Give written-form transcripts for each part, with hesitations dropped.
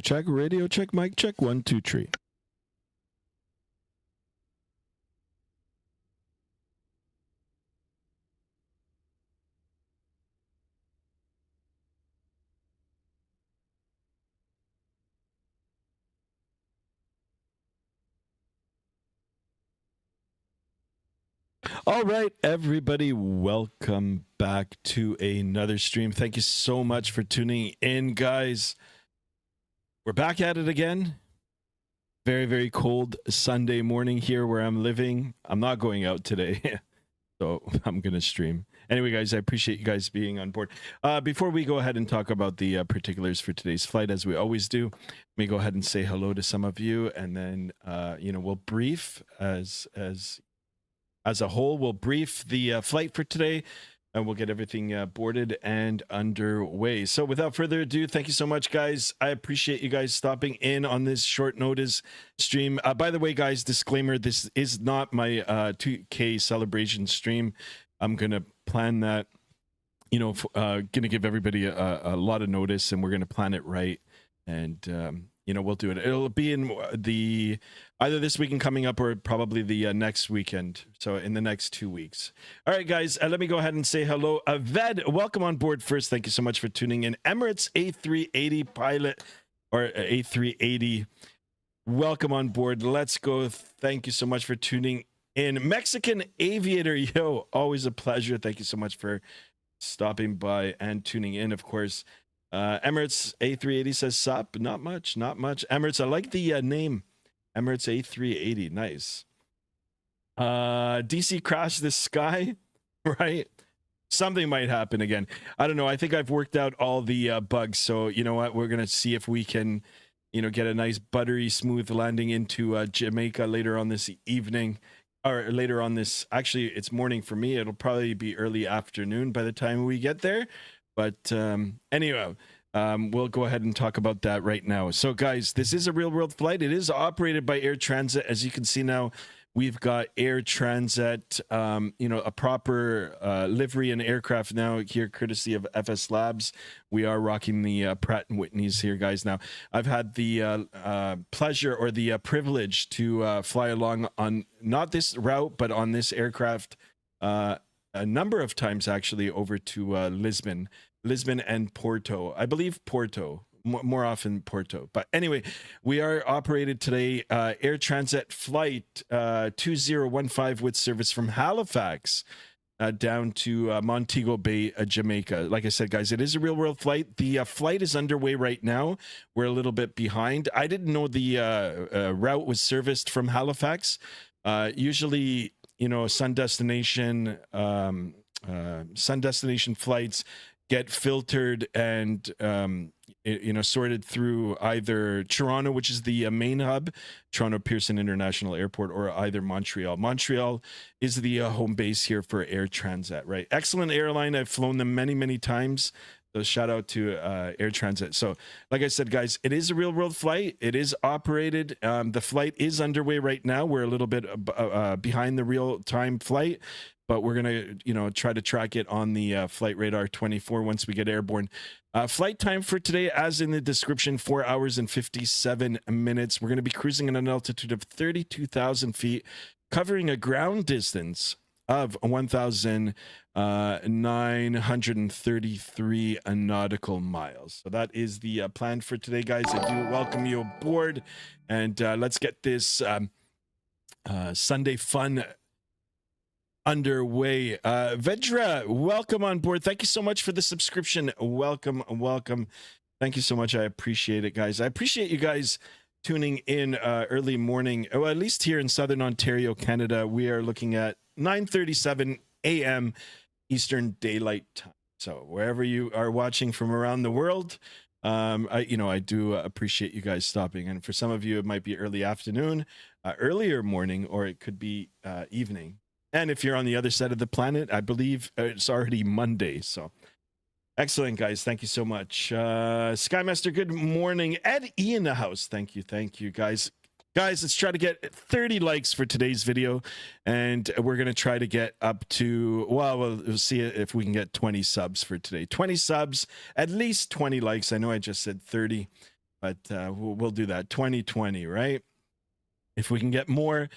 Check. Radio check, mic check. 1, 2, 3. All right, everybody, welcome back to another stream. Thank you so much for tuning in, guys. We're back at it again. Very, very cold Sunday morning here where I'm living. I'm not going out today, so I'm going to stream. Anyway, guys, I appreciate you guys being on board. Before we go ahead and talk about the particulars for today's flight, as we always do, let me go ahead and say hello to some of you, and then, we'll brief as a whole. We'll brief the flight for today, and we'll get everything boarded and underway. So without further ado, thank you so much, guys. I appreciate you guys stopping in on this short notice stream. By the way, guys, disclaimer, this is not my 2K celebration stream. I'm going to plan that, going to give everybody a lot of notice, and we're going to plan it right. And, we'll do it. It'll be in either this weekend coming up or probably the next weekend. So in the next 2 weeks. All right, guys, let me go ahead and say hello. Ved, welcome on board first. Thank you so much for tuning in. Emirates A380 pilot or A380. Welcome on board. Let's go. Thank you so much for tuning in. Mexican Aviator, yo, always a pleasure. Thank you so much for stopping by and tuning in, of course. Emirates A380 says sup. Not much. Emirates, I like the name. Emirates A380. Nice. DC crashed the sky, right? Something might happen again. I don't know. I think I've worked out all the bugs. So you know what? We're going to see if we can, get a nice buttery smooth landing into Jamaica later on this evening. Or later on this, actually, it's morning for me. It'll probably be early afternoon by the time we get there. But anyway, we'll go ahead and talk about that right now. So, guys, this is a real-world flight. It is operated by Air Transat. As you can see now, we've got Air Transat, a proper livery and aircraft now here, courtesy of FSlabs. We are rocking the Pratt and Whitneys here, guys. Now, I've had the pleasure or the privilege to fly along on not this route, but on this aircraft a number of times, actually, over to Lisbon and Porto. I believe Porto, more often Porto. But anyway, we are operated today Air Transat flight 2015 with service from Halifax down to Montego Bay, Jamaica. Like I said, guys, it is a real-world flight. The flight is underway right now. We're a little bit behind. I didn't know the route was serviced from Halifax. Usually, sun destination flights get filtered and sorted through either Toronto, which is the main hub, Toronto Pearson International Airport, or either Montreal. Montreal is the home base here for Air Transat, right? Excellent airline. I've flown them many times. So shout out to Air Transat. So like I said, guys, it is a real world flight. It is operated. The flight is underway right now. We're a little bit behind the real time flight, but we're going to, try to track it on the Flight Radar 24 once we get airborne. Flight time for today, as in the description, 4 hours and 57 minutes. We're going to be cruising at an altitude of 32,000 feet, covering a ground distance of 1,933 nautical miles. So that is the plan for today, guys. I do welcome you aboard, and let's get this Sunday fun underway. Vedra, welcome on board. Thank you so much for the subscription. Welcome. Thank you so much. I appreciate it, guys. I appreciate you guys tuning in early morning. Well, at least here in Southern Ontario, Canada, we are looking at 9:37 a.m. Eastern Daylight Time. So wherever you are watching from around the world, I do appreciate you guys stopping. And for some of you, it might be early afternoon, earlier morning, or it could be evening. And if you're on the other side of the planet, I believe it's already Monday. So excellent, guys. Thank you so much. Skymaster, good morning. Ed E in the house. Thank you, guys. Guys, let's try to get 30 likes for today's video. And we're going to try to get up to, well, we'll see if we can get 20 subs for today. 20 subs, at least 20 likes. I know I just said 30, but we'll do that. 20, right? If we can get more,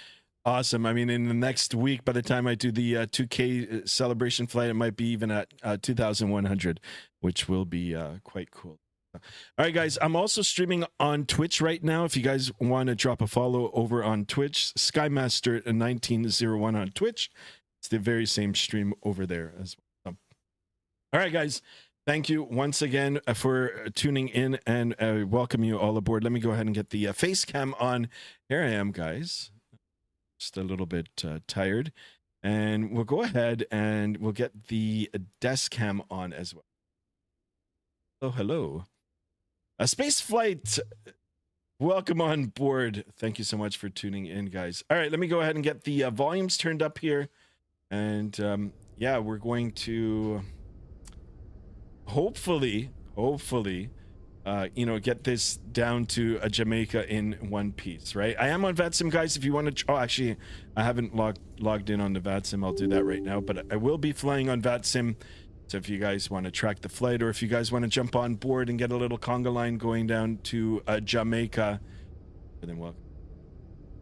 awesome. I mean, in the next week, by the time I do the 2K celebration flight, it might be even at 2,100, which will be quite cool. All right, guys, I'm also streaming on Twitch right now. If you guys want to drop a follow over on Twitch, Skymaster1901 on Twitch. It's the very same stream over there as well. All right, guys. Thank you once again for tuning in, and welcome you all aboard. Let me go ahead and get the face cam on. Here I am, guys. Just a little bit tired. And we'll go ahead and we'll get the desk cam on as well. Oh, hello. A space flight. Welcome on board. Thank you so much for tuning in, guys. All right, let me go ahead and get the volumes turned up here. And yeah, we're going to... hopefully, you know, get this down to a Jamaica in one piece, right? I am on Vatsim, guys. If you want to, oh, actually, I haven't logged in on the Vatsim. I'll do that right now, but I will be flying on Vatsim. So if you guys want to track the flight, or if you guys want to jump on board and get a little conga line going down to Jamaica, then welcome.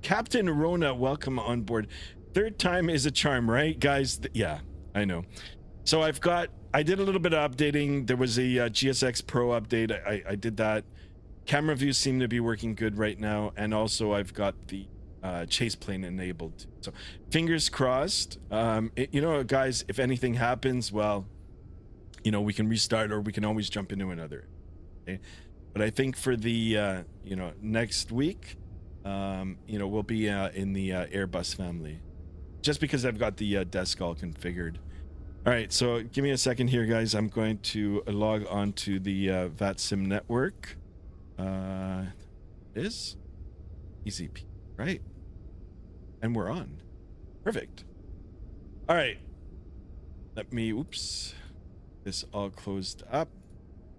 Captain Rona, welcome on board. Third time is a charm, right, guys? Yeah, I know. So I did a little bit of updating. There was a GSX Pro update. I did that. Camera views seem to be working good right now. And also I've got the chase plane enabled. So fingers crossed. You know, guys, if anything happens, well, you know, we can restart, or we can always jump into another. Okay? But I think for the, you know, next week, you know, we'll be in the Airbus family. Just because I've got the desk all configured. All right, so give me a second here, guys. I'm going to log on to the Vatsim network. It is easy, right? And we're on. Perfect. All right. Let me, oops, this all closed up.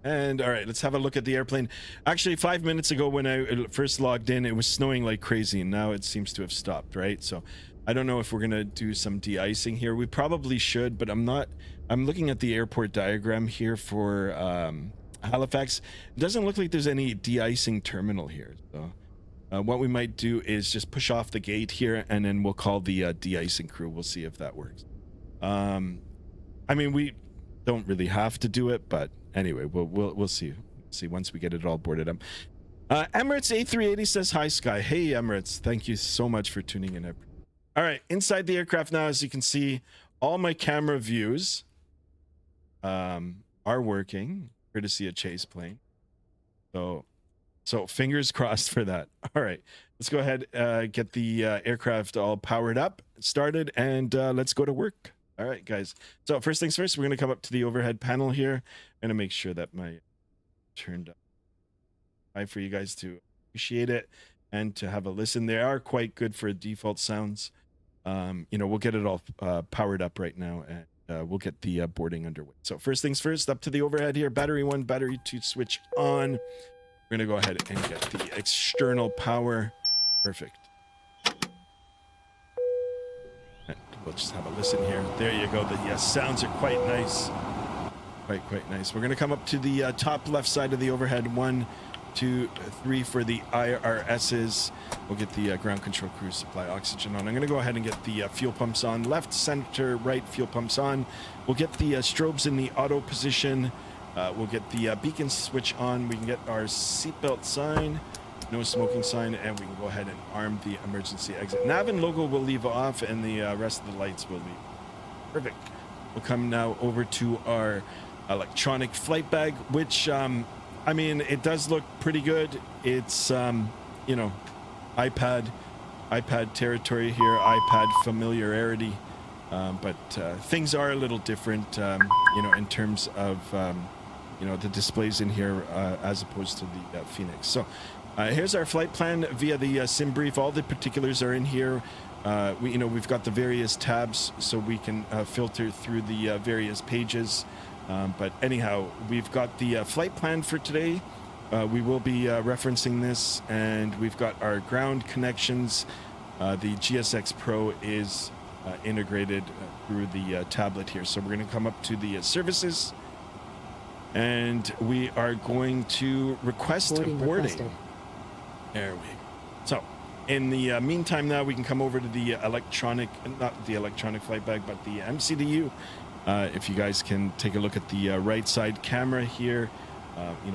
And all right, let's have a look at the airplane. Actually, 5 minutes ago when I first logged in, it was snowing like crazy, and now it seems to have stopped, right? So I don't know if we're gonna do some de-icing here. We probably should, but I'm not. I'm looking at the airport diagram here for Halifax. It doesn't look like there's any de-icing terminal here. So what we might do is just push off the gate here, and then we'll call the de-icing crew. We'll see if that works. I mean, we don't really have to do it, but anyway, we'll see. See once we get it all boarded up. Emirates A380 says hi, Sky. Hey, Emirates. Thank you so much for tuning in. All right, inside the aircraft now, as you can see, all my camera views are working, courtesy of chase plane. So fingers crossed for that. All right, let's go ahead, get the aircraft all powered up, started, and let's go to work. All right, guys. So first things first, we're going to come up to the overhead panel here. I'm going to make sure that my turned up high for you guys to appreciate it and to have a listen. They are quite good for default sounds. You know, we'll get it all powered up right now, and we'll get the boarding underway. So first things first, up to the overhead here, battery 1, battery 2 switch on. We're going to go ahead and get the external power. Perfect. And we'll just have a listen here. There you go. The sounds are quite nice. Quite nice. We're going to come up to the top left side of the overhead. 1, 2, 3 for the IRSs. We'll get the ground control crew supply oxygen on. I'm going to go ahead and get the fuel pumps on. Left, center, right, fuel pumps on. We'll get the strobes in the auto position. We'll get the beacon switch on. We can get our seatbelt sign, no smoking sign, and we can go ahead and arm the emergency exit. Nav and logo will leave off, and the rest of the lights will leave. Perfect. We'll come now over to our electronic flight bag, which I mean, it does look pretty good. It's you know, iPad territory here, iPad familiarity, but things are a little different, you know, in terms of you know, the displays in here as opposed to the Phoenix. So here's our flight plan via the sim brief. All the particulars are in here. we've got the various tabs so we can filter through the various pages. But anyhow, we've got the flight plan for today. We will be referencing this, and we've got our ground connections. The GSX Pro is integrated through the tablet here. So we're going to come up to the services, and we are going to request boarding. There we go. So in the meantime, now we can come over to the not the electronic flight bag, but the MCDU. If you guys can take a look at the right side camera here,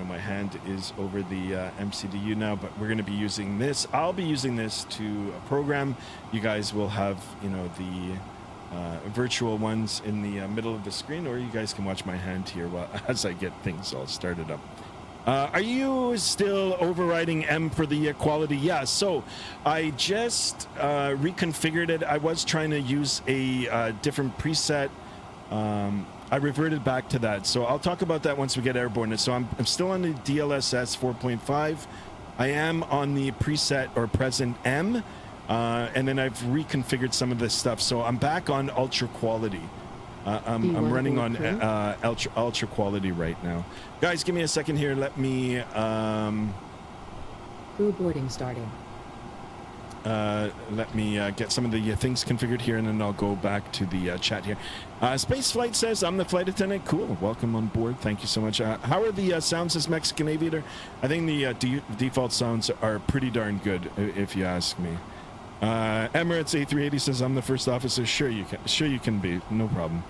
my hand is over the MCDU now, but we're going to be using this. I'll be using this to program. You guys will have, the virtual ones in the middle of the screen, or you guys can watch my hand here as I get things all started up. Are you still overriding M for the quality? Yeah, so I just reconfigured it. I was trying to use a different preset. I reverted back to that, so I'll talk about that once we get airborne. So I'm still on the DLSS 4.5. I am on the preset or present M, and then I've reconfigured some of this stuff. So I'm back on ultra quality. I'm running on ultra quality right now. Guys, give me a second here. Let me crew boarding starting. Let me get some of the things configured here, and then I'll go back to the chat here. Space Flight says, I'm the flight attendant. Cool. Welcome on board. Thank you so much. How are the sounds as Mexican Aviator? I think the default sounds are pretty darn good, if you ask me. Emirates A380 says, I'm the first officer. Sure you can be. No problem.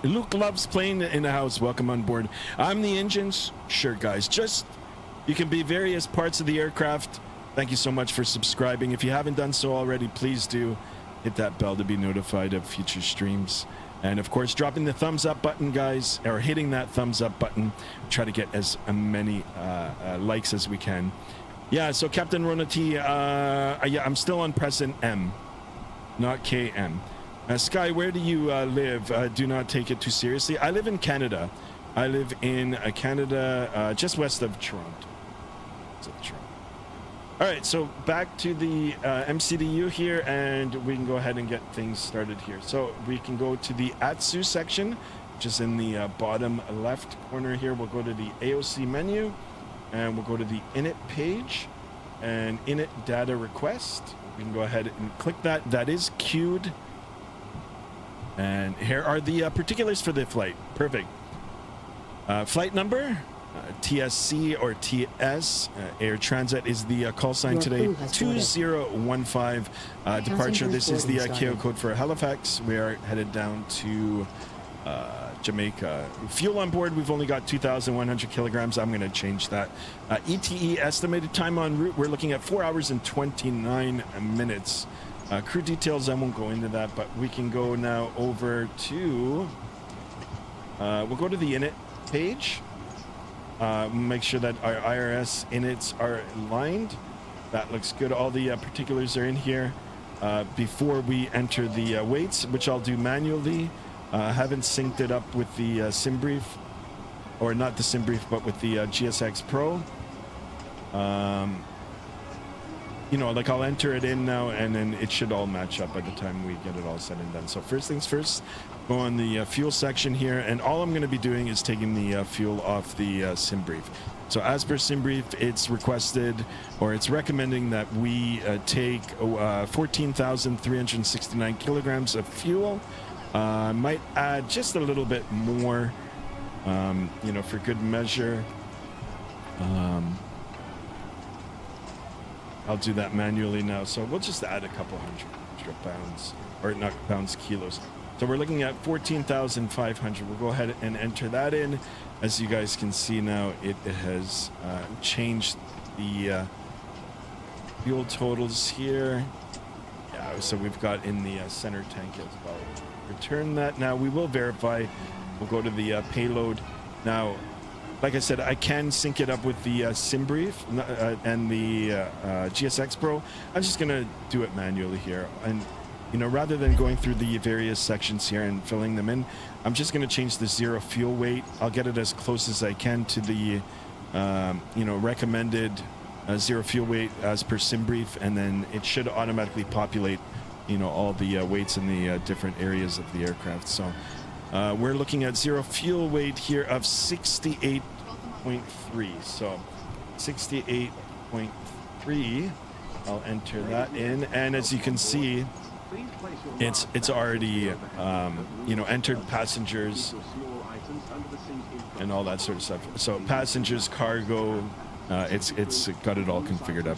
Luke loves plane in the house. Welcome on board. I'm the engines. Sure, guys. You can be various parts of the aircraft. Thank you so much for subscribing. If you haven't done so already, please do hit that bell to be notified of future streams. And of course, dropping the thumbs up button, guys, or hitting that thumbs up button. Try to get as many likes as we can. Yeah, so Captain Ronati, yeah, I'm still on present M, not KM. Sky, where do you live? Do not take it too seriously. I live in Canada. I live in Canada, just west of Toronto. All right, so back to the MCDU here, and we can go ahead and get things started here. So we can go to the ATSU section, which is in the bottom left corner here. We'll go to the AOC menu, and we'll go to the init page and init data request. We can go ahead and click that. That is queued. And here are the particulars for the flight. Perfect. Flight number. TSC or TS, Air Transat is the call sign today, 2015 departure. This is the KO code for Halifax. We are headed down to Jamaica. Fuel on board, we've only got 2,100 kilograms. I'm going to change that. ETE estimated time en route, we're looking at 4 hours and 29 minutes. Crew details, I won't go into that, but we can go now over to, we'll go to the init page. Make sure that our IRS inits are aligned. That looks good. All the particulars are in here. Before we enter the weights, which I'll do manually. Haven't synced it up with the sim brief, or not the sim brief, but with the GSX Pro. Like I'll enter it in now, and then it should all match up by the time we get it all said and done. So first things first, go on the fuel section here, and all I'm going to be doing is taking the fuel off the sim brief. So as per sim brief, it's requested, or it's recommending that we take 14,369 kilograms of fuel. Might add just a little bit more, for good measure. I'll do that manually now. So we'll just add a couple hundred extra pounds, or not pounds, kilos. So we're looking at 14,500. We'll go ahead and enter that in. As you guys can see now, it has changed the fuel totals here. Yeah, so we've got in the center tank as well. Return that. Now we will verify. We'll go to the payload. Now, like I said, I can sync it up with the sim brief and the GSX Pro. I'm just going to do it manually here. And, rather than going through the various sections here and filling them in, I'm just going to change the zero fuel weight. I'll get it as close as I can to the, recommended zero fuel weight as per sim brief. And then it should automatically populate you know, all the weights in the different areas of the aircraft. So we're looking at zero fuel weight here of 68.3. So 68.3. I'll enter that in, and as you can see, it's already you know, entered passengers and all that sort of stuff. So passengers, cargo, it's got it all configured up.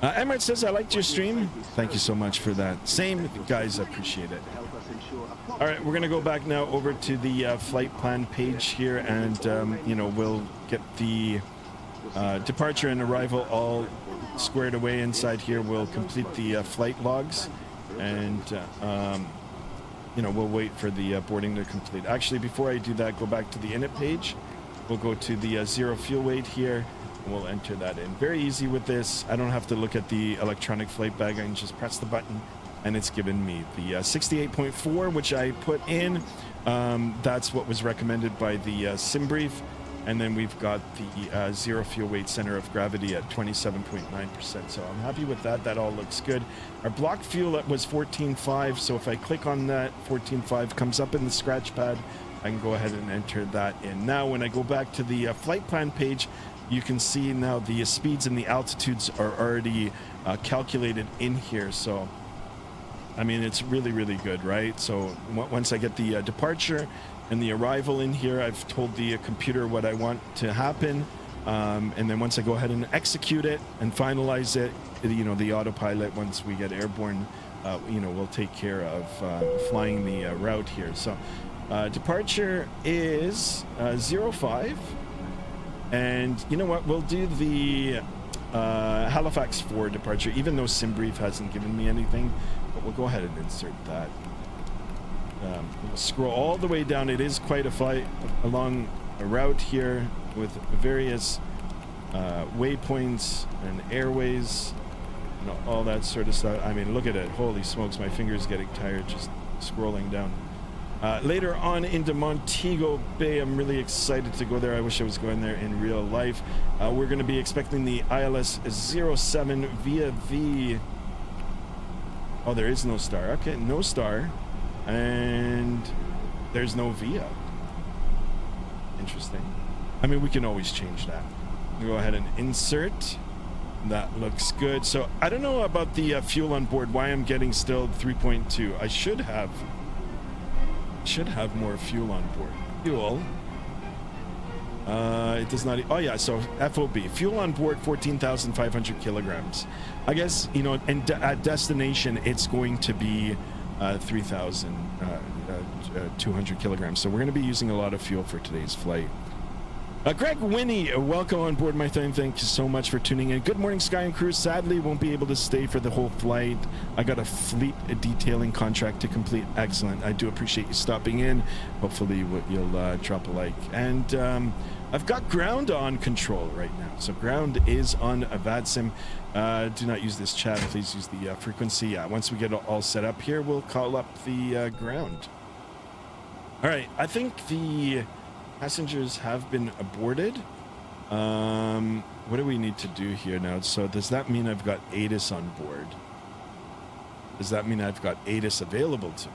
Emirates says, I liked your stream. Thank you so much for that. Same, guys, I appreciate it. All right, we're gonna go back now over to the flight plan page here, and you know, we'll get the departure and arrival all squared away inside here. We'll complete the flight logs, and you know, we'll wait for the boarding to complete. Actually, before I do that, go back to the init page. We'll go to the zero fuel weight here, and we'll enter that in. Very easy with this. I don't have to look at the electronic flight bag. I can just press the button, and it's given me the 68.4, which I put in. That's what was recommended by the sim brief. And then we've got the zero fuel weight center of gravity at 27.9%. So I'm happy with that. That all looks good. Our block fuel was 14.5. So if I click on that, 14.5 comes up in the scratch pad. I can go ahead and enter that in. Now, when I go back to the flight plan page, you can see now the speeds and the altitudes are already calculated in here. So, I mean, it's really, really good, right? So once I get the departure and the arrival in here, I've told the computer what I want to happen, and then once I go ahead and execute it and finalize it, you know, the autopilot, once we get airborne, you know, will take care of flying the route here. So departure is 05, and you know what, we'll do the Halifax 4 departure, even though SimBrief hasn't given me anything, but we'll go ahead and insert that. We'll scroll all the way down. It is quite a flight along a route here with various waypoints and airways and all that sort of stuff. I mean, look at it. Holy smokes, my finger's getting tired just scrolling down. Later on into Montego Bay, I'm really excited to go there. I wish I was going there in real life. We're going to be expecting the ILS 07 via the... Oh, there is no star. Okay, no star. And there's no VIA. Interesting. I mean, we can always change that. We'll go ahead and insert. That looks good. So I don't know about the fuel on board, why I'm getting still 3.2. I should have more fuel on board. Fuel. It does not. Oh yeah. So FOB fuel on board 14,500 kilograms. I guess, you know, and at destination it's going to be 3,200 kilograms. So we're going to be using a lot of fuel for today's flight. Greg Whitney, welcome on board, my friend. Thank you so much for tuning in. Good morning, Sky and Crew. Sadly, won't be able to stay for the whole flight. I got a fleet detailing contract to complete. Excellent. I do appreciate you stopping in. Hopefully, you'll drop a like. And I've got ground on control right now. So ground is on Vatsim. Do not use this chat. Please use the frequency. Once we get it all set up here, we'll call up the ground. All right. I think the passengers have been aborted. What do we need to do here now? So does that mean I've got ATIS on board? Does that mean I've got ATIS available to me?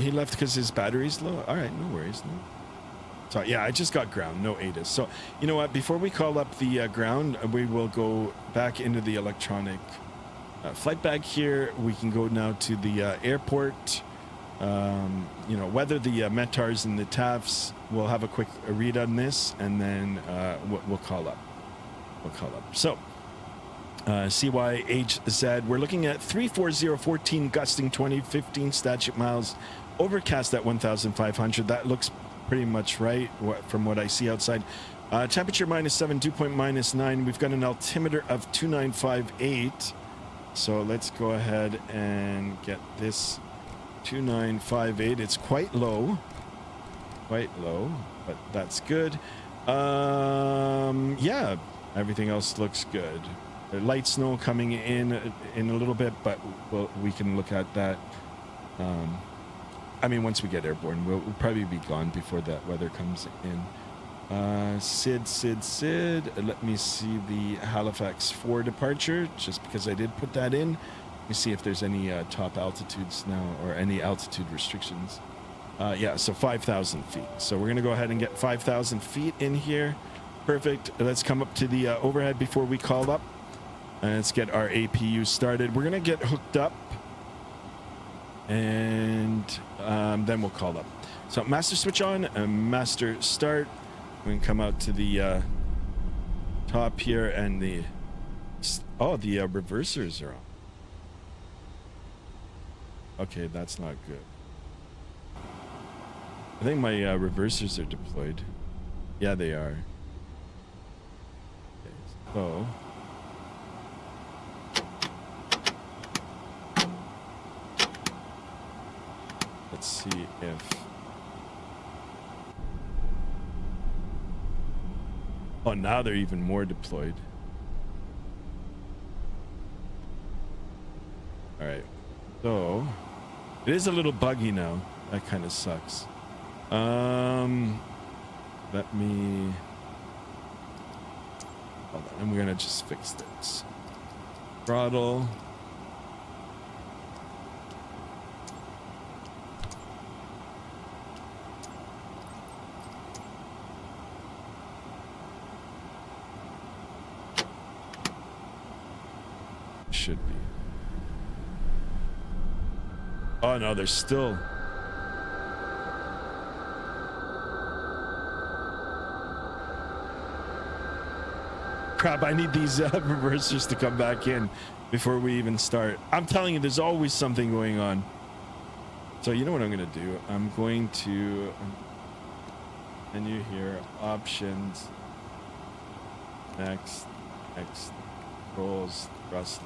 He left because his battery's low. All right, no worries. No. So yeah, I just got ground, no ATIS. So you know what? Before we call up the ground, we will go back into the electronic flight bag here. We can go now to the airport. You know, whether the METARs and the TAFs, we'll have a quick read on this, and then we'll call up. So, CYHZ, we're looking at 34014 gusting 20, 15 statute miles, overcast at 1,500. That looks pretty much right from what I see outside. Temperature -7, dew point -9. We've got an altimeter of 2958. So let's go ahead and get this 2958. It's quite low, but that's good. Yeah, everything else looks good. Light snow coming in a little bit, but we can look at that. I mean, once we get airborne, we'll probably be gone before that weather comes in. Sid. Let me see the Halifax 4 departure, just because I did put that in. Let me see if there's any top altitudes now or any altitude restrictions. Yeah, so 5,000 feet. So we're going to go ahead and get 5,000 feet in here. Perfect. Let's come up to the overhead before we call up. And let's get our APU started. We're going to get hooked up. And then we'll call up. So master switch on, master start. We can come out to the top here and the reversers are on. Okay, that's not good. I think my reversers are deployed. Yeah, they are. Okay, so let's see if... Oh, now they're even more deployed. All right. So, it is a little buggy now. That kind of sucks. Let me... Hold on. I'm going to just fix this. Throttle. Should be. Oh no, there's still... Crap, I need these reversers to come back in before we even start. I'm telling you, there's always something going on. So you know what I'm going to do? I'm going to... menu here, options, next, controls, thrust.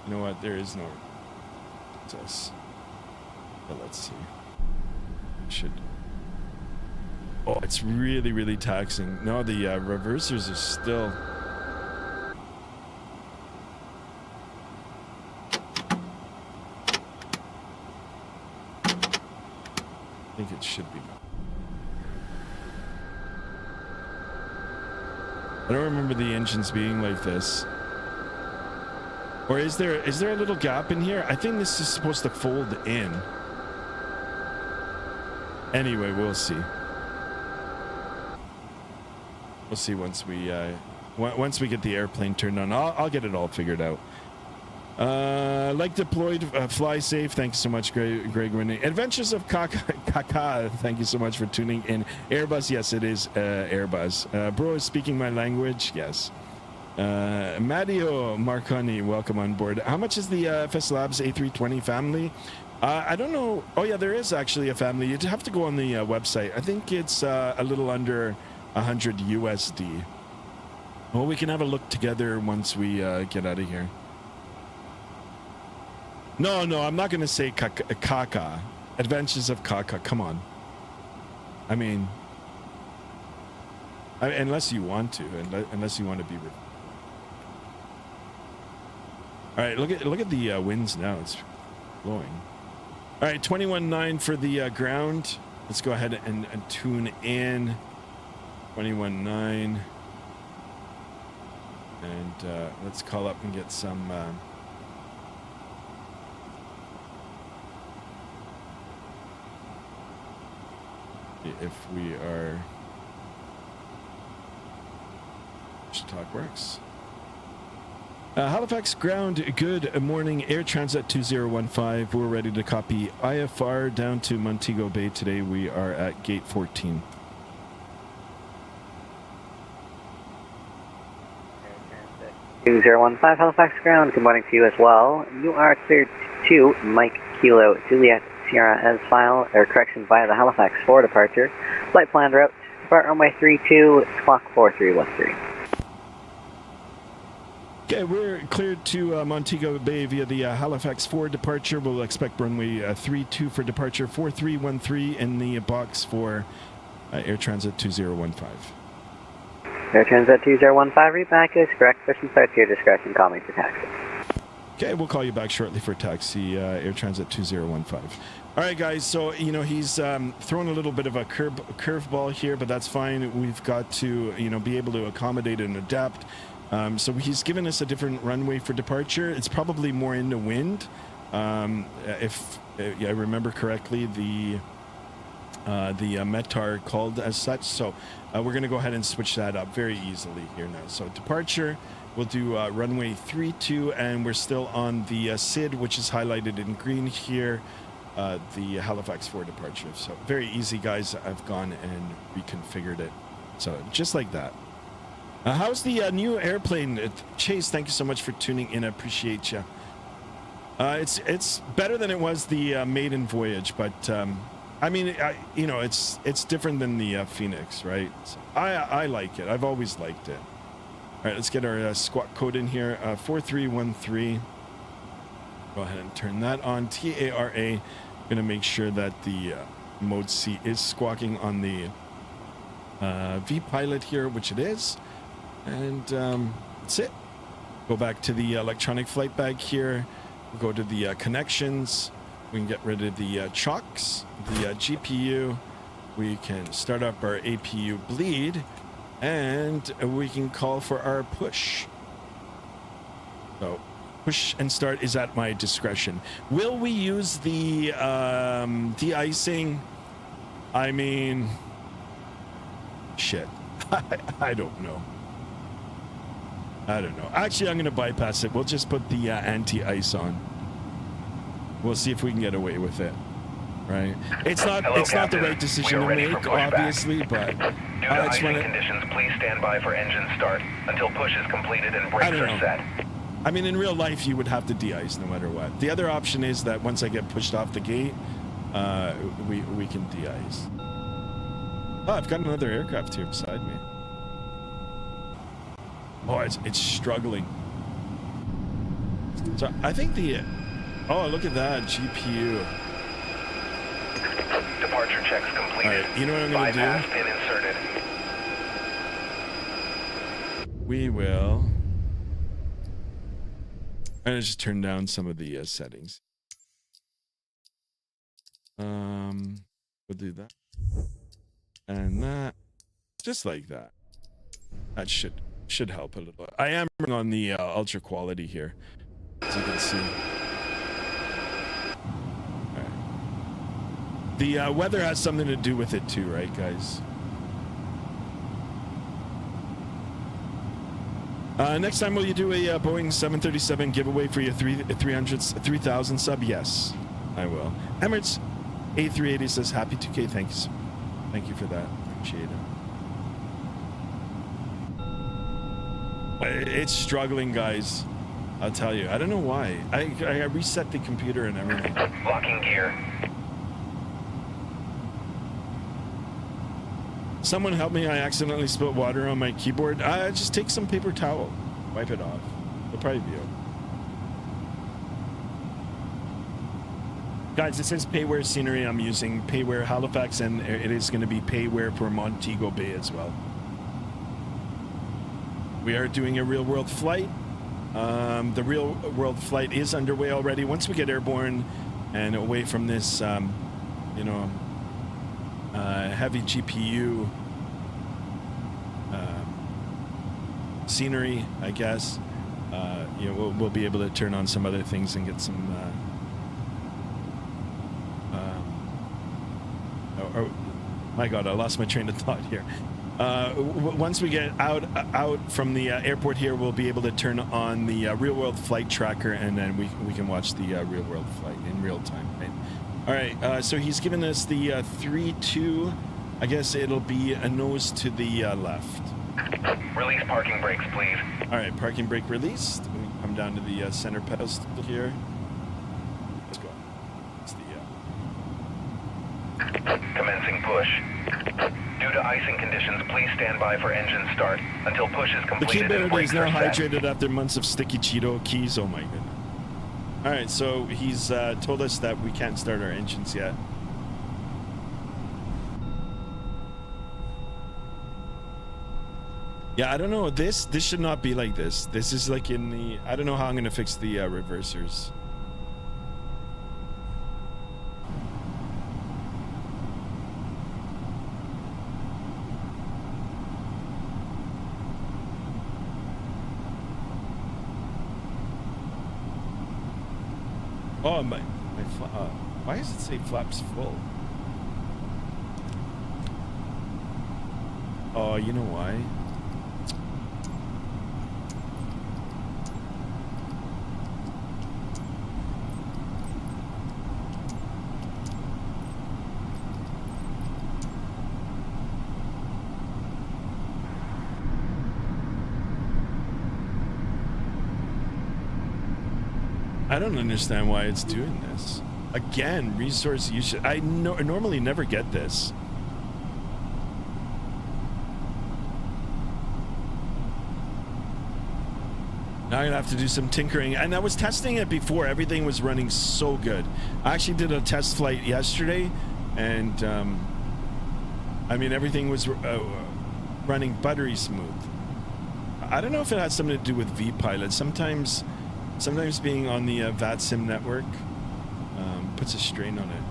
You know what? There is no access. But let's see. Should... Oh, it's really, really taxing. No, the reversers are still... I think it should be. I don't remember the engines being like this. Or is there a little gap in here? I think this is supposed to fold in. Anyway, we'll see. We'll see once we get the airplane turned on. I'll get it all figured out. Like deployed, fly safe. Thank you so much, Greg Whitney. Adventures of Kaka. Thank you so much for tuning in. Airbus, yes, it is Airbus. Bro is speaking my language. Yes. Mario Marconi, welcome on board. How much is the FSlabs A320 family? I don't know. Oh yeah, there is actually a family. You'd have to go on the website. I think it's a little under 100 USD. Well, we can have a look together once we get out of here. No, I'm not going to say Kaka. Adventures of Kaka. Come on. I mean, unless you want to, unless you want to be with. All right, look at the winds now. It's blowing. All right, 21.9 for the ground. Let's go ahead and tune in. 21.9. And let's call up and get some... if we are... Talk works. Halifax ground, good morning. Air Transat 2015. We're ready to copy IFR down to Montego Bay today. We are at gate 14. Air Transat 2015 Halifax ground, good morning to you as well. You are cleared to Mike Kilo Juliet Sierra as file, or correction via the Halifax 4 departure. Flight plan route, depart runway 32, squawk 4313. Okay, we're cleared to Montego Bay via the Halifax 4 departure. We'll expect runway 32 for departure, 4313 in the box for Air Transat 2015. Air Transat 2015, read back is correct. Push and start to your discretion. Call me for taxi. Okay, we'll call you back shortly for taxi, Air Transat 2015. All right, guys, so, you know, he's throwing a little bit of a curveball here, but that's fine. We've got to, you know, be able to accommodate and adapt. So he's given us a different runway for departure. It's probably more in the wind. If I remember correctly, the METAR called as such. So we're going to go ahead and switch that up very easily here now. So departure, we'll do runway 32, and we're still on the SID, which is highlighted in green here, the Halifax 4 departure. So very easy, guys. I've gone and reconfigured it. So just like that. How's the new airplane? Chase, thank you so much for tuning in. I appreciate you. It's better than it was the maiden voyage, but I mean, you know, it's different than the Phoenix, right? So I like it. I've always liked it. All right, let's get our squawk code in here. 4313. Go ahead and turn that on. TARA. Going to make sure that the mode C is squawking on the V pilot here, which it is. And that's it. Go back to the electronic flight bag here. We'll go to the connections. We can get rid of the chocks, the GPU. We can start up our APU bleed, and we can call for our push. So push and start is at my discretion. Will we use the de-icing? I mean, shit. I don't know. I don't know. Actually, I'm going to bypass it. We'll just put the anti-ice on. We'll see if we can get away with it. Right? It's not. Hello, it's Captain. not the right decision to We are ready make, for pushback. obviously, but Due to I just icing want to. conditions, please stand by for engine start until push is completed and brakes don't are know. set. I mean, in real life, you would have to de-ice no matter what. The other option is that once I get pushed off the gate, we can de-ice. Oh, I've got another aircraft here beside me. Oh, it's struggling. So I think the. Oh, look at that GPU. Departure checks completed. All right, you know what I'm going to Bypass do? pin inserted. We will. I'm gonna just turn down some of the settings. We'll do that and that, just like that. That should help a little. I am on the ultra quality here, as you can see. All right. The weather has something to do with it too, right, guys? Next time, will you do a Boeing 737 giveaway for your 3,000 sub? Yes, I will. Emirates A380 says happy 2K. Thanks. Thank you for that. Appreciate it. It's struggling, guys. I'll tell you. I don't know why. I reset the computer and everything. Locking gear. Someone help me. I accidentally spilled water on my keyboard. Just take some paper towel. Wipe it off. It'll probably be okay. Guys, this is Payware scenery I'm using. Payware Halifax, and it is going to be Payware for Montego Bay as well. We are doing a real-world flight. The real-world flight is underway already. Once we get airborne and away from this, you know, heavy GPU scenery, I guess, you know, we'll be able to turn on some other things and get some. My God, I lost my train of thought here. Once we get out from the airport here, we'll be able to turn on the real-world flight tracker, and then we can watch the real-world flight in real time. Right? All right. So he's given us the 3-2. I guess it'll be a nose to the left. Release parking brakes, please. All right. Parking brake released. We come down to the center pedestal here. Let's go. It's the. Commencing push. Due to icing conditions, please stand by for engine start until push is The completed and keyboard brakes is now are set. hydrated after months of sticky Cheeto keys. Oh my goodness. All right, so he's told us that we can't start our engines yet. Yeah, I don't know. This should not be like this. This is like in the... I don't know how I'm going to fix the reversers. Oh, why does it say flaps full? Oh, you know why? I don't understand why it's doing this. Again, resource usage. I normally never get this. Now I'm gonna have to do some tinkering. And I was testing it before. Everything was running so good. I actually did a test flight yesterday, and I mean, everything was running buttery smooth. I don't know if it has something to do with vPilot. Sometimes being on the Vatsim network puts a strain on it.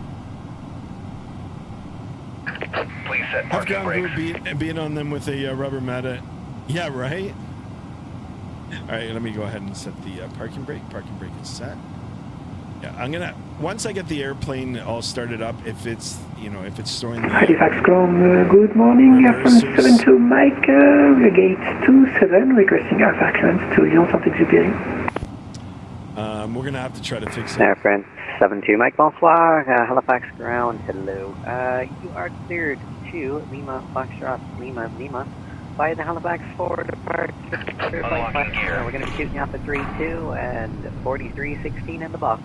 Please set I've parking gone brakes. being on them with a rubber mat. Yeah, right? All right, let me go ahead and set the parking brake. Parking brake is set. Yeah, I'm gonna, once I get the airplane all started up, if it's, you know, if it's throwing the... Halifax Ground, good morning, from 72 Mike, gate 27, requesting Alpha clearance to Lyon Saint-Exupéry. We're gonna have to try to fix it. Air France 72 Mike, bonsoir, Halifax Ground, hello. You are cleared to Lima, Foxtrot, Lima, by the Halifax 4 departure. Unlocking gear. We're going to be shooting off at 3-2 and 4316 in the box.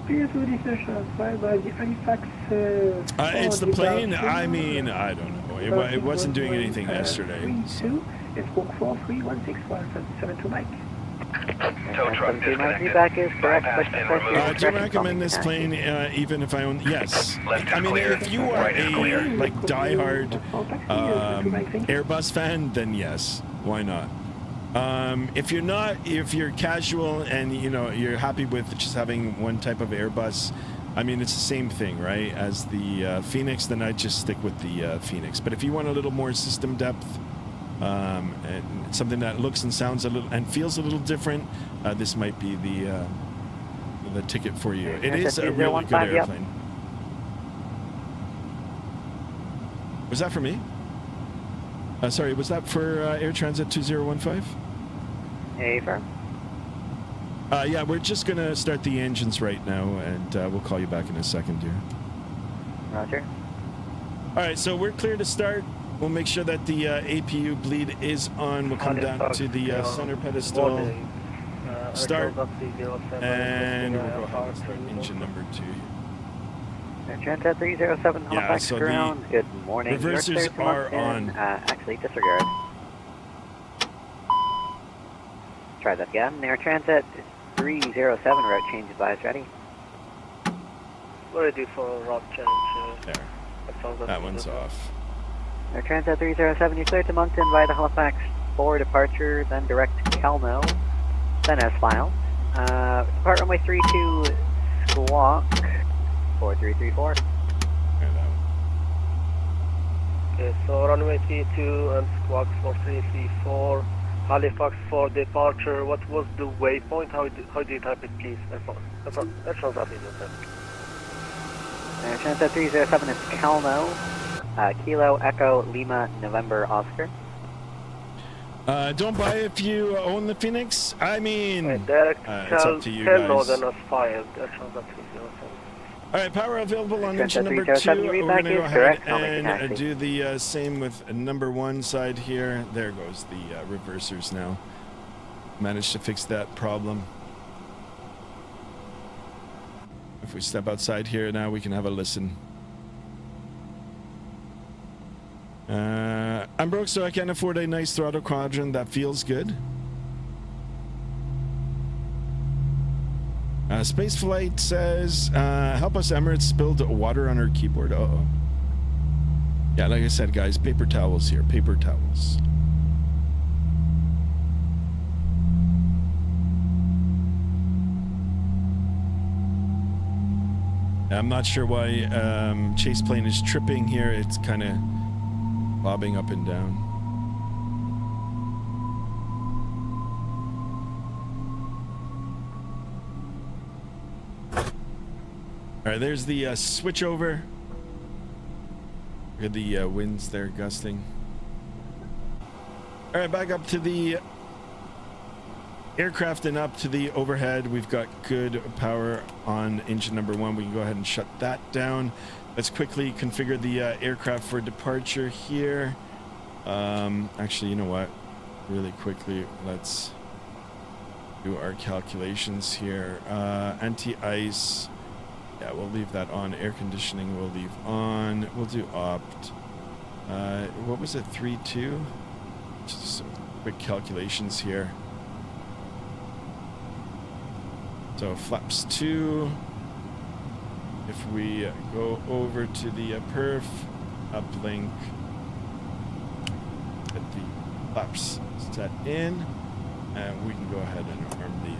Clear to destination, by the Halifax... It's the plane. I mean, I don't know. It wasn't doing anything yesterday. 3-2, it's book 43161, 72 Mike. Tow truck disconnected. Feedback is correct. Bypass pin removed. Do you recommend this plane even if I own... Yes. I mean, if you are a like diehard Airbus fan, then yes. Why not? If you're not, if you're casual and you know you're happy with just having one type of Airbus, I mean it's the same thing, right? As the Phoenix, then I'd just stick with the Phoenix. But if you want a little more system depth, and something that looks and sounds a little and feels a little different, this might be the ticket for you. It is a really good airplane. Was that for me? Sorry, was that for Air Transat 2015? Hey, firm. Yeah, we're just gonna start the engines right now, and we'll call you back in a second here. Roger. All right, so we're clear to start. We'll make sure that the APU bleed is on. We'll come down to the center pedestal, start, and we'll go ahead and start engine number 2. Transat 307 Halifax so Ground. Good morning. Reversers are on. Actually, disregard. Try that again. Air Transat 307 route change advised. Ready? What do I do for route change? There. That one's off. Air Transat 307, you're cleared to Moncton via the Halifax 4 departure, then direct to Kelno, then as filed. Depart runway 32 squawk 4334. Okay, so runway 32 and squawk 4334, Halifax 4 departure. What was the waypoint? How do you type it, please? That sounds up in the Air Transat 307 is Kelno. Kilo Echo Lima November Oscar. Don't buy if you own the Phoenix. I mean, it's up to you tell guys. Northern as fired. That sounds up to you. All right, power available on engine Transat number 2. 307, We're going to go ahead correct. I'll make a and taxi. do the same with number 1 side here. There goes the reversers now. Managed to fix that problem. If we step outside here now, we can have a listen. I'm broke, so I can't afford a nice throttle quadrant that feels good. Spaceflight says, help us, Emirates spilled water on our keyboard. Uh-oh. Yeah, like I said, guys, paper towels here. Paper towels. I'm not sure why chase plane is tripping here. It's kind of bobbing up and down. All right, there's the switch over. Look at the winds there gusting. All right, back up to the aircraft and up to the overhead. We've got good power on engine number 1. We can go ahead and shut that down. Let's quickly configure the aircraft for departure here. Actually, you know what? Really quickly, let's do our calculations here. Anti-ice. Yeah, we'll leave that on. Air conditioning we'll leave on. We'll do opt. What was it? 3.2? Just some quick calculations here. So flaps 2. If we go over to the perf, uplink, get the flaps set in, and we can go ahead and arm the.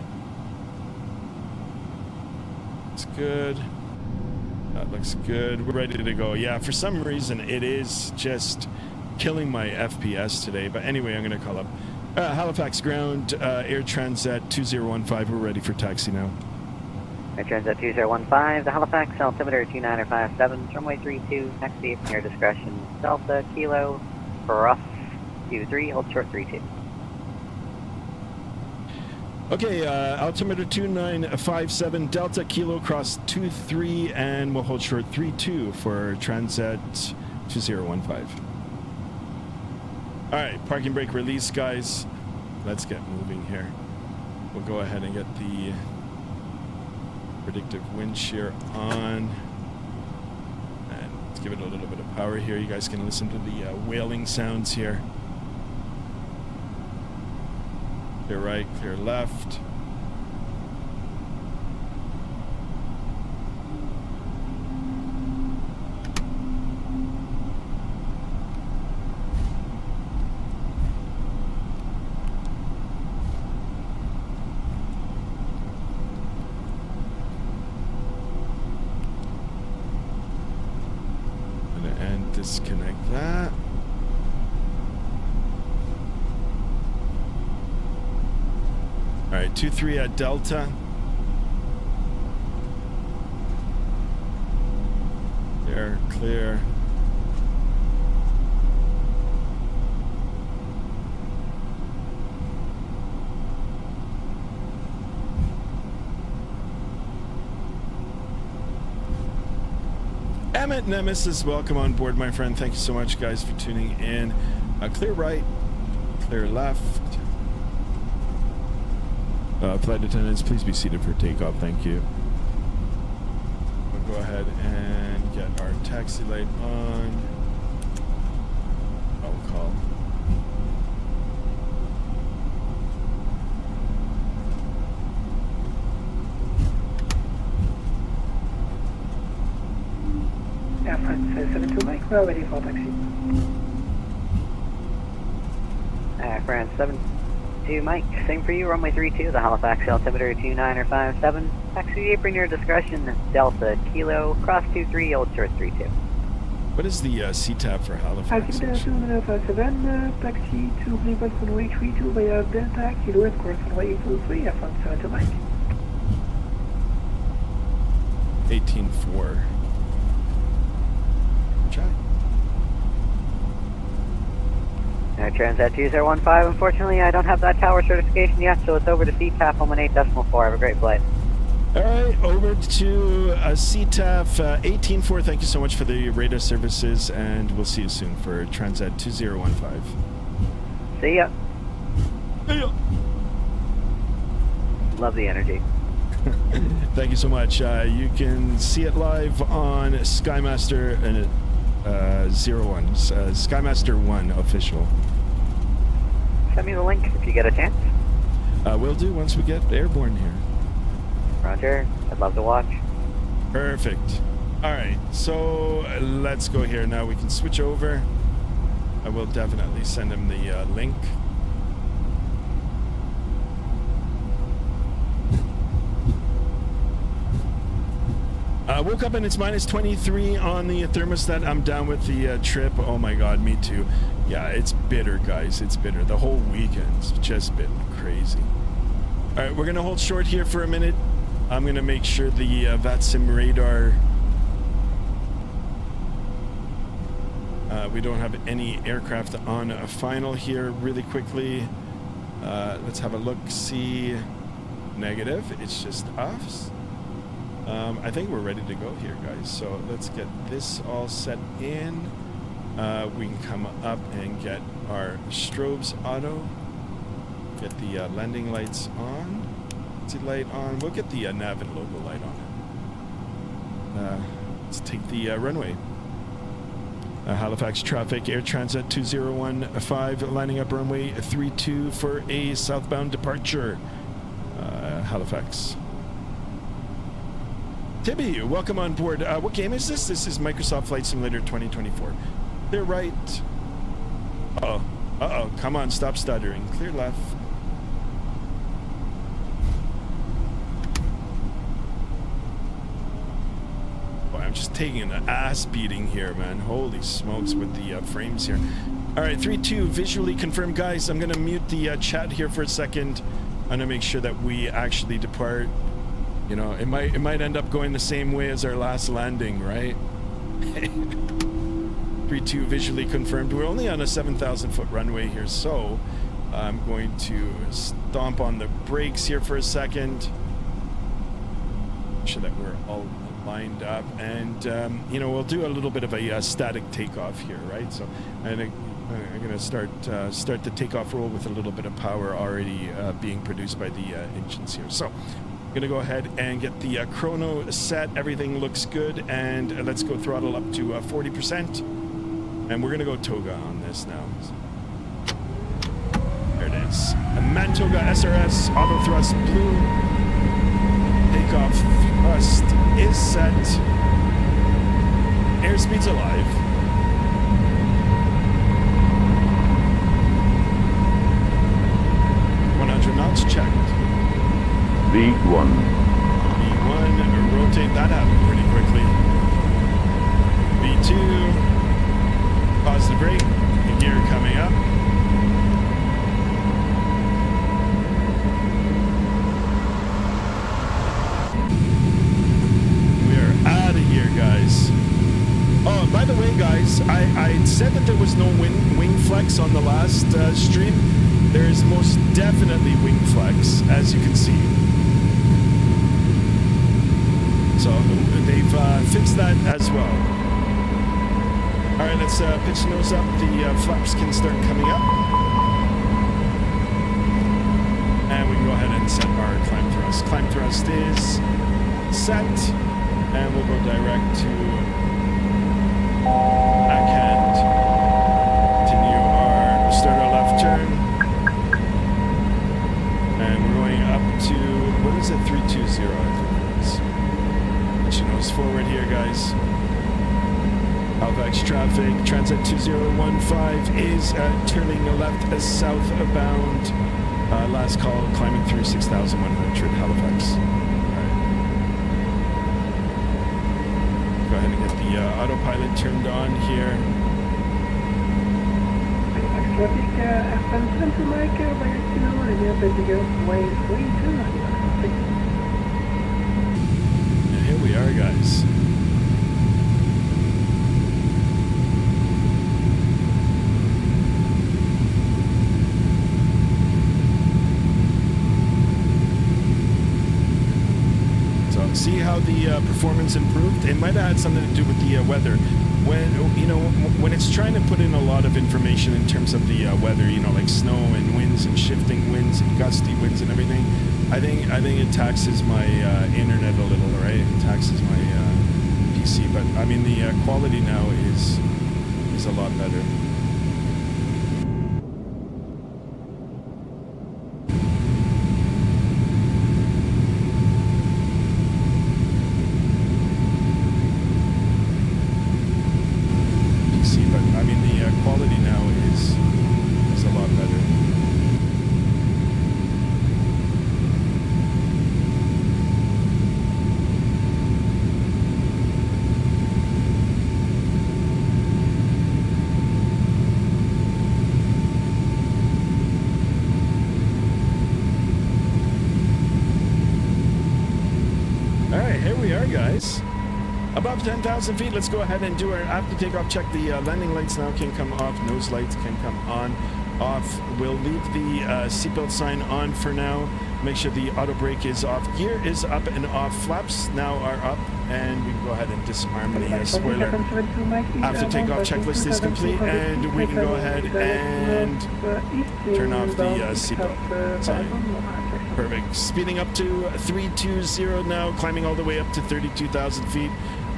It's good. That looks good. We're ready to go. Yeah, for some reason it is just killing my FPS today. But anyway, I'm going to call up Halifax ground, Air Transat 2015. We're ready for taxi now. Air Transat 2015, the Halifax, altimeter 2957, runway 32, taxi at your discretion, Delta, Kilo, cross 23, hold short 32. Okay, altimeter 2957, Delta, Kilo, cross 23, and we'll hold short 32 for Transat 2015. All right, parking brake release, guys. Let's get moving here. We'll go ahead and get the predictive wind shear on. And let's give it a little bit of power here. You guys can listen to the wailing sounds here. Clear right, clear left. Disconnect that. All right, 2-3 at Delta. There, clear. Emmett Nemesis, welcome on board, my friend. Thank you so much, guys, for tuning in. Clear right, clear left. Flight attendants, please be seated for takeoff. Thank you. We'll go ahead and get our taxi light on. I'll call. Air France 72 Mike, we're ready for taxi. Air France 72 Mike, same for you, runway 32, the Halifax, altimeter 2957, taxi apron your discretion, Delta, Kilo, cross 23, hold short 32. What is the CTAP for Halifax? Altimeter 2957, taxi to level runway 32 via Delta, Kilo and course runway 823, Air France 72 Mike. 18-4. Air Transat 2015, unfortunately I don't have that tower certification yet, so it's over to CTAP on 18.4. Have a great flight. All right, over to CTAF 18-4. Thank you so much for the radar services, and we'll see you soon for Transat 2015. See ya. See ya. Love the energy. Thank you so much. You can see it live on Skymaster and 01, Skymaster 1 official. Send me the link if you get a chance. Will do once we get airborne here. Roger. I'd love to watch. Perfect. All right, so let's go here now. We can switch over. I will definitely send him the link. Woke up and it's minus 23 on the thermostat. I'm down with the trip. Oh my god, me too. Yeah, it's bitter, guys. It's bitter. The whole weekend's just been crazy. All right, we're gonna hold short here for a minute. I'm gonna make sure the Vatsim radar. We don't have any aircraft on a final here. Really quickly, let's have a look. See, negative. It's just us. I think we're ready to go here, guys. So let's get this all set in. We can come up and get our strobes auto. Get the landing lights on. Exit light on. We'll get the nav and logo light on. Let's take the runway. Halifax traffic, air transit 2015, lining up runway 32 for a southbound departure. Halifax. Tibby, welcome on board. What game is this? This is Microsoft Flight Simulator 2024. Clear right. Uh-oh. Come on, stop stuttering. Clear left. Boy, I'm just taking an ass beating here, man. Holy smokes with the frames here. All right, 3-2, visually confirmed. Guys, I'm going to mute the chat here for a second. I'm going to make sure that we actually depart. You know, it might end up going the same way as our last landing, right? 3-2 visually confirmed. We're only on a 7,000-foot runway here, so I'm going to stomp on the brakes here for a second. Make sure that we're all lined up, and you know, we'll do a little bit of a static takeoff here, right? So I'm gonna start the takeoff roll with a little bit of power already being produced by the engines here. So gonna go ahead and get the chrono set. Everything looks good, and let's go throttle up to 40%, and we're gonna go toga on this now. There it is. A Mantoga SRS auto thrust blue. Takeoff thrust is set. Airspeed's alive. Knots checked. V1. V1, rotate, that happened pretty quickly. V2, pause the brake, the gear coming up. We're out of here, guys. Oh, by the way, guys, I said that there was no wing flex on the last stream. There is most definitely wing flex, as you can see. So they've fixed that as well. All right, let's pitch nose up. The flaps can start coming up. And we can go ahead and set our climb thrust. Climb thrust is set. And we'll go direct to backhand. Continue our, start our left turn. And we're going up to, what is it, 320, I think it is. Pitching nose forward here, guys. Halifax traffic, transit 2015 is turning left as southbound. Last call, climbing through 6,100 Halifax. Alright. Go ahead and get the autopilot turned on here. Traffic FM to Mike, and you're good to go. Way 32. And here we are, guys. So see how the performance improved? It might have had something to do with the weather. When it's trying to put in a lot of information in terms of the weather, like snow and winds and shifting winds and gusty winds and everything, I think it taxes my internet a little, right? It taxes my PC, but I mean the quality now is a lot better. right, here we are, guys. Above 10,000 feet, let's go ahead and do our after takeoff check. The landing lights now can come off, nose lights can come on, off. We'll leave the seatbelt sign on for now. Make sure the auto brake is off. Gear is up and off. Flaps now are up, and we can go ahead and disarm the spoiler. After takeoff checklist is complete, and we can go ahead and turn off the seatbelt sign. Perfect. Speeding up to 320 now, climbing all the way up to 32,000 feet.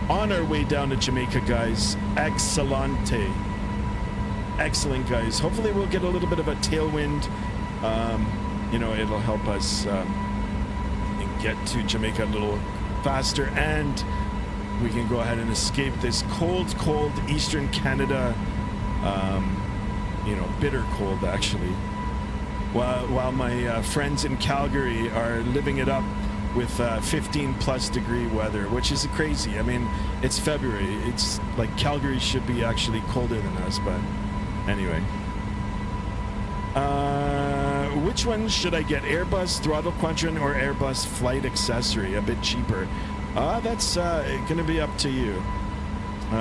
On our way down to Jamaica, guys. Excellente. Excellent, guys. Hopefully we'll get a little bit of a tailwind. You know, it'll help us get to Jamaica a little faster, and we can go ahead and escape this cold Eastern Canada, you know, bitter cold, actually. While my friends in Calgary are living it up with 15+ degree weather, which is crazy. I mean, it's February. It's like Calgary should be actually colder than us, but anyway. Which one should I get? Airbus Throttle Quadrant or Airbus Flight Accessory? A bit cheaper. That's going to be up to you.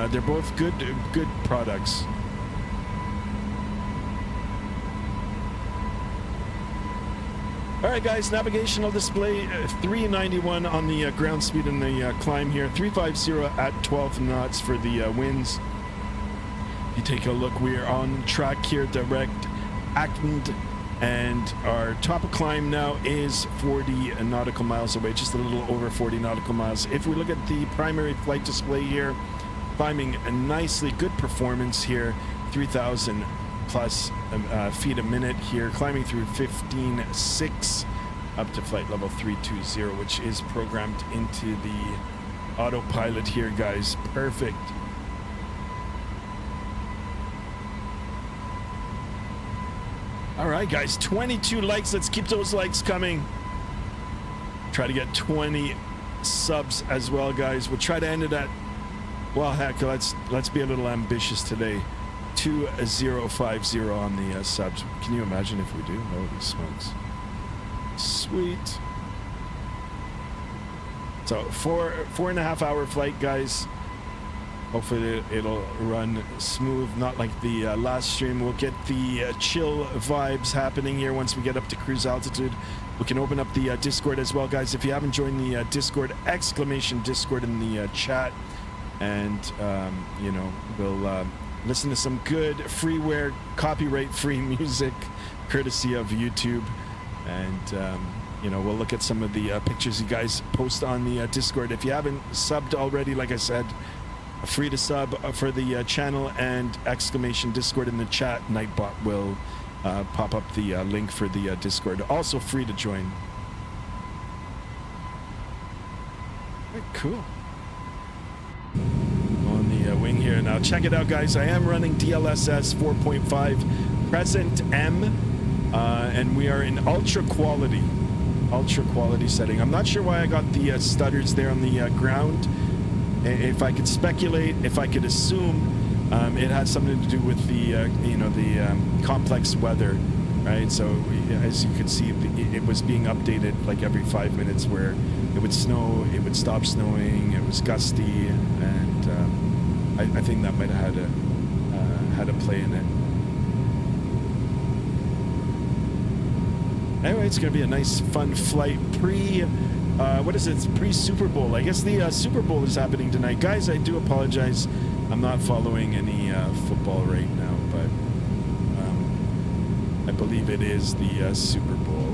They're both good products. All right, guys, navigational display 391 on the ground speed and the climb here. 350 at 12 knots for the winds. If you take a look, we are on track here, direct Acton, and our top of climb now is 40 nautical miles away, just a little over 40 nautical miles. If we look at the primary flight display here, climbing a nicely good performance here, 3,000 plus feet a minute here, climbing through 15.6 up to flight level 320, which is programmed into the autopilot here, guys. Perfect. All right, guys, 22 likes. Let's keep those likes coming. Try to get 20 subs as well, guys. We'll try to end it at, well, heck, let's be a little ambitious today. 2050 on the subs. Can you imagine if we do? Holy smokes. Sweet. So 4.5 hour flight, guys. Hopefully it'll run smooth, not like the last stream. We'll get the chill vibes happening here once we get up to cruise altitude. We can open up the Discord as well, guys. If you haven't joined the Discord, exclamation Discord in the chat, and you know, we'll listen to some good freeware, copyright-free music, courtesy of YouTube. And, you know, we'll look at some of the pictures you guys post on the Discord. If you haven't subbed already, like I said, free to sub for the channel, and exclamation Discord in the chat. Nightbot will pop up the link for the Discord. Also free to join. Right, cool. Wing here now. Check it out, guys. I am running DLSS 4.5 Present M, and we are in ultra quality setting. I'm not sure why I got the stutters there on the ground. If I could speculate, if I could assume, it had something to do with the you know, the complex weather, right? So as you could see, it was being updated like every 5 minutes, where it would snow, it would stop snowing, it was gusty, and I think that might have had a play in it. Anyway, it's going to be a nice, fun flight what is it? It's pre-Super Bowl. I guess the Super Bowl is happening tonight. Guys, I do apologize. I'm not following any football right now, but I believe it is the Super Bowl.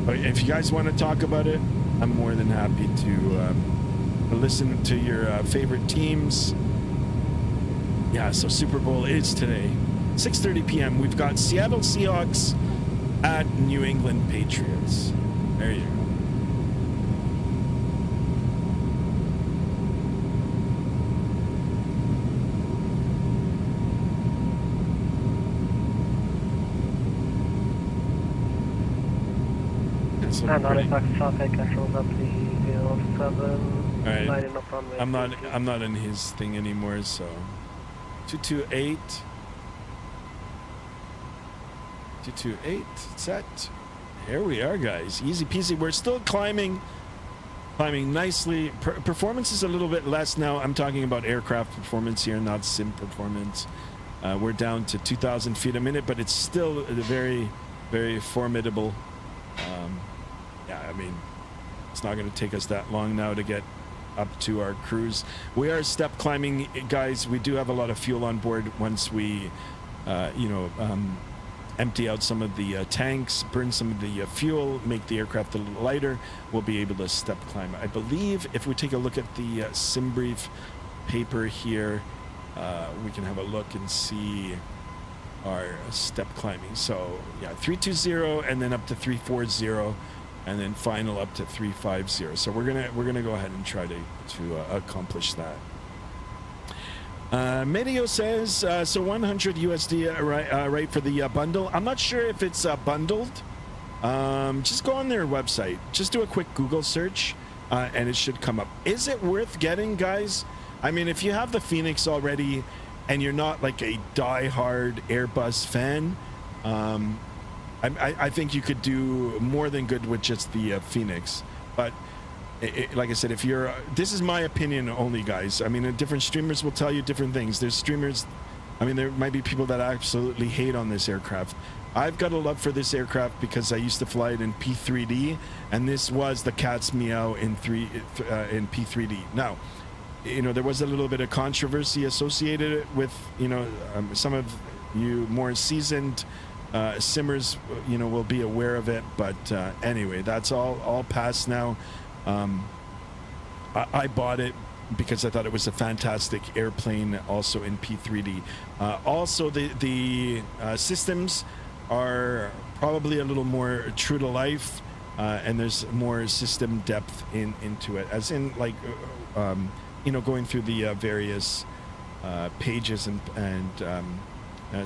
But if you guys want to talk about it, I'm more than happy to listen to your favorite teams. Yeah, so Super Bowl is today, 6:30 p.m. We've got Seattle Seahawks at New England Patriots. There you go. And Halifax traffic controls up 307. All right. I'm not in his thing anymore, so 228 set. Here we are, guys. Easy peasy. We're still climbing climbing nicely. Performance is a little bit less now. I'm talking about aircraft performance here, not sim performance. We're down to 2,000 feet a minute, but it's still very, very formidable. Yeah, I mean, it's not going to take us that long now to get up to our cruise. We are step climbing, guys. We do have a lot of fuel on board. Once we, empty out some of the tanks, burn some of the fuel, make the aircraft a little lighter, we'll be able to step climb. I believe if we take a look at the sim brief paper here, we can have a look and see our step climbing. So yeah, 320 and then up to 340 and then final up to 350. So we're gonna go ahead and try to accomplish that. Medio says so 100 USD right for the bundle. I'm not sure if it's bundled. Just go on their website, just do a quick Google search and it should come up. Is it worth getting, guys? I mean, if you have the Phoenix already and you're not like a die-hard Airbus fan, I think you could do more than good with just the Phoenix. But like I said, if you're, this is my opinion only, guys. I mean, different streamers will tell you different things. There's streamers, I mean, there might be people that absolutely hate on this aircraft. I've got a love for this aircraft because I used to fly it in P3D, and this was the cat's meow in P3D. Now, you know, there was a little bit of controversy associated with, you know, some of you more seasoned simmers, you know, will be aware of it. But anyway, that's all past now. I bought it because I thought it was a fantastic airplane, also in P3D. Also, the systems are probably a little more true to life, and there's more system depth into it, as in like you know, going through the various pages and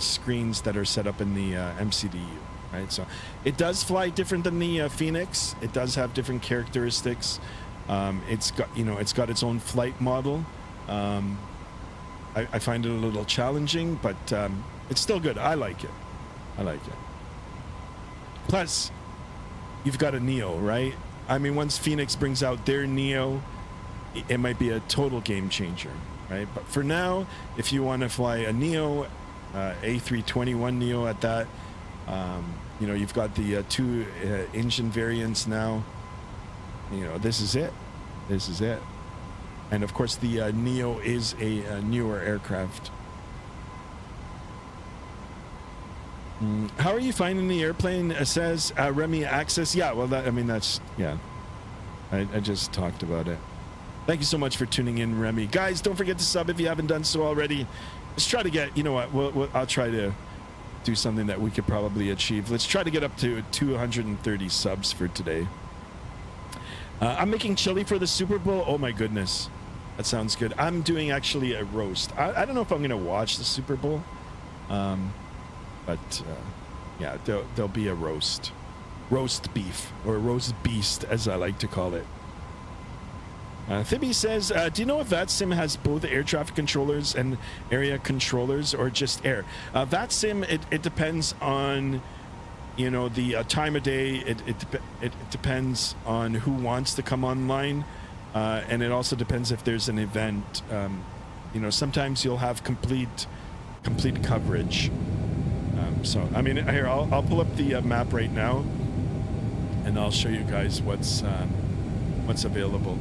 screens that are set up in the MCDU, right? So it does fly different than the Phoenix. It does have different characteristics. It's got, you know, it's got its own flight model. I find it a little challenging, but it's still good. I like it. I like it. Plus, you've got a Neo, right? I mean, once Phoenix brings out their Neo, it might be a total game changer, right? But for now, if you want to fly a Neo, A321 Neo at that, you know, you've got the two engine variants now. You know, this is it. This is it. And of course, the Neo is a newer aircraft. How are you finding the airplane? Says Remy Access. Yeah, well, that, I mean, that's, yeah. I just talked about it. Thank you so much for tuning in, Remy. Guys, don't forget to sub if you haven't done so already. Let's try to get, you know what, I'll try to do something that we could probably achieve. Let's try to get up to 230 subs for today. I'm making chili for the Super Bowl. Oh my goodness. That sounds good. I'm doing actually a roast. I don't know if I'm going to watch the Super Bowl. But yeah, there'll be a roast. Roast beef, or roast beast, as I like to call it. Thibby says, do you know if Vatsim has both air traffic controllers and area controllers, or just air? Vatsim, it depends on, you know, the time of day. It depends on who wants to come online, and it also depends if there's an event. You know, sometimes you'll have complete coverage. So I mean, here I'll pull up the map right now, and I'll show you guys what's available.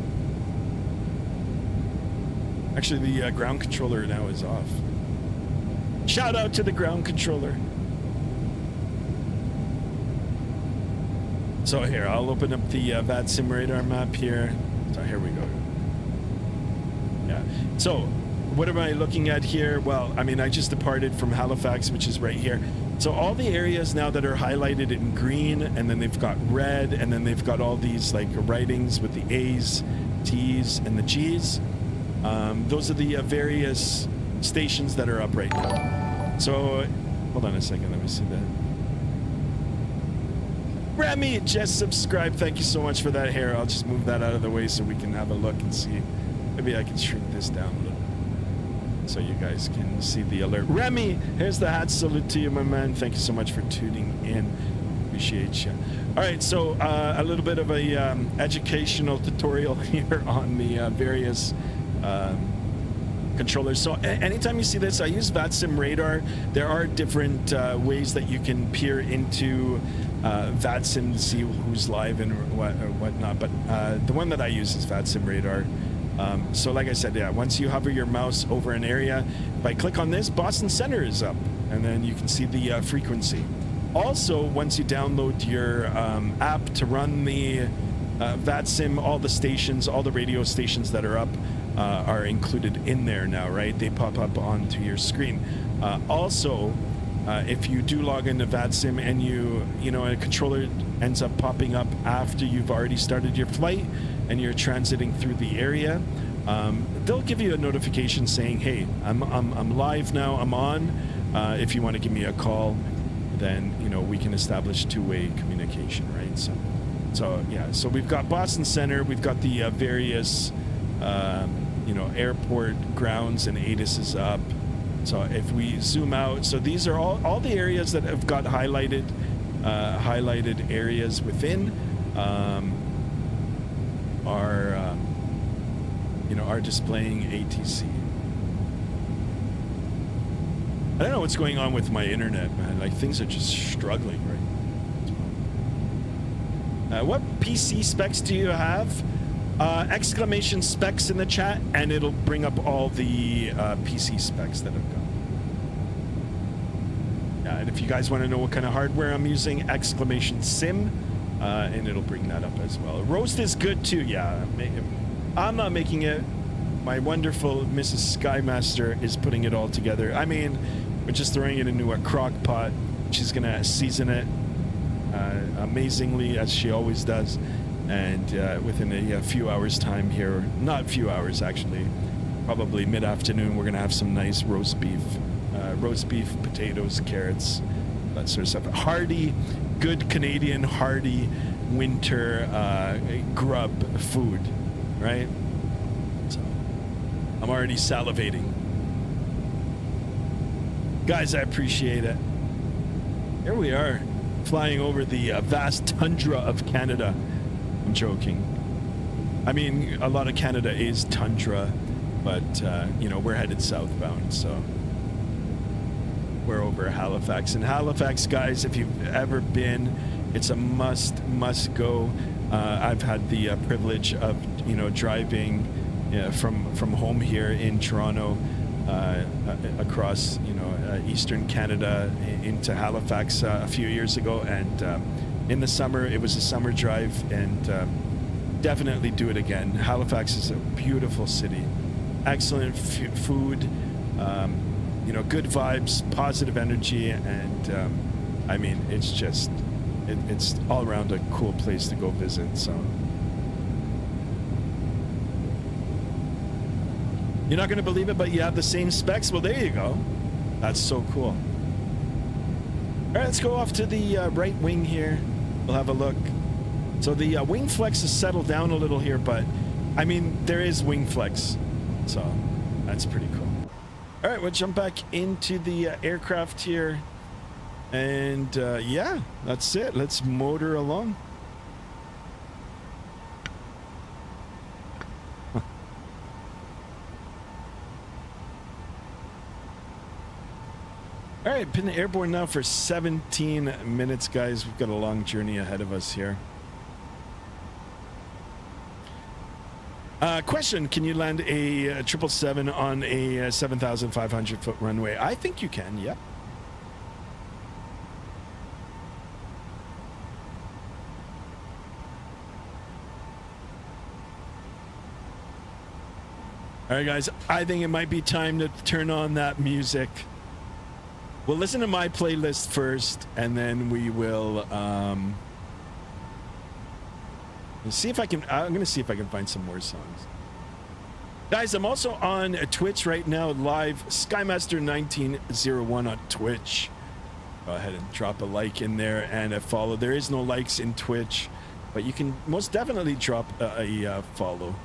Actually, the ground controller now is off. Shout out to the ground controller. So here, I'll open up the Vatsim radar map here. So here we go. Yeah. So what am I looking at here? Well, I mean, I just departed from Halifax, which is right here. So all the areas now that are highlighted in green, and then they've got red, and then they've got all these like writings with the A's, T's, and the G's. Those are the various stations that are up right now. So, hold on a second, let me see that. Remy just subscribed. Thank you so much for that. Here, I'll just move that out of the way so we can have a look and see. Maybe I can shrink this down a little so you guys can see the alert. Remy, here's the hat salute to you, my man. Thank you so much for tuning in. Appreciate you. All right, so a little bit of a educational tutorial here on the various controllers. So anytime you see this, I use Vatsim radar. There are different ways that you can peer into Vatsim to see who's live and whatnot, but the one that I use is Vatsim radar. So like I said, yeah, once you hover your mouse over an area, if I click on this, Boston Center is up, and then you can see the frequency. Also, once you download your app to run the Vatsim, all the stations, all the radio stations that are up are included in there now, right? They pop up onto your screen. Also, if you do log into Vatsim and you know, a controller ends up popping up after you've already started your flight and you're transiting through the area, they'll give you a notification saying, hey, I'm live now, I'm on. If you want to give me a call, then, you know, we can establish two-way communication, right? So yeah, so we've got Boston Center, we've got the various, you know, airport grounds, and ATIS is up. So if we zoom out, so these are all the areas that have got highlighted areas within are displaying ATC. I don't know what's going on with my internet, man. Like, things are just struggling right. What PC specs do you have? Exclamation specs in the chat, and it'll bring up all the PC specs that I've got. Yeah, and if you guys want to know what kind of hardware I'm using, exclamation sim, and it'll bring that up as well. Roast is good too. Yeah, I'm not making it. My wonderful Mrs. Skymaster is putting it all together. I mean, we're just throwing it into a crock pot. She's gonna season it amazingly, as she always does. And within a few hours time here, not few hours actually, probably mid-afternoon, we're gonna have some nice roast beef, potatoes, carrots, that sort of stuff. Hearty, good Canadian hearty winter grub food, right? So I'm already salivating. Guys, I appreciate it. Here we are, flying over the vast tundra of Canada. I'm joking. I mean, a lot of Canada is tundra, but you know, we're headed southbound, so we're over Halifax. And Halifax, guys, if you've ever been, it's a must go. I've had the privilege of, you know, driving from home here in Toronto across, you know, eastern Canada into Halifax a few years ago, and in the summer, it was a summer drive, and definitely do it again. Halifax is a beautiful city, excellent food, you know, good vibes, positive energy, and I mean, it's just, it's all around a cool place to go visit. So you're not going to believe it, but you have the same specs. Well, there you go. That's so cool. All right, let's go off to the right wing here. We'll have a look. So the wing flex has settled down a little here, but I mean, there is wing flex, so that's pretty cool. All right, we'll jump back into the aircraft here, and yeah, that's it. Let's motor along. All right, been airborne now for 17 minutes, guys. We've got a long journey ahead of us here. Question, can you land a 777 on a 7,500 foot runway? I think you can, yep. All right, guys, I think it might be time to turn on that music. We'll listen to my playlist first, and then we will see if I can. I'm going to see if I can find some more songs. Guys, I'm also on Twitch right now, live, Skymaster1901 on Twitch. Go ahead and drop a like in there and a follow. There is no likes in Twitch, but you can most definitely drop a follow.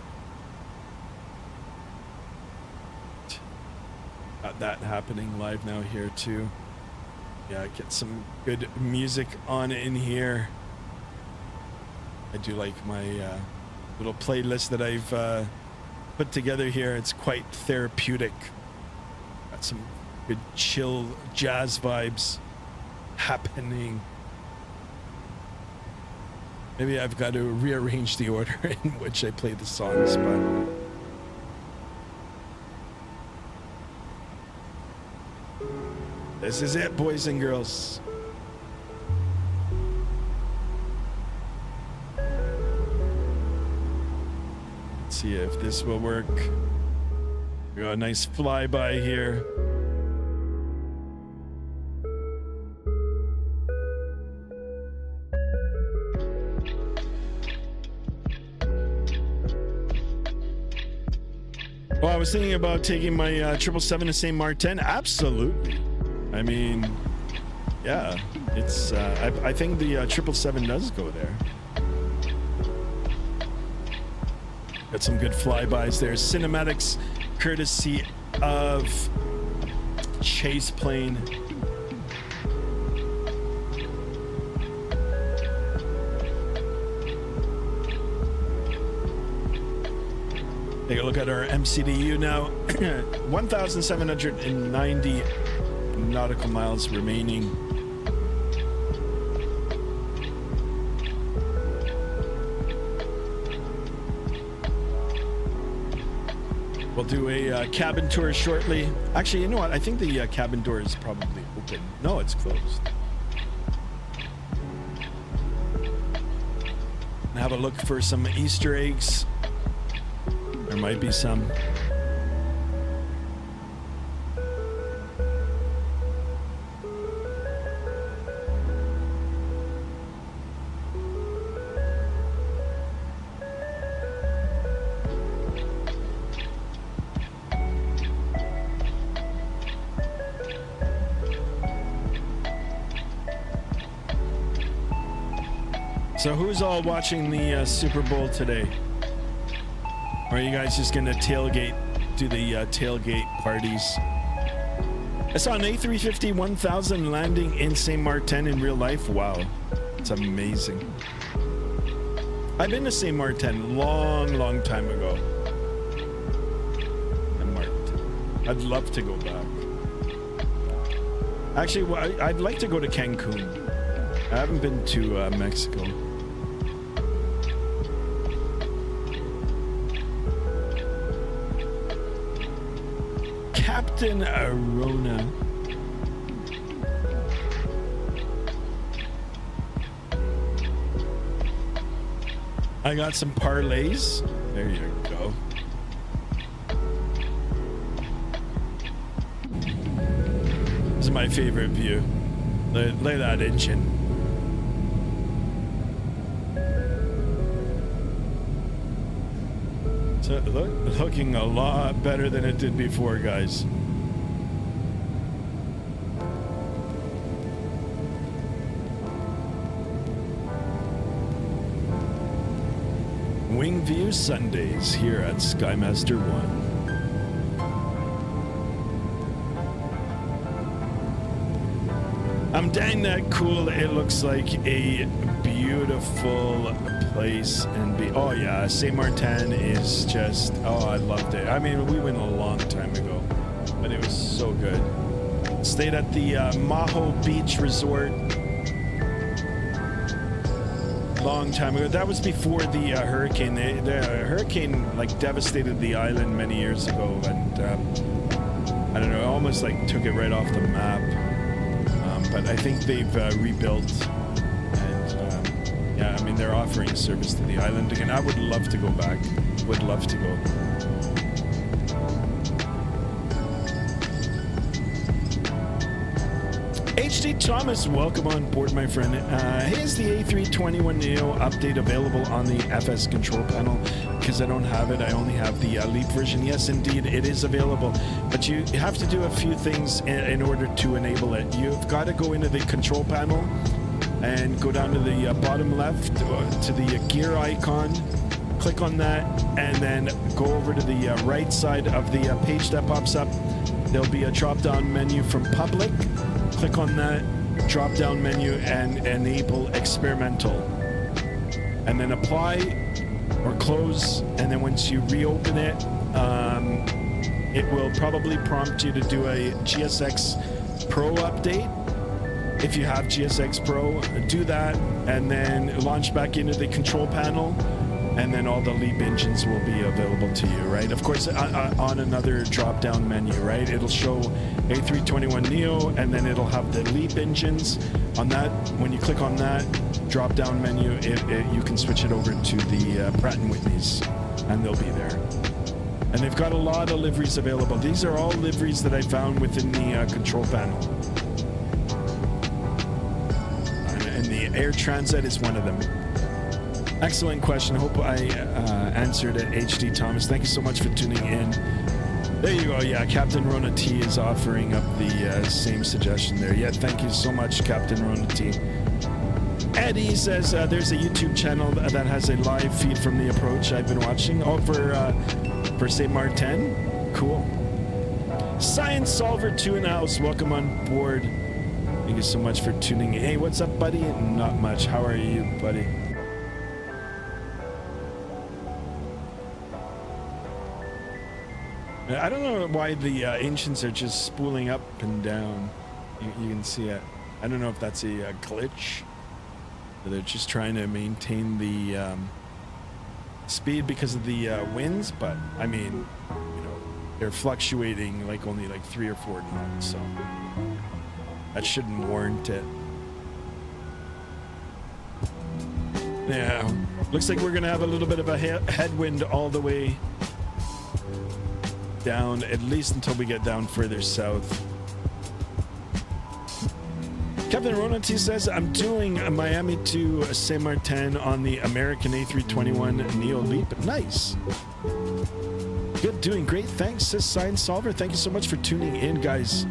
Got that happening live now here too. Yeah, get some good music on in here. I do like my little playlist that I've put together here. It's quite therapeutic. Got some good chill jazz vibes happening. Maybe I've got to rearrange the order in which I play the songs, but this is it, boys and girls. Let's see if this will work. We got a nice flyby here. Well, I was thinking about taking my 777 to St. Martin. Absolutely. I mean, yeah, it's. I think the 777 does go there. Got some good flybys there. Cinematics, courtesy of Chase Plane. Take a look at our MCDU now. 1,790 nautical miles remaining. We'll do a cabin tour shortly. Actually, you know what? I think the cabin door is probably open. No, it's closed. And have a look for some Easter eggs. There might be some. So who's all watching the Super Bowl today? Or are you guys just gonna tailgate, do the tailgate parties? I saw an A350 1000 landing in St. Martin in real life. Wow, it's amazing. I've been to St. Martin long time ago. And Martin, I'd love to go back. Actually, well, I'd like to go to Cancun. I haven't been to Mexico. Captain Arona. I got some parlays. There you go. This is my favorite view. Look at that engine. So looking a lot better than it did before, guys. Wing View Sundays here at Skymaster 1. I'm dang that cool. It looks like a beautiful place and oh yeah, St. Martin is just, oh, I loved it. I mean, we went a long time ago, but it was so good. Stayed at the Maho Beach Resort long time ago. That was before the hurricane. The hurricane like devastated the island many years ago, and I don't know, almost like took it right off the map. But I think they've rebuilt, and yeah, I mean, they're offering service to the island again. I would love to go back. Would love to go. HD Thomas, welcome on board, my friend. Here's the A321 Neo update available on the FS control panel. Because I don't have it, I only have the LEAP version. Yes, indeed, it is available. But you have to do a few things in order to enable it. You've got to go into the control panel and go down to the bottom left to the gear icon. Click on that and then go over to the right side of the page that pops up. There'll be a drop-down menu from public. Click on that drop-down menu and enable experimental. And then apply or close, and then once you reopen it, it will probably prompt you to do a GSX Pro update. If you have GSX Pro, do that, and then launch back into the control panel, and then all the LEAP engines will be available to you, right? Of course, on another drop-down menu, right? It'll show A321 Neo, and then it'll have the LEAP engines. On that, when you click on that drop-down menu, you can switch it over to the Pratt & Whitneys, and they'll be there. And they've got a lot of liveries available. These are all liveries that I found within the control panel. And the Air Transat is one of them. Excellent question. Hope I answered it, HD Thomas. Thank you so much for tuning in. There you go. Yeah, Captain Rona T is offering up the same suggestion there. Yeah, thank you so much, Captain Rona T. Eddie says there's a YouTube channel that has a live feed from the approach I've been watching. Oh, for St. Martin? Cool. Science Solver 2 in the house. Welcome on board. Thank you so much for tuning in. Hey, what's up, buddy? Not much. How are you, buddy? I don't know why the engines are just spooling up and down. You can see it. I don't know if that's a glitch. Or they're just trying to maintain the speed because of the winds, but I mean, you know, they're fluctuating like only like 3 or 4 knots, so that shouldn't warrant it. Yeah, looks like we're gonna have a little bit of a headwind all the way down, at least until we get down further south. Captain Ronanti says, I'm doing Miami to Saint Martin on the American A321 Neo Leap. Nice. Good, doing great. Thanks, says Science Solver. Thank you so much for tuning in, guys.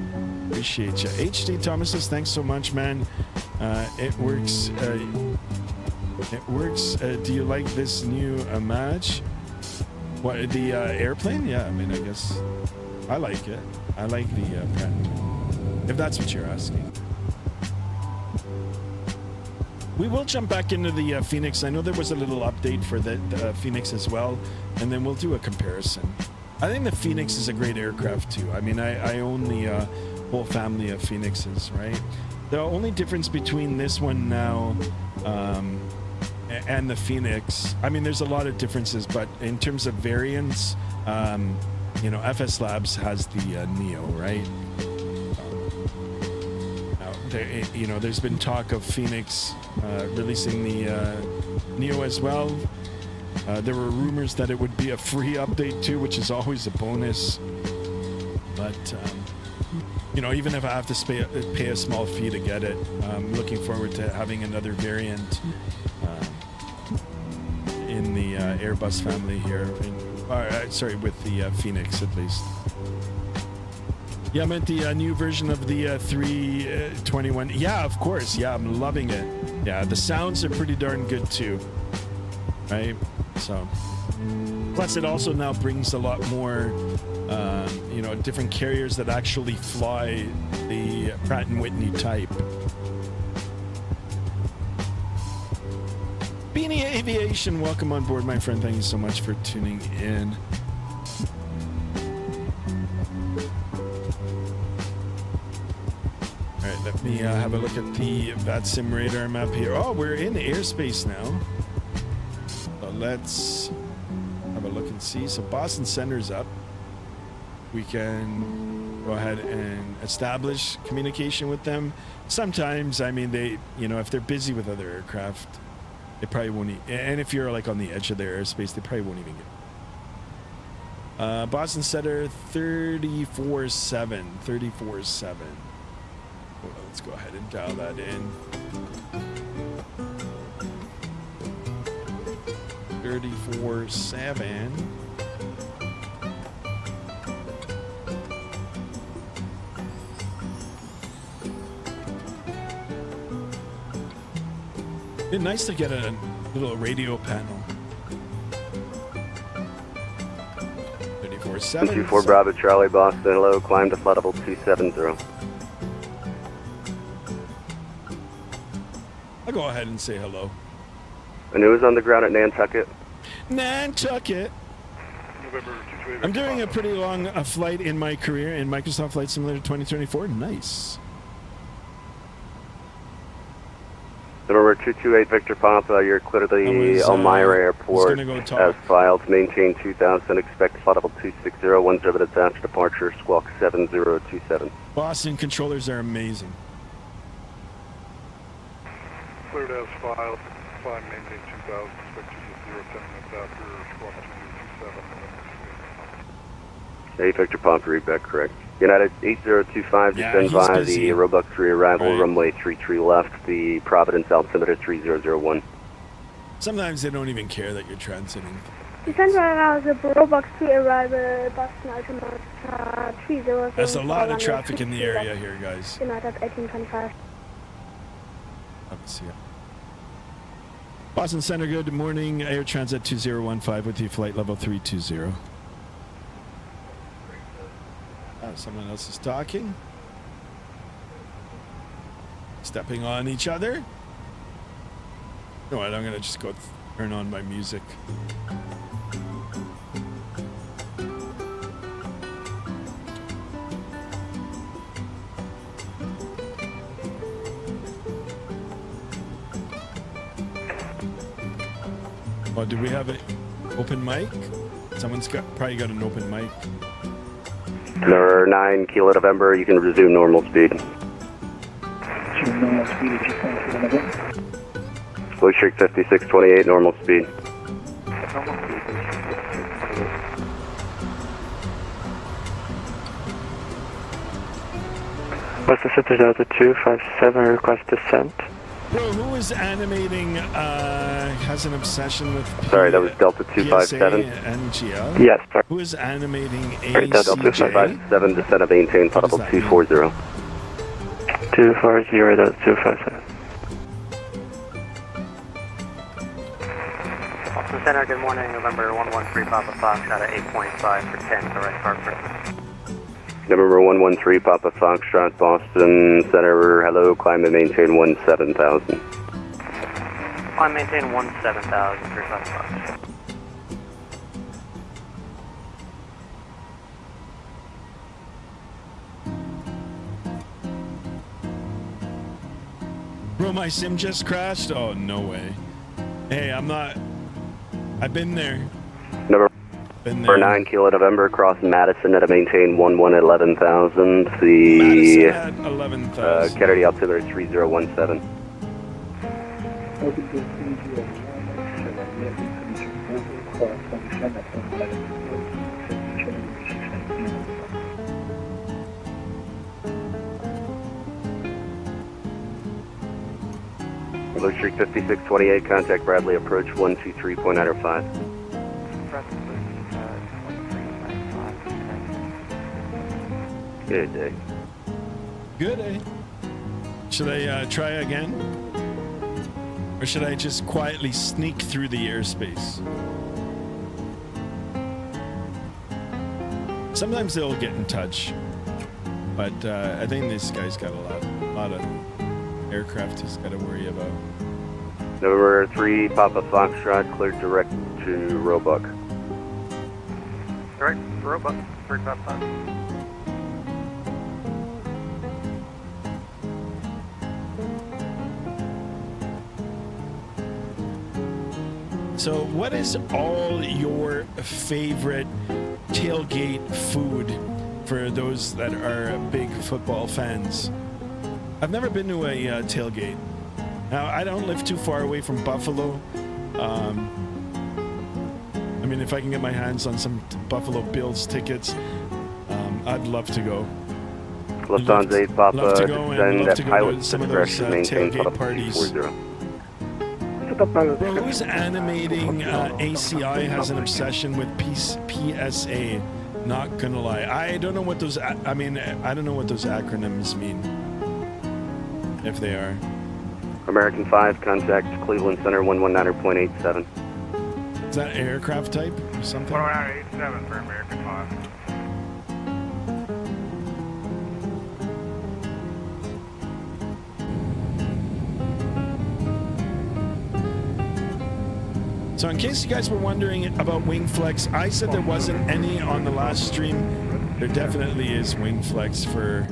Appreciate you. HD Thomas says, thanks so much, man. It works. It works. Do you like this new match? What, the airplane? Yeah, I mean, I guess I like it. I like the Pratt, if that's what you're asking. We will jump back into the Phoenix. I know there was a little update for the Phoenix as well, and then we'll do a comparison. I think the Phoenix is a great aircraft too. I mean, I own the whole family of Phoenixes, right? The only difference between this one now and the Phoenix, I mean, there's a lot of differences, but in terms of variants, you know, FSlabs has the Neo, right? You know, there's been talk of Phoenix releasing the Neo as well. There were rumors that it would be a free update too, which is always a bonus. But you know, even if I have to pay a small fee to get it, I'm looking forward to having another variant in the Airbus family here. Sorry, with the Phoenix at least. Yeah, I meant the new version of the 321. Yeah, of course. Yeah, I'm loving it. Yeah, the sounds are pretty darn good too. Right? So, plus it also now brings a lot more, you know, different carriers that actually fly the Pratt & Whitney type. Beanie Aviation, welcome on board, my friend. Thank you so much for tuning in. Let me have a look at the Vatsim radar map here. Oh, we're in airspace now. So let's have a look and see. So Boston Center's up. We can go ahead and establish communication with them. Sometimes, I mean, they, you know, if they're busy with other aircraft, they probably won't. And if you're like on the edge of their airspace, they probably won't even get. Boston Center 34-7. 34-7. Well, let's go ahead and dial that in. 34-7. It'd be nice to get a little radio panel. 34-7. 24 Bravo Charlie Boston, hello, climb to flight level 270. go ahead and say hello. And who is on the ground at Nantucket? Nantucket. I'm doing a pretty long flight in my career in Microsoft Flight Simulator 2024. Nice. November 228 Victor Papa, you're clear to the Elmira Airport as filed. Maintain 2000, expect flight level 260, 10 minutes after departure, squawk 7027. Boston controllers are amazing. Cleared as filed, flying maintain 2000, expect 260, 10 minutes after, squawk 227. Hey, Victor Papa, read back correct. United 8025, descend via the Roebuck 3 arrival, runway 33 left, the Providence altimeter 3001. Sometimes they don't even care that you're transiting. Descend via the Roebuck 3 arrival, Boston altimeter 3001. There's a lot of traffic in the area here, guys. United 1825. Let's see. Boston Center, good morning. Air Transit 2015 with you, flight level 320. Someone else is talking. Stepping on each other. You know what? I'm going to just go turn on my music. Oh, do we have an open mic? Someone's probably got an open mic. Number 9, Kilo November, you can resume normal speed. Resume normal speed if you can, November. Blue Streak 5628, normal speed. Western Center Delta 257, request descent. Bro, who is animating, has an obsession with Sorry, that was Delta 257? NGL? Yes, sir. Who is animating Sorry, Delta 257, descent of maintain, flight level 240. 240, Delta 257. Boston Center, good morning, November 113 Papa Foxtrot at 8.5 for 10, correct carpet. November 113 Papa Foxtrot, Boston Center, hello, climb and maintain 17,000. Climb maintain 17,000 for Papa Foxtrot. Bro, my sim just crashed? Oh, no way. Hey, I've been there. Number 9 Kilo November, cross Madison at a maintain 11,000. The Kennedy altimeter 3017. Blue Streak 5628, contact Bradley, approach 123.905. Good day. Good day. Should I try again? Or should I just quietly sneak through the airspace? Sometimes they'll get in touch. But I think this guy's got a lot of aircraft he's got to worry about. November 3 Papa Foxtrot, cleared direct to Roebuck. Direct to Roebuck, 355. So what is all your favorite tailgate food for those that are big football fans? I've never been to a tailgate. Now, I don't live too far away from Buffalo. I mean, if I can get my hands on some Buffalo Bills tickets, I'd love to go. Lufthansa 8 Papa, love to go descend to at pilot some of those maintain tailgate parties. 240. Bro, who's animating ACI has an obsession with PSA. Not gonna lie, I don't know what those. I don't know what those acronyms mean. If they are. American 5, contact Cleveland Center 119.87. Is that aircraft type or something? 119.87 for American 5. So in case you guys were wondering about wing flex, I said there wasn't any on the last stream. There definitely is wing flex for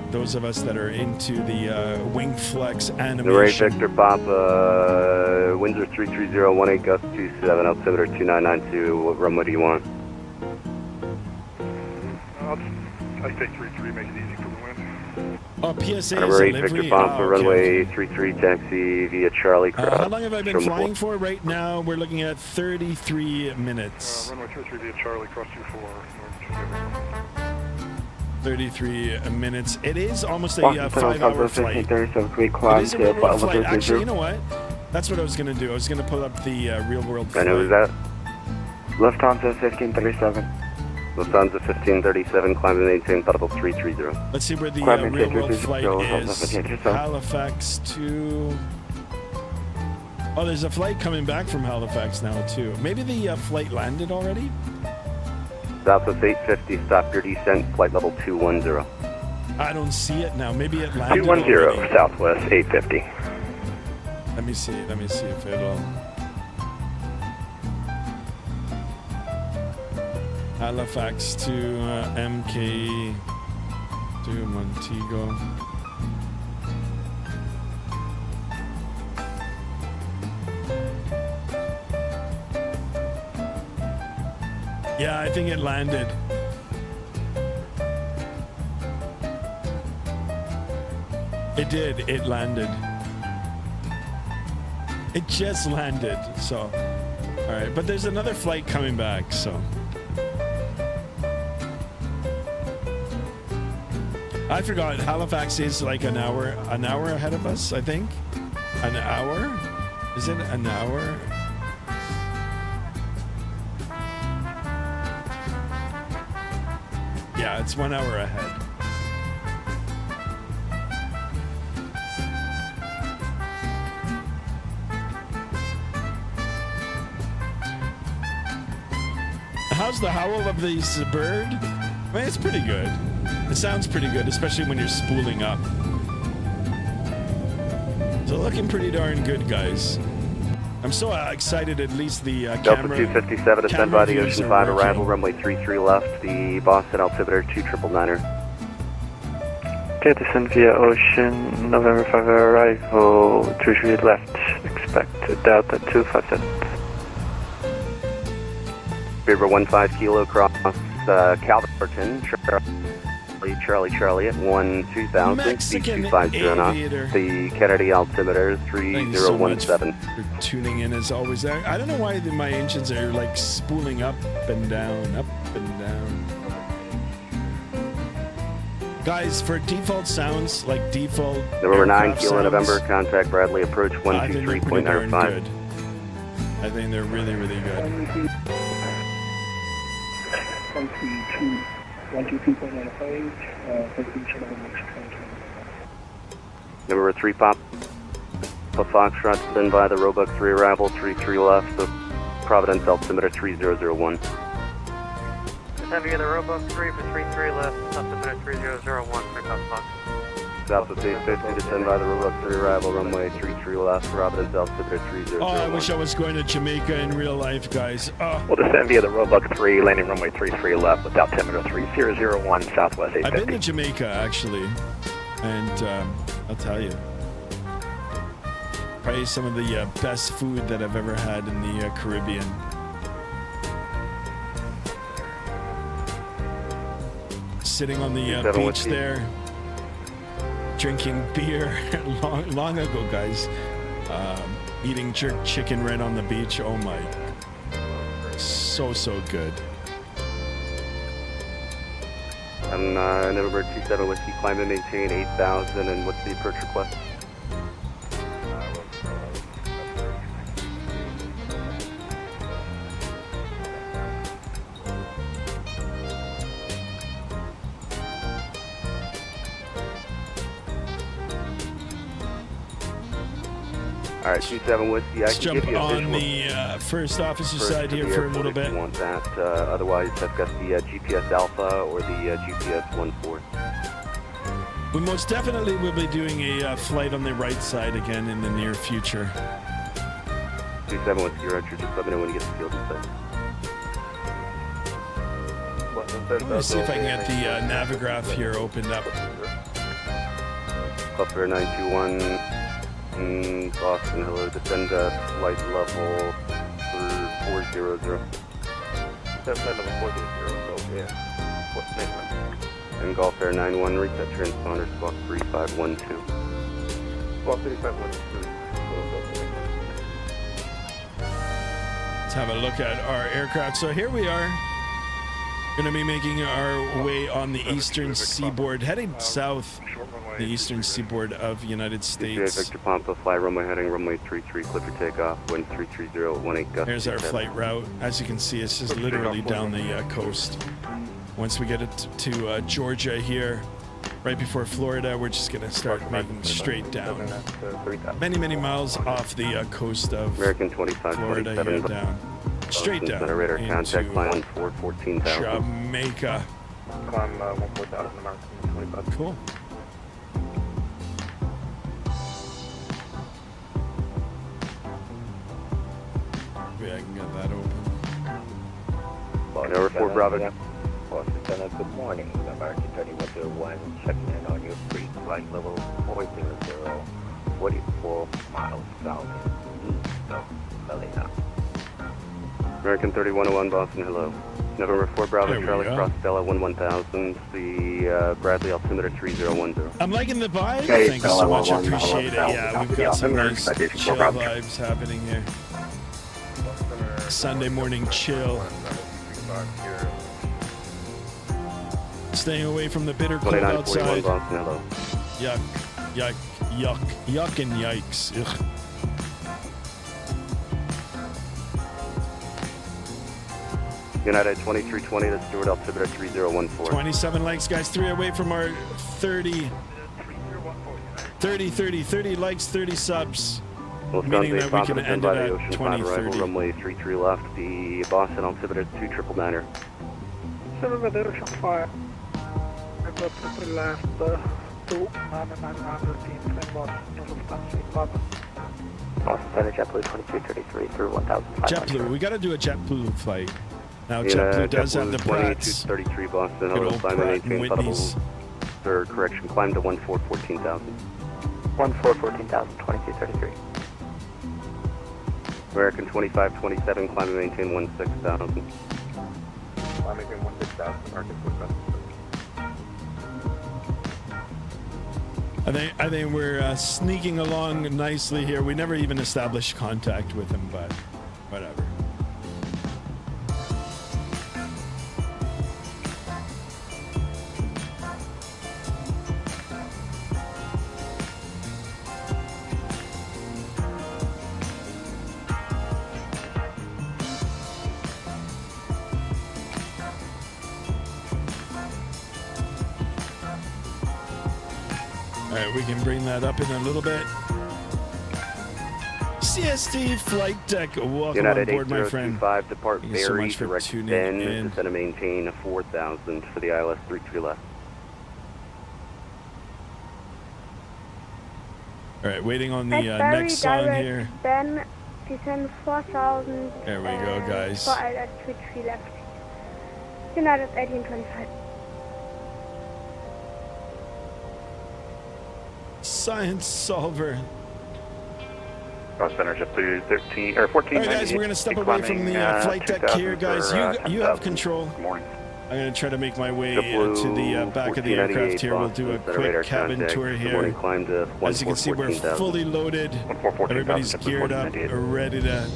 those of us that are into the wing flex animation. Right, Victor Papa, Windsor 33018 Gust 27, altimeter 2992. What runway do you want? I take 33, make it easy for the wind. Oh, PSA Number 8, delivery. Victor Papa, okay. runway 33, taxi via Charlie Cross. How long have I been flying for? Right now, we're looking at 33 minutes. Runway 33 via Charlie, cross 24, north 33 minutes. It is almost a 5-hour flight. It is a real-world flight. Actually, you know what? That's what I was going to do. I was going to pull up the real-world flight. I know who's that? Lufthansa 1537. Lufthansa 1537, climb and maintain level 330. Let's see where the real-world flight is. Halifax to... Oh, there's a flight coming back from Halifax now, too. Maybe the flight landed already? Southwest 850, stop your descent, flight level 210. I don't see it now. Maybe it landed 210, already. Southwest 850. Let me see if it'll... Halifax to MK to Montego. Yeah, I think it landed. It did. It landed. It just landed. So, all right. But there's another flight coming back. So, I forgot. Halifax is like an hour ahead of us. I think. An hour? Is it an hour? Yeah, it's 1 hour ahead. How's the howl of this bird? I mean, it's pretty good. It sounds pretty good, especially when you're spooling up. So looking pretty darn good, guys. I'm so excited. At least the Delta camera. 257, ascend by the views Ocean are 5 working. arrival, runway 33 left, the Boston altimeter 2999er. Okay, descend via Ocean, November 5 arrival, 33 left, expect Delta 257. Beaver 15 kilo cross Calverton, Charlie at 1-2000, Mexican B250 knots. aviator. The Kennedy altimeter Thank you so much 3017. for tuning in as always. I don't know why my engines are like spooling up and down, up and down. Guys, for default sounds, like default November 9 aircraft kilo sounds, November, contact Bradley approach I think they're pretty darn 123.95. good. I think they're really, really good. 122.95, November 3 pop. Foxtrot, stand by the Roebuck 3 arrival, 33 left, the Providence altimeter 3001. Descend via the Roebuck 3 for 33 left, altimeter 3001 for Fox. Southwest 850, descend by the Roebuck 3 arrival, runway 33 left, Providence altimeter 3001. Oh, I wish I was going to Jamaica in real life, guys. Oh. We'll descend via the Roebuck 3, landing runway 33 left with altimeter 3001, Southwest 850. I've been to Jamaica, actually, and I'll tell you. Probably some of the best food that I've ever had in the Caribbean. Sitting on the beach there, drinking beer long ago, guys. Eating jerk chicken right on the beach. Oh my, so good. And November 27 Whiskey, climb and maintain 8,000, and what's the approach request? All right, 27 Whiskey. I Let's can jump give you a on visual the first officer side here for a little bit. If you want that. Otherwise, I've got the GPS Alpha or the GPS 14. We most definitely will be doing a flight on the right side again in the near future. 27 Whiskey Roger, just let me know when you get the field in sight. Let me see if I can get the Navigraph here opened up. Buffer 921, Boston, hello, descend flight level 400. Flight level 400, so yeah. What's the name? And Golf Air 91, reset transponder, squawk 3512. Squawk 3512. Let's have a look at our aircraft. So here we are. Going to be making our way on the eastern seaboard, heading south, the eastern seaboard of the United States. Victor Pampa, fly runway heading, runway 33, clear for takeoff, wind 330, 18 gust. There's our flight route. As you can see, it's just literally down the coast. Once we get it to Georgia here, right before Florida, we're just going to start making straight down. Many, many miles off the coast of American 25, Florida here down. Straight down radar into contact line 14,000. Jamaica. Climb 14,000 American 25. Cool. Maybe I can get that open. Over 4 Bravo. Lieutenant, good morning. American 3101, checking in on your free flight level 400, 44 miles south east of Helena. American 3101, Boston, hello. November 4 Bravo, Charlie, cross Stella 11000, the Bradley altimeter 3010. I'm liking the vibe. Thank you so much. I appreciate it. Yeah, we've got some nice chill vibes happening here. Sunday morning chill. Staying away from the bitter cold outside. Boston, hello. Yuck, yuck, yuck, yuck and yikes. Ugh. United 2320 to Stewart altimeter 3014. 27 likes, guys. 3 away from our 30 likes, 30 subs. Meaning that we can end it at 2030. Runway 33 left, the Boston altimeter 2999er. 7 with Ocean Fire. I got 3 left, 2,900 team, same Boston, Boston Center, JetBlue 2333 through 1,500. JetBlue, we got to do a JetBlue flight. Now JetBlue does have the Pratts. 33 Boston, Good old Pratt and Whitneys. Third correction, climb to 14,000. 14,000, 2233. American 2527, climb and maintain 16,000. Climb and maintain 16,000, American 27. I think we're sneaking along nicely here. We never even established contact with him, but whatever. Alright, we can bring that up in a little bit. CST Flight Deck, welcome United on board, my friend. 8025, depart Thank you so Barry, much for direct tuning Bend, in. descend and maintain 4,000 for the ILS 33 left. Alright, waiting on the Barry, next song direct here. Bend, descend 4,000. There we go, guys. For ILS 33 left. United 1825. Science solver. Cross Center, JetBlue 13 or 14. All right, guys, we're gonna step away from the flight deck here, guys. You have control. Good morning. I'm gonna try to make my way to the back of the aircraft here. We'll do a quick cabin tour here. As you can see, we're fully loaded. Everybody's geared up, ready to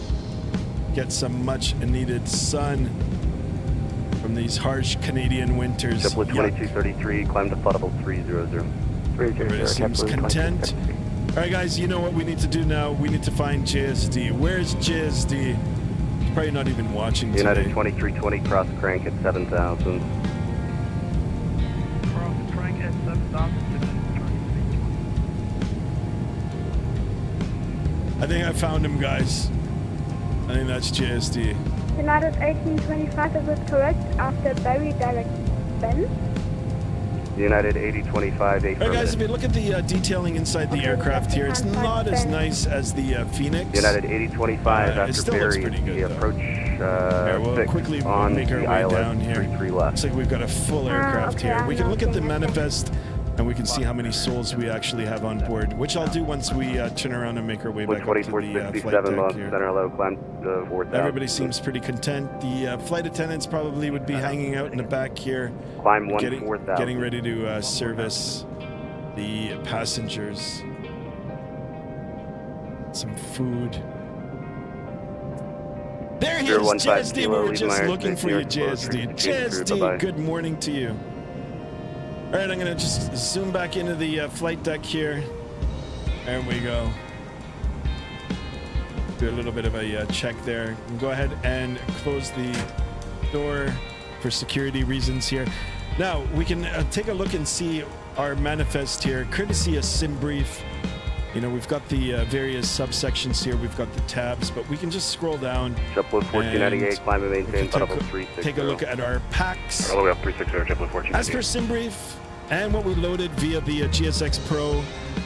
get some much-needed sun from these harsh Canadian winters. JetBlue 2233, climb to flight level 300. Everybody seems content. All right, guys, you know what we need to do now? We need to find JSD. Where's JSD? He's probably not even watching today. United 2320, cross crank at 7,000. Cross crank at 7,000. I think I found him, guys. I think that's JSD. United 1825, is it correct? After Barry, direct Bend. United 8025, All right, guys, if you look at the detailing inside the aircraft here, it's not as nice as the Phoenix. United 8025 after Barry, the approach we'll quickly on make our the way ILS down here. 33 left. Looks like we've got a full aircraft here. We can look at the manifest and we can see how many souls we actually have on board, which I'll do once we turn around and make our way back up to the flight deck here. Center hello, climb 4,000. Everybody seems pretty content. The flight attendants probably would be hanging out in the back here, climb 4,000. getting ready to service the passengers. Some food. There he is, JSD. We were just looking for you, JSD. JSD, good morning to you. All right, I'm going to just zoom back into the flight deck here. There we go. Do a little bit of a check there. And go ahead and close the door for security reasons here. Now, we can take a look and see our manifest here, courtesy of SimBrief. You know, we've got the various subsections here. We've got the tabs, but we can just scroll down. JetBlue 1498, climb and maintain, level 360. Take a look at our packs. All the way up 360, JetBlue 1498. As per SimBrief, and what we loaded via the GSX Pro,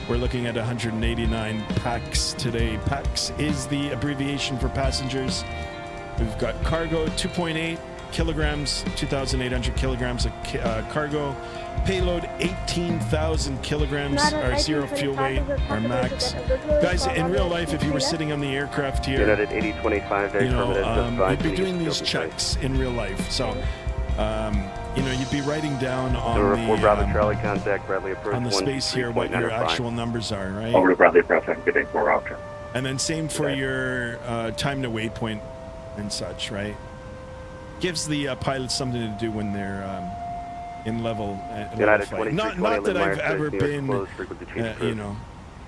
we're looking at 189 packs today. Packs is the abbreviation for passengers. We've got cargo, 2.8 kilograms, 2,800 kilograms of cargo. Payload, 18,000 kilograms, our zero fuel weight, our max. Guys, in real life, if you were sitting on the aircraft here, United 8025, you know, you'd be doing these checks in real life. So, you know, you'd be writing down on the space here what your actual numbers are, right? Over to Bradley Approach, good day, 4 option. And then same for your time to waypoint and such, right? Gives the pilots something to do when they're in level flight. Not that I've ever been, you know,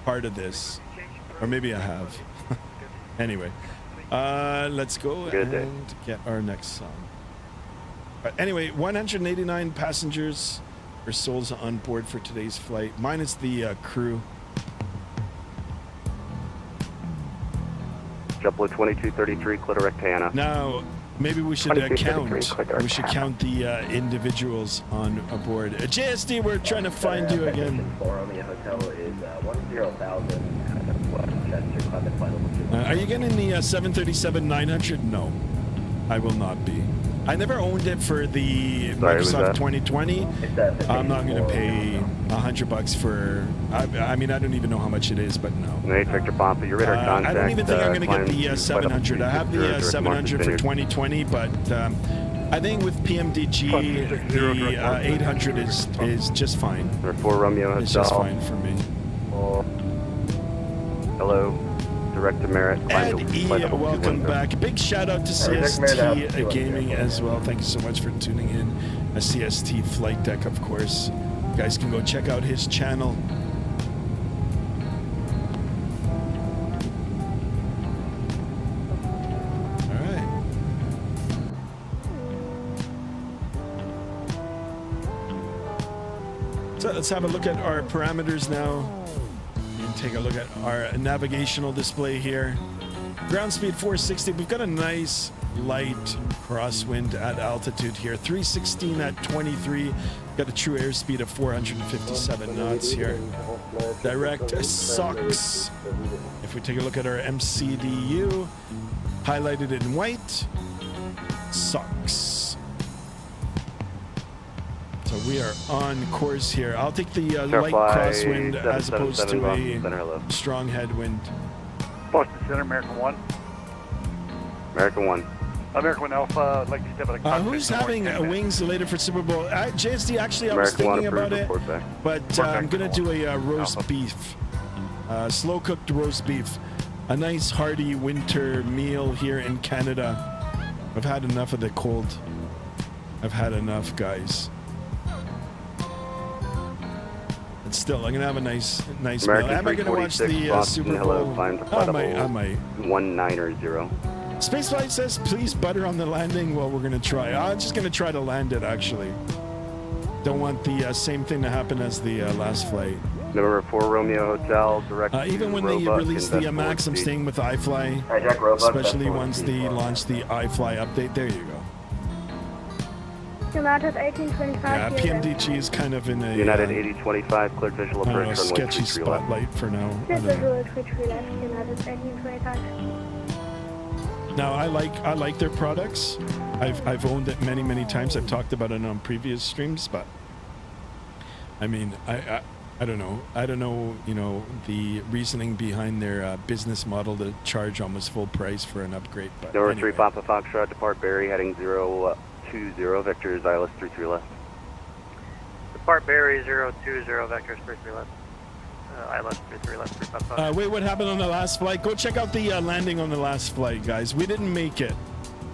part of this, or maybe I have. Anyway, let's go and get our next song. Anyway, 189 passengers or souls on board for today's flight, minus the crew. JetBlue 2233, Clitorect Now, maybe we should count. We should count the individuals on aboard. JSD, we're trying to find you again. Are you getting the 737-900? No, I will not be. I never owned it for the Microsoft 2020. I'm not going to pay $100 for. I mean, I don't even know how much it is, but no. I don't even think I'm going to get the 700. I have the 700 for 2020, but I think with PMDG, the 800 is just fine. It's just fine for me. Hello. Director Merritt. Ed E, welcome back. Big shout out to CST Gaming as well. Thank you so much for tuning in. A CST Flight Deck, of course. You guys can go check out his channel. All right. So let's have a look at our parameters now. Take a look at our navigational display here. Ground speed 460. We've got a nice light crosswind at altitude here. 316 at 23. Got a true airspeed of 457 knots here. Direct SOX. If we take a look at our MCDU, highlighted in white, SOX. So we are on course here. I'll take the light crosswind as opposed to a strong headwind. Boston Center, American 1. American 1. American 1 Alpha, I'd like to step out of who's having wings later for Super Bowl? JSD, actually, I was thinking about it, but I'm going to do a roast beef. Slow-cooked roast beef. A nice hearty winter meal here in Canada. I've had enough of the cold. I've had enough, guys. But still, I'm gonna have a nice meal. Am I gonna watch the Super Bowl? I might. 190. Spaceflight says, please butter on the landing. Well, we're gonna try. I'm just gonna try to land it, actually. Don't want the same thing to happen as the last flight. Number 4 Romeo Hotel, direct. Even when they release the Max, I'm staying with iFly. Especially once they launch the iFly update. There you go. United 1825. Yeah, PMDG is kind of in a United 8025, cleared visual approach runway sketchy 33 left. spotlight for now. This visual 33 left, United 1825. Now I like their products. I've owned it many times. I've talked about it on previous streams, but I mean I don't know. I don't know, you know, the reasoning behind their business model to charge almost full price for an upgrade. But Number anyway. 3 Papa Foxtrot, depart Barry, heading 020, Vector Xylus 33 left. Depart Barry 020, vectors 33 left. ILS 33 left, 3 Papa. Wait, what happened on the last flight? Go check out the landing on the last flight, guys. We didn't make it.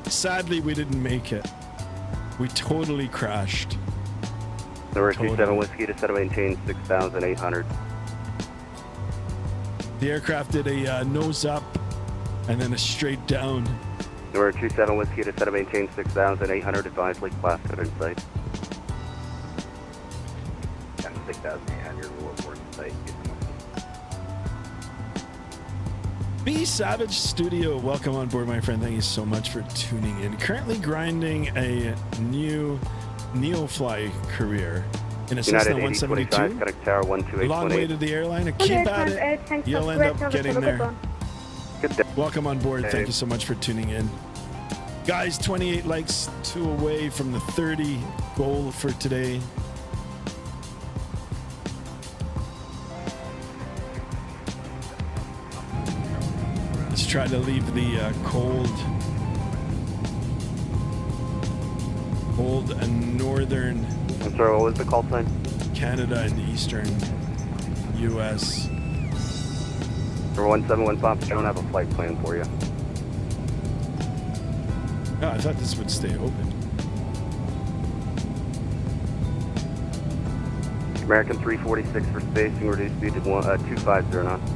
Sadly, we didn't make it. We totally crashed. Number 27 Whiskey, to set and maintain 6,800. The aircraft did a nose up and then a straight down. Number 27 Whiskey, to set and maintain 6,800. Advise Lake Placid in sight. 6,800, we'll report in sight. B Savage Studio, welcome on board, my friend. Thank you so much for tuning in. Currently grinding a new Neofly career in a Cessna 172. Connect tower 128. Long way to the airline. Keep at it. You'll end up getting there. Welcome on board. Thank you so much for tuning in. Guys, 28 likes, 2 away from the 30 goal for today. Let's try to leave the cold and northern. I'm sorry, what was the call sign? Canada and eastern U.S. Number 171 Pop, I don't have a flight plan for you. Oh, I thought this would stay open. American 346 for spacing, reduced speed to 250 knots.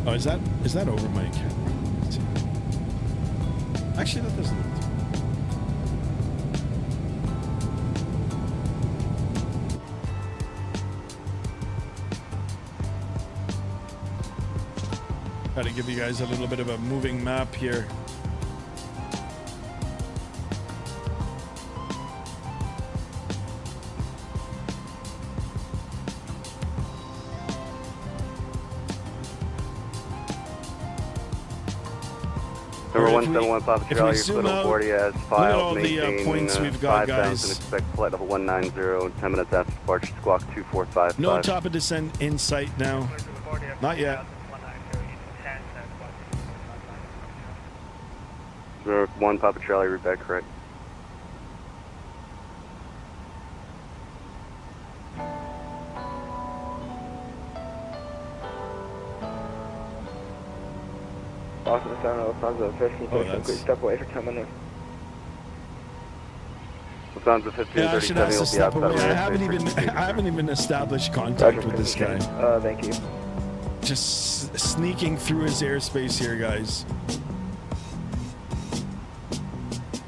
Oh, is that over my camera? Let's see. Actually, that doesn't look too bad. Try to give you guys a little bit of a moving map here. Number 171 Papa Charlie, your flight level 40 as filed, look at all the maintain points we've got, 5,000, guys. expect flight level 190, 10 minutes after departure, squawk 2455. No top of descent in sight now. Not yet. Number 1 Papa Charlie, route back correct. Lufthansa 15, please step away for 10 minutes. Lufthansa 15, Yeah, I should 37, ask to you'll be step outside away. of I haven't even established contact with this guy. Thank you. Just sneaking through his airspace here, guys.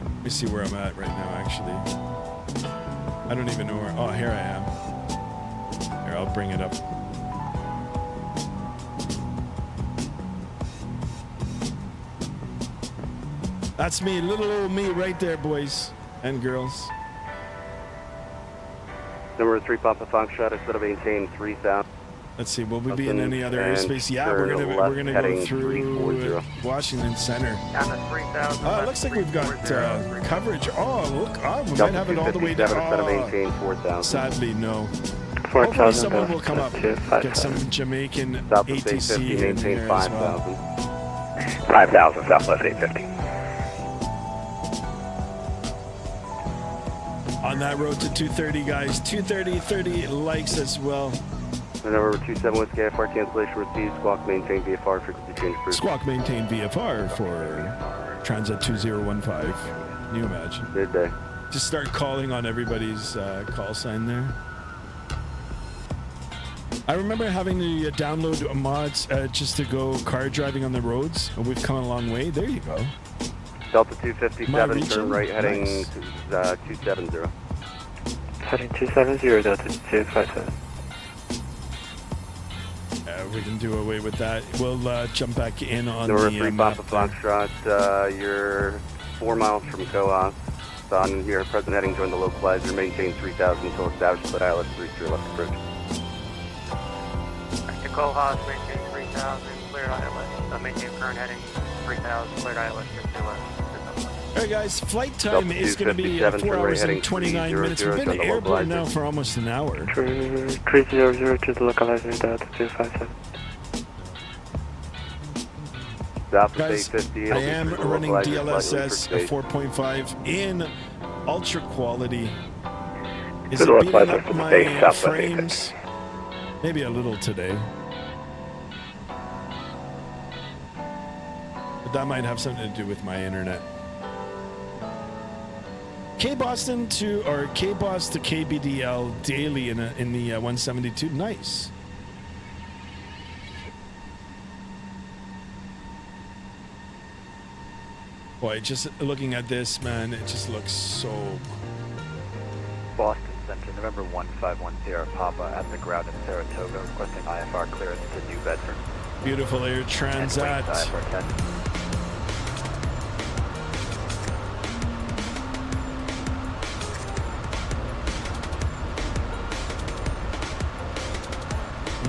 Let me see where I'm at right now, actually. I don't even know where. Oh, here I am. Here, I'll bring it up. That's me, little old me right there, boys and girls. Number 3 Papa Foxtrot, instead of maintain 3,000. Let's see, will we be in any other airspace? Yeah, we're gonna go through Washington Center. Down to 3,000. Oh, it looks like we've got coverage. Oh, look, we might have it all the way down. Instead of maintain 4,000. Sadly, no. 4,000. Hopefully someone will come up, get some Jamaican Southwest ATC 850, in maintain there as 5,000. well. 5,000, Southwest 850. On that road to 230, guys. 230, 30 likes as well. Number 27 Whiskey IFR cancellation received. Squawk maintain VFR frequency change approved. Squawk maintain VFR for Transat 2015. Can you imagine? Midday. Just start calling on everybody's call sign there. I remember having to download mods just to go car driving on the roads. We've come a long way. There you go. Delta 257, turn right heading nice. to 270. Heading 270, Delta 257. We can do away with that. We'll jump back in on Number the 3 map. Papa Foxtrot, you're 4 miles from Coas. On here, present heading, join the localizer, maintain 3000 until established, but ILS 33 left approach. Back to Cohos, maintain 3000, cleared ILS. Maintain current heading 3000, cleared ILS 33 left. All right, guys, flight time is going to be 4 hours and 29 minutes. We've been airborne now for almost an hour. 300 to the localizer, Delta 257. Guys, I am running DLSS 4.5 in ultra quality. Is it beating up my frames? Maybe a little today. But that might have something to do with my internet. K-Boston to, or K-Bos to KBDL daily in the 172. Nice. Boy, just looking at this, man, it just looks so cool. Boston Center, November 1510 Papa at the ground in Saratoga, requesting IFR clearance to New Bedford. Beautiful Air Transat. IFR 10.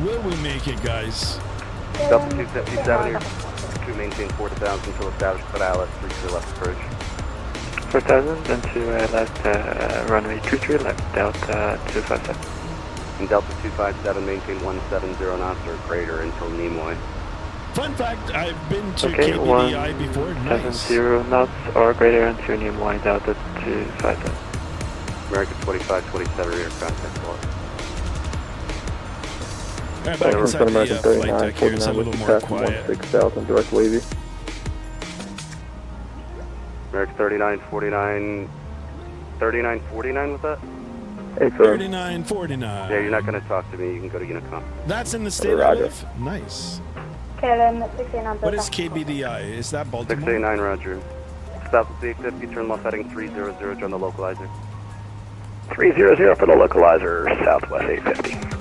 Will we make it, guys? Delta 257 here. To maintain 4000 until established, but ILS 33 left approach. 4000, then to left runway 23 left, Delta 257. And Delta 257, maintain 170 knots or greater until Nimoy. Fun fact, I've been to Okay, KBDI before. Nice. 170 knots or greater until Nimoy, Delta 257. American 2527 rear contact lost. Alright, back inside the flight deck here, it's a little more quiet. 16 south and direct wavy. American 3949, 3949 with that? 3949. Yeah, you're not going to talk to me, you can go to Unicom. That's in the state I live? Nice. KLM 689. What is KBDI? Is that Baltimore? 689, roger. Southwest 850, turn left heading 300, join the localizer. 300 for the localizer, Southwest 850.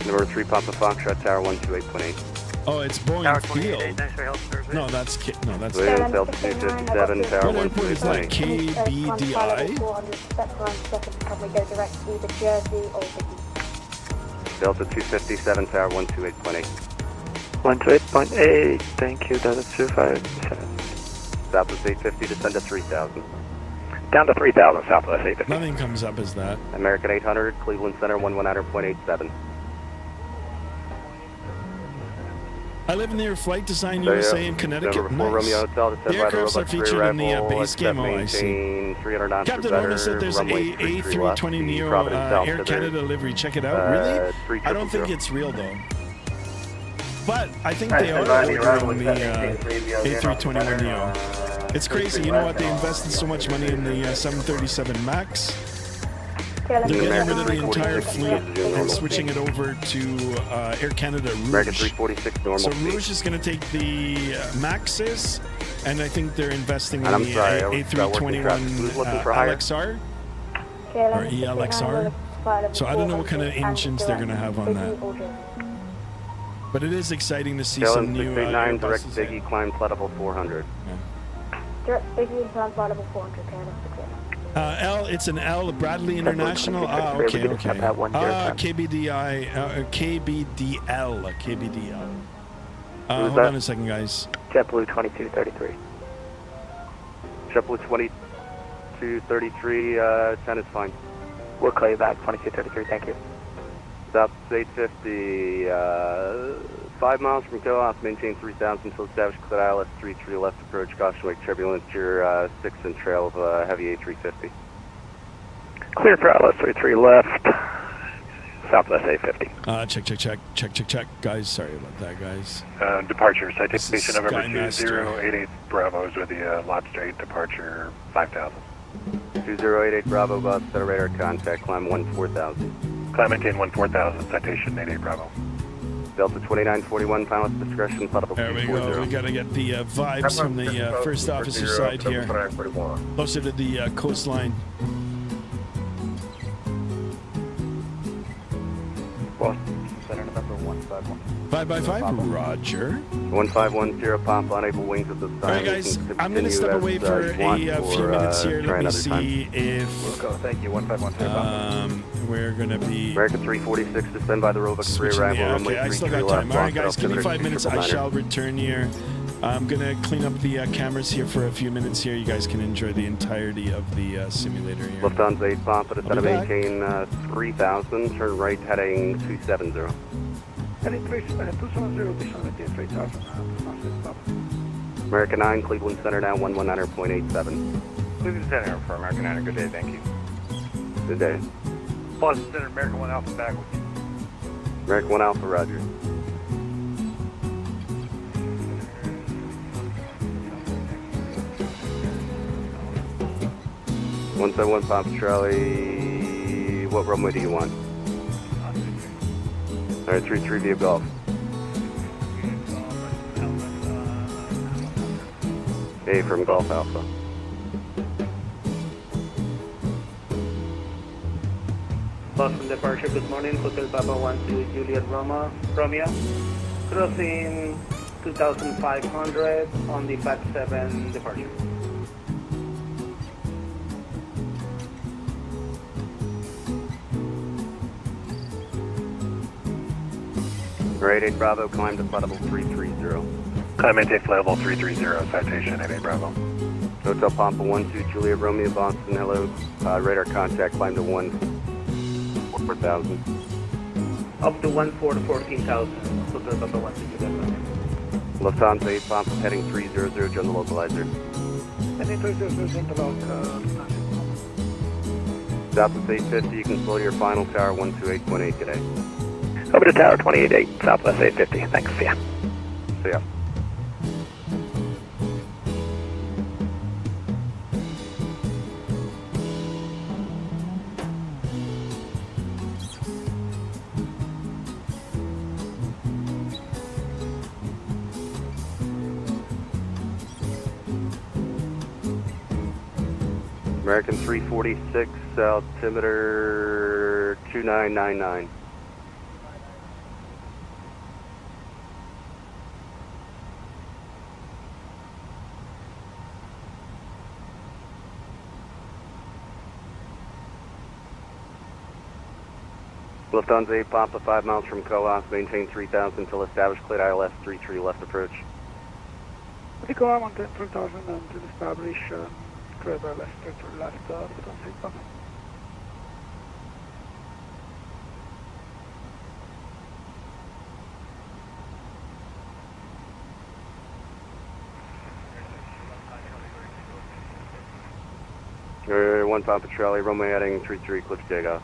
Number 3 Papa Foxtrot, Tower 128.8. Oh, it's Boeing Tower Field. 28, thanks for help, sir. No, that's Williams, Delta 257, Tower What airport is that? 128.8. KBDI? Delta 257, Tower 128.8. 128.8, thank you, Delta 257. Southwest 850, descend to 3000. Down to 3000, Southwest 850. Nothing comes up as that. American 800, Cleveland Center 119.87. I live near Flight Design USA in Connecticut. Number 4 Nice. Romeo Hotel, descend The by the aircrafts are Roebuck featured in the arrival, base game. Oh, I maintain see. 300 knots or Captain better, Lorna said there's a runway 33 left, A320 Neo Providence South Air to Canada livery. Check it out. Really? I don't think it's real though. But I think they are ordering the A321 Neo. It's crazy. You know what? They invested so much money in the 737 MAX. They're getting rid of the entire fleet and switching it over to Air Canada Rouge. American 346 normal So speed. Rouge is going to take the Maxes, and I think they're investing in And I'm the sorry, I was working traffic. Who's A321 looking for hire? LXR or ELXR. So I don't know what kind of engines they're going to have on that. But it is exciting to see some KLM new 689, direct Airbuses. Biggie, climb flight level 400. Direct Biggie, climb flight level 400, KLM 689. L, it's an L, Bradley International. Ah, okay, okay. KBDI, KBDL, KBDL. Hold on a second, guys. JetBlue 2233. JetBlue 2233, 10 is fine. We'll call you back, 2233, thank you. South 850, 5 miles from Coas, maintain 3000 until established, clear ILS 33 left approach, caution wake turbulence, your 6 and trail of heavy A350. Clear for ILS 33 left, Southwest 850. Check, guys. Sorry about that, guys. Departure, citation November Skymaster. 2088 Bravo is with the Lobster 8 departure 5000. 2088 Bravo bus, set a radar contact, climb 14000. Climb maintain 14000, citation 88 Bravo. Delta 2941, pilot's discretion, flight level There we go. We got to get the vibes from the first officer side here, closer to the coastline. Boston Center, November 151. 5x5, Roger. 1510 Papa, unable wings at this time. All right, guys, I'm going to step away for a few minutes here. Let me see if... We'll go, thank you, 1510 Papa. We're going to be... American 346 to send by the Roebuck pre-arrival. Okay, I still got time. All right, guys, give me 5 minutes. I shall return here. I'm going to clean up the cameras here for a few minutes here. You guys can enjoy the entirety of the simulator here. Lufthansa 8 Papa, descend of maintain 3000, turn right heading 270. Heading 270, descend at 3000. American 9, Cleveland Center now 119.87. Cleveland Center for American 9, good day, thank you. Good day. Boston Center, American 1 Alpha back with you. American 1 Alpha, roger. One 171 Papa Charlie, what runway do you want? Alright, 33 via Golf. A from Golf Alpha. Boston departure, good morning, Hotel Papa 12 Juliet Romeo, crossing 2500 on the Fat 7 departure. Right, 8 Bravo, climb to flight level 330. Maintain flight level 330, citation 8 Bravo. Hotel Pampa 12 Juliet Romeo, Boston, hello. Radar contact, climb to 14,000. Up to 14,000, Hotel Papa 12 Juliet Romeo. Lufthansa 8 Pampa heading 300, join the localizer. Heading 300, join the local. Southwest 850, you can slow to your final tower 128.8 today. Over to tower 28.8, Southwest 850. Thanks, see ya. See ya. American 346, altimeter 2999. Lufthansa 8 Papa, 5 miles from Coas, maintain 3000 until established, cleared ILS 33 left approach. Go maintain 3000 until established, cleared ILS 33 left, Lufthansa 8 Papa. One Papa Charlie, Romeo heading 33, clips takeoff.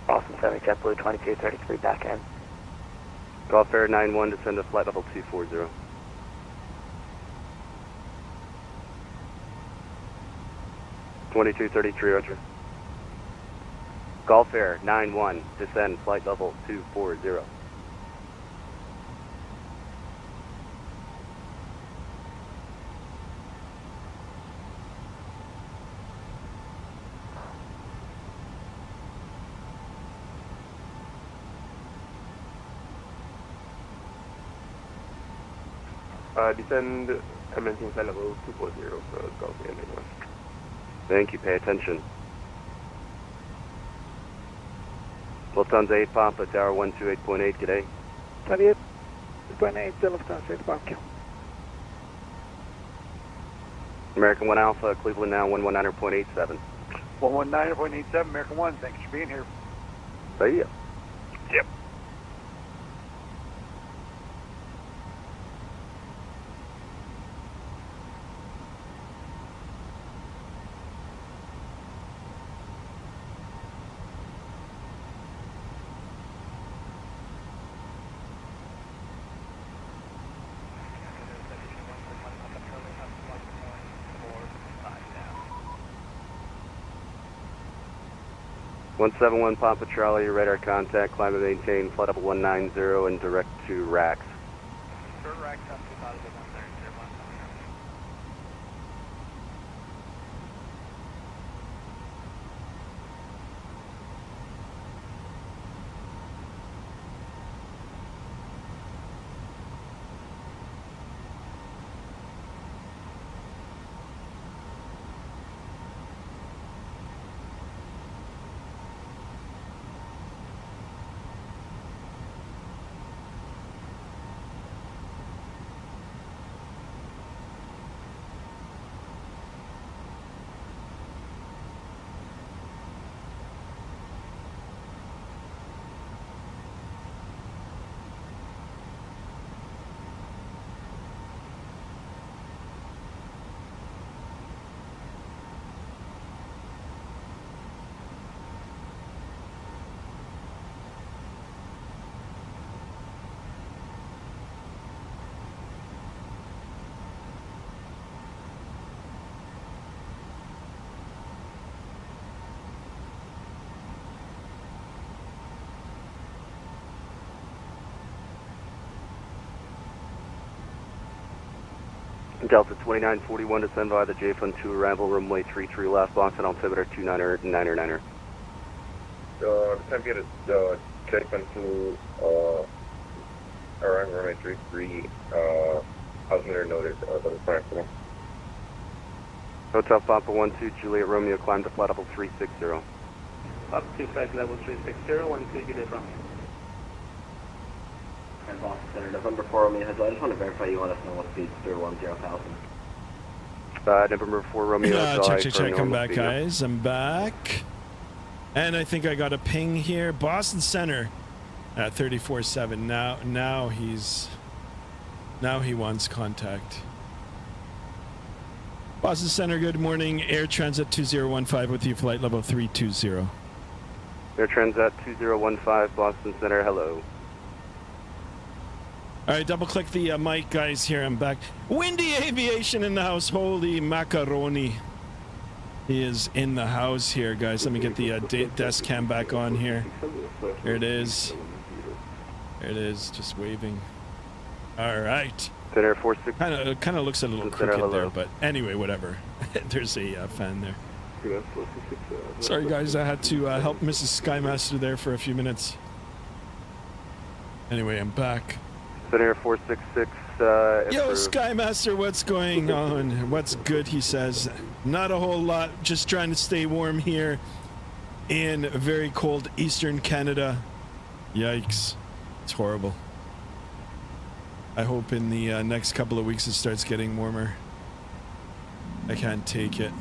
Boston Center, JetBlue 2233 back in. Golf Air 91, descend to flight level 240. (2233) Roger. Golf Air 91, descend flight level 240. Descend commencing flight level 240 for Golf Air 91. Thank you, pay attention. Lufthansa 8 Papa, tower 128.8, good day. 28.8, Lufthansa 8 Papa. American 1 Alpha, Cleveland now 119.87. 119.87, American 1, thanks for being here. See ya. Yep. 171 Papa Charlie, radar contact, climb and maintain, flight level 190 and direct to racks. Racks up to positive 130. Delta 2941, descend via the JFun 2 arrival, runway 33 left, box and altimeter 29er. Time to get it, JFun 2, arrival runway 33, altimeter noted, double fire for them. Hotel Papa 12, Juliet Romeo, climb to flight level 360. Up to flight level 360, 12 Juliet Romeo. And Boston Center, November 4 Romeo has, I just want to verify you let us know what speed 310,000. November 4 Romeo. Check. I'm back, guys. I'm back. And I think I got a ping here. Boston Center at 34.7. Now he wants contact. Boston Center, good morning. Air Transat 2015 with you, flight level 320. Air Transat 2015, Boston Center, hello. All right, double click the mic, guys. Here, I'm back. Windy Aviation in the house. Holy macaroni. He is in the house here, guys. Let me get the desk cam back on here. There it is. There it is, just waving. All right. Center 46. Kind of looks a little crooked there, but anyway, whatever. There's a fan there. Sorry, guys. I had to help Mrs. Skymaster there for a few minutes. Anyway, I'm back. Center 466. Yo, Skymaster, what's going on? What's good, he says. Not a whole lot. Just trying to stay warm here in very cold Eastern Canada. Yikes. It's horrible. I hope in the next couple of weeks it starts getting warmer. I can't take it.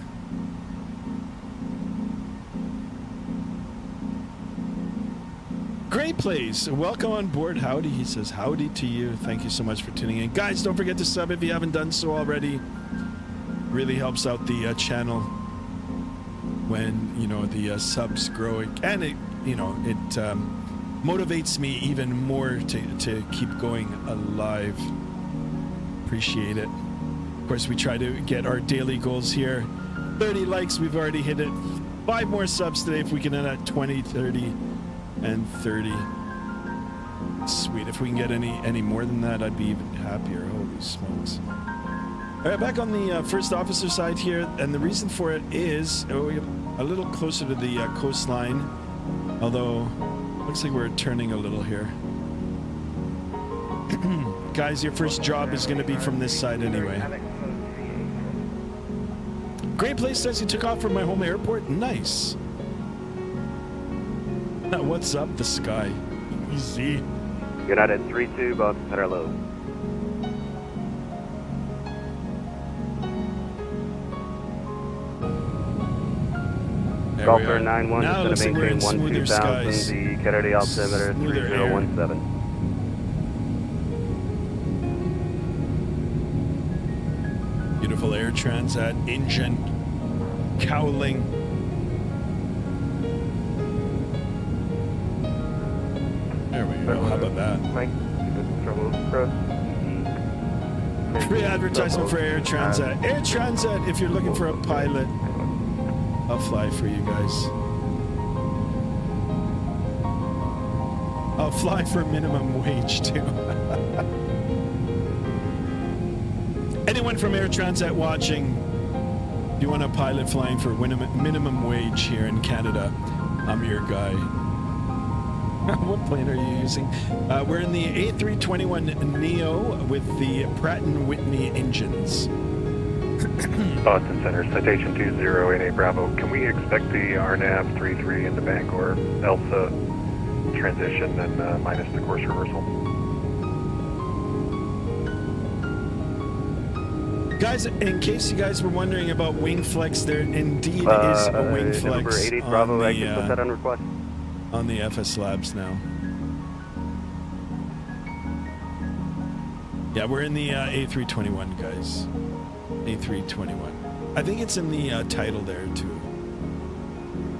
Great place. Welcome on board. Howdy. He says howdy to you. Thank you so much for tuning in. Guys, don't forget to sub if you haven't done so already. Really helps out the channel when, you know, the subs grow. And it, you know, it motivates me even more to keep going alive. Appreciate it. Of course, we try to get our daily goals here. 30 likes, we've already hit it. 5 more subs today if we can end at 20, 30. And 30. Sweet. If we can get any more than that, I'd be even happier. Holy smokes. All right, back on the first officer side here, and the reason for it is we're a little closer to the coastline, although looks like we're turning a little here. Guys, your first job is going to be from this side anyway. Great place says you took off from my home airport. Nice. What's up, the sky? Easy. United 3-2, Boston Center low. Golfer 9-1, now descend to maintain 12,000, the Kennedy altimeter 3017. Beautiful Air Transat engine cowling. There we go. How about that? Free advertisement for Air Transat. Air Transat, if you're looking for a pilot, I'll fly for you guys. I'll fly for minimum wage too. Anyone from Air Transat watching, if you want a pilot flying for minimum wage here in Canada, I'm your guy. What plane are you using? We're in the A321 Neo with the Pratt & Whitney engines. Boston Center, citation 2088 Bravo. Can we expect the RNAV 33 in the bank or ELSA transition and minus the course reversal? Guys, in case you guys were wondering about wing flex, there indeed is a wing flex Bravo, I can put that on request. On the FSlabs now. Yeah, we're in the A321, guys. A321. I think it's in the title there too.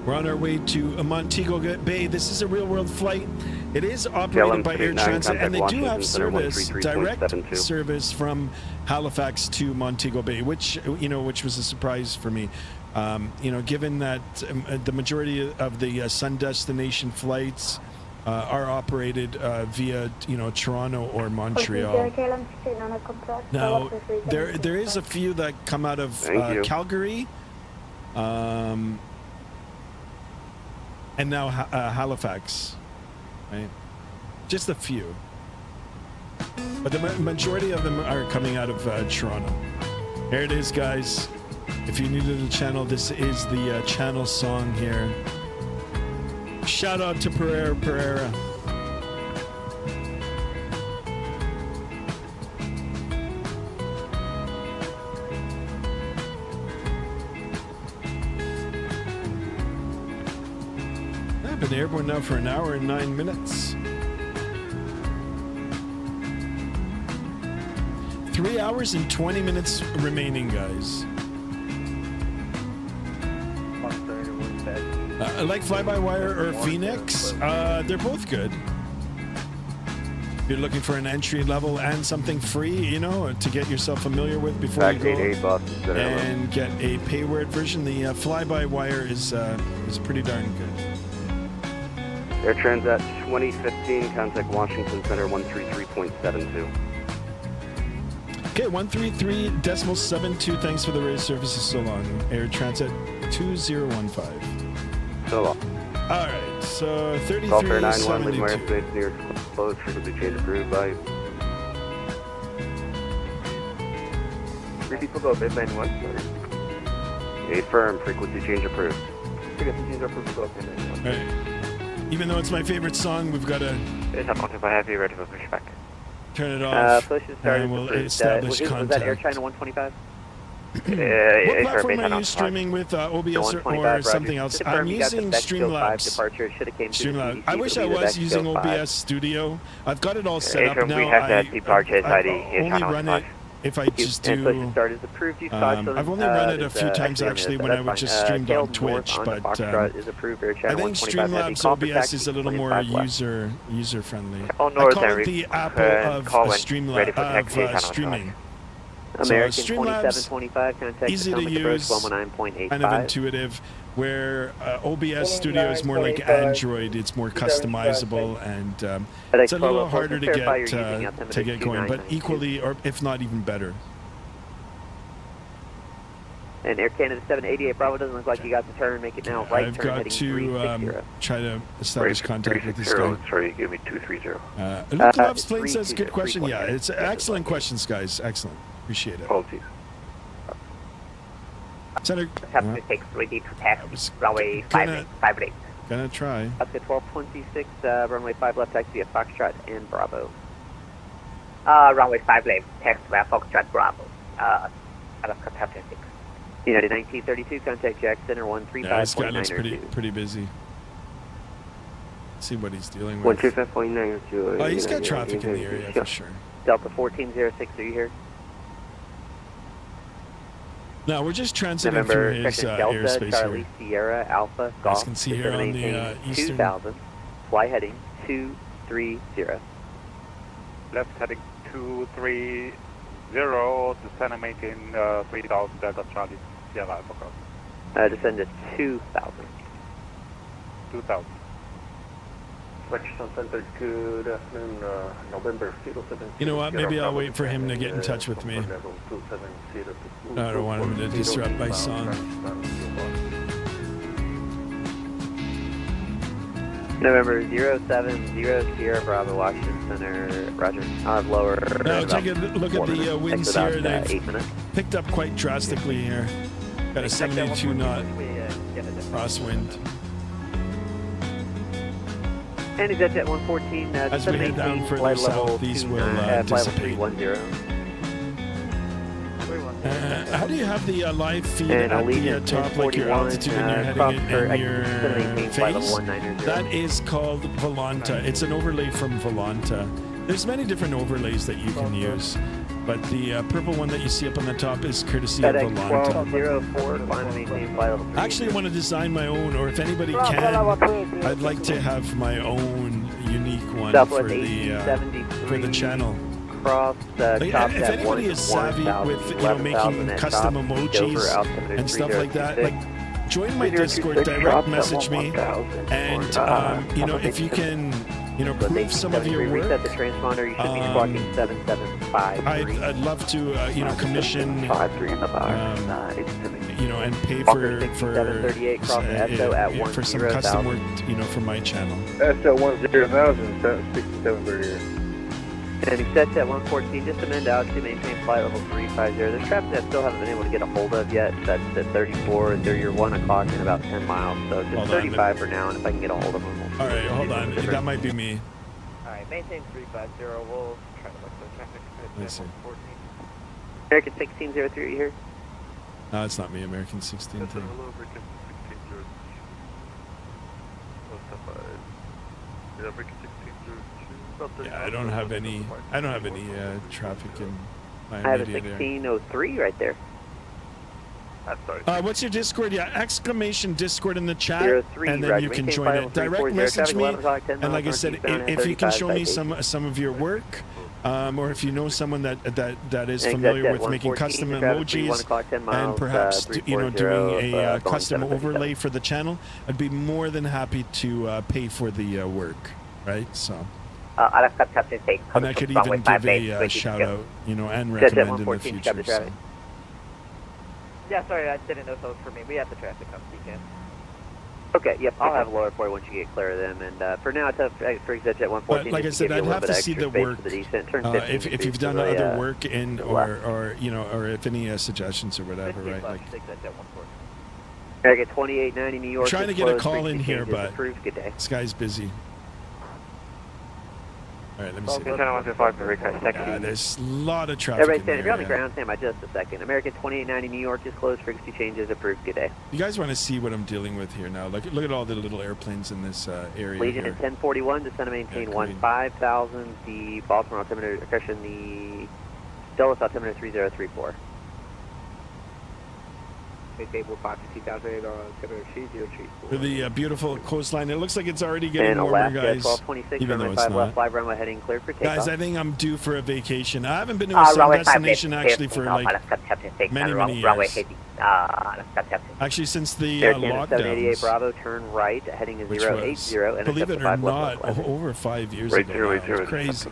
We're on our way to Montego Bay. This is a real-world flight. It is operated by Air Transat, and they do have service, direct service from Halifax to Montego Bay, which was a surprise for me. Given that the majority of the sun destination flights are operated via, Toronto or Montreal. Now, there is a few that come out of Calgary, and now Halifax, right? Just a few, but the majority of them are coming out of Toronto. Here it is, guys. If you're new to the channel, this is the channel song here. Shout out to Pereira. I've been airborne now for 1 hour and 9 minutes. 3 hours and 20 minutes remaining, guys. Like fly-by-wire or Phoenix, they're both good. If you're looking for an entry level and something free, to get yourself familiar with before you go and get a payword version, the fly-by-wire is pretty darn good. Air Transat 2015, contact Washington Center 133.72. Okay, 133.72. Thanks for the raised services so long. Air Transat 2015. So long. All right, so 33.72. Call for 91, leave my airspace near closed, frequency change approved by. 3 people go, bid 91. A firm, frequency change approved. Frequency change approved, go, bid 91. All right. Even though it's my favorite song, we've got to ready for pushback. turn it off, push is started. and we'll establish was contact. that Air China 125? What platform are you streaming with, OBS or something else? I'm using Streamlabs. Streamlabs. I wish I was using OBS Studio. I've got it all set up now. I only run it if I just do. I've only run it a few times actually when I would just stream on Twitch, but I think Streamlabs OBS is a little more user friendly. I call it the Apple of streaming. So Streamlabs, easy to use, kind of intuitive, where OBS Studio is more like Android. It's more customizable, and it's a little harder to get going, but equally, or if not even better. And Air Canada 788 Bravo doesn't look like you got the turn. Make it now right. I've got to try to establish contact with this guy. Sorry, give me 230. Luke Loves Plane says, good question. Yeah, it's excellent questions, guys. Excellent. Appreciate it. Apologies. Center. Have to take 3D to taxi. Runway 58. Gonna try. Up to 1226, runway 5 left, taxi at Foxtrot and Bravo. Runway 5 left, taxi at Foxtrot, Bravo. Out of capacity 6. United 1932, contact Jack Center 135.902. Yeah, this guy looks pretty busy. Let's see what he's dealing with. 135.902. Oh, he's got traffic in the area for sure. Delta 1406, are you here? No, we're just transiting through his airspace Charlie, here. Sierra, Alpha, Golf. As you can see here on the eastern. 2000, fly heading 230. Left heading 230, descend and maintain 3000 Delta Charlie, Sierra, Alpha, Golf. Descend to 2000. 2000. Correction Center, good afternoon, November 070. You know what? Maybe I'll wait for him to get in touch with me. No, I don't want him to disrupt my song. November 070 Sierra Bravo, Washington Center, roger. I'll have lower. Now take a look at the winds here. They've 8 minutes. picked up quite drastically here. Got a 72 knot crosswind. And he's at jet 114. As we head down further south, these will dissipate. How do you have the live feed at the top, like your altitude and your heading and your phase? That is called Volanta. It's an overlay from Volanta. There's many different overlays that you can use, but the purple one that you see up on the top is courtesy of Volanta. I actually want to design my own, or if anybody can, I'd like to have my own unique one for the channel. If anybody is savvy with making custom emojis and stuff like that, like join my Discord, direct message me, and if you can prove some of your work, I'd love to commission and pay for some custom work for my channel. That's at 10,000, 6730. And he sets at 114, just amend out to maintain flight level 350. There's traffic that I still haven't been able to get a hold of yet. That's at 34, they're your 1 o'clock in about 10 miles. So just 35 for now, and if I can get a hold of them. All right, hold on. That might be me. All right, maintain 350. We'll try to look for traffic. Let's see. American 1603, you here? No, it's not me. American 16. Yeah, I don't have any traffic in my I have a immediate area. 1603 right there. What's your Discord? Yeah, exclamation Discord in the chat, 03, and then you can join it. Direct message me, and like I said, if you can show me some of your work, or if you know someone that is familiar with making custom emojis and perhaps doing a custom overlay for the channel, I'd be more than happy to pay for the work. Right, so. And I could even give a shout out, and recommend in the future. So. Yeah, sorry, I didn't know if it was for me. We have the traffic on weekend. Okay, yep, I'll have lower for you once you get clear of them. And for now, it's up for exit at 114. But like I said, I'd have to see the work. If you've done other work in, or if any suggestions or whatever, right? Like. American 2890 New York. I'm trying to get a call in here, but this guy's busy. All right, let me see. There's a lot of traffic. Everybody stand. If you're on the ground, stand by just a second. American 2890 New York is closed. Frequency changes approved. Good day. You guys want to see what I'm dealing with here now? Look at all the little airplanes in this area. Legion here. at 1041, descend and maintain 15,000. The Baltimore altimeter, correction, the Dulles altimeter 3034. For the beautiful coastline, it looks like it's already getting warmer, guys. Even though it's not. Heading clear for guys, I think I'm due for a vacation. I haven't been to a sun destination actually for like many years. Actually, since the lockdowns. Bravo, turn right, heading is 080, and believe it or not, over 5 years ago. It's crazy.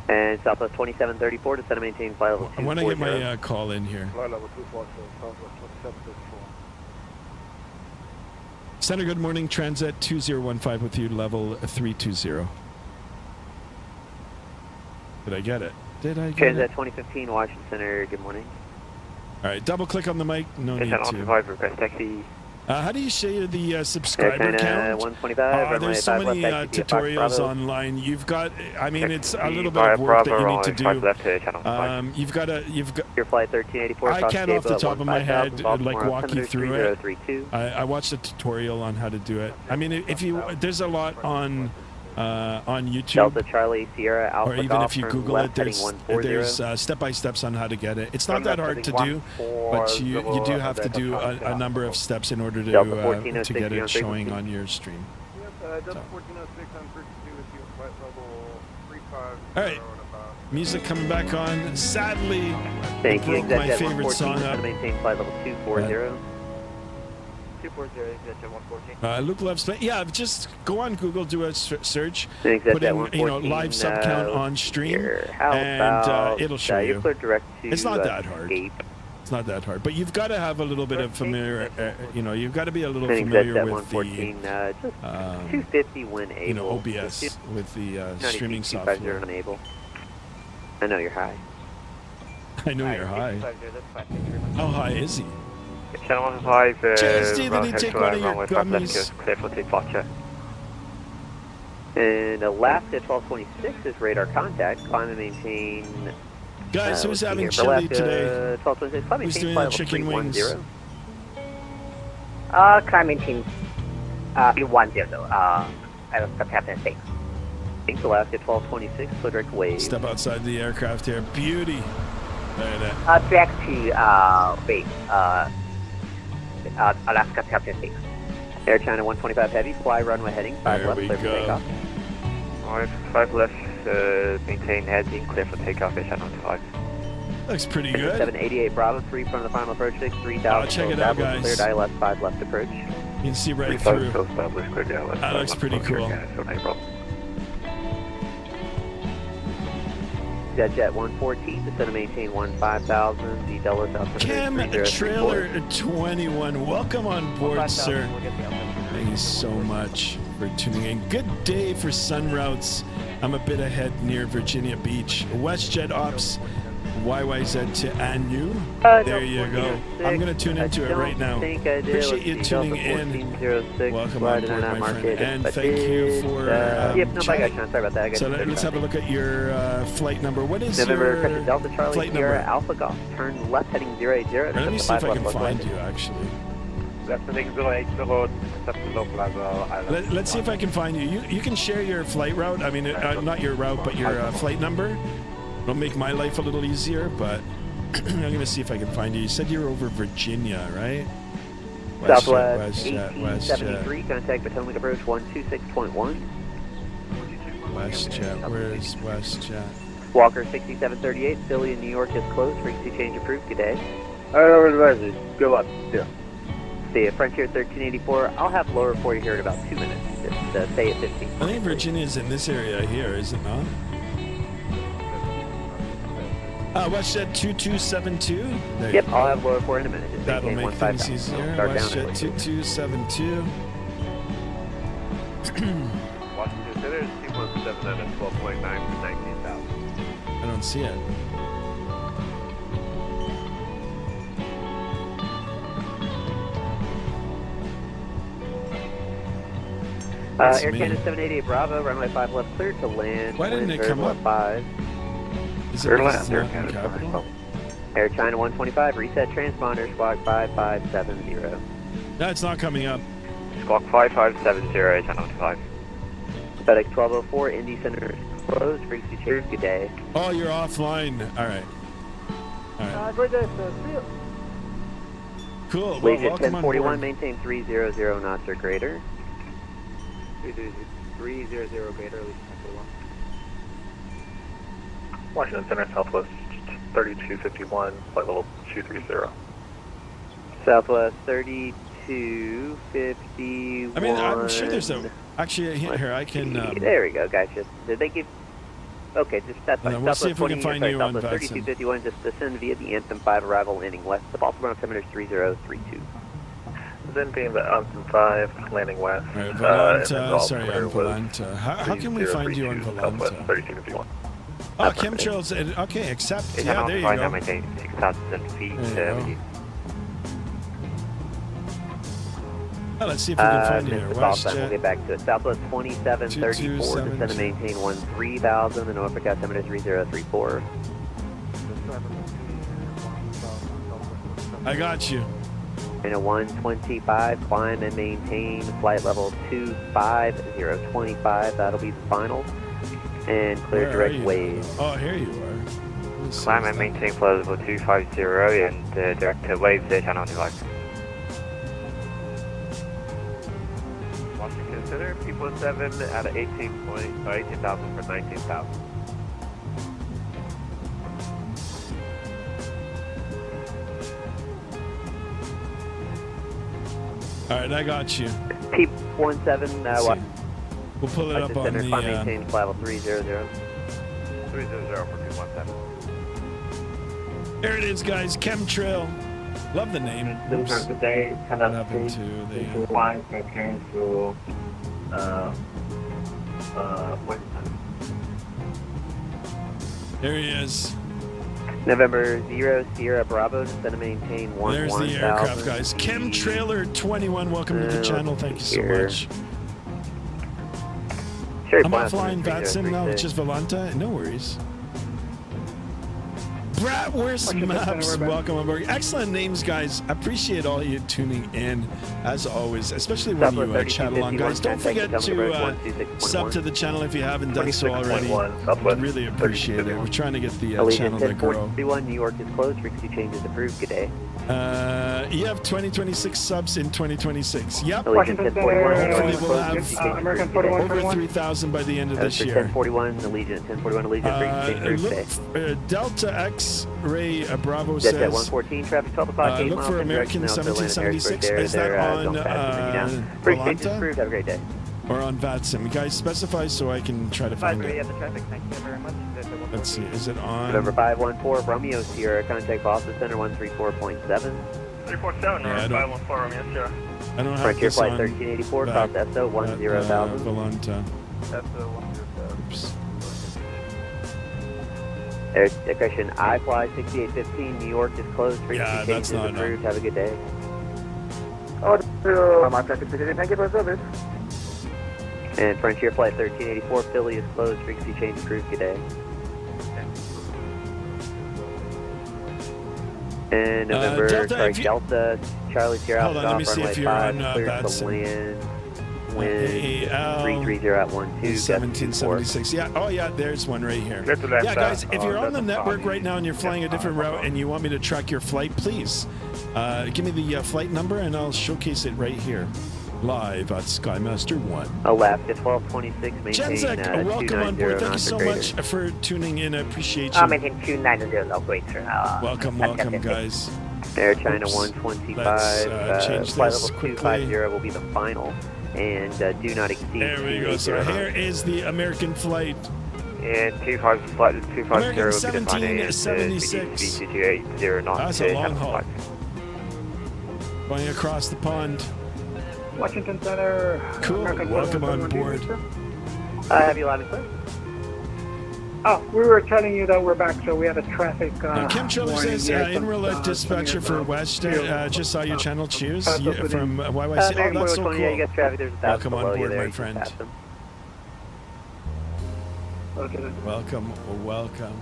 And Southwest 2734 to set and maintain flight level 240. I want to get my call in here. Flight level 240, Southwest 2734. Center, good morning. Transat 2015 with you, level 320. Did I get it? Did I get it? Transat 2015, Washington Center, good morning. All right, double click on the mic. No need to. Request taxi. How do you share the subscriber count? 125. There's so many tutorials online. You've got, I mean, it's a little bit of work that you need to do. You've got your flight 1384. I can't off the top of my head like walk you through it. I watched a tutorial on how to do it. I mean, if you, there's a lot on YouTube, Delta Charlie Sierra Alpha, or even if you Google it, there's step-by-steps on how to get it. It's not that hard to do, but you do have to do a number of steps in order to get it showing on your stream. So. All right, music coming back on. Sadly, it broke my favorite song up. Maintain flight level 240. 240, Jet 114. Luke loves play. Yeah, just go on Google, do a search, Thanks, put Jet in 114, live sub count on stream, How and about, it'll show you. You're cleared direct to It's not that hard. escape. It's not that hard, but you've got to have a little bit of familiar. You've got to be a little Thanks, familiar Jet with the 114, just 250 when able. OBS with the streaming 250 software. unable. I know you're high. I know you're high. How high is he? Channel 15, JSD, did he take one of your gummies? Clear for departure. And Alaska 1226 is radar contact. Climb and maintain. Guys, who's having here. chili Alaska, today? 1226, climb and Who's maintain doing flight the level chicken wings? 310. Climbing team 310, Aerospace Captain 6. Thanks, Alaska 1226, clear direct wave. Step outside the aircraft here. Beauty. There. Back to base, Alaska Captain 6. Air China 125 heavy, fly runway heading, 5 There left, we clear for go. takeoff. Alright, 5 left, maintain heading, clear for takeoff, Air Channel 25. Looks pretty good. 788 Bravo, 3 from the final approach, 6, 3000. Check it out, guys. Cleared ILS 5 left approach. You can see right through. That looks pretty cool. Jet 114, descend to maintain 15,000, D Dulles out to Cam Trailer 21, welcome on board, sir. Thank you so much for tuning in. Good day for sun routes. I'm a bit ahead near Virginia Beach. WestJet Ops, YYZ to Anu. There you go. I'm going to tune into it right now. Appreciate you tuning in. Welcome on board, my friend. And thank you for chatting. Sorry about that. So let's have a look at your flight number. What is November, your Delta Charlie, flight Sierra, number? Alpha Golf, turn left heading 080. Let me see if I can find you, actually. Let's see if I can find you. You can share your flight route. I mean, not your route, but your flight number. It'll make my life a little easier, but I'm going to see if I can find you. You said you were over Virginia, right? Southwest WestJet. 73, contact Potomac approach 126.1. WestJet, where's WestJet? Walker 6738, Philly in New York is closed. Frequency change approved. Good day. Alright, good luck. Yeah. See you, Frontier 1384. I'll have lower for you here in about 2 minutes. Just stay at 15. I think Virginia's in this area here, is it not? WestJet 2272. Yep, I'll have lower for you in a minute. Just that'll maintain make 15,000. things easier. Start down WestJet at 2272. Washington Center is 217 at 12.9 for 19,000. I don't see it. Air Canada 788 Bravo, runway 5 left cleared to land. Why didn't it come up? 5. Is it because it's not in capital? Air China 125, reset transponder, squawk 5570. No, it's not coming up. Squawk 5570, Air Channel 25. FedEx 1204, Indy Center is closed. Frequency change. Good day. Oh, you're offline. All right. Great day, sir. See you. Cool. Well, Legion welcome on 1041, board. maintain 300 knots or greater. 300 greater, Legion 1041. Washington Center, Southwest 3251, flight level 230. Southwest 3251. I mean, I'm sure there's a. Actually, here I can. There we go, guys. Did they give? Okay, just that's fine. We'll see if we can find you on Southwest Vatsim. 3251. Just descend via the Anthem 5 arrival ending west. The false run altimeter is 3032. Then being the Anthem 5, landing west. Right, Volanta, sorry, on Volanta. How can we find you on Volanta? 3251. Oh, chemtrails. Okay, accept. Yeah, there you go. I'm maintain 6,000 feet. Well, let's see if we can find you here. We'll get back to it. Southwest 2734, descend to maintain 13,000, the Norfolk altimeter 3034. I got you. In a 125, climb and maintain flight level 25025. That'll be the final. And clear direct wave. Oh, here you are. Climb and maintain flight level 250 and direct wave to Channel 25. Washington Center, people 7 at 18,000 for 19,000. All right, I got you. P17, We'll pull it up on the... maintain flight level 300. 300 for P17. There it is, guys. Chemtrail. Love the name. Oops. Today, What happened to the... flight came to There he is. November 0 Sierra Bravo, descend to maintain 11,000. There's the aircraft, guys. Chemtrailer 21, welcome to the channel. Thank you so much. I'm not flying Vatsim now, which is Volanta. No worries. Bratwurst Maps, welcome aboard. Excellent names, guys. Appreciate all you tuning in, as always, especially when you chat along, guys. Don't forget to sub to the channel if you haven't done so already. We really appreciate it. We're trying to get the channel to grow. 1041, New York is closed. Frequency changes approved. Good day. You have 2026 subs in 2026. Yep. Allegiant 1041. Hopefully we'll have over 3,000 by the end of this year. 1041, Allegiant 1041, Allegiant. Frequency changes approved. Delta X-Ray Bravo Jet says... 114, traffic 12 o'clock, 8 look miles for in American direction, 1776. Is that on Frequency Volanta? approved. Have a great day. Or on Vatsim? You guys specify so I can try to find it. The traffic. Thank you very much. Let's see. Is it on... November 514, Romeo Sierra, contact Boston Center 134.7. 347, Yeah, I don't- 514, Romeo Sierra. I don't have Frontier this Flight on 1384, that- cost SO 10,000. Volanta. Oops. Air I fly 6815, New York is closed. Frequency Yeah, changes that's not approved. Have a good day. Thank you for service. And Frontier Flight 1384, Philly is closed. Frequency change approved. Good day. And November, Delta, Charlie Sierra, Hold on, let me see if you're on clear to Vatsim. land. Wind 330 at 12. 1776. Yeah. Oh, yeah. There's one right here. Get to that Yeah, guys. If you're on the that's network fine. right now and you're flying a different route and you want me to track your flight, please give me the flight number and I'll showcase it right here, live at Skymaster 1. Alaska 1226. Maintain Jenzek, welcome on board. Thank you so much for tuning in. I appreciate you. Maintain 290 low great sir. Welcome, guys. Air China 125. Let's change flight this level quickly. 250 will be the final. And do not exceed. There we go. So here is the American flight. And 250 American will be the final. 1776. That's a long haul. Going across the pond. Washington Center. Cool. Welcome on board. Have you loud and clear? Oh, we were telling you that we're back, so we had a traffic. Chemtrail warning says, here, in-real dispatcher for West. Just saw your channel. Cheers. From YYC. Oh, that's so cool. Yeah, you got traffic. There's a Welcome on below you board, there. my You can friend. pass them. Welcome.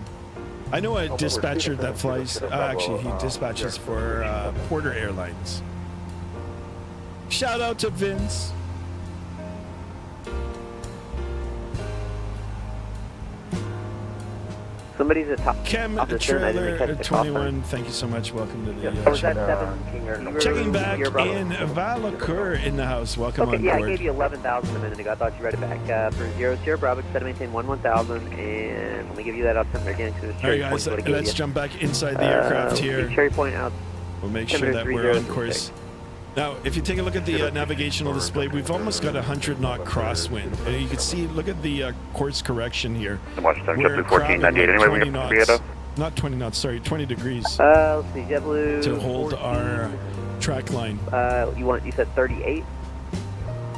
I know a dispatcher that flies. Actually, he dispatches for Porter Airlines. Shout out to Vince. Somebody's at top. Chem of the stern. I didn't catch Trailer the call sign. 21. Thank you so much. Welcome to the Was that channel. 7? Checking back Your brother. in Valakur in the house. Welcome Okay, on yeah, board. I gave you 11,000 a minute ago. I thought you read it back. For 0 Sierra Bravo, set to maintain 11,000, and let me give you that option again because it's All right, cherry guys, point. let's jump back inside the aircraft here. Cherry point out. We'll make sure that we're on course. Now, if you take a look at the navigational display, we've almost got 100 knot crosswind. And you can see, look at the course correction here. Washington, We're JetBlue 1498. Anyway, we 20 have knots. Prieto. Not 20 knots, sorry, 20 degrees Let's see, JetBlue. to hold 14. our track line. You said 38?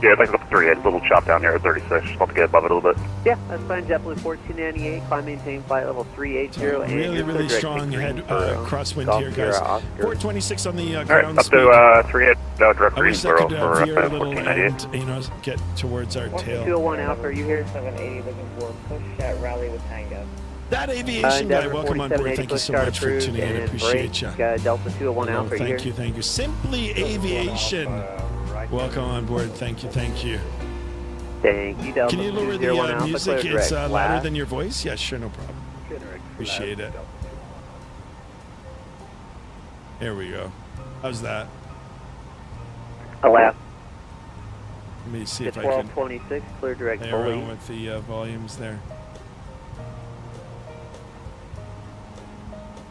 Yeah, I'd like to go for 38. A little chop down here at 36. Just want to get above it a little bit. Yeah, that's fine. JetBlue 1498. Climb maintain flight level 380. and Really, you're really clear direct strong to head green for, crosswind Golf here, guys. Sierra Oscar. 426 on the All right, ground up speed. to 38. Direct I wish I Greensboro could for veer a little 1498. and, get towards our tail. 201 Alpha, are you here? 780 looking for push at rally with Tango. That aviation guy, welcome on board. Thank you so much for tuning in. I appreciate you. Delta 201 Alpha, are you here? Thank you. Simply Aviation. Welcome on board. Thank you. Thank you, Delta. Can you lower 201 the Alpha, music? clear It's direct. louder Last. than your voice? Yeah, sure, no problem. Appreciate it. There we go. How's that? Alaska. Let me see if I can 1226, clear direct play fully. around with the volumes there.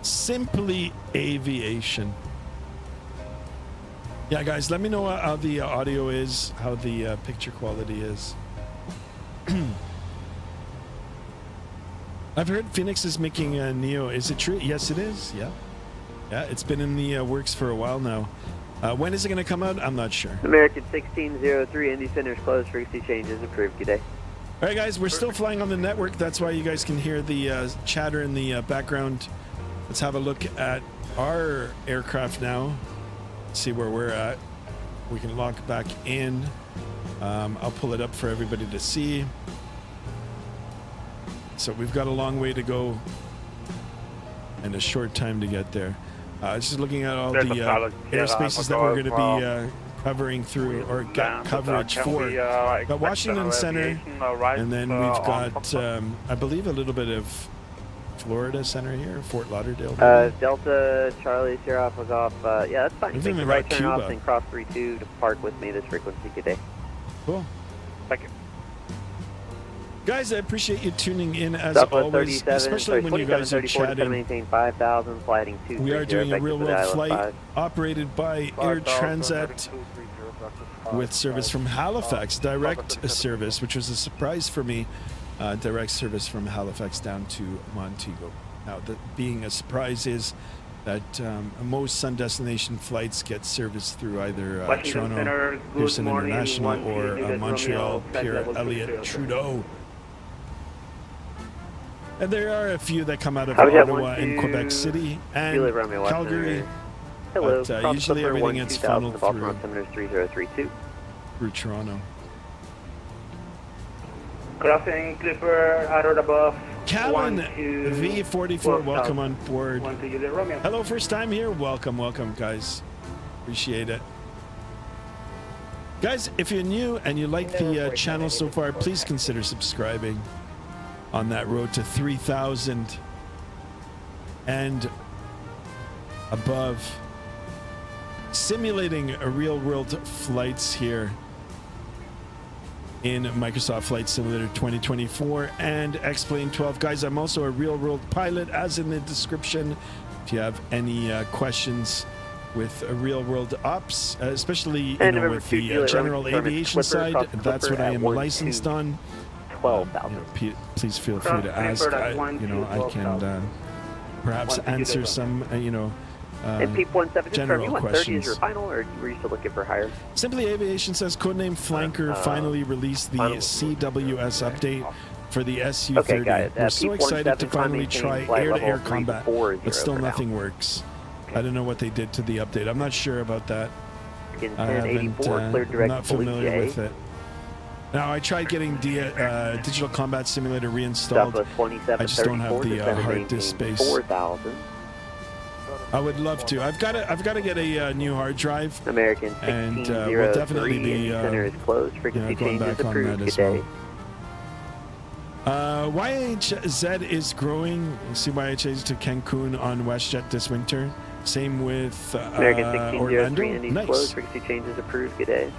Simply Aviation. Yeah, guys, let me know how the audio is, how the picture quality is. I've heard Phoenix is making a Neo. Is it true? Yes, it is. Yeah. Yeah, it's been in the works for a while now. When is it going to come out? I'm not sure. American 1603, Indy Center's closed. Frequency changes approved. Good day. All right, guys, we're still flying on the network. That's why you guys can hear the chatter in the background. Let's have a look at our aircraft now. See where we're at. We can lock back in. I'll pull it up for everybody to see. So we've got a long way to go and a short time to get there. Just looking at all the airspaces that we're going to be covering through or get coverage for. Got Washington Center, and then we've got, I believe, a little bit of Florida Center here, Fort Lauderdale. Delta Charlie Sierra Alpha Golf. Yeah, that's fine. Even Take the right turn off and cross 32 to park with me this frequency. Good day. Cool. Thank you. Guys, I appreciate you tuning in as Southwest always, 37, especially when you guys are chatting. Maintain 5,000, sliding 230. We are doing a real-world flight 5. operated by Air Transat with service from Halifax, direct service, which was a surprise for me. Direct service from Halifax down to Montego. Now, being a surprise is that most sun destination flights get service through either Toronto Pearson International or Montreal Pierre Elliott Trudeau. And there are a few that come out of Ottawa and Quebec City and Calgary. Hello, but usually everything gets funneled through Toronto. Crossing Clipper, out above. Callan V44, welcome on board. Hello, first time here. Welcome, guys. Appreciate it. Guys, if you're new and you like the channel so far, please consider subscribing on that road to 3,000 and above. Simulating a real-world flights here in Microsoft Flight Simulator 2024 and X-Plane 12. Guys, I'm also a real-world pilot, as in the description. If you have any questions with real-world ops, especially with the general aviation side, that's what I am licensed on. 12,000. Please feel free to ask. I can perhaps answer some, and Peep 170, general you want 30 questions. as your final, or were you still looking for higher? Simply Aviation says codename Flanker finally released the CWS update for the SU-30. Okay, got it. We're so excited to finally try air-to-air combat, but still nothing works. I don't know what they did to the update. I'm not sure about that. I haven't, I'm not familiar with it. Now, I tried getting Digital Combat Simulator reinstalled. I just don't have the hard disk space. 4,000. I would love to. I've got to get a new hard drive. American and we'll definitely be center is closed. Frequency going back on that as well. YHZ is growing. CYHA to Cancun on WestJet this winter. Same with American 1603 Orlando. Indy's closed. Frequency changes approved. Good day.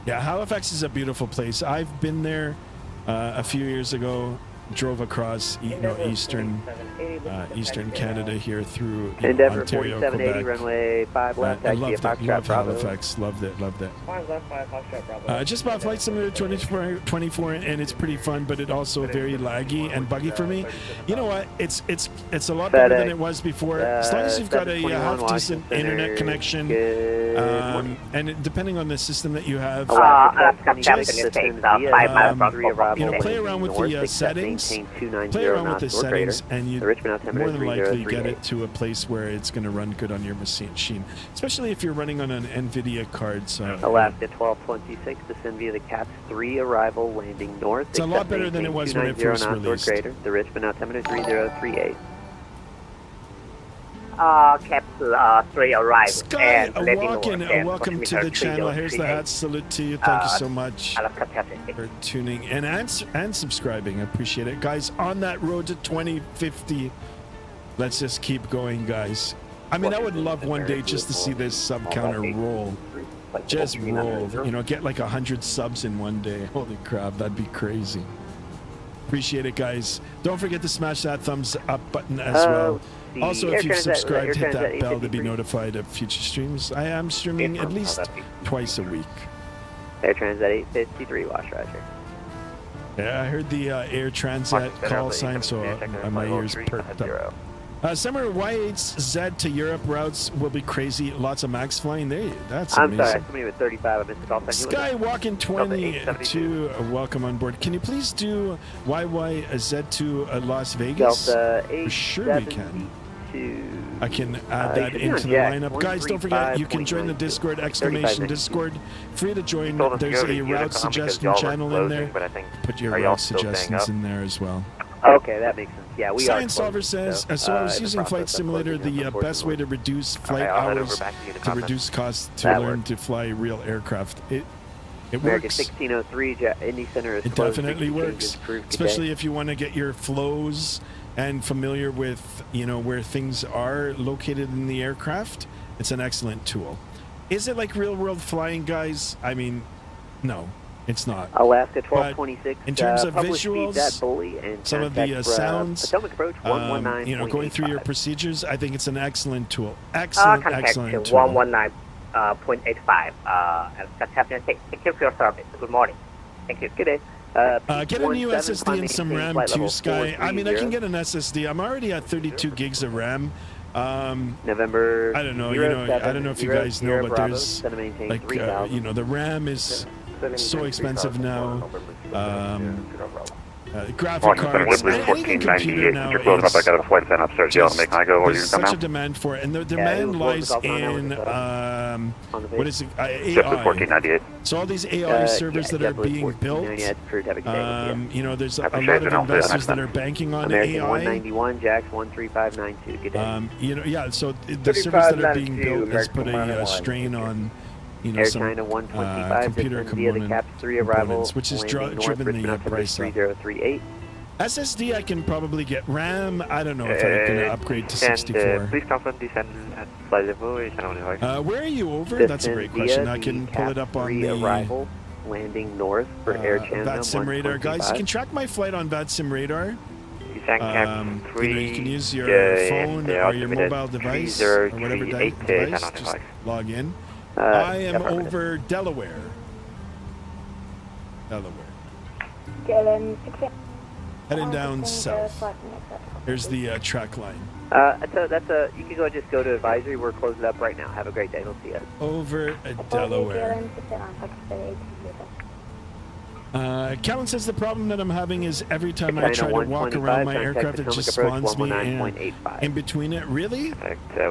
Yeah, Halifax is a beautiful place. I've been there a few years ago. Drove across eastern Canada here through Endeavour Ontario, 4780, Quebec. runway 5 left, I loved Halifax. Loved it. 5 left, 5 Foxtrot Bravo. Just bought Flight Simulator 2024, and it's pretty fun, but it also very laggy and buggy for me. You know what? It's a lot better than it was before. As long as you've got a half decent internet connection, and depending on the system that you have, play around with the settings. Play around with the settings, and you more than likely get it to a place where it's going to run good on your machine, especially if you're running on an NVIDIA card. So Alaska 1226, descend via the CAPS 3 arrival, landing north. It's a lot better than it was when it first released. The Richmond altimeter 3038. CAPS 3 arrival. Sky, welcome to the channel. Here's the hat salute to you. Thank you so much for tuning in and subscribing. I appreciate it. Guys, on that road to 2050, let's just keep going, guys. I mean, I would love one day just to see this sub counter roll. Just roll. Get like 100 subs in one day. Holy crap, that'd be crazy. Appreciate it, guys. Don't forget to smash that thumbs up button as well. The Also, Air if you've Transat, subscribed, Air hit that Transat bell to be 853. notified of future streams. I am streaming at least twice a week. Air Transat 853, wash Roger. Yeah, I heard the Air Transat call sign, so my ears perked up. Summer Y8Z to Europe routes will be crazy. Lots of max flying. That's amazing. I'm sorry, somebody with 35, I missed the call sign. Skywalking 22, welcome on board. Can you please do YYZ to Las Vegas? Delta Sure we can. I can add that into the lineup. Guys, don't forget, you can join the Discord, exclamation Discord. Free to join. There's a route suggestion channel in there. Put your route suggestions in there as well. Okay, that makes sense. Yeah, we Science are. Solver says, so I was using Flight Simulator, the best way to reduce flight hours, to reduce costs, to learn to fly real aircraft. It American works. 1603, Indy Center is It closed. definitely works, especially if you want to get your flows and familiar with, where things are located in the aircraft. It's an excellent tool. Is it like real world flying, guys? I mean, no. It's not. Alaska 1226. In terms of visuals, some of the sounds, Potomac Approach 119. going through your procedures, I think it's an excellent tool. Excellent tool. 119.85. Thank you for your service. Good morning. Thank you. Good day. Get a new SSD and some RAM too, Sky. I mean, I can get an SSD. I'm already at 32 gigs of RAM. November. I don't know. I don't know if you guys know, but there's like, the RAM is so expensive now. Graphic cards, anything computer now is such a demand for it, and the demand lies in what is it? AI. So all these AI servers that are being built, there's a lot of investors that are banking on American AI. 191, Jax 13592. Good day. So the servers that are being built has put a strain on some China 125, computer components, which has driven the price up. 3038. SSD I can probably get. RAM, I don't know if I'm going to upgrade to 64. Please confirm descent at flight level. Where are you over? That's a great question. I can pull it up on the arrival, landing north for Air China Vatsim radar. Guys, you can track my flight on Vatsim radar. You can use your phone or your mobile device or whatever device. Just log in. I am over Delaware. Heading down south. There's the track line. You can just go to advisory. We're closing up right now. Have a great day. We'll see you. Over Delaware. Callan says the problem that I'm having is every time I try to walk around my aircraft, it just spawns me in between it. Really? You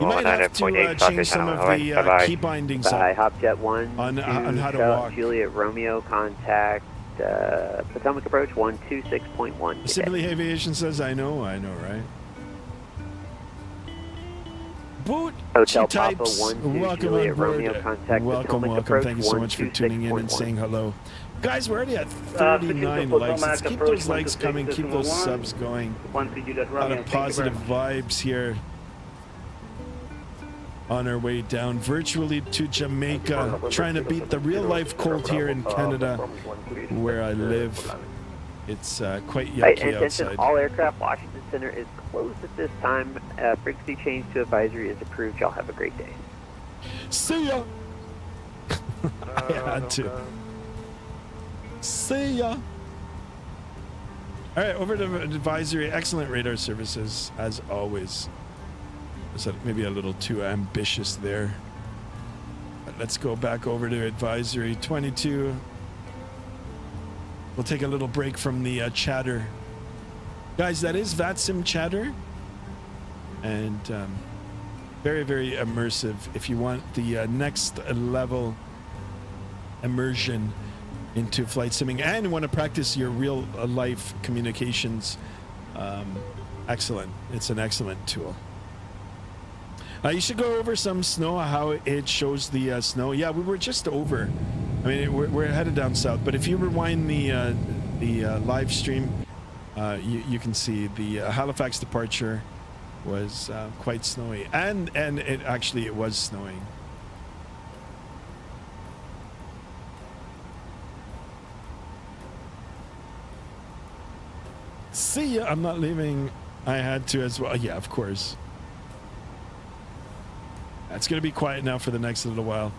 might have to change some of the key bindings up Hopjet 1 on how to walk. Juliet Romeo, contact Potomac Approach 126.1. Sibley Aviation says, I know, right? Boot, Hotel she Papa types, 12 welcome Juliet on board. Romeo, contact Welcome. Approach Thank you so much for tuning in and saying hello. Guys, we're already at 39 likes. Let's keep those likes coming. Keep those subs going. A lot of positive vibes here. On our way down virtually to Jamaica, trying to beat the real life cold here in Canada, where I live. It's quite yucky outside. All aircraft, Washington Center is closed at this time. Frequency change to advisory is approved. Y'all have a great day. See ya. I had to. See ya. All right, over to advisory. Excellent radar services as always. Was maybe a little too ambitious there. But let's go back over to advisory 22. We'll take a little break from the chatter. Guys, that is Vatsim chatter. And very, very immersive. If you want the next level immersion into flight simming and want to practice your real life communications, excellent. It's an excellent tool. You should go over some snow, how it shows the snow. Yeah, we were just over. I mean, we're headed down south, but if you rewind the live stream, you can see the Halifax departure was quite snowy, and it was snowing. See ya. I'm not leaving. I had to as well. Yeah, of course. It's going to be quiet now for the next little while.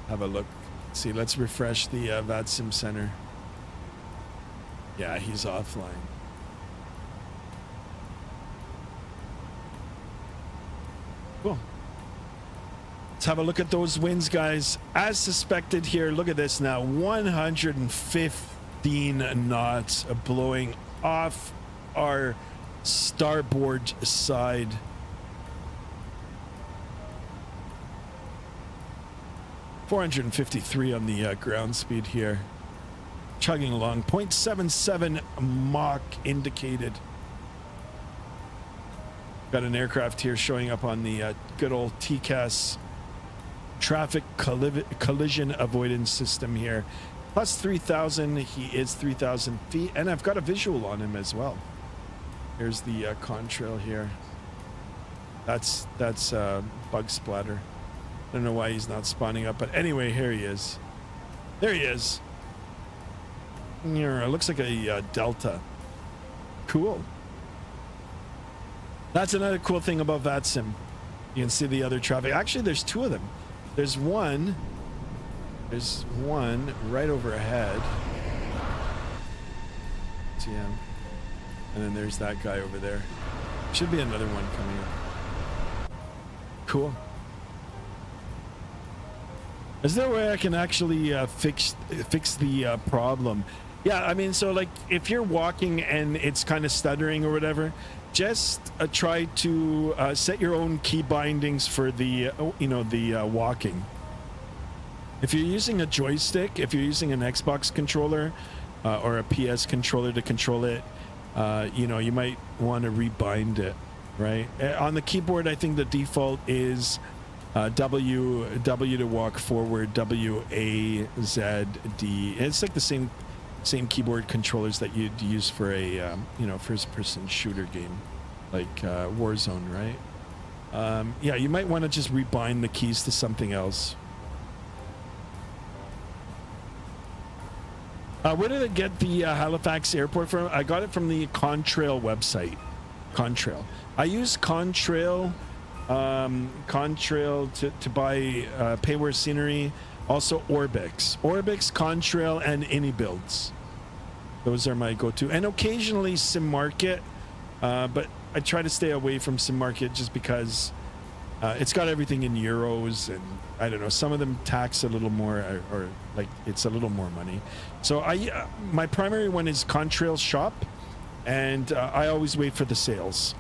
Have a look. See, let's refresh the Vatsim Center. Yeah, he's offline. Cool. Let's have a look at those winds, guys. As suspected here, look at this now. 115 knots blowing off our starboard side. .453 on the ground speed here. Chugging along. 0.77 Mach indicated. Got an aircraft here showing up on the good old TCAS traffic collision avoidance system here. Plus 3,000. He is 3,000 feet. And I've got a visual on him as well. Here's the contrail here. That's bug splatter. I don't know why he's not spawning up, but anyway, here he is. There he is. It looks like a Delta. Cool. That's another cool thing about Vatsim. You can see the other traffic. Actually, there's two of them. There's one right overhead. See him. And then there's that guy over there. Should be another one coming up. Cool. Is there a way I can actually fix the problem? Yeah, I mean, so like if you're walking and it's kind of stuttering or whatever, just try to set your own key bindings for the walking. If you're using a joystick, if you're using an Xbox controller or a PS controller to control it, you might want to rebind it, right? On the keyboard, I think the default is W to walk forward, W A Z D. It's like the same keyboard controllers that you'd use for a first-person shooter game, like Warzone, right? Yeah, you might want to just rebind the keys to something else. Where did I get the Halifax airport from? I got it from the Contrail website. Contrail. I use Contrail to buy payware scenery. Also Orbix, Contrail, and AnyBuilds. Those are my go-to. And occasionally SimMarket, but I try to stay away from SimMarket just because it's got everything in euros, and I don't know, some of them tax a little more, or like it's a little more money. So my primary one is Contrail Shop, and I always wait for the sales.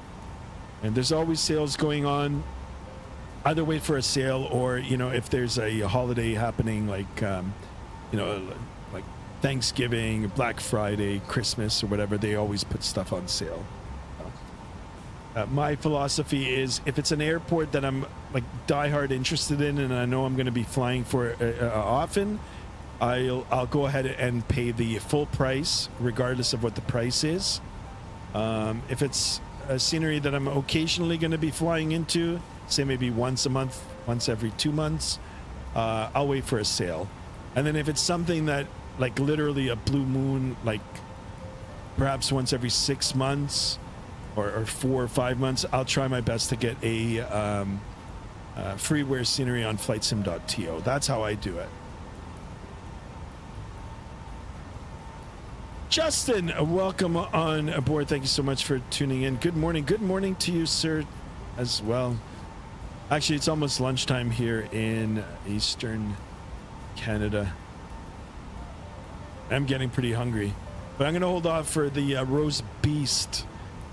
And there's always sales going on. Either wait for a sale, or if there's a holiday happening, like like Thanksgiving, Black Friday, Christmas, or whatever, they always put stuff on sale. My philosophy is, if it's an airport that I'm like diehard interested in, and I know I'm going to be flying for often, I'll go ahead and pay the full price, regardless of what the price is. If it's a scenery that I'm occasionally going to be flying into, say maybe once a month, once every 2 months, I'll wait for a sale. And then if it's something that, like literally a blue moon, like perhaps once every 6 months or 4 or 5 months, I'll try my best to get a freeware scenery on flightsim.to. That's how I do it. Justin, welcome on aboard. Thank you so much for tuning in. Good morning. Good morning to you, sir, as well. Actually, it's almost lunchtime here in Eastern Canada. I'm getting pretty hungry, but I'm going to hold off for the roast beast,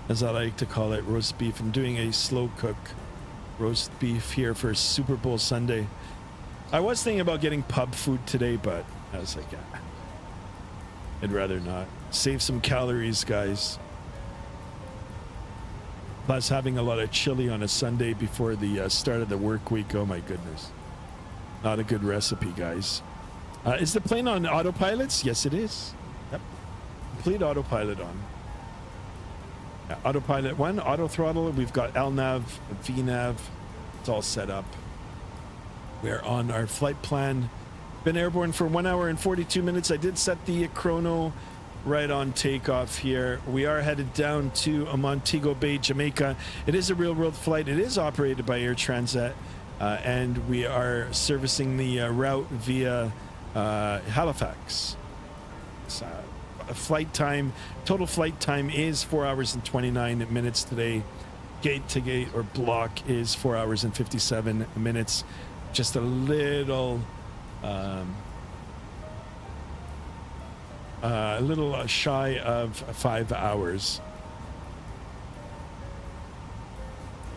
as I like to call it, roast beef. I'm doing a slow cook roast beef here for Super Bowl Sunday. I was thinking about getting pub food today, but I was like, yeah, I'd rather not. Save some calories, guys. Plus, having a lot of chili on a Sunday before the start of the work week, oh my goodness. Not a good recipe, guys. Is the plane on autopilots? Yes, it is. Yep. Complete autopilot on. Yeah, autopilot 1, auto throttle. We've got LNAV, VNAV. It's all set up. We're on our flight plan. Been airborne for 1 hour and 42 minutes. I did set the chrono right on takeoff here. We are headed down to Montego Bay, Jamaica. It is a real-world flight. It is operated by Air Transat, and we are servicing the route via Halifax. Total flight time is 4 hours and 29 minutes today. Gate to gate or block is 4 hours and 57 minutes. Just a little shy of 5 hours.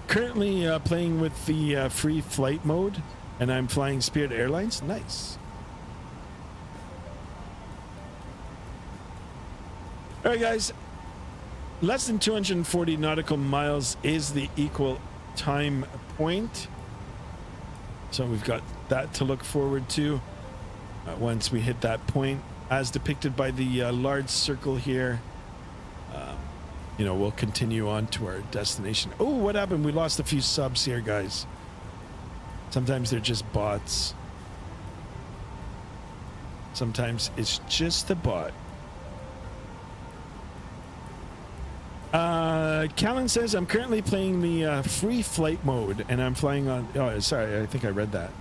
Currently playing with the free flight mode, and I'm flying Spirit Airlines. Nice. All right, guys. Less than 240 nautical miles is the equal time point. So we've got that to look forward to once we hit that point, as depicted by the large circle here. You know, we'll continue on to our destination. Oh, what happened? We lost a few subs here, guys. Sometimes they're just bots. Sometimes it's just a bot. Callan says, I'm currently playing the free flight mode, and I'm flying on... Oh, sorry, I think I read that.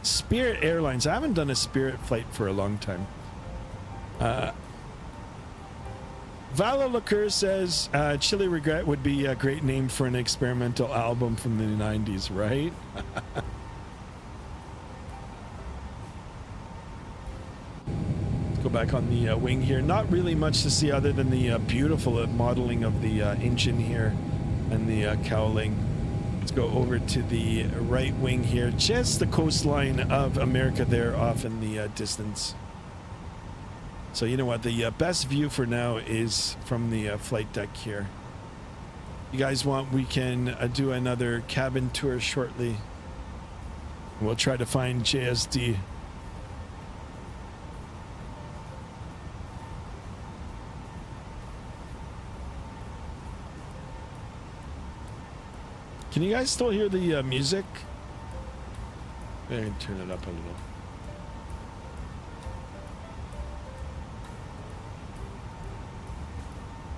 Spirit Airlines. I haven't done a Spirit flight for a long time. Vala Liqueur says, Chili Regret would be a great name for an experimental album from the 90s, right? Let's go back on the wing here. Not really much to see other than the beautiful modeling of the engine here and the cowling. Let's go over to the right wing here. Just the coastline of America there off in the distance. So you know what, the best view for now is from the flight deck here. You guys want, we can do another cabin tour shortly. We'll try to find JSD. Can you guys still hear the music? I can turn it up a little.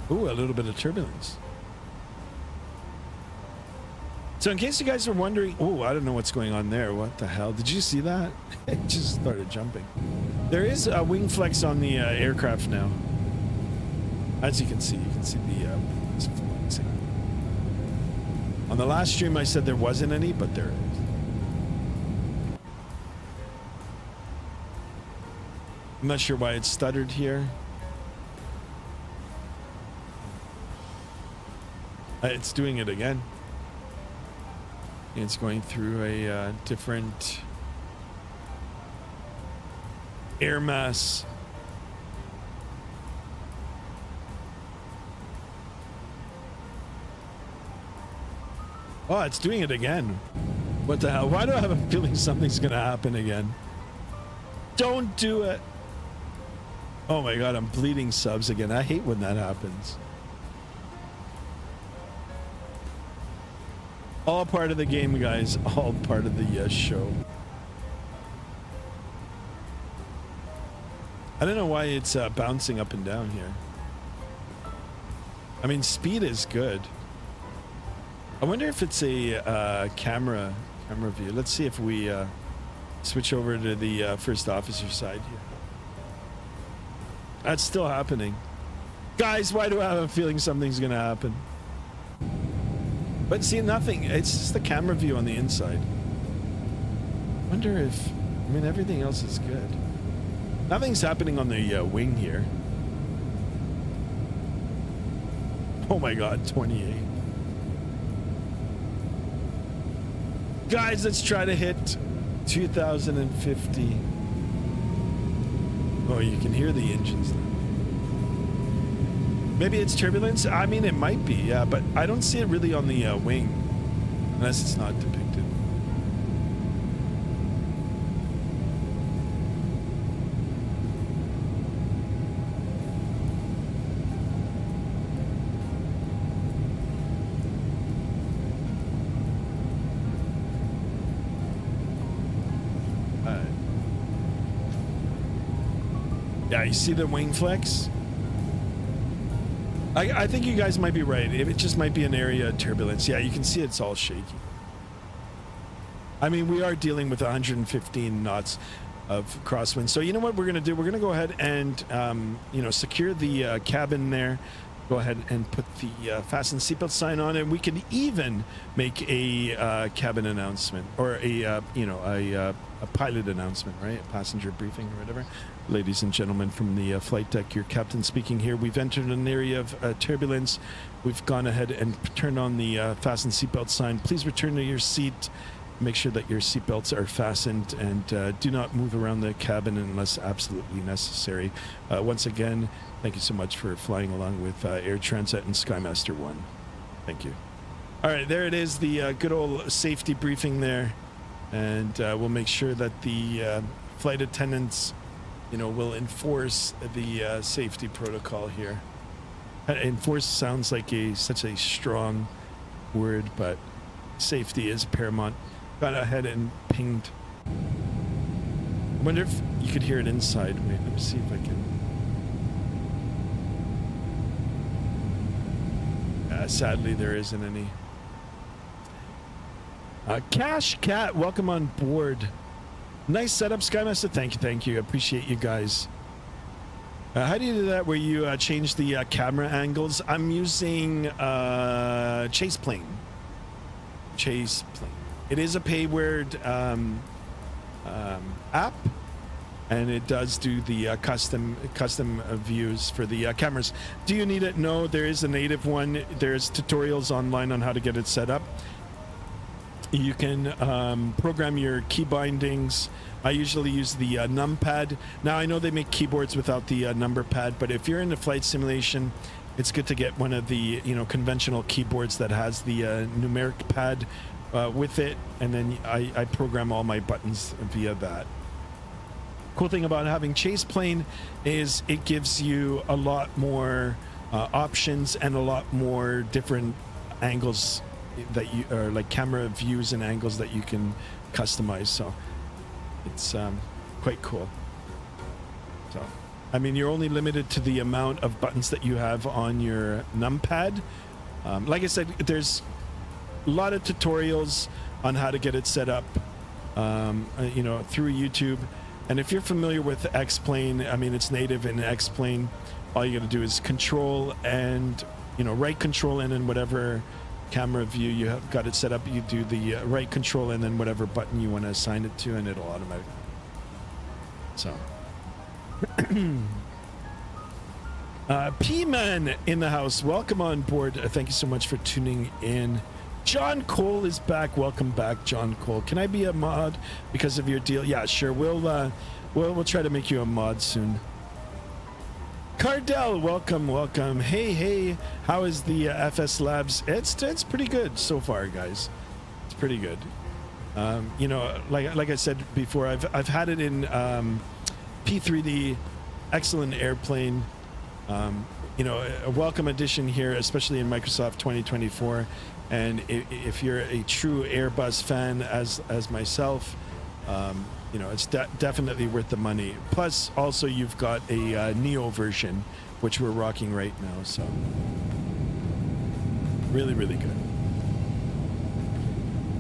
Ooh, a little bit of turbulence. So in case you guys are wondering, oh, I don't know what's going on there. What the hell? Did you see that? It just started jumping. There is a wing flex on the aircraft now. As you can see the wings flexing. On the last stream I said there wasn't any, but there is. I'm not sure why it stuttered here. It's doing it again. It's going through a different air mass. Oh, it's doing it again. What the hell? Why do I have a feeling something's gonna happen again? Don't do it. Oh my god, I'm bleeding subs again. I hate when that happens. All part of the game, guys. All part of the show. I don't know why it's bouncing up and down here. I mean, speed is good. I wonder if it's a camera view. Let's see if we switch over to the first officer side here. That's still happening. Guys, why do I have a feeling something's gonna happen? But see, nothing. It's just the camera view on the inside. Wonder if... I mean, everything else is good. Nothing's happening on the wing here. Oh my god, 28. Guys, let's try to hit 2050. Oh, you can hear the engines now. Maybe it's turbulence? I mean, it might be, yeah, but I don't see it really on the wing. Unless it's not depicted. Yeah, you see the wing flex? I think you guys might be right. It just might be an area of turbulence. Yeah, you can see it's all shaky. I mean, we are dealing with 115 knots of crosswind. So you know what we're going to do? We're going to go ahead and, secure the cabin there. Go ahead and put the fasten seatbelt sign on it. We can even make a cabin announcement or a pilot announcement, right? A passenger briefing or whatever. Ladies and gentlemen from the flight deck, your captain speaking here. We've entered an area of turbulence. We've gone ahead and turned on the fasten seatbelt sign. Please return to your seat. Make sure that your seatbelts are fastened and do not move around the cabin unless absolutely necessary. Once again, thank you so much for flying along with Air Transat and Skymaster 1. Thank you. All right, there it is, the good old safety briefing there. And we'll make sure that the flight attendants, will enforce the safety protocol here. Enforce sounds like such a strong word, but safety is paramount. Got ahead and pinged. I wonder if you could hear it inside. Wait, let me see if I can. Sadly, there isn't any. Cash Cat, welcome on board. Nice setup, Skymaster. Thank you. I appreciate you guys. How do you do that where you change the camera angles? I'm using Chase Plane. Chase Plane. It is a payword app, and it does do the custom views for the cameras. Do you need it? No, there is a native one. There's tutorials online on how to get it set up. You can program your key bindings. I usually use the numpad. Now, I know they make keyboards without the number pad, but if you're in a flight simulation, it's good to get one of the conventional keyboards that has the numeric pad with it, and then I program all my buttons via that. Cool thing about having Chase Plane is it gives you a lot more options and a lot more different angles that you are like camera views and angles that you can customize. So it's quite cool. So I mean, you're only limited to the amount of buttons that you have on your numpad. Like I said, there's a lot of tutorials on how to get it set up, through YouTube. And if you're familiar with X-Plane, I mean, it's native in X-Plane. All you got to do is control and, right control and then whatever camera view you have got it set up, you do the right control and then whatever button you want to assign it to, and it'll automatically. So. P-Man in the house. Welcome on board. Thank you so much for tuning in. John Cole is back. Welcome back, John Cole. Can I be a mod because of your deal? Yeah, sure. We'll try to make you a mod soon. Cardell, welcome. Hey. How is the FSlabs? It's pretty good so far, guys. It's pretty good. Like I said before, I've had it in P3D, excellent airplane. A welcome addition here, especially in Microsoft 2024. And if you're a true Airbus fan as myself, it's definitely worth the money. Plus, also you've got a Neo version, which we're rocking right now. So really, really good.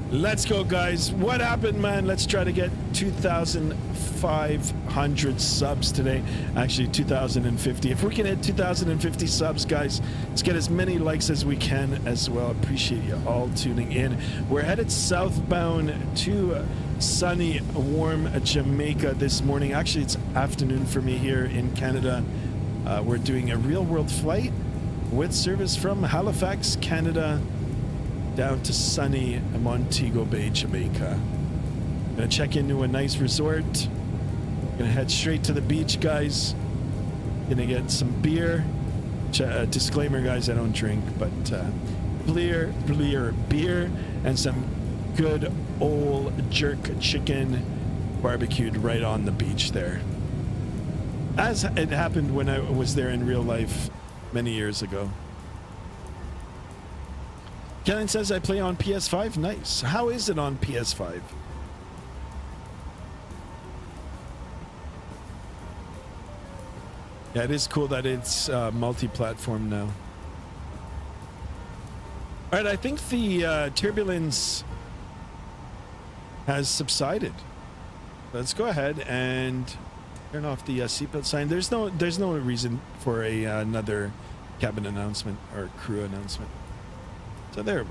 Let's go, guys. What happened, man? Let's try to get 2,500 subs today. Actually, 2,050. If we can hit 2,050 subs, guys, let's get as many likes as we can as well. Appreciate you all tuning in. We're headed southbound to sunny, warm Jamaica this morning. Actually, it's afternoon for me here in Canada. We're doing a real-world flight with service from Halifax, Canada, down to sunny Montego Bay, Jamaica. Gonna check into a nice resort. Gonna head straight to the beach, guys. Gonna get some beer. Disclaimer, guys, I don't drink, but beer, and some good old jerk chicken barbecued right on the beach there. As it happened when I was there in real life many years ago. Kellen says I play on PS5. Nice. How is it on PS5? Yeah, it is cool that it's multi-platform now. All right, I think the turbulence has subsided. Let's go ahead and turn off the seatbelt sign. There's no reason for another cabin announcement or crew announcement. So there we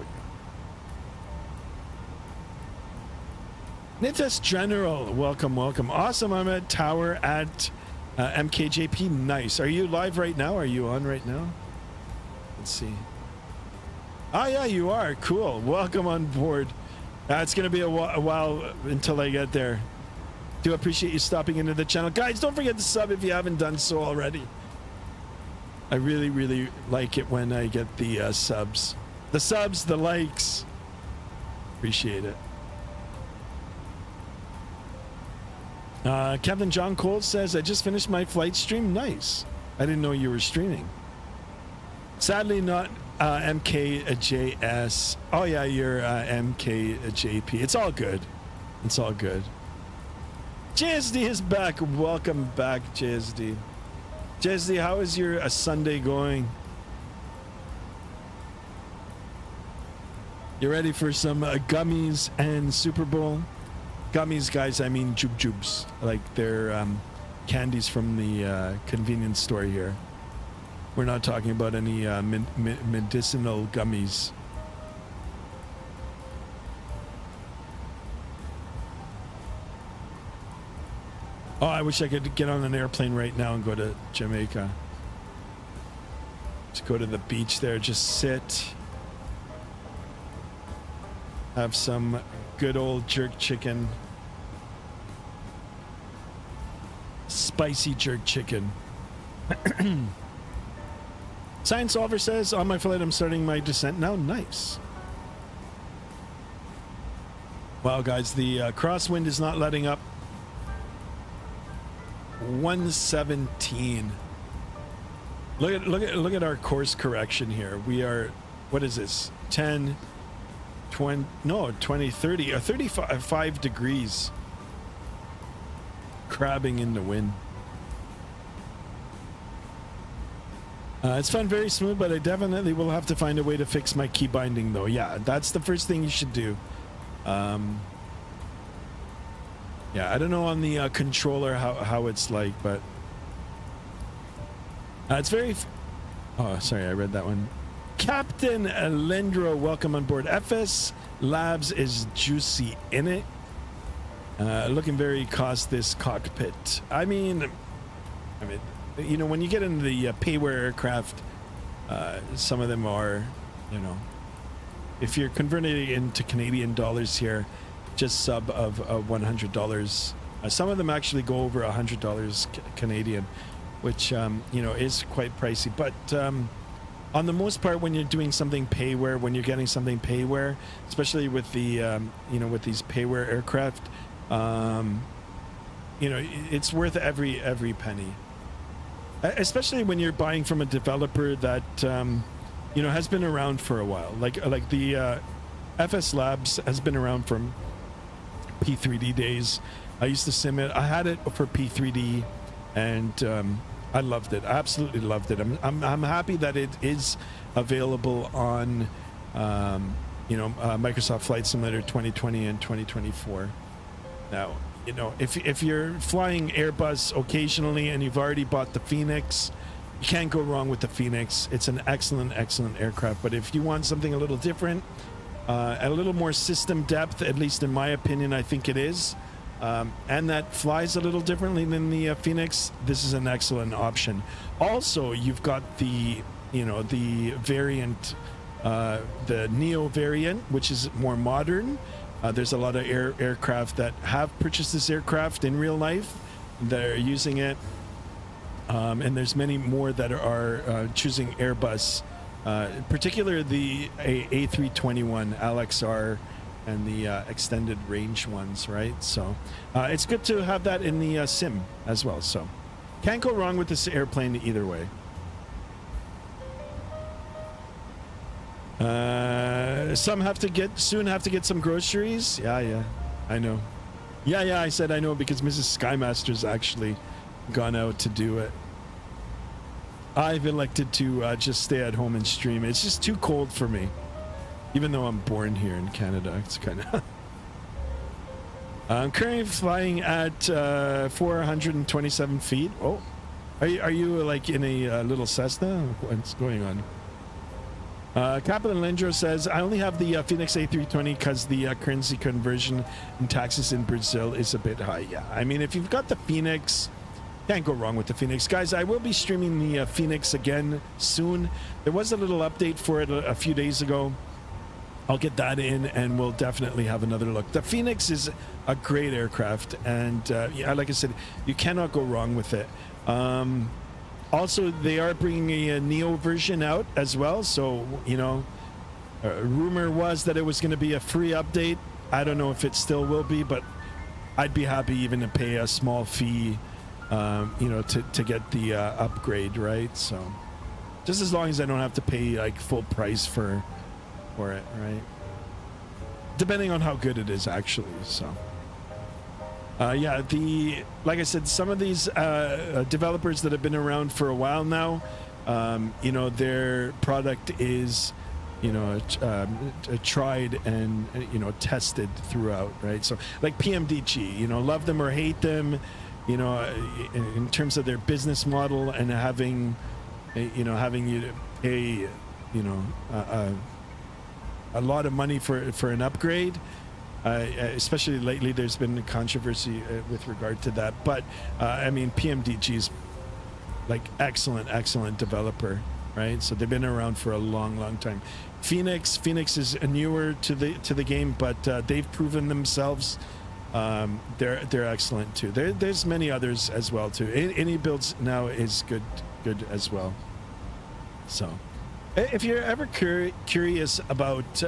go. Nitas General, welcome. Awesome. I'm at Tower at MKJP. Nice. Are you live right now? Are you on right now? Let's see. Oh yeah, you are. Cool. Welcome on board. It's gonna be a while until I get there. Do appreciate you stopping into the channel, guys. Don't forget to sub if you haven't done so already. I really like it when I get the subs, the likes. Appreciate it. Captain John Cole says, I just finished my flight stream. Nice. I didn't know you were streaming. Sadly not MKJS. Oh yeah, you're MKJP. It's all good. It's all good. JSD is back. Welcome back, JSD. JSD, how is your Sunday going? You ready for some gummies and Super Bowl? Gummies, guys, I mean jubs. Like they're candies from the convenience store here. We're not talking about any medicinal gummies. Oh, I wish I could get on an airplane right now and go to Jamaica. Just go to the beach there, just sit. Have some good old jerk chicken. Spicy jerk chicken. Science Solver says, on my flight, I'm starting my descent now. Nice. Wow, guys, the crosswind is not letting up. 117. Look at our course correction here. We are, what is this? 10, 20, no, 20, 30, 35 degrees. Crabbing in the wind. It's fun, very smooth, but I definitely will have to find a way to fix my key binding though. Yeah, that's the first thing you should do. Yeah, I don't know on the controller how it's like, but it's very oh, sorry, I read that one. Captain Alendro, welcome on board. FSlabs is juicy in it. Looking very cost this cockpit. I mean, you know, when you get into the payware aircraft, some of them are, you know, if you're converting it into Canadian dollars here, just sub of $100. Some of them actually go over $100 Canadian, which you know, is quite pricey. But on the most part, when you're doing something payware, when you're getting something payware, especially with the you know, with these payware aircraft, you know, it's worth every penny. Especially when you're buying from a developer that you know, has been around for a while. Like the FSlabs has been around from P3D days. I used to sim it. I had it for P3D, and I loved it. I absolutely loved it. I'm happy that it is available on you know, Microsoft Flight Simulator 2020 and 2024. Now, you know, if you're flying Airbus occasionally and you've already bought the Phoenix, you can't go wrong with the Phoenix. It's an excellent aircraft. But if you want something a little different, a little more system depth, at least in my opinion, I think it is, and that flies a little differently than the Phoenix, this is an excellent option. Also, you've got the, you know, the variant, the Neo variant, which is more modern. There's a lot of aircraft that have purchased this aircraft in real life. They're using it. And there's many more that are choosing Airbus, particularly the A321 LXR and the extended range ones, right? So it's good to have that in the sim as well. So can't go wrong with this airplane either way. Some soon have to get some groceries. Yeah, I know. Yeah, I said I know because Mrs. Skymaster's actually gone out to do it. I've elected to just stay at home and stream. It's just too cold for me. Even though I'm born here in Canada, it's kind of... I'm currently flying at 427 feet. Oh, are you like in a little Cessna? What's going on? Captain Lindro says, I only have the Phoenix A320 because the currency conversion and taxes in Brazil is a bit high. Yeah, I mean, if you've got the Phoenix, can't go wrong with the Phoenix. Guys, I will be streaming the Phoenix again soon. There was a little update for it a few days ago. I'll get that in and we'll definitely have another look. The Phoenix is a great aircraft, and yeah, like I said, you cannot go wrong with it. Also, they are bringing a Neo version out as well, so, you know, rumor was that it was going to be a free update. I don't know if it still will be, but I'd be happy even to pay a small fee, you know, to get the upgrade, right? So just as long as I don't have to pay like full price for it, right? Depending on how good it is, actually. So yeah, like I said, some of these developers that have been around for a while now, you know, their product is, you know, tried and, you know, tested throughout, right? So like PMDG, you know, love them or hate them, you know, in terms of their business model and having you to pay, you know, a lot of money for an upgrade. Especially lately, there's been controversy with regard to that. But I mean, PMDG is like excellent developer, right? So they've been around for a long time. Phoenix is newer to the game, but they've proven themselves. They're excellent too. There's many others as well too. Any builds now is good as well. So if you're ever curious about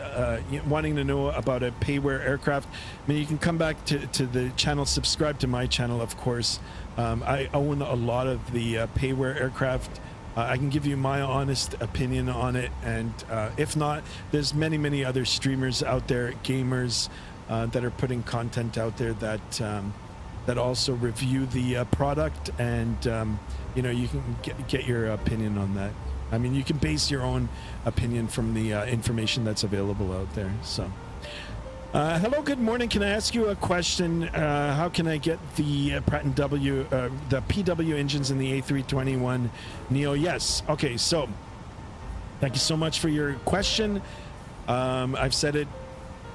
wanting to know about a payware aircraft, I mean, you can come back to the channel, subscribe to my channel, of course. I own a lot of the payware aircraft. I can give you my honest opinion on it, and if not, there's many other streamers out there, gamers, that are putting content out there that also review the product, and you know, you can get your opinion on that. I mean, you can base your own opinion from the information that's available out there. So hello, good morning. Can I ask you a question? How can I get the Pratt & W, the PW engines in the A321 Neo? Yes. Okay, so thank you so much for your question. I've said it,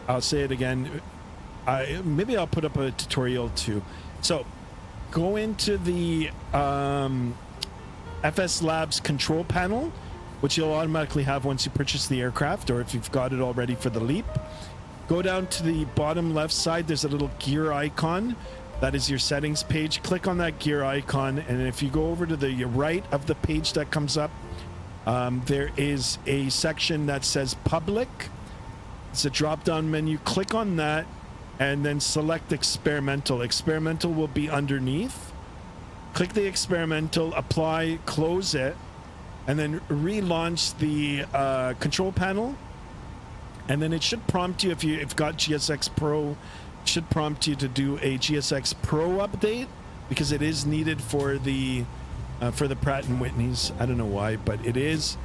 I'll say it again. Maybe I'll put up a tutorial too. So go into the FSlabs control panel, which you'll automatically have once you purchase the aircraft, or if you've got it already for the LEAP. Go down to the bottom left side, there's a little gear icon. That is your settings page. Click on that gear icon, and if you go over to the right of the page that comes up, there is a section that says public. It's a drop-down menu. Click on that and then select experimental. Experimental will be underneath. Click the experimental, apply, close it, and then relaunch the control panel. And then it should prompt you, if you've got GSX Pro, it should prompt you to do a GSX Pro update, because it is needed for the Pratt & Whitneys. I don't know why, but it is.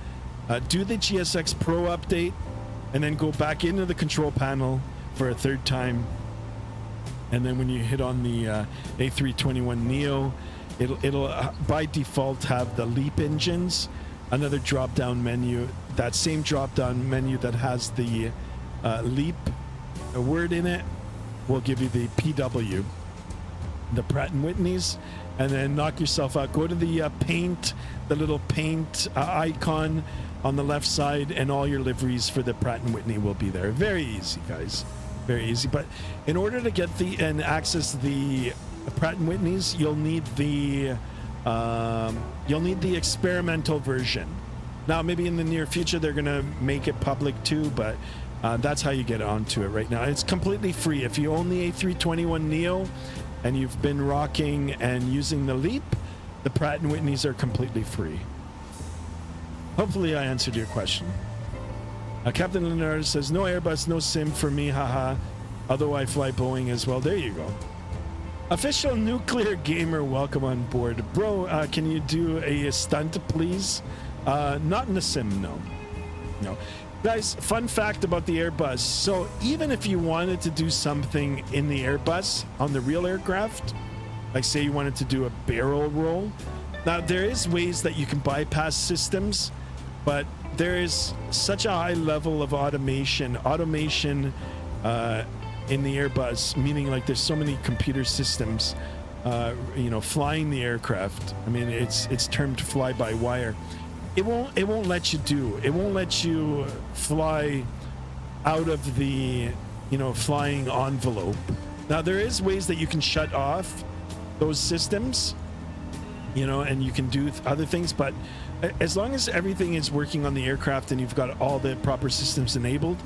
Do the GSX Pro update, and then go back into the control panel for a third time. And then when you hit on the A321 Neo, it'll by default have the LEAP engines, another drop-down menu, that same drop-down menu that has the LEAP word in it will give you the PW, the Pratt & Whitneys, and then knock yourself out. Go to the paint, the little paint icon on the left side, and all your liveries for the Pratt & Whitney will be there. Very easy, guys. Very easy. But in order to get and access the Pratt & Whitneys, you'll need the experimental version. Now, maybe in the near future they're gonna make it public too, but that's how you get onto it right now. It's completely free. If you own the A321 Neo and you've been rocking and using the LEAP, the Pratt & Whitneys are completely free. Hopefully I answered your question. Captain Leonard says, no Airbus, no sim for me, haha. Although I fly Boeing as well. There you go. Official nuclear gamer, welcome on board. Bro, can you do a stunt, please? Not in the sim, no. Guys, fun fact about the Airbus. So even if you wanted to do something in the Airbus on the real aircraft, like say you wanted to do a barrel roll, now there is ways that you can bypass systems, but there is such a high level of automation in the Airbus, meaning like there's so many computer systems, flying the aircraft. I mean, it's termed fly-by-wire. It won't let you fly out of the flying envelope. Now there is ways that you can shut off those systems, and you can do other things, but as long as everything is working on the aircraft and you've got all the proper systems enabled,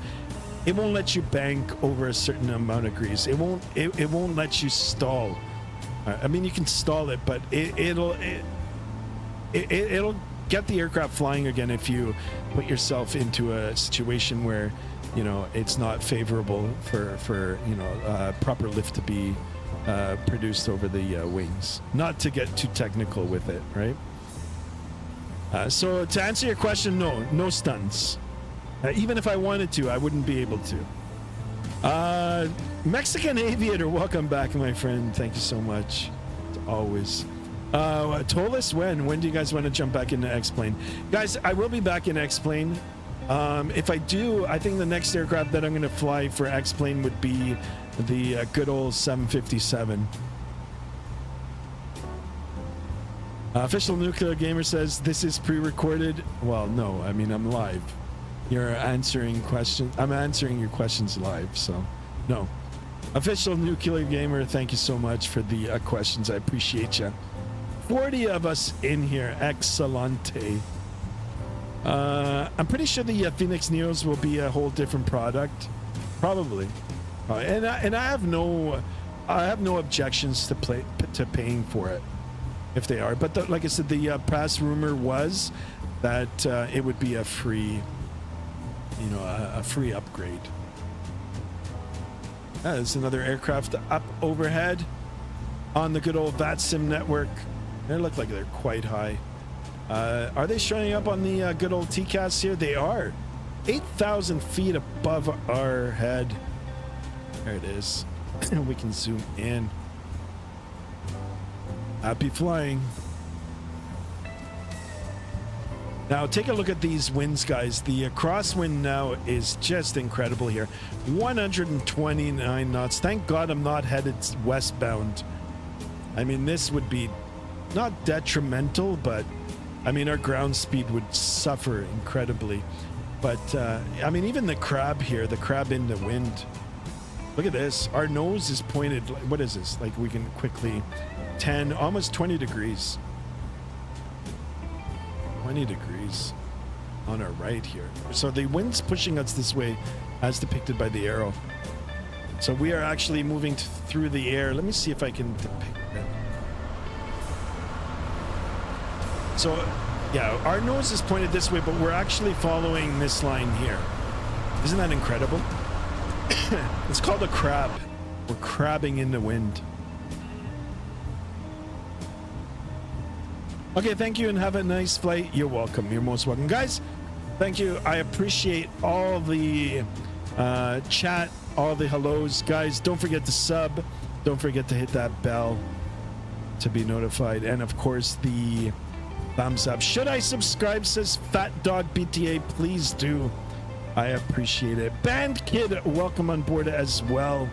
it won't let you bank over a certain amount of degrees. It won't let you stall. I mean, you can stall it, but it'll get the aircraft flying again if you put yourself into a situation where it's not favorable for proper lift to be produced over the wings. Not to get too technical with it, right? So to answer your question, no stunts. Even if I wanted to, I wouldn't be able to. Mexican Aviator, welcome back, my friend. Thank you so much. As always. Told us when do you guys want to jump back into X-Plane? Guys, I will be back in X-Plane. If I do, I think the next aircraft that I'm going to fly for X-Plane would be the good old 757. Official Nuclear Gamer says this is pre-recorded. Well, no, I mean, I'm live. You're answering questions. I'm answering your questions live, so no. Official Nuclear Gamer, thank you so much for the questions. I appreciate you. 40 of us in here. Excellente. I'm pretty sure the Phoenix Neos will be a whole different product, probably. And I have no objections to paying for it if they are. But like I said, the press rumor was that it would be a free, a free upgrade. There's another aircraft up overhead on the good old Vatsim network. They look like they're quite high. Are they showing up on the good old TCAS here? They are. 8,000 feet above our head. There it is. We can zoom in. Happy flying. Now take a look at these winds, guys. The crosswind now is just incredible here. 129 knots. Thank God I'm not headed westbound. I mean, this would be not detrimental, but I mean, our ground speed would suffer incredibly. But I mean, even the crab here, the crab in the wind. Look at this. Our nose is pointed. What is this? Like we can quickly 10, almost 20 degrees. 20 degrees on our right here. So the wind's pushing us this way as depicted by the arrow. So we are actually moving through the air. Let me see if I can depict that. So yeah, our nose is pointed this way, but we're actually following this line here. Isn't that incredible? It's called a crab. We're crabbing in the wind. Okay, thank you and have a nice flight. You're welcome. You're most welcome. Guys, thank you. I appreciate all the chat, all the hellos. Guys, don't forget to sub. Don't forget to hit that bell to be notified. And of course, the thumbs up. Should I subscribe, says Fat Dog BTA? Please do. I appreciate it. Band Kid, welcome on board as well.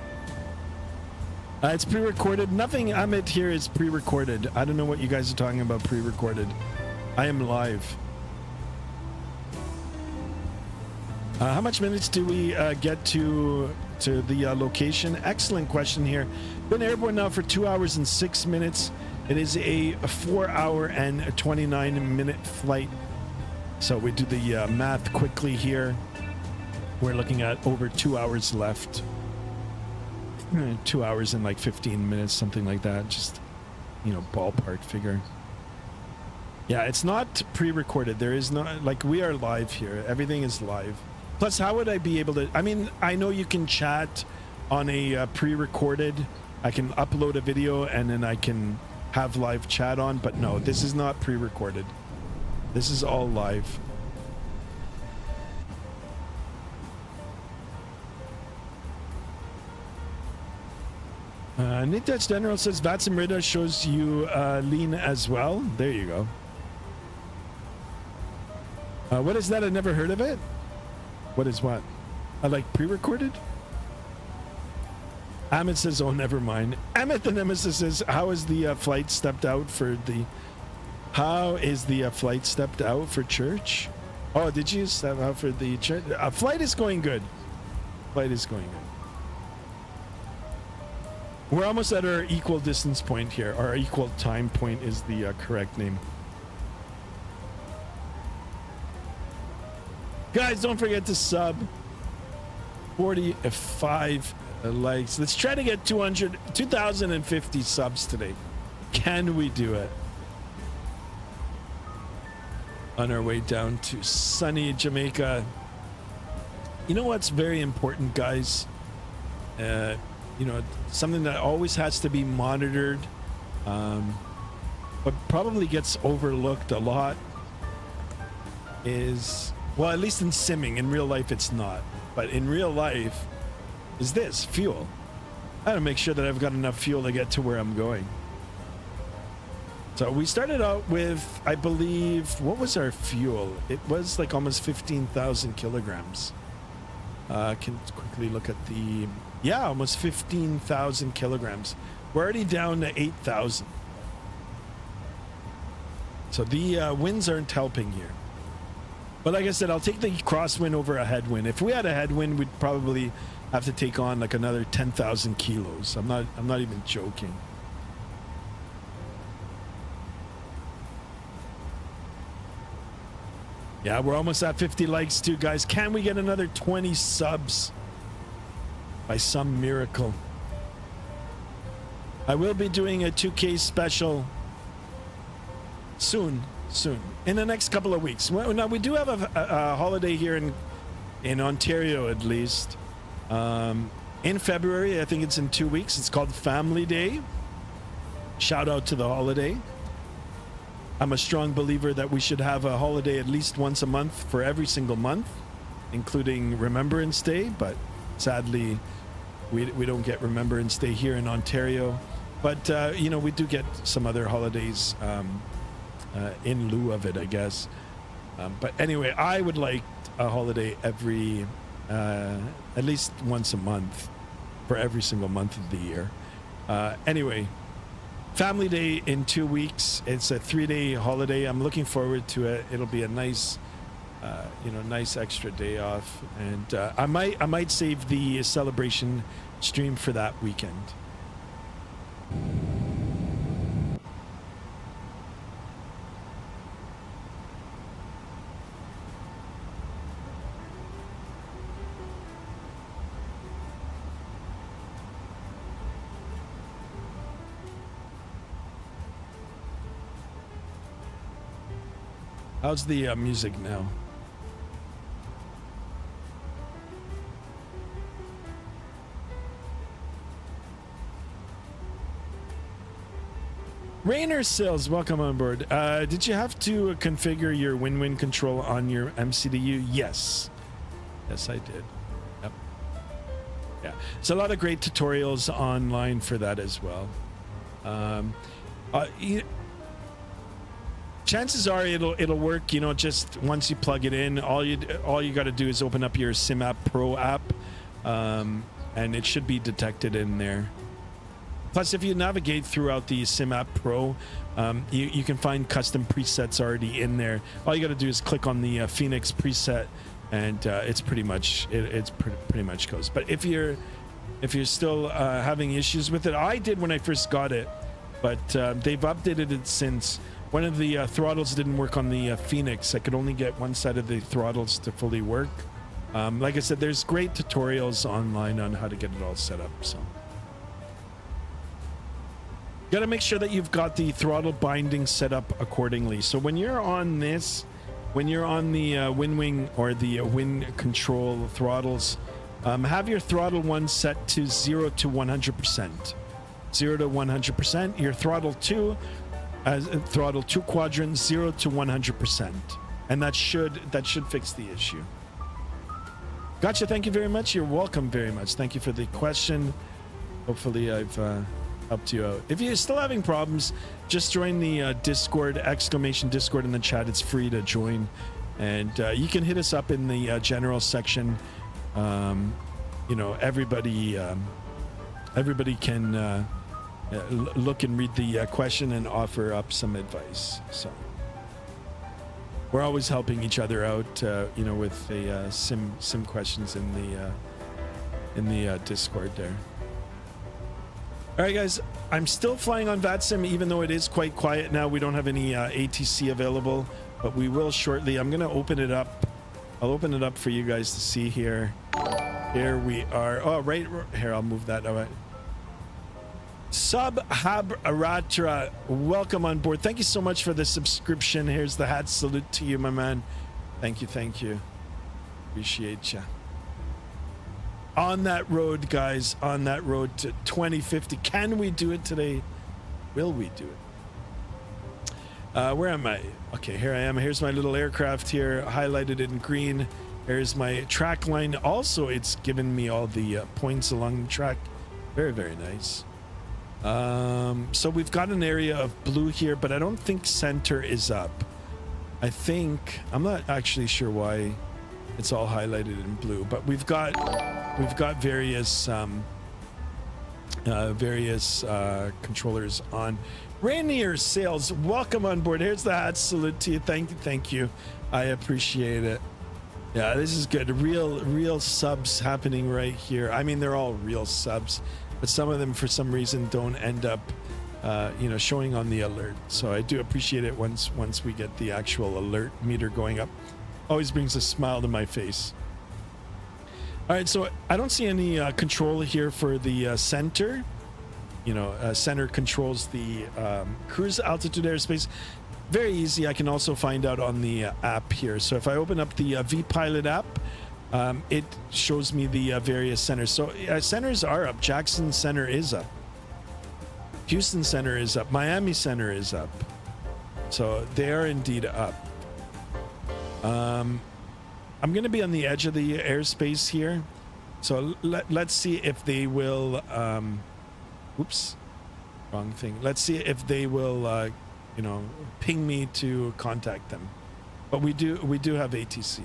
It's pre-recorded. Nothing Amit here is pre-recorded. I don't know what you guys are talking about pre-recorded. I am live. How much minutes do we get to the location? Excellent question here. Been airborne now for 2 hours and 6 minutes. It is a 4 hour and 29 minute flight. So we do the math quickly here. We're looking at over 2 hours left. 2 hours and like 15 minutes, something like that. Just, ballpark figure. Yeah, it's not pre-recorded. There is not, like, we are live here. Everything is live. Plus, how would I be able to, I mean, I know you can chat on a pre-recorded. I can upload a video and then I can have live chat on, but no, this is not pre-recorded. This is all live. Nitouch General says Vatsim radar shows you lean as well. There you go. What is that? I never heard of it. What is what? Like pre-recorded? Amit says, oh, never mind. Amit the Nemesis says, how is the flight stepped out for the... How is the flight stepped out for church? Oh, did you step out for the church? Flight is going good. Flight is going good. We're almost at our equal distance point here. Our equal time point is the correct name. Guys, don't forget to sub. 45 likes. Let's try to get 2,050 subs today. Can we do it? On our way down to sunny Jamaica. You know what's very important, guys? You know, something that always has to be monitored, but probably gets overlooked a lot is, well, at least in simming. In real life, it's not. But in real life, is this fuel. I gotta make sure that I've got enough fuel to get to where I'm going. So we started out with, I believe, what was our fuel? It was like almost 15,000 kilograms. Can quickly look at the, yeah, almost 15,000 kilograms. We're already down to 8,000. So the winds aren't helping here. But like I said, I'll take the crosswind over a headwind. If we had a headwind, we'd probably have to take on like another 10,000 kilos. I'm not even joking. Yeah, we're almost at 50 likes too, guys. Can we get another 20 subs by some miracle? I will be doing a 2K special soon, in the next couple of weeks. Well, now we do have a holiday here in Ontario, at least. In February, I think it's in 2 weeks. It's called Family Day. Shout out to the holiday. I'm a strong believer that we should have a holiday at least once a month for every single month, including Remembrance Day, but sadly we don't get Remembrance Day here in Ontario. But you know, we do get some other holidays in lieu of it, I guess. But anyway, I would like a holiday every at least once a month for every single month of the year. Anyway, Family Day in 2 weeks. It's a 3-day holiday. I'm looking forward to it. It'll be a nice, you know, nice extra day off. And I might save the celebration stream for that weekend. How's the music now? Rainer Sills, welcome on board. Did you have to configure your wind control on your MCDU? Yes. Yes, I did. Yep. Yeah. There's a lot of great tutorials online for that as well. Chances are it'll work, you know, just once you plug it in. All you got to do is open up your SimApp Pro app, and it should be detected in there. Plus, if you navigate throughout the SimApp Pro, you can find custom presets already in there. All you got to do is click on the Phoenix preset, and it's pretty much pretty much goes. But if you're still having issues with it, I did when I first got it, but they've updated it since. One of the throttles didn't work on the Phoenix. I could only get one side of the throttles to fully work. Like I said, there's great tutorials online on how to get it all set up. So, got to make sure that you've got the throttle binding set up accordingly. So when you're on this, when you're on the wind wing or the wind control throttles, have your throttle one set to 0 to 100%. 0 to 100%. Your throttle two. Throttle 2 quadrant 0 to 100%, and that should fix the issue. Gotcha. Thank you very much. You're welcome very much. Thank you for the question. Hopefully I've helped you out. If you're still having problems, just join the Discord, !Discord in the chat. It's free to join. And you can hit us up in the general section. You know, everybody can look and read the question and offer up some advice. So we're always helping each other out, you know, with the sim questions in the Discord there. All right, guys, I'm still flying on Vatsim, even though it is quite quiet now. We don't have any ATC available, but we will shortly. I'm going to open it up. I'll open it up for you guys to see here. Here we are. Oh, right here. I'll move that. All right. Subhabratra, welcome on board. Thank you so much for the subscription. Here's the hat. Salute to you, my man. Thank you. Thank you. Appreciate you. On that road, guys, on that road to 2050. Can we do it today? Will we do it? Where am I? Okay, here I am. Here's my little aircraft here, highlighted in green. Here's my track line. Also, it's given me all the points along the track. Very, very nice. So we've got an area of blue here, but I don't think center is up. I'm not actually sure why it's all highlighted in blue, but we've got various controllers on. Rainier Sales, welcome on board. Here's the hat. Salute to you. Thank you. I appreciate it. Yeah, this is good. Real subs happening right here. I mean, they're all real subs, but some of them for some reason don't end up you know, showing on the alert. So I do appreciate it once we get the actual alert meter going up. Always brings a smile to my face. All right, so I don't see any control here for the center. You know, center controls the cruise altitude airspace. Very easy. I can also find out on the app here. So if I open up the vPilot app, it shows me the various centers. So centers are up. Jackson Center is up. Houston Center is up. Miami Center is up. So they are indeed up. I'm going to be on the edge of the airspace here. So let's see if they will... oops. Wrong thing. Let's see if they will, you know, ping me to contact them. But we do have ATC.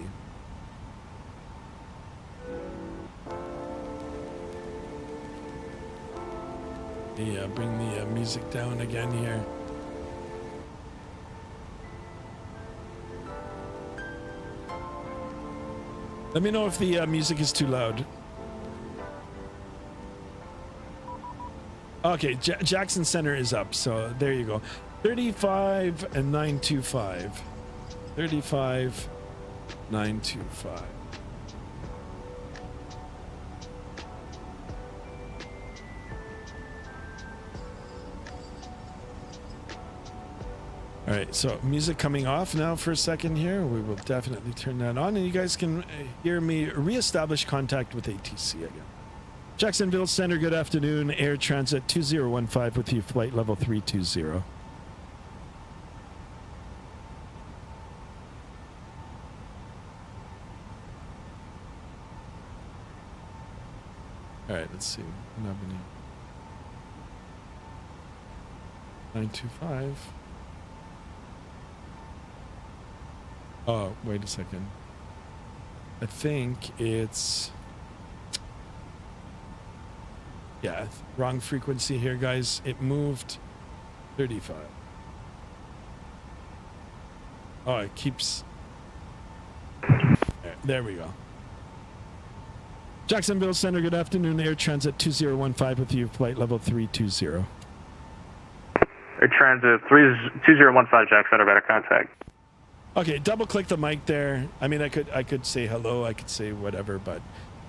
Yeah, bring the music down again here. Let me know if the music is too loud. Okay, Jackson Center is up, so there you go. 35 and 925. 35, 925. All right, so music coming off now for a second here. We will definitely turn that on, and you guys can hear me reestablish contact with ATC again. Jacksonville Center, good afternoon. Air Transit 2015 with you, flight level 320. All right, let's see. 925. Oh, wait a second. I think it's... Yeah, wrong frequency here, guys. It moved 35. Oh, it keeps... There we go. Jacksonville Center, good afternoon. Air Transit 2015 with you, flight level 320. Air Transit 2015, Jack Center, better contact. Okay, double click the mic there. I mean, I could say hello, I could say whatever, but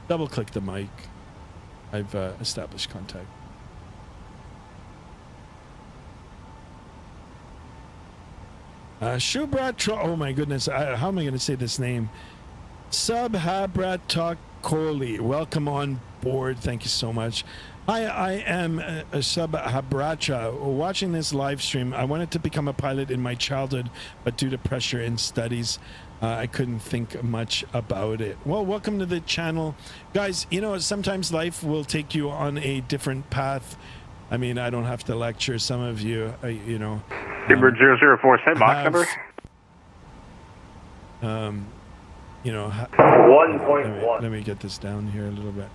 double click the mic. I've established contact. Shubrat, oh my goodness, how am I going to say this name? Subhabratakoli, welcome on board. Thank you so much. Hi, I am Sub Habracha. Watching this live stream, I wanted to become a pilot in my childhood, but due to pressure in studies, I couldn't think much about it. Well, welcome to the channel. Guys, you know, sometimes life will take you on a different path. I mean, I don't have to lecture some of you, you know. Timber 004, same box number. You know, 1.1. let me get this down here a little bit.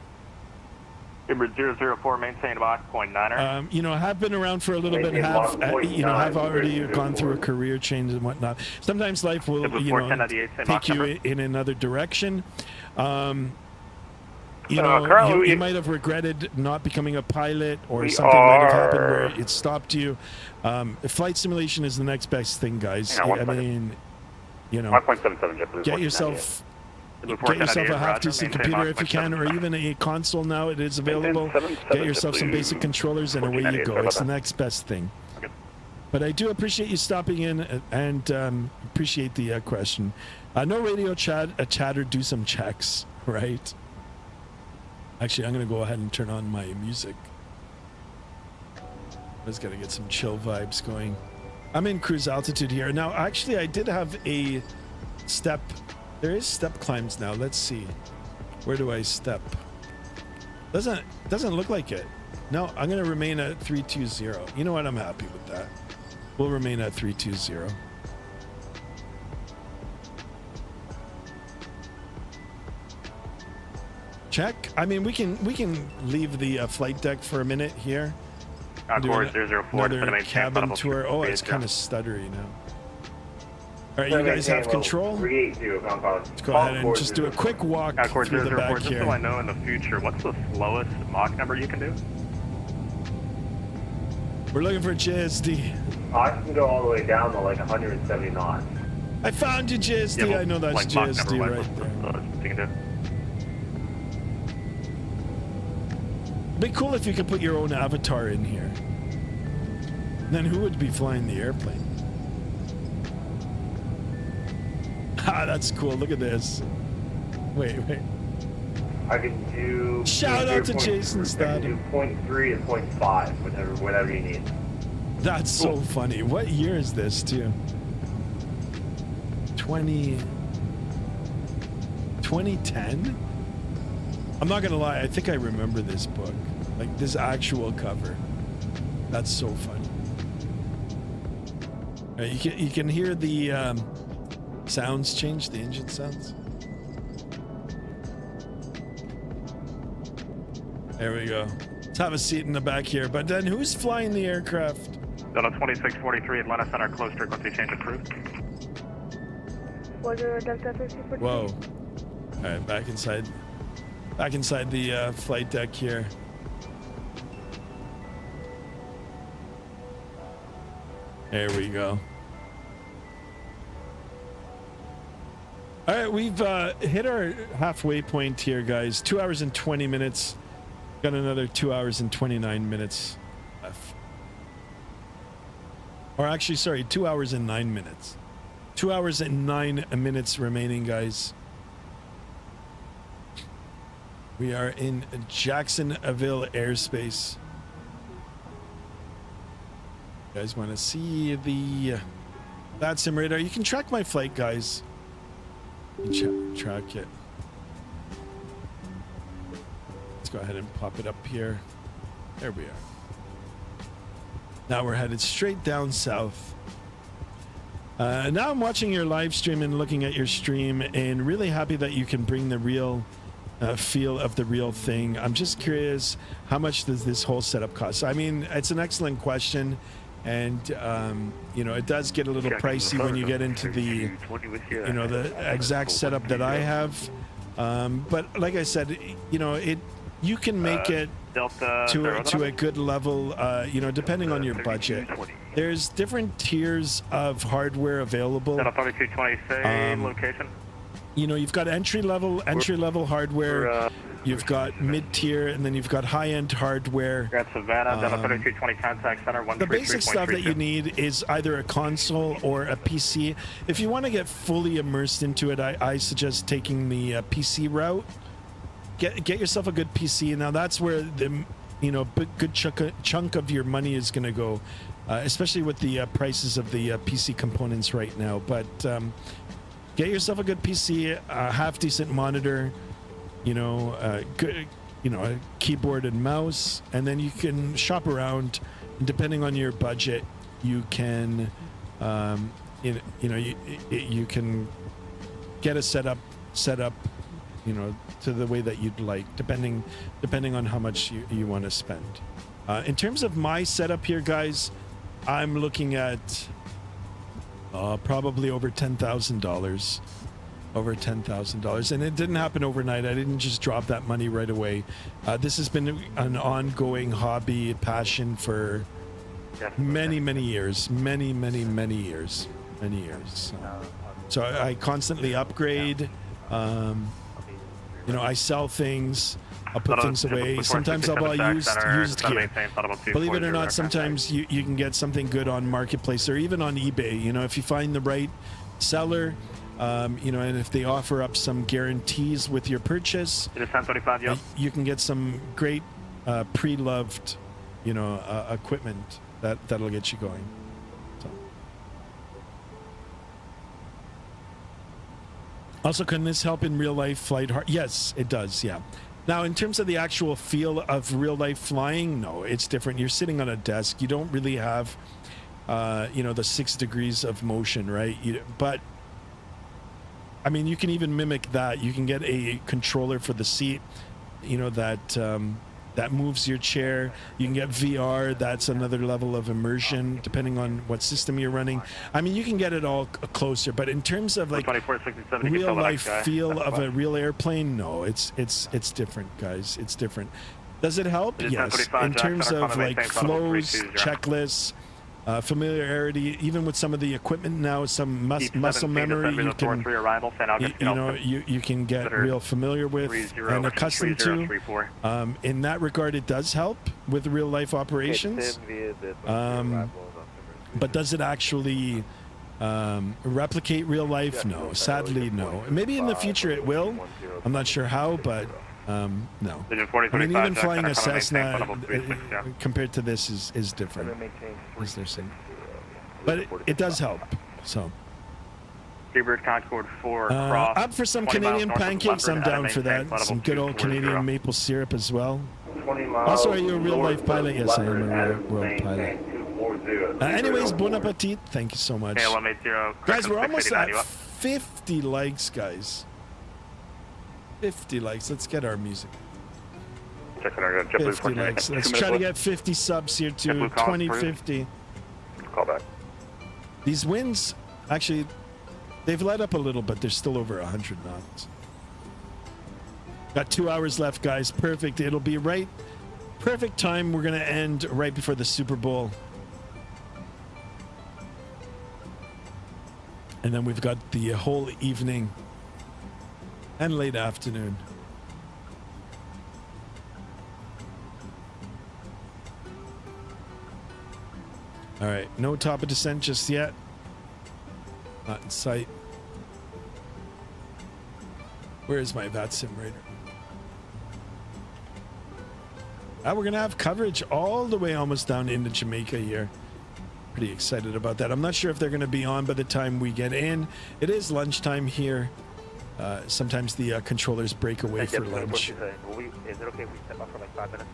Timber 004, maintain box, 0.9er. You know, have been around for a little bit, have, you know, have already gone through a career change and whatnot. Sometimes life will, you know, take you in another direction. You know, you might have regretted not becoming a pilot, or something might have happened where it stopped you. Flight simulation is the next best thing, guys. I mean, you know, get yourself a half-decent computer if you can, or even a console now. It is available. Get yourself some basic controllers, and away you go. It's the next best thing. But I do appreciate you stopping in, and appreciate the question. No radio chatter, do some checks, right? Actually, I'm going to go ahead and turn on my music. I just got to get some chill vibes going. I'm in cruise altitude here. Now, actually, I did have a step. There is step climbs now. Let's see. Where do I step? Doesn't look like it. No, I'm going to remain at 320. You know what? I'm happy with that. We'll remain at 320. Check. I mean, we can leave the flight deck for a minute here. Another cabin tour. Oh, it's kind of stuttery now. All right, you guys have control. Let's go ahead and just do a quick walk through the back here. Just so I know in the future, what's the slowest Mach number you can do? We're looking for JSD. I can go all the way down to like 170 knots. I found you, JSD. Yeah, I know that's JSD right there. It'd be cool if you could put your own avatar in here. Then who would be flying the airplane? Ah, that's cool. Look at this. Wait. I can do. Shout out to Jason Statham. 0.3 and 0.5, whatever you need. That's so funny. What year is this, too? 2010? I'm not gonna lie. I think I remember this book, like this actual cover. That's so funny. You can hear the sounds change, the engine sounds. There we go. Let's have a seat in the back here. But then who's flying the aircraft? Delta 2643, Atlanta Center, close frequency change approved. Whoa. All right, back inside the flight deck here. There we go. All right, we've hit our halfway point here, guys. 2 hours and 20 minutes. Got another 2 hours and 29 minutes left. Or actually, sorry, 2 hours and 9 minutes. 2 hours and 9 minutes remaining, guys. We are in Jacksonville airspace. You guys want to see the Vatsim radar? You can track my flight, guys. You can track it. Let's go ahead and pop it up here. There we are. Now we're headed straight down south. Now I'm watching your live stream and looking at your stream, and really happy that you can bring the real feel of the real thing. I'm just curious, how much does this whole setup cost? I mean, it's an excellent question, and you know, it does get a little pricey when you get into the, you know, the exact setup that I have. But like I said, you know, you can make it to a good level, you know, depending on your budget. There's different tiers of hardware available. Location. You know, you've got entry level hardware. You've got mid-tier, and then you've got high-end hardware. You're at Savannah, Delta 3220 contact center. The basic stuff that you need is either a console or a PC. If you want to get fully immersed into it, I suggest taking the PC route. Get yourself a good PC. Now that's where you know, good chunk of your money is going to go, especially with the prices of the PC components right now. But get yourself a good PC, a half decent monitor, you know, good, you know, a keyboard and mouse, and then you can shop around. And depending on your budget, you can, you can get a setup, you know, to the way that you'd like, depending on how much you want to spend. In terms of my setup here, guys, I'm looking at probably over $10,000. Over $10,000, and it didn't happen overnight. I didn't just drop that money right away. This has been an ongoing hobby, passion for many years. So I constantly upgrade. You know, I sell things. I'll put things away. Sometimes I'll buy used gear. Believe it or not, sometimes you can get something good on Marketplace or even on eBay. You know, if you find the right seller. You know, and if they offer up some guarantees with your purchase, you can get some great pre-loved, you know, equipment that'll get you going. So. Also, can this help in real life flight? Yes, it does. Yeah. Now, in terms of the actual feel of real life flying, no, it's different. You're sitting on a desk. You don't really have, you know, the 6 degrees of motion, right? But I mean, you can even mimic that. You can get a controller for the seat, you know, that moves your chair. You can get VR. That's another level of immersion, depending on what system you're running. I mean, you can get it all closer. But in terms of like real life feel of a real airplane, no, it's different, guys. It's different. Does it help? Yes. In terms of like flows, checklists. Familiarity, even with some of the equipment now, some muscle memory you can, you can get real familiar with and accustomed to. In that regard, it does help with real life operations. But does it actually replicate real life? No, sadly, no. Maybe in the future it will. I'm not sure how, but no. I mean, even flying a Cessna compared to this is different. But it does help. So. Freebird Concorde 4 up for some Canadian pancakes. I'm down for that. Some good old Canadian maple syrup as well. Also, are you a real life pilot? Yes, I am a real world pilot. Anyways, bon appetit. Thank you so much. Guys, we're almost at 50 likes, guys. 50 likes. Let's get our music. 50 likes. Let's try to get 50 subs here to 2050. Call back. These winds, actually, they've let up a little, but they're still over 100 knots. Got 2 hours left, guys. Perfect. It'll be right. Perfect time. We're going to end right before the Super Bowl. And then we've got the whole evening and late afternoon. All right, no top of descent just yet. Not in sight. Where is my Vatsim radar? We're gonna have coverage all the way almost down into Jamaica here. Pretty excited about that. I'm not sure if they're gonna be on by the time we get in. It is lunchtime here. Sometimes the controllers break away for lunch. Is it okay if we step up for like 5 minutes?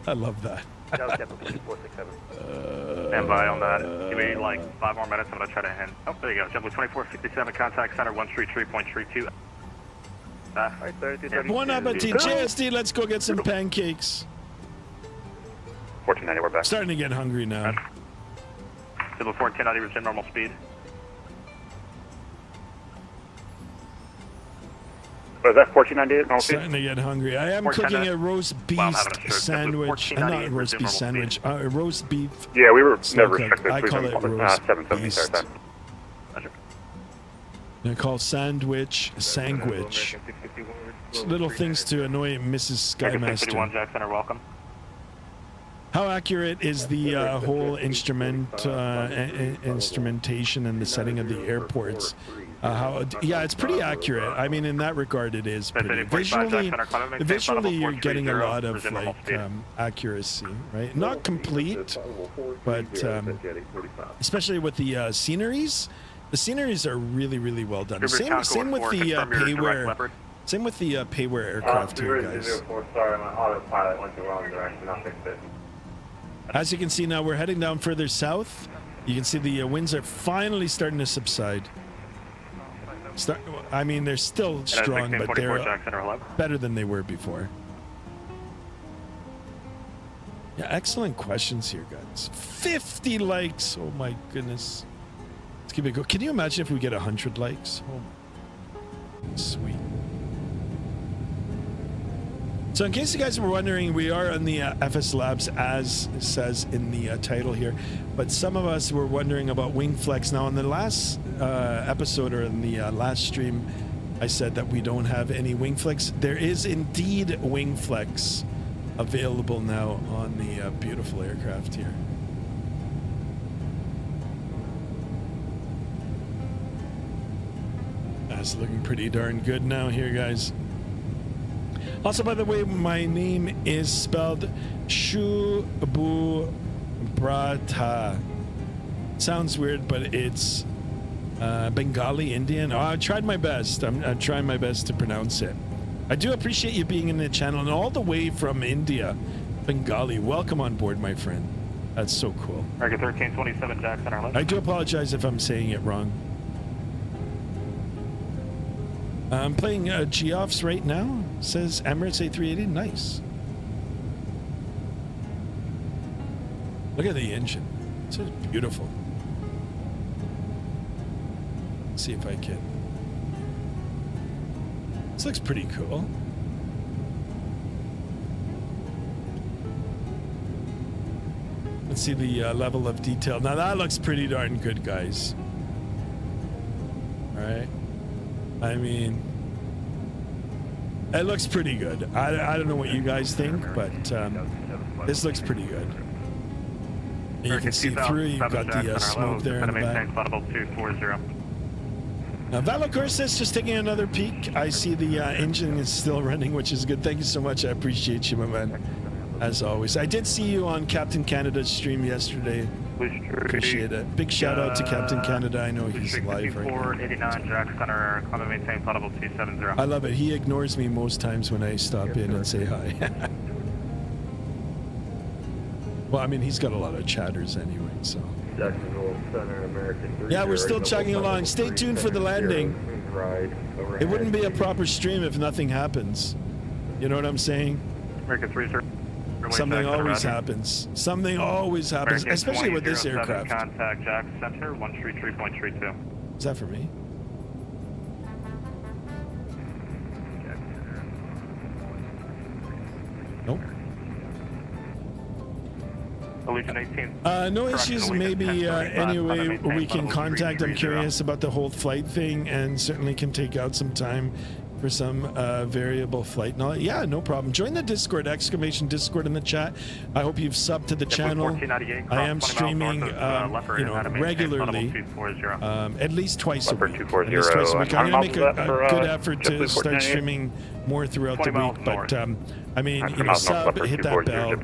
I love that. Stand by on that. Give me like 5 more minutes. I'm going to try to hand. Oh, there you go. JetBlue 2457, contact center 133.32. Bon appetit, JSD. Let's go get some pancakes. 1490, we're back. Starting to get hungry now. JetBlue 1490, resume normal speed. What is that, 1498? Starting to get hungry. I am cooking a roast beef sandwich. Not roast beef sandwich. Roast beef. Yeah, we were never restricted. I call it roast beef. They're called sandwich. Little things to annoy Mrs. Skymaster. Jack Center, welcome. How accurate is the whole instrumentation and the setting of the airports? Yeah, it's pretty accurate. I mean, in that regard, it is pretty. Visually, you're getting a lot of like accuracy, right? Not complete, but especially with the sceneries. The sceneries are really, really well done. Same with the payware. Same with the payware aircraft here, guys. Sorry, my autopilot went the wrong direction. I'll fix it. As you can see now, we're heading down further south. You can see the winds are finally starting to subside. I mean, they're still strong, but they're better than they were before. Yeah, excellent questions here, guys. 50 likes. Oh my goodness. Let's keep it going. Can you imagine if we get 100 likes? Oh, sweet. So in case you guys were wondering, we are on the FSlabs, as it says in the title here. But some of us were wondering about wing flex. Now, in the last episode, or in the last stream, I said that we don't have any wing flex. There is indeed wing flex available now on the beautiful aircraft here. That's looking pretty darn good now here, guys. Also, by the way, my name is spelled Shububrata. Sounds weird, but it's Bengali Indian. Oh, I tried my best. I'm trying my best to pronounce it. I do appreciate you being in the channel, and all the way from India, Bengali. Welcome on board, my friend. That's so cool. Target 1327, Jackson, our left. I do apologize if I'm saying it wrong. I'm playing Geoffs right now. Says Emirates A380. Nice. Look at the engine. It's just beautiful. Let's see if I can. This looks pretty cool. Let's see the level of detail. Now that looks pretty darn good, guys. All right. I mean, it looks pretty good. I don't know what you guys think, but this looks pretty good. And you can see through. You've got the smoke there in the back. Now, Valocursa is just taking another peek. I see the engine is still running, which is good. Thank you so much. I appreciate you, my man. As always. I did see you on Captain Canada's stream yesterday. Appreciate it. Big shout out to Captain Canada. I know he's live right now. 89, Jack Center, climate maintain, flight level 270. I love it. He ignores me most times when I stop in and say hi. Well, I mean, he's got a lot of chatters anyway, so. Yeah, we're still chugging along. Stay tuned for the landing. It wouldn't be a proper stream if nothing happens. You know what I'm saying? American 3, sir. Something always happens. Something always happens, especially with this aircraft. Contact Jack Center 133.32. Is that for me? Nope. Allegiant 18. No issues. Maybe any way we can contact. I'm curious about the whole flight thing, and certainly can take out some time for some variable flight knowledge. Yeah, no problem. Join the Discord, exclamation Discord in the chat. I hope you've subbed to the channel. I am streaming, regularly, at least twice a week. I'm going to make a good effort to start streaming more throughout the week. But I mean, sub, hit that bell.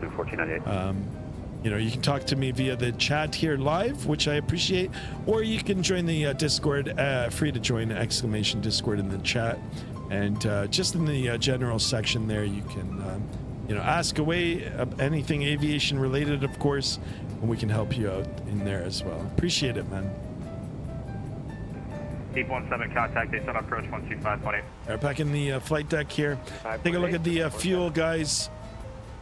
You can talk to me via the chat here live, which I appreciate, or you can join the Discord. Free to join exclamation Discord in the chat. And just in the general section there, you can, ask away anything aviation related, of course, and we can help you out in there as well. Appreciate it, man. Deep 17 contact, they sent approach 125.8. Right, back in the flight deck here. Take a look at the fuel, guys.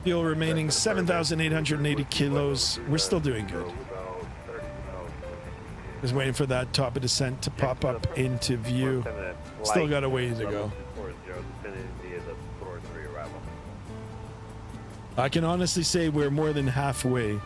Fuel remaining 7,880 kilos. We're still doing good. Just waiting for that top of descent to pop up into view. Still got a ways to go. I can honestly say we're more than halfway.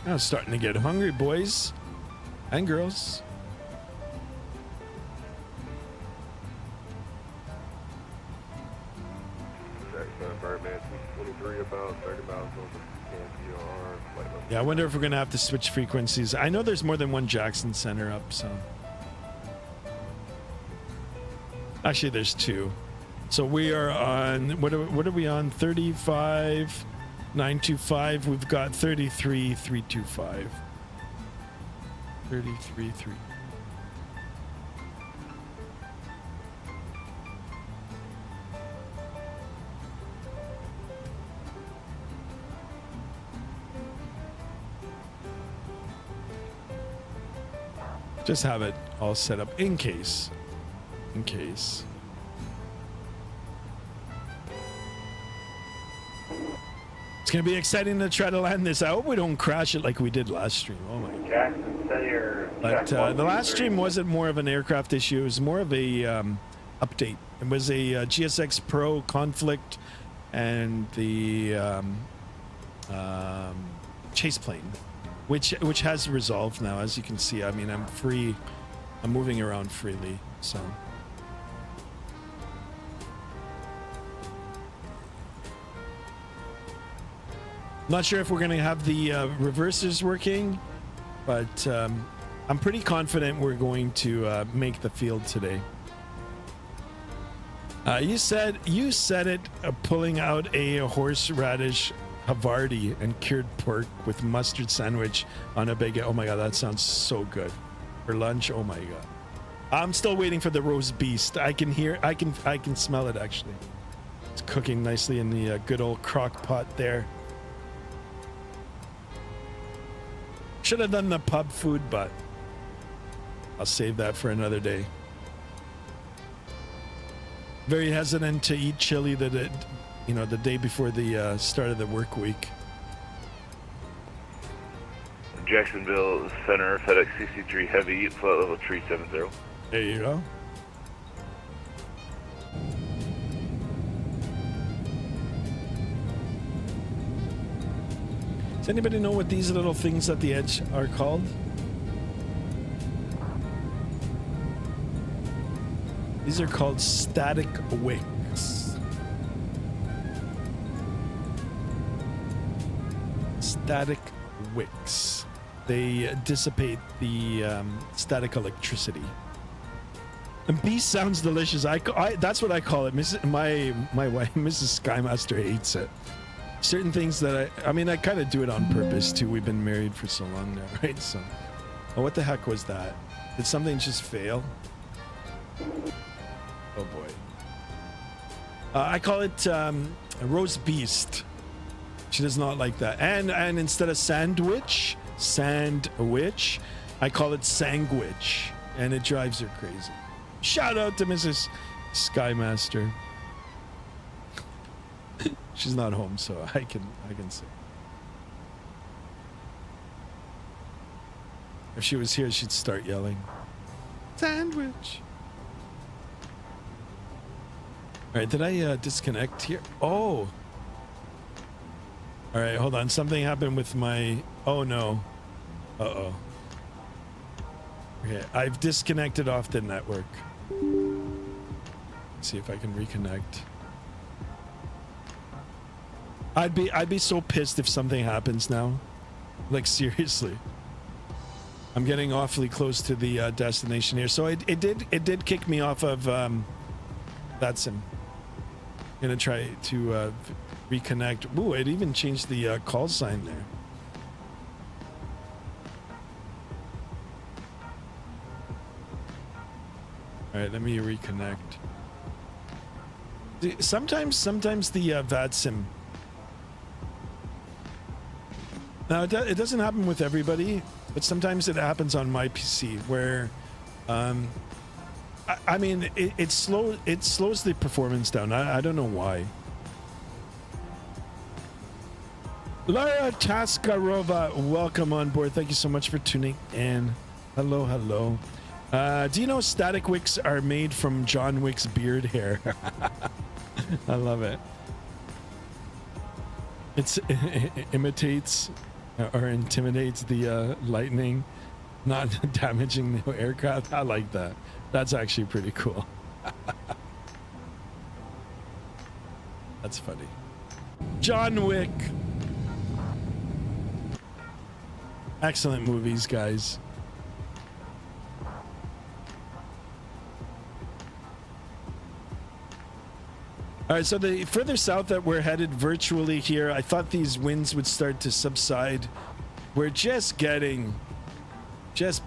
I'm starting to get hungry, boys and girls. Birdman 23 about 30 miles over KMPR. Yeah, I wonder if we're gonna have to switch frequencies. I know there's more than one Jackson Center up, so actually there's two. So we are on what are we on? 35 925. We've got 33 325. 33 3. Just have it all set up in case. In case. It's gonna be exciting to try to land this. I hope we don't crash it like we did last stream. Oh my god. Jackson, say your But the last stream wasn't more of an aircraft issue. It was more of a update. It was a GSX Pro conflict and the chase plane, which has resolved now, as you can see. I mean, I'm free. I'm moving around freely, so. Not sure if we're going to have the reversers working, but I'm pretty confident we're going to make the field today. You said it, pulling out a horseradish Havarti and cured pork with mustard sandwich on a baguette. Oh my god, that sounds so good. For lunch, oh my god. I'm still waiting for the roast beast. I can smell it actually. It's cooking nicely in the good old crock pot there. Should have done the pub food, but I'll save that for another day. Very hesitant to eat chili the day before the start of the work week. Jacksonville Center, FedEx CC3 Heavy, flight level 370. There you go. Does anybody know what these little things at the edge are called? These are called static wicks. Static wicks. They dissipate the static electricity. And beast sounds delicious. I that's what I call it. My wife, Mrs. Skymaster, hates it. Certain things that I mean, I kind of do it on purpose too. We've been married for so long now, right? So, oh, what the heck was that? Did something just fail? Oh boy. I call it a roast beast. She does not like that. And instead of sandwich, I call it sandwich, and it drives her crazy. Shout out to Mrs. Skymaster. She's not home, so I can say. If she was here, she'd start yelling. Sandwich. All right, did I disconnect here? Oh. All right, hold on. Something happened with my... Oh, no. Uh-oh. Okay, I've disconnected off the network. Let's see if I can reconnect. I'd be so pissed if something happens now. Like, seriously. I'm getting awfully close to the destination here. So it did kick me off of Vatsim. Gonna try to reconnect. Ooh, it even changed the call sign there. All right, let me reconnect. Sometimes the Vatsim. Now it doesn't happen with everybody, but sometimes it happens on my PC where, I mean, it slows the performance down. I don't know why. Lara Taskarova, welcome on board. Thank you so much for tuning in. Hello, hello. Do you know static wicks are made from John Wick's beard hair? I love it. It imitates or intimidates the lightning, not damaging the aircraft. I like that. That's actually pretty cool. That's funny. John Wick. Excellent movies, guys. All right, so the further south that we're headed virtually here, I thought these winds would start to subside. We're just getting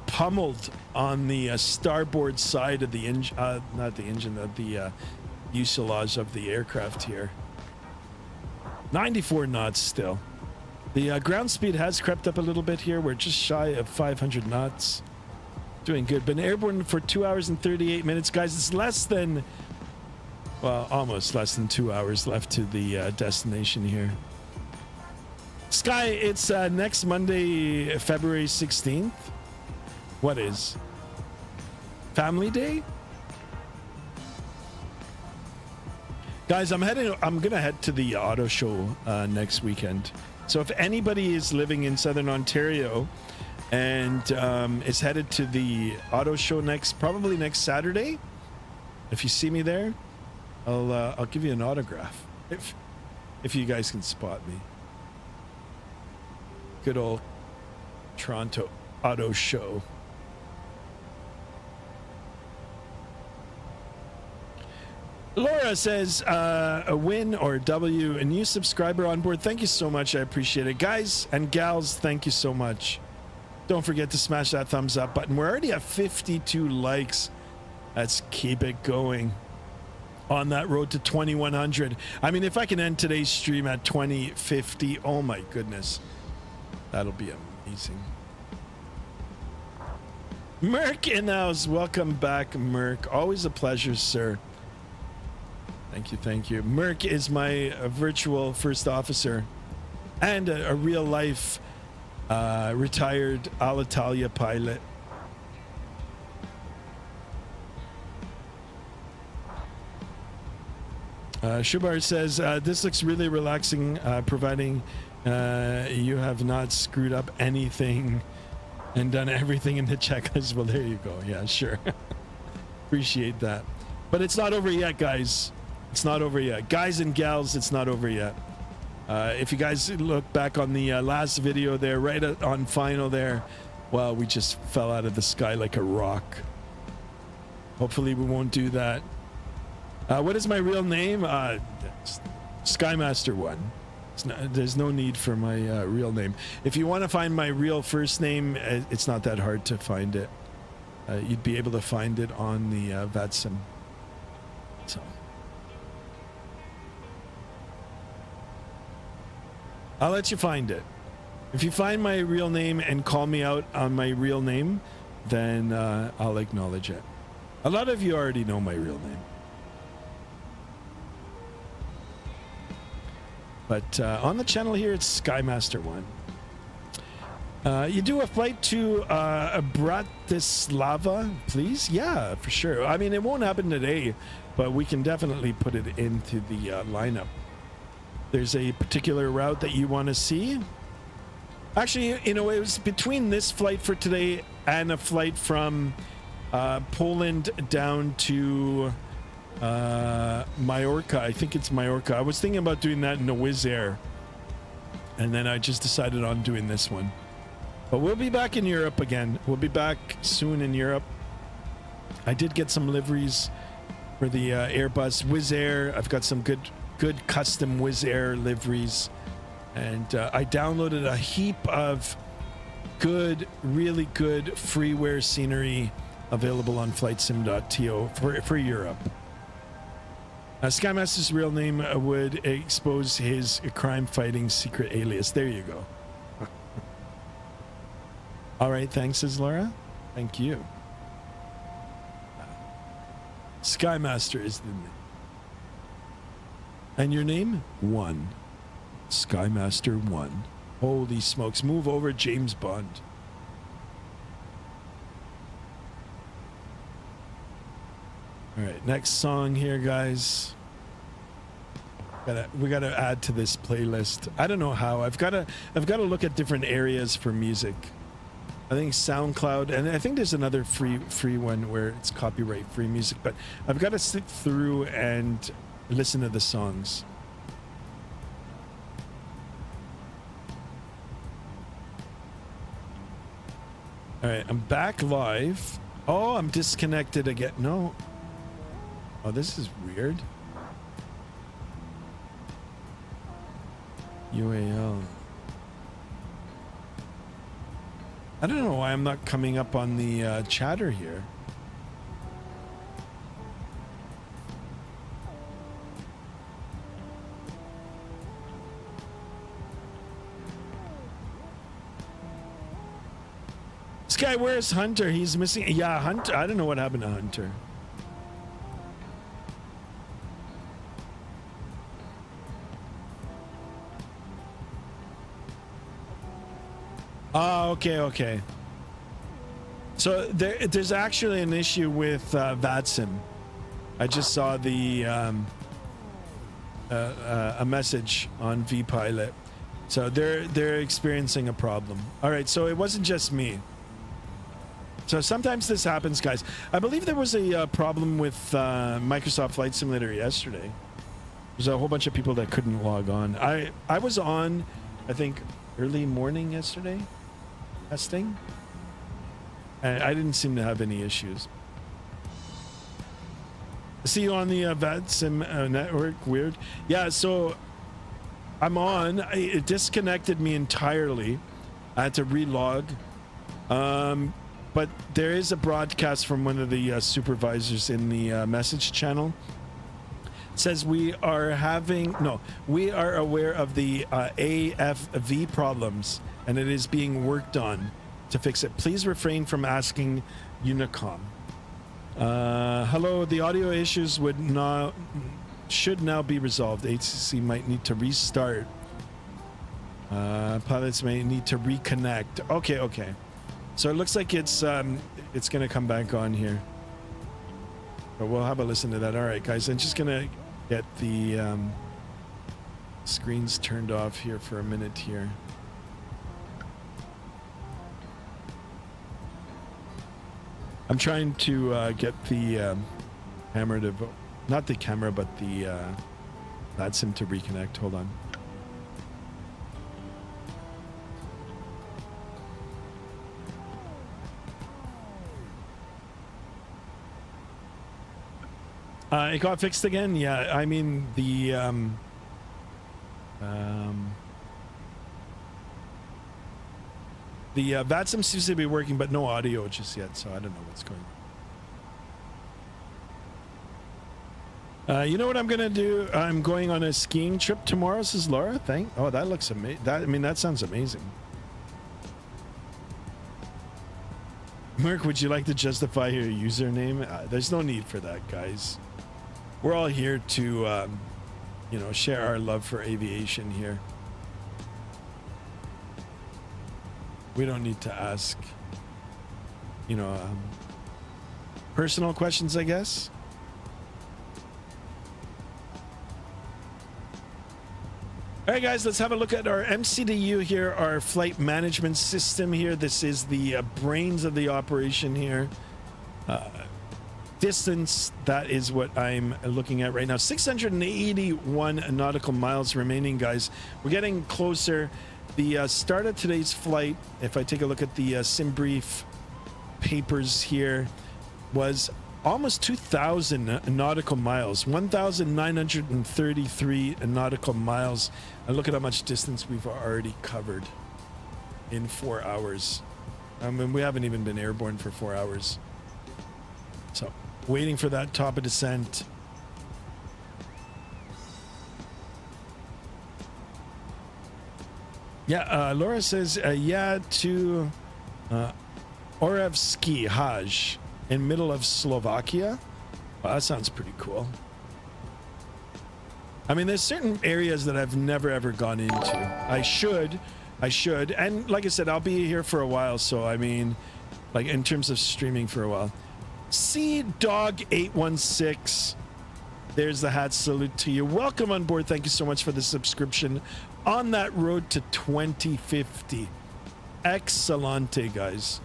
pummeled on the starboard side of the engine, not the engine, of the fuselage of the aircraft here. 94 knots still. The ground speed has crept up a little bit here. We're just shy of 500 knots. Doing good. Been airborne for 2 hours and 38 minutes. Guys, it's less than, well, almost less than 2 hours left to the destination here. Sky, it's next Monday, February 16th. What is? Family Day? Guys, I'm gonna head to the auto show next weekend. So if anybody is living in Southern Ontario and is headed to the auto show probably next Saturday, if you see me there, I'll give you an autograph if you guys can spot me. Good old Toronto auto show. Laura says a win or a W, a new subscriber on board. Thank you so much. I appreciate it. Guys and gals, thank you so much. Don't forget to smash that thumbs up button. We're already at 52 likes. Let's keep it going on that road to 2100. I mean, if I can end today's stream at 2050, oh my goodness, that'll be amazing. Merc in the house. Welcome back, Merc. Always a pleasure, sir. Thank you. Merc is my virtual first officer and a real life retired Alitalia pilot. Shubar says, this looks really relaxing, providing you have not screwed up anything and done everything in the checklist. Well, there you go. Yeah, sure. Appreciate that. But it's not over yet, guys. It's not over yet. Guys and gals, it's not over yet. If you guys look back on the last video there, right on final there, well, we just fell out of the sky like a rock. Hopefully we won't do that. What is my real name? Skymaster 1. There's no need for my real name. If you want to find my real first name, it's not that hard to find it. You'd be able to find it on the Vatsim. So. I'll let you find it. If you find my real name and call me out on my real name, then I'll acknowledge it. A lot of you already know my real name. But on the channel here, it's Skymaster 1. You do a flight to Bratislava, please? Yeah, for sure. I mean, it won't happen today, but we can definitely put it into the lineup. There's a particular route that you want to see. Actually, you know, it was between this flight for today and a flight from Poland down to Mallorca. I think it's Mallorca. I was thinking about doing that in the Wizz Air, and then I just decided on doing this one. But we'll be back in Europe again. We'll be back soon in Europe. I did get some liveries for the Airbus Wizz Air. I've got some good custom Wizz Air liveries, and I downloaded a heap of really good freeware scenery available on flightsim.to for Europe. Skymaster's real name would expose his crime-fighting secret alias. There you go. All right, thanks, says Laura. Thank you. Skymaster is the name. And your name? 1. Skymaster 1. Holy smokes. Move over, James Bond. All right, next song here, guys. We gotta add to this playlist. I don't know how. I've gotta look at different areas for music. I think SoundCloud, and I think there's another free one where it's copyright free music, but I've got to sit through and listen to the songs. All right, I'm back live. Oh, I'm disconnected again. No. Oh, this is weird. UAL. I don't know why I'm not coming up on the chatter here. This guy, where's Hunter? He's missing. Yeah, Hunter. I don't know what happened to Hunter. Oh, okay. So there's actually an issue with Vatsim. I just saw the a message on vPilot. So they're experiencing a problem. All right, so it wasn't just me. So sometimes this happens, guys. I believe there was a problem with Microsoft Flight Simulator yesterday. There's a whole bunch of people that couldn't log on. I was on, I think, early morning yesterday. Testing, and I didn't seem to have any issues. See you on the Vatsim network. Weird. Yeah, so I'm on. It disconnected me entirely. I had to relog. But there is a broadcast from one of the supervisors in the message channel. It says we are aware of the AFV problems, and it is being worked on to fix it. Please refrain from asking Unicom. Hello, the audio issues should now be resolved. HCC might need to restart. Pilots may need to reconnect. Okay. So it looks like it's gonna come back on here. But we'll have a listen to that. All right, guys, I'm just gonna get the screens turned off here for a minute here. I'm trying to get the camera to, not the camera, but the Vatsim to reconnect. Hold on. It got fixed again. Yeah, I mean the Vatsim seems to be working, but no audio just yet, so I don't know what's going on. You know what I'm gonna do? I'm going on a skiing trip tomorrow. Says Laura. Oh, that looks amazing. That sounds amazing. Merc, would you like to justify your username? There's no need for that, guys. We're all here to, share our love for aviation here. We don't need to ask, personal questions, I guess. All right, guys, let's have a look at our MCDU here, our flight management system here. This is the brains of the operation here. Distance, that is what I'm looking at right now. 681 nautical miles remaining, guys. We're getting closer. The start of today's flight, if I take a look at the sim brief papers here, was almost 2,000 nautical miles, 1,933 nautical miles. And look at how much distance we've already covered in 4 hours. I mean, we haven't even been airborne for 4 hours. So, waiting for that top of descent. Yeah, Laura says, to Orevsky Haj in middle of Slovakia. Well, that sounds pretty cool. I mean, there's certain areas that I've never ever gone into. I should. And like I said, I'll be here for a while. So, I mean, like in terms of streaming for a while. Sea Dog 816. There's the hat. Salute to you. Welcome on board. Thank you so much for the subscription on that road to 2050. Excellente, guys.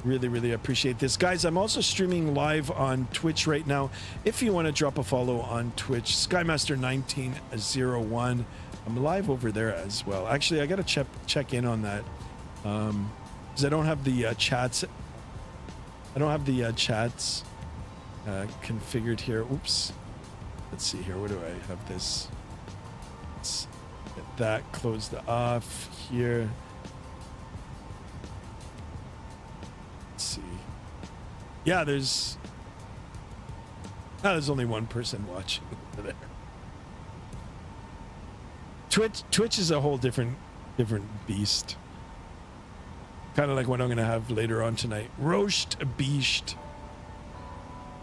Really, really appreciate this. Guys, I'm also streaming live on Twitch right now. If you want to drop a follow on Twitch, Skymaster1901. I'm live over there as well. Actually, I got to check in on that. Because I don't have the chats. I don't have the chats configured here. Oops. Let's see here. Where do I have this? Let's get that closed off here. Let's see. Yeah, there's only one person watching there. Twitch is a whole different beast. Kind of like what I'm gonna have later on tonight. Roast beast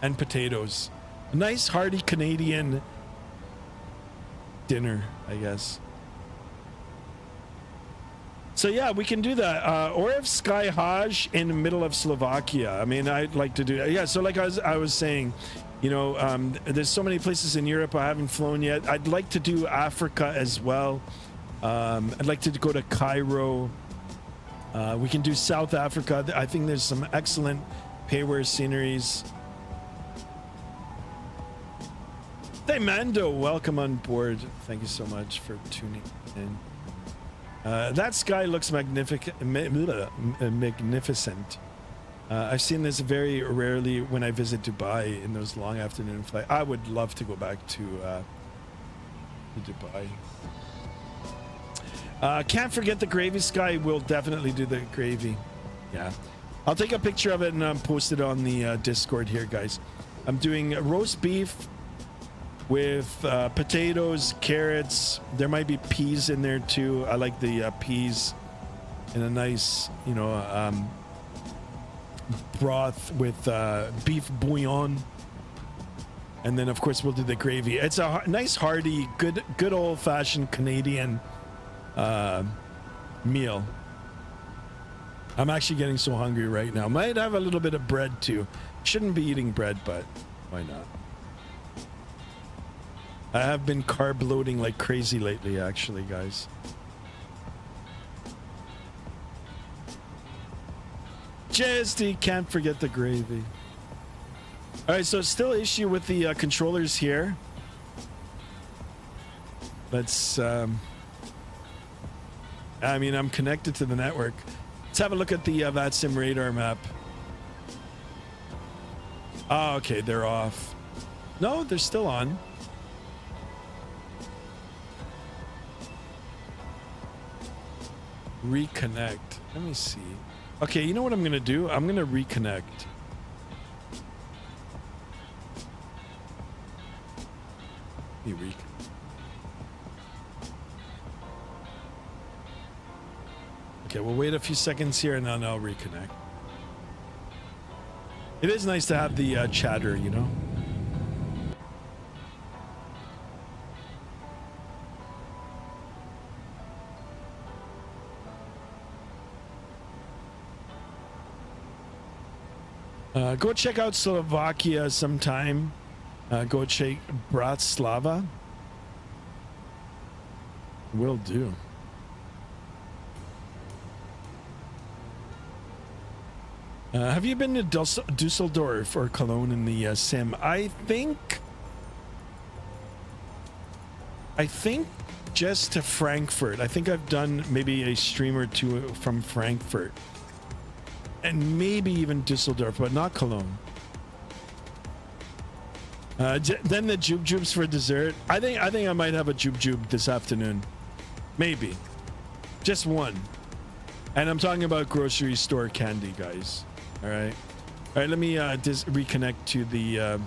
and potatoes. A nice hearty Canadian dinner, I guess. So yeah, we can do that. Or if Sky Hajj in the middle of Slovakia. I mean, I'd like to do that. Yeah, so like I was saying, you know, there's so many places in Europe I haven't flown yet. I'd like to do Africa as well. I'd like to go to Cairo. We can do South Africa. I think there's some excellent payware sceneries. Hey Mando, welcome on board. Thank you so much for tuning in. That sky looks magnificent. I've seen this very rarely when I visit Dubai in those long afternoon flights. I would love to go back to Dubai. Can't forget the gravy, Sky. We'll definitely do the gravy. Yeah. I'll take a picture of it and post it on the Discord here, guys. I'm doing roast beef with potatoes, carrots. There might be peas in there too. I like the peas in a nice, you know, broth with beef bouillon. And then of course we'll do the gravy. It's a nice hearty, good old-fashioned Canadian meal. I'm actually getting so hungry right now. Might have a little bit of bread too. Shouldn't be eating bread, but why not? I have been carb loading like crazy lately, actually, guys. JSD, can't forget the gravy. All right, so still issue with the controllers here. Let's, I mean, I'm connected to the network. Let's have a look at the Vatsim radar map. Oh, okay, they're off. No, they're still on. Reconnect. Let me see. Okay, you know what I'm gonna do? I'm gonna reconnect. Okay, we'll wait a few seconds here and then I'll reconnect. It is nice to have the chatter, you know? Go check out Slovakia sometime. Go check Bratislava. Will do. Have you been to Dusseldorf or Cologne in the sim? I think just to Frankfurt. I think I've done maybe a stream or two from Frankfurt. And maybe even Dusseldorf, but not Cologne. Then the Jube Jubes for dessert. I think I might have a Jube Jube this afternoon. Maybe. Just one. And I'm talking about grocery store candy, guys. All right. All right, let me reconnect to the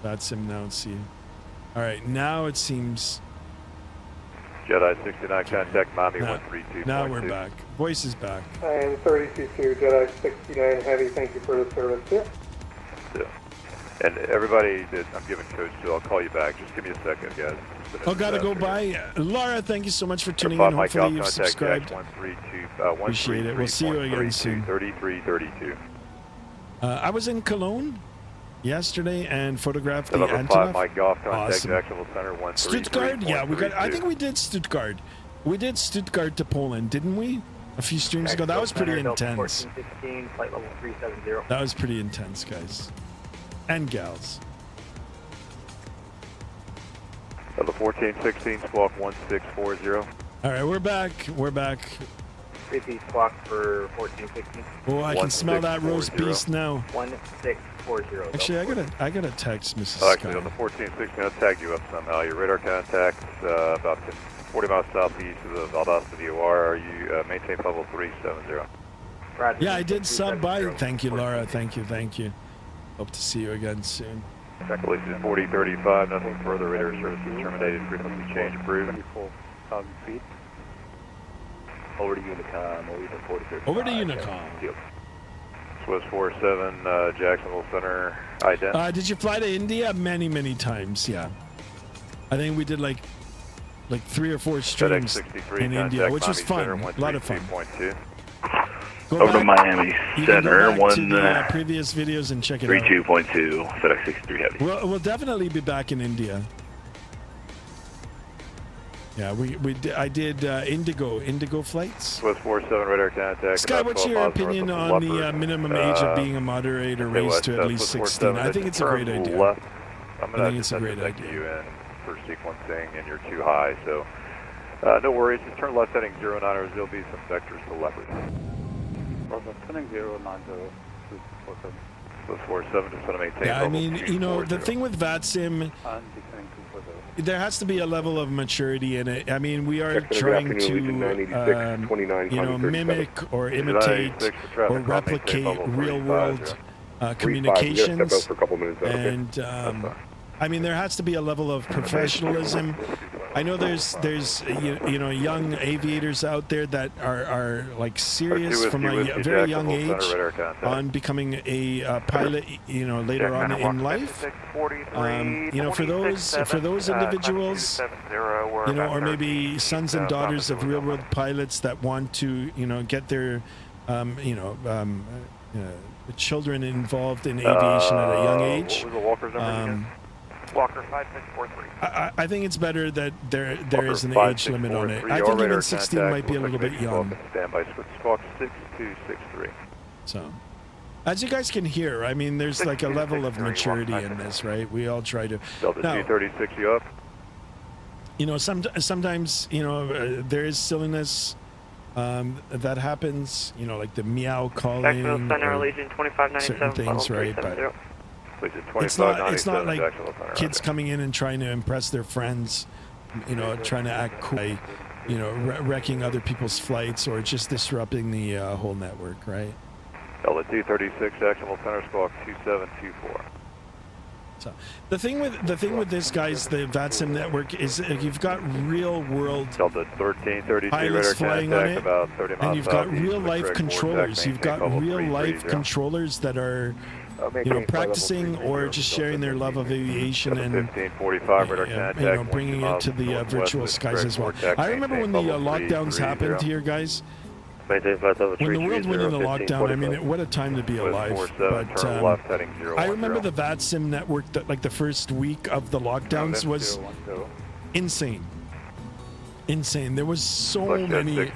Vatsim now and see. All right, now it seems... Jedi 69, contact Mommy 132. Now we're back. Voice is back. I am 32, Jedi 69 Heavy. Thank you for the service. Yeah. And everybody that I'm giving codes to, I'll call you back. Just give me a second, guys. Oh, gotta go by. Laura, thank you so much for tuning in. Hopefully you've subscribed. Appreciate it. We'll see you again soon. 3332. I was in Cologne. yesterday and photographed the Level Antonov. 5 Mike Golf, contact Awesome. Jacksonville Center 133. Stuttgart, yeah, we got. I think we did Stuttgart. We did Stuttgart to Poland, didn't we? A few streams ago. That was pretty intense. 1416, flight level 370. That was pretty intense, guys and gals. Level 1416, squawk 1640. All right, we're back. We're back. 3P squawk for 1416. Oh, I can smell that roast beast now. 1640. Actually, I gotta text Mrs. Oh, actually, Sky. on the 1416, I'll tag you up somehow. Your radar contacts about 40 miles southeast of the Valdosta VOR. Are you maintain level 370? Yeah, I did sub by. Thank you, Laura. Thank you. Hope to see you again soon. Release is 4035. Nothing further. Radar service is terminated. Frequency change approved. 24,000 feet. Over to Unicom. Over to Unicom. Swiss 47, Jacksonville Center, ident. Did you fly to India? Many times, yeah. I think we did like 3 or 4 streams in India, which was fun. A lot of fun. Over to Miami Center, to previous videos and check it out. 32.2, FedEx 63 Heavy. We'll definitely be back in India. Yeah, I did Indigo flights. Swiss 47 radar contact. Sky, what's your opinion on the minimum age of being a moderator raised to at least 16? I think it's a great idea. I think it's a great idea. You in for sequencing, and you're too high, so no worries. Just turn left heading 090. There'll be some vectors to leverage. Turning 090. Swiss 47 just want to maintain. Yeah, I mean, you know, the thing with Vatsim, there has to be a level of maturity in it. I mean, we are trying to, mimic or imitate or replicate real-world communications. And I mean, there has to be a level of professionalism. I know there's young aviators out there that are like serious from a very young age on becoming a pilot, later on in life. For those individuals, or maybe sons and daughters of real world pilots that want to, get their, children involved in aviation at a young age. Walker 5643. I think it's better that there is an age limit on it. I think even 16 might be a little bit young. Standby, squawk 6263. So, as you guys can hear, I mean, there's like a level of maturity in this, right? We all try to. Delta 236, you up? Sometimes, there is silliness that happens, like the meow calling, certain things, right? But it's not like kids coming in and trying to impress their friends, trying to act cool, wrecking other people's flights or just disrupting the whole network, right? Delta 236, actionable center, squawk 2724. So the thing with this, guys, the Vatsim network is you've got real world pilots flying on it, and you've got real life controllers. You've got real life controllers that are practicing or just sharing their love of aviation and bringing it to the virtual skies as well. I remember when the lockdowns happened here, guys. When the world went into lockdown, I mean, what a time to be alive. But I remember the Vatsim network, that the first week of the lockdowns was insane. There was so many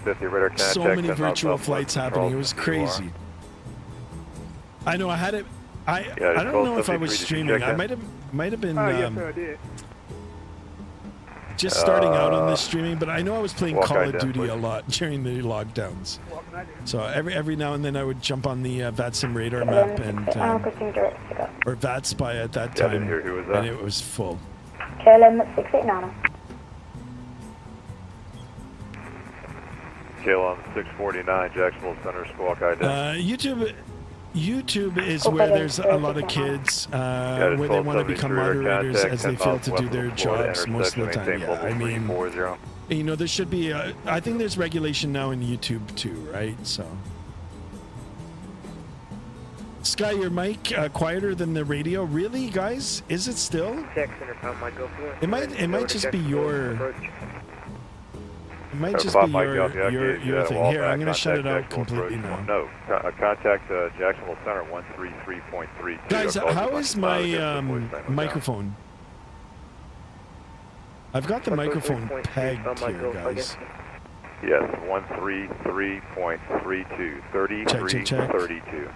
virtual flights happening. It was crazy. I know I had it. I don't know if I was streaming. I might have been just starting out on this streaming, but I know I was playing Call of Duty a lot during the lockdowns. So every now and then I would jump on the Vatsim radar map and or VatSpy at that time, and it was full. KLM 689. KLM 649, Jacksonville Center, squawk ID. YouTube is where there's a lot of kids where they want to become moderators as they fail to do their jobs most of the time. Yeah, I mean, there should be I think there's regulation now in YouTube too, right? So, Sky, your mic quieter than the radio. Really, guys? Is it still? It might just be your. It might just be your thing. Here, I'm going to shut it out completely now. No, contact Jacksonville Center 133.32. Guys, how is my microphone? I've got the microphone pegged here, guys. Yes, 133.32. 33.32.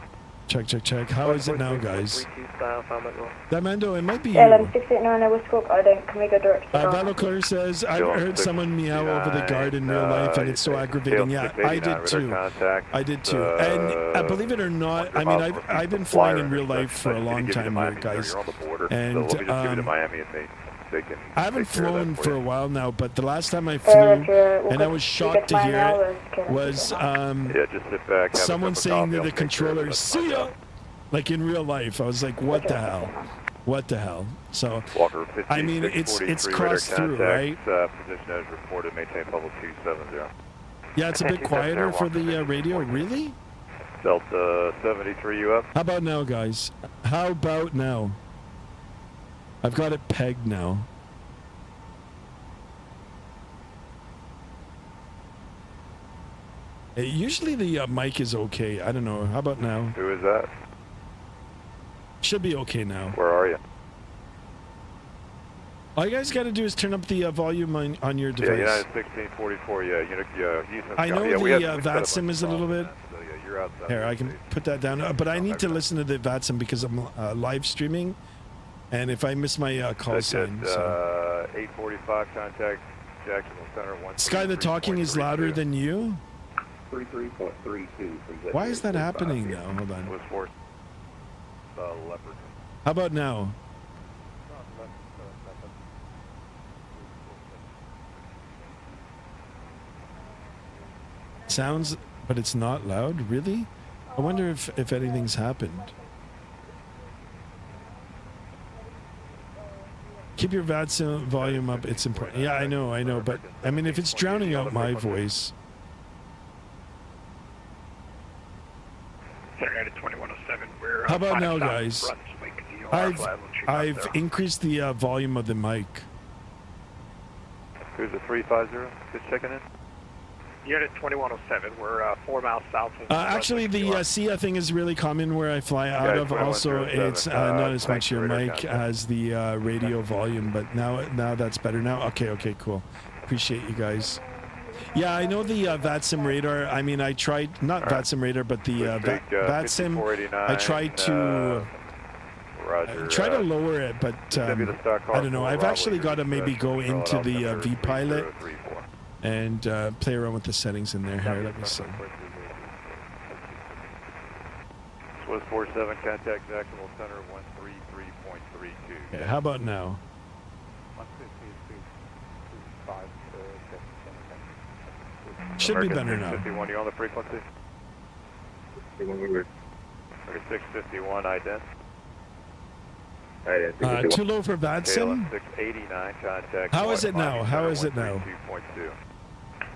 Check. How is it now, guys? Mando, it might be you. LM689, I was scope Iden. Can we go direct to Battleclair says, I've heard someone meow over the guard in real life and it's so aggravating. Yeah, I did too. And believe it or not, I mean, I've been flying in real life for a long time here, guys. And I haven't flown for a while now, but the last time I flew, and I was shocked to hear it, was someone saying to the controller, "See ya," like in real life. I was like, "What the hell? What the hell?" So, I mean, it's crossed through, right? Position as reported, maintain level 270. Yeah, it's a bit quieter for the radio. Really? Delta 73, you up? How about now, guys? How about now? I've got it pegged now. Usually the mic is okay. I don't know. How about now? Who is that? Should be okay now. Where are you? All you guys got to do is turn up the volume on your device. Yeah, United 1644. Yeah, Houston. I know the Vatsim is a little bit. So, yeah, you're outside. Here, I can put that down. But I need to listen to the Vatsim because I'm live streaming. And if I miss my call sign, so. 845 contact Jacksonville Center 1. Sky, the talking is louder than you. 33.32. Why is that happening now? Hold on. Was for Leopard. How about now? Sounds, but it's not loud. Really? I wonder if anything's happened. Keep your Vatsim volume up. It's important. Yeah, I know. But I mean, if it's drowning out my voice. How about now, guys? I've increased the volume of the mic. Who's the 350? Just checking in. Unit 2107, we're 4 miles south of... Actually, the SIA thing is really common where I fly out of. Also, it's not as much your mic as the radio volume, but now that's better now. Okay, cool. Appreciate you guys. Yeah, I know the Vatsim radar. I mean, I tried, not Vatsim radar, but the Vatsim, I tried to... try to lower it, but I don't know. I've actually got to maybe go into the V-Pilot and play around with the settings in there. Here, let me see. Swiss 47, contact Jacksonville Center 133.32. Okay, how about now? Should be better now. 651, you on the frequency? 651, ident. Too low for Vatsim? 689, contact. How is it now? How is it now?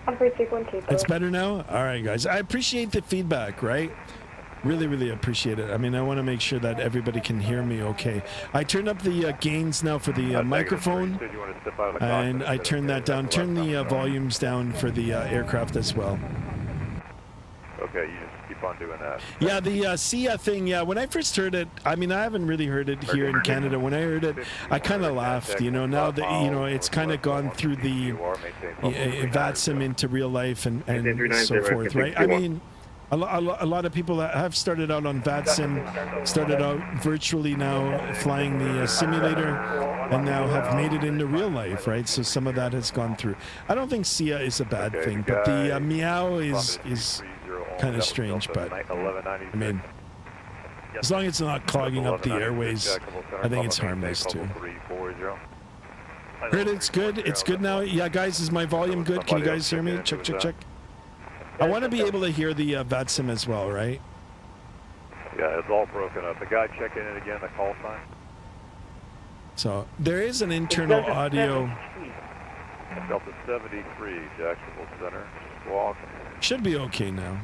2.2. It's better now? All right, guys. I appreciate the feedback, right? Really appreciate it. I mean, I want to make sure that everybody can hear me okay. I turned up the gains now for the microphone, and I turned that down. Turn the volumes down for the aircraft as well. Okay, you just keep on doing that. Yeah, the SIA thing, yeah, when I first heard it, I mean, I haven't really heard it here in Canada. When I heard it, I kind of laughed, you know, now that, you know, it's kind of gone through the Vatsim into real life and so forth, right? I mean, a lot of people that have started out on Vatsim started out virtually now flying the simulator and now have made it into real life, right? So some of that has gone through. I don't think SIA is a bad thing, but the meow is kind of strange, but I mean, as long as it's not clogging up the airways, I think it's harmless too. Heard it's good. It's good now. Yeah, guys, is my volume good? Can you guys hear me? Check. I want to be able to hear the Vatsim as well, right? Yeah, it's all broken up. The guy checking in again, the call sign. So there is an internal audio. Delta 73, Jacksonville Center. Squawk. Should be okay now.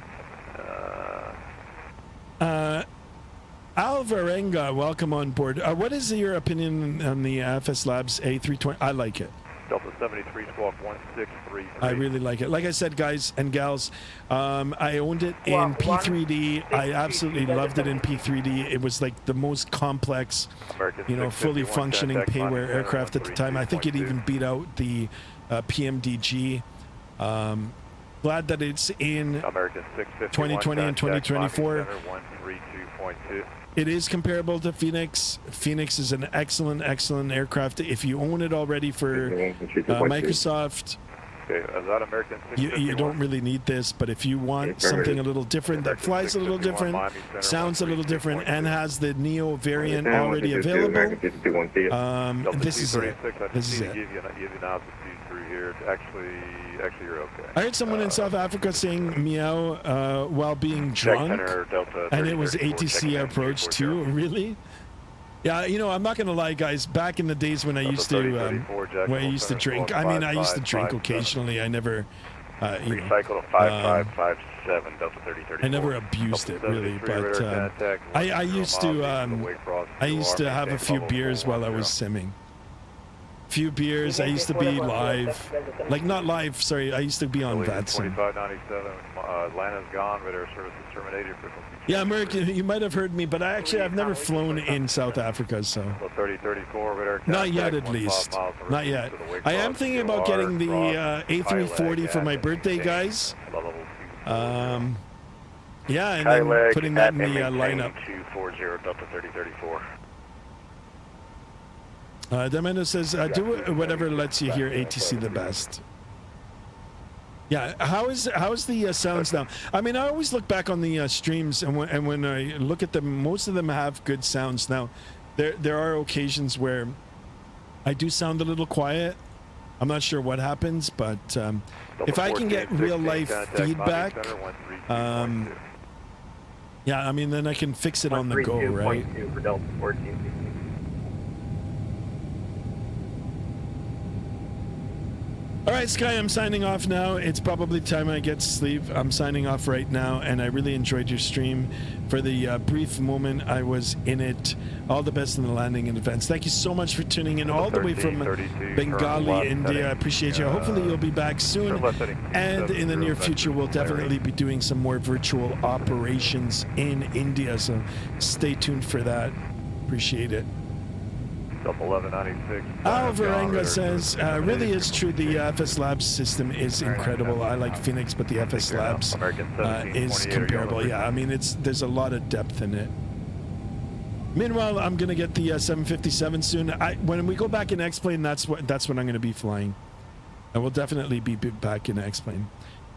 Alvarenga, welcome on board. What is your opinion on the FSlabs A320? I like it. Delta 73, squawk 163. I really like it. Like I said, guys and gals, I owned it in P3D. I absolutely loved it in P3D. It was like the most complex, you know, fully functioning payware aircraft at the time. I think it even beat out the PMDG. Glad that it's in 2020 and 2024. It is comparable to Phoenix. Phoenix is an excellent, excellent aircraft. If you own it already for Microsoft, you don't really need this. But if you want something a little different, that flies a little different, sounds a little different, and has the Neo variant already available, this is it. This is it. Actually, you're okay. I heard someone in South Africa saying meow while being drunk, and it was ATC approach too. Really? Yeah, you know, I'm not gonna lie, guys. Back in the days when I used to drink, I mean, I used to drink occasionally. I never, recycle to 5557 Delta 3034. I never abused it really, but I used to have a few beers while I was simming. Few beers. I used to be live, like not live. Sorry, I used to be on Vatsim. 2597. Atlanta's gone, but air service is terminated. Yeah, American. You might have heard me, but I've never flown in South Africa, so. 3034. Not yet, at least. Not yet. I am thinking about getting the A340 for my birthday, guys. Yeah, and then putting that in the lineup. 240 Delta 3034. Demendo says, do whatever lets you hear ATC the best. Yeah, how's the sounds now? I mean, I always look back on the streams, and when I look at them, most of them have good sounds. Now, there are occasions where I do sound a little quiet. I'm not sure what happens, but if I can get real life feedback, yeah, I mean, then I can fix it on the go, right? All right, Sky, I'm signing off now. It's probably time I get to sleep. I'm signing off right now, and I really enjoyed your stream. For the brief moment I was in it, all the best in the landing in advance. Thank you so much for tuning in all the way from Bengali, India. I appreciate you. Hopefully you'll be back soon, and in the near future we'll definitely be doing some more virtual operations in India, so stay tuned for that. Appreciate it. 1196. Al Varenga says, really is true, the FSlabs system is incredible. I like Phoenix, but the FSlabs is comparable. Yeah, I mean, there's a lot of depth in it. Meanwhile, I'm going to get the 757 soon. When we go back in X-Plane, that's when I'm going to be flying. I will definitely be back in X-Plane.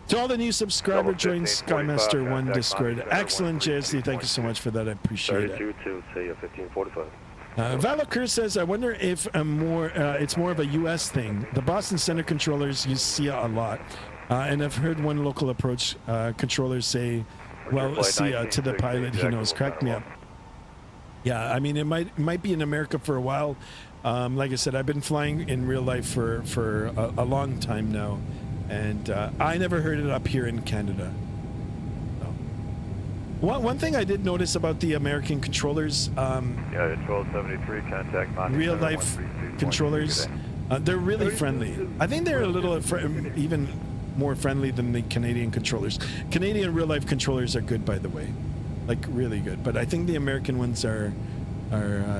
To all the new subscriber, join Skymaster 1 Discord. Excellent, JSD. Thank you so much for that. I appreciate it. 32 say 1545. Valocur says, I wonder if it's more of a U.S. thing. The Boston Center controllers use SIA a lot. And I've heard one local approach controllers say, well, SIA to the pilot, he knows. Crack me up. Yeah, I mean, it might be in America for a while. Like I said, I've been flying in real life for a long time now. And I never heard it up here in Canada. One thing I did notice about the American controllers, yeah, 1273, contact real life controllers, they're really friendly. I think they're a little even more friendly than the Canadian controllers. Canadian real life controllers are good, by the way, like really good. But I think the American ones are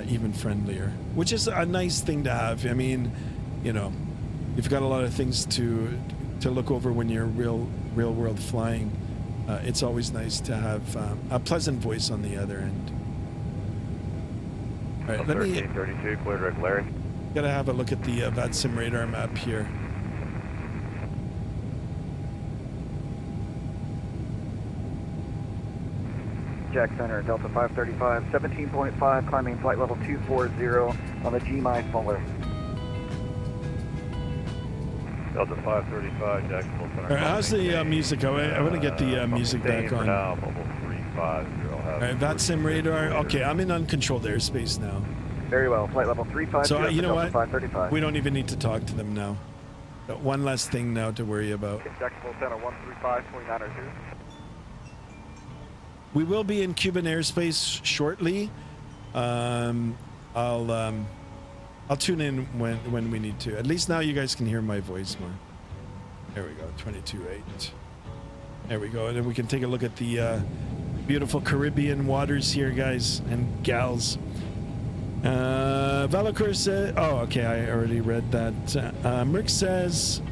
even friendlier, which is a nice thing to have. I mean, you know, you've got a lot of things to look over when you're real world flying. It's always nice to have a pleasant voice on the other end. All right, let me. 1332, clear direct Larry. Gotta have a look at the Vatsim radar map here. Jack Center, Delta 535, 17.5, climbing flight level 240 on the G-My Fuller. Delta 535, Jacksonville Center. All right, how's the music? I want to get the music back on. Now, level 350. All right, Vatsim radar. Okay, I'm in uncontrolled airspace now. Very well, flight level 350. So you know what? 535. We don't even need to talk to them now. Got one less thing now to worry about. Jacksonville Center 135, 2902. We will be in Cuban airspace shortly. I'll tune in when we need to. At least now you guys can hear my voice more. There we go, 22.8. There we go, and then we can take a look at the beautiful Caribbean waters here, guys and gals. Valacor said, oh, okay, I already read that. Merck says,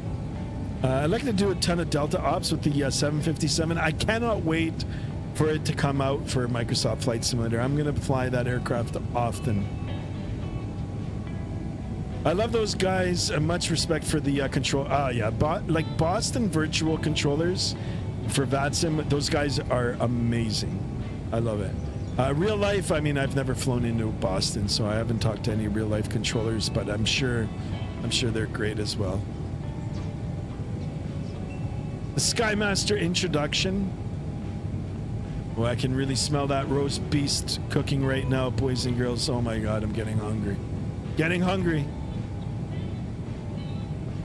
I'd like to do a ton of Delta ops with the 757. I cannot wait for it to come out for Microsoft Flight Simulator. I'm going to fly that aircraft often. I love those guys. Much respect for the control. Like Boston virtual controllers for Vatsim. Those guys are amazing. I love it. Real life, I mean, I've never flown into Boston, so I haven't talked to any real life controllers, but I'm sure they're great as well. The Skymaster introduction. Oh, I can really smell that roast beast cooking right now, boys and girls. Oh my God, I'm getting hungry. Getting hungry.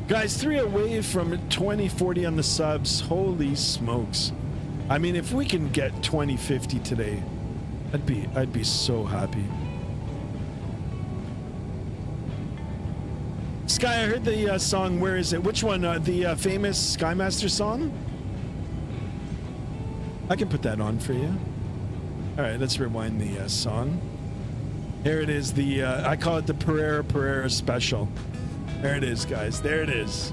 Guys, 3 away from 2040 on the subs. Holy smokes. I mean, if we can get 2050 today, I'd be so happy. Sky, I heard the song. Where is it? Which one? The famous Skymaster song? I can put that on for you. All right, let's rewind the song. Here it is. The I call it the Pereira special. There it is, guys. There it is.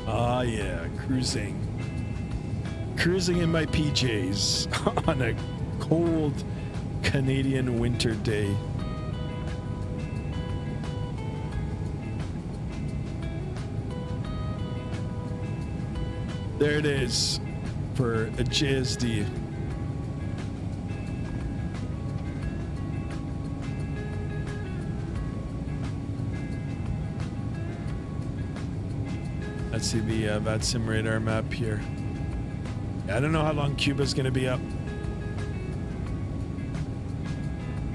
Ah, yeah, cruising in my PJs on a cold Canadian winter day. There it is for a JSD. Let's see the Vatsim radar map here. I don't know how long Cuba's going to be up.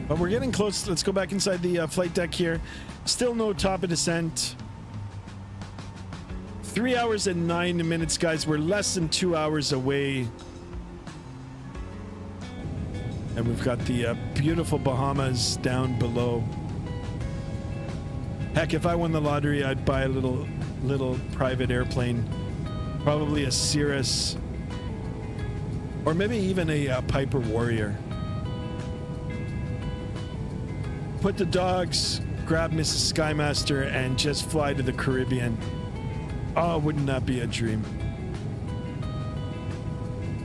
But we're getting close. Let's go back inside the flight deck here. Still no top of descent. 3 hours and 9 minutes, guys. We're less than 2 hours away. And we've got the beautiful Bahamas down below. Heck, if I won the lottery, I'd buy a little private airplane. Probably a Cirrus. Or maybe even a Piper Warrior. Put the dogs, grab Mrs. Skymaster, and just fly to the Caribbean. Oh, wouldn't that be a dream?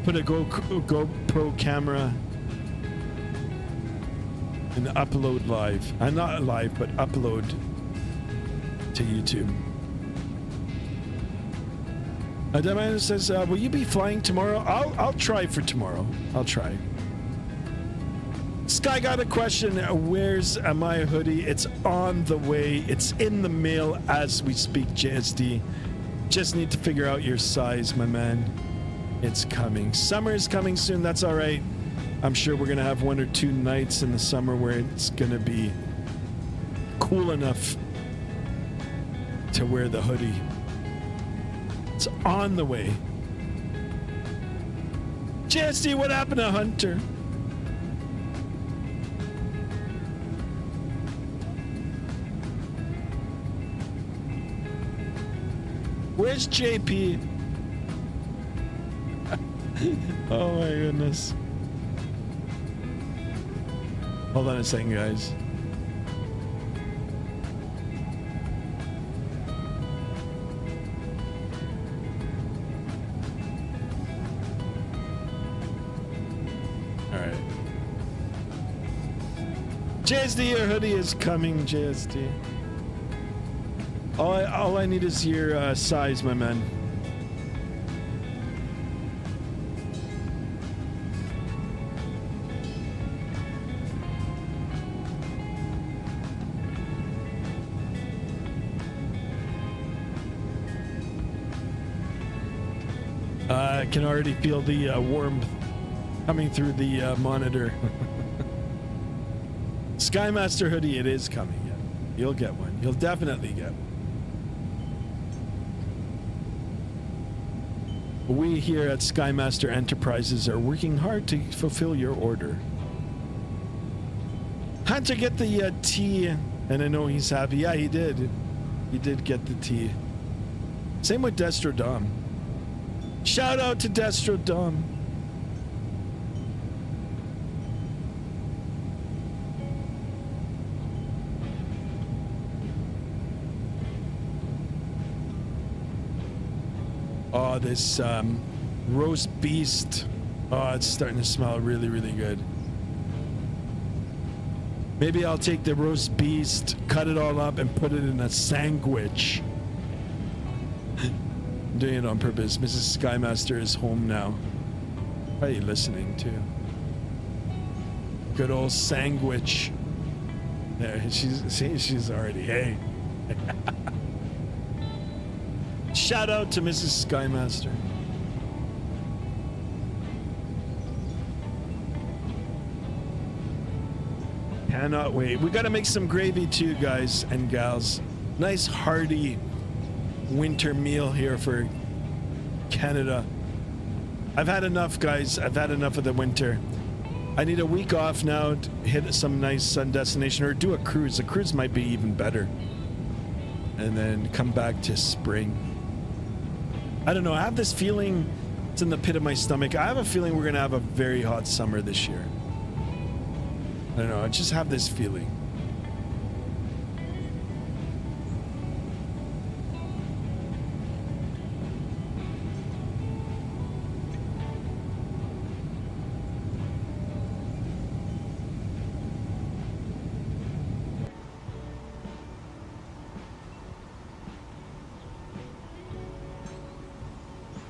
Put a GoPro camera and upload live. Not live, but upload to YouTube. Diamond says, will you be flying tomorrow? I'll try for tomorrow. I'll try. Sky got a question. Where's my hoodie? It's on the way. It's in the mail as we speak, JSD. Just need to figure out your size, my man. It's coming. Summer is coming soon. That's all right. I'm sure we're going to have 1 or 2 nights in the summer where it's going to be cool enough to wear the hoodie. It's on the way. JSD, what happened to Hunter? Where's JP? Oh my goodness. Hold on a second, guys. Alright. JSD, your hoodie is coming, JSD. All I need is your size, my man. I can already feel the warmth coming through the monitor. Skymaster hoodie, it is coming. Yeah. You'll get one. You'll definitely get one. We here at Skymaster Enterprises are working hard to fulfill your order. Hunter, get the tea And I know he's happy. Yeah, he did. He did get the T. Same with Destro Dom. Shout out to Destro Dom. Oh, this roast beast. Oh, it's starting to smell really, really good. Maybe I'll take the roast beast, cut it all up, and put it in a sandwich. I'm doing it on purpose. Mrs. Skymaster is home now. What are you listening to? Good old sandwich. There, she's already, hey. Shout out to Mrs. Skymaster. Cannot wait. We gotta make some gravy too, guys and gals. Nice hearty winter meal here for Canada. I've had enough, guys. I've had enough of the winter. I need a week off now to hit some nice sun destination or do a cruise. A cruise might be even better. And then come back to spring. I don't know. I have this feeling, it's in the pit of my stomach. I have a feeling we're going to have a very hot summer this year. I don't know. I just have this feeling.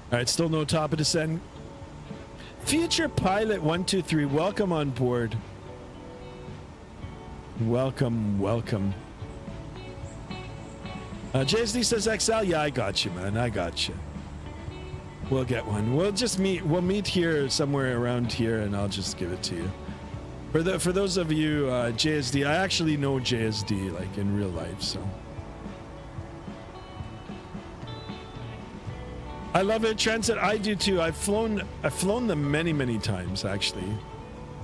All right, still no top of descent. Future Pilot 123, welcome on board. Welcome, welcome. JSD says XL. Yeah, I got you, man. I got you. We'll get one. We'll just meet. We'll meet here somewhere around here, and I'll just give it to you. For those of you, JSD, I actually know JSD like in real life, so. I love Air Transit. I do too. I've flown them many times actually.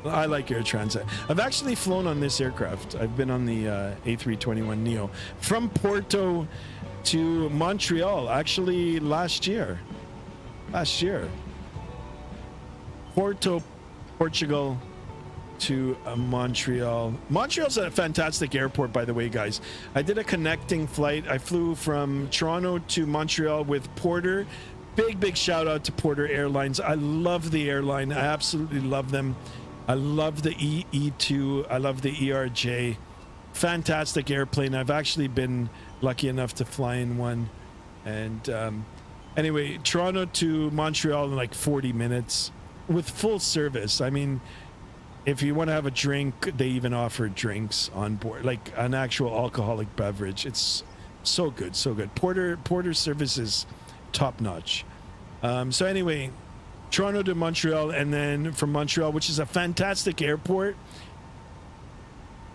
I like Air Transit. I've actually flown on this aircraft. I've been on the A321 Neo from Porto to Montreal actually last year. Porto, Portugal to Montreal. Montreal's a fantastic airport, by the way, guys. I did a connecting flight. I flew from Toronto to Montreal with Porter. Big shout out to Porter Airlines. I love the airline. I absolutely love them. I love the E2. I love the ERJ. Fantastic airplane. I've actually been lucky enough to fly in one. And anyway, Toronto to Montreal in like 40 minutes with full service. I mean, if you want to have a drink, they even offer drinks on board, like an actual alcoholic beverage. It's so good, so good. Porter service is top notch. So anyway, Toronto to Montreal, and then from Montreal, which is a fantastic airport,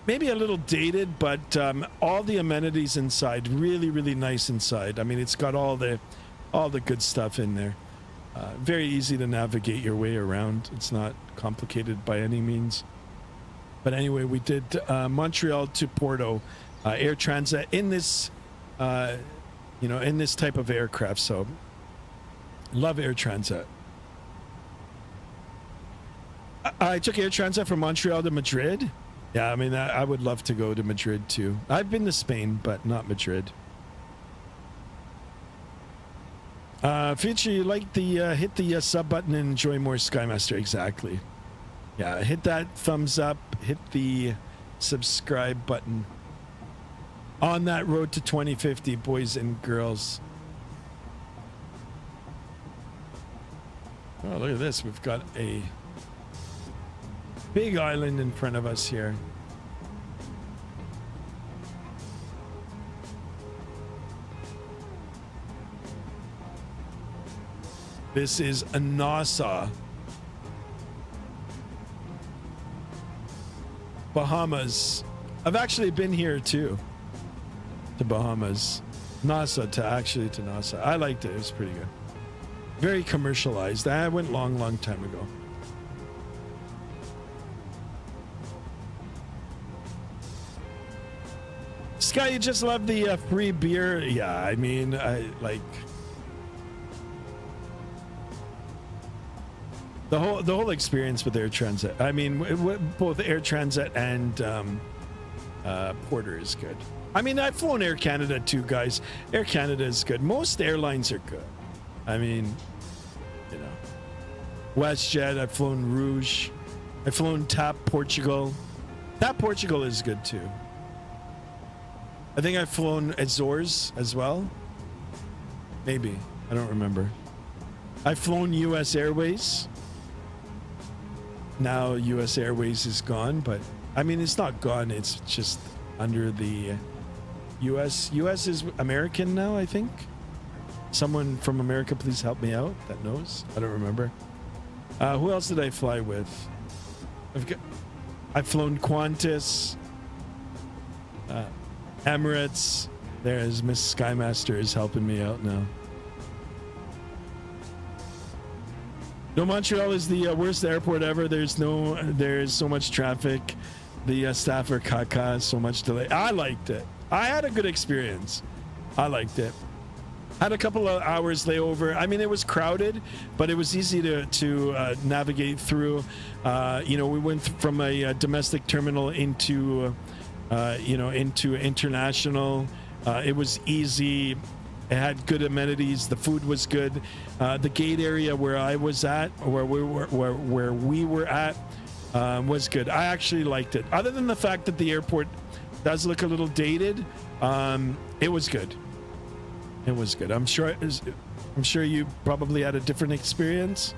maybe a little dated, but all the amenities inside, really nice inside. I mean, it's got all the good stuff in there. Very easy to navigate your way around. It's not complicated by any means. But anyway, we did Montreal to Porto Air Transit in this in this type of aircraft. So love Air Transit. I took Air Transit from Montreal to Madrid. Yeah, I mean, I would love to go to Madrid too. I've been to Spain, but not Madrid. Future, you like the hit the sub button and enjoy more Skymaster. Exactly. Yeah, hit that thumbs up, hit the subscribe button. On that road to 2050, boys and girls. Oh, look at this. We've got a big island in front of us here. This is a Nassau. Bahamas. I've actually been here too. To Bahamas. Nassau to Nassau. I liked it. It was pretty good. Very commercialized. I went long time ago. Sky, you just love the free beer. Yeah, I mean, I like the whole experience with Air Transat. I mean, both Air Transat and Porter is good. I mean, I've flown Air Canada too, guys. Air Canada is good. Most airlines are good. I mean, you know, WestJet. I've flown Rouge. I've flown TAP Portugal. TAP Portugal is good too. I think I've flown Azores as well. Maybe. I don't remember. I've flown US Airways. Now US Airways is gone, but I mean, it's not gone. It's just under the US. US is American now, I think. Someone from America, please help me out. That knows. I don't remember. Who else did I fly with? I've flown Qantas, Emirates. There's Miss Skymaster is helping me out now. No, Montreal is the worst airport ever. There's so much traffic. The staff are caca, so much delay. I liked it. I had a good experience. I liked it. Had a couple of hours layover. I mean, it was crowded, but it was easy to navigate through. You know, we went from a domestic terminal into into international. It was easy. It had good amenities. The food was good. The gate area where I was at, where we were at, was good. I actually liked it. Other than the fact that the airport does look a little dated, it was good. It was good. I'm sure you probably had a different experience,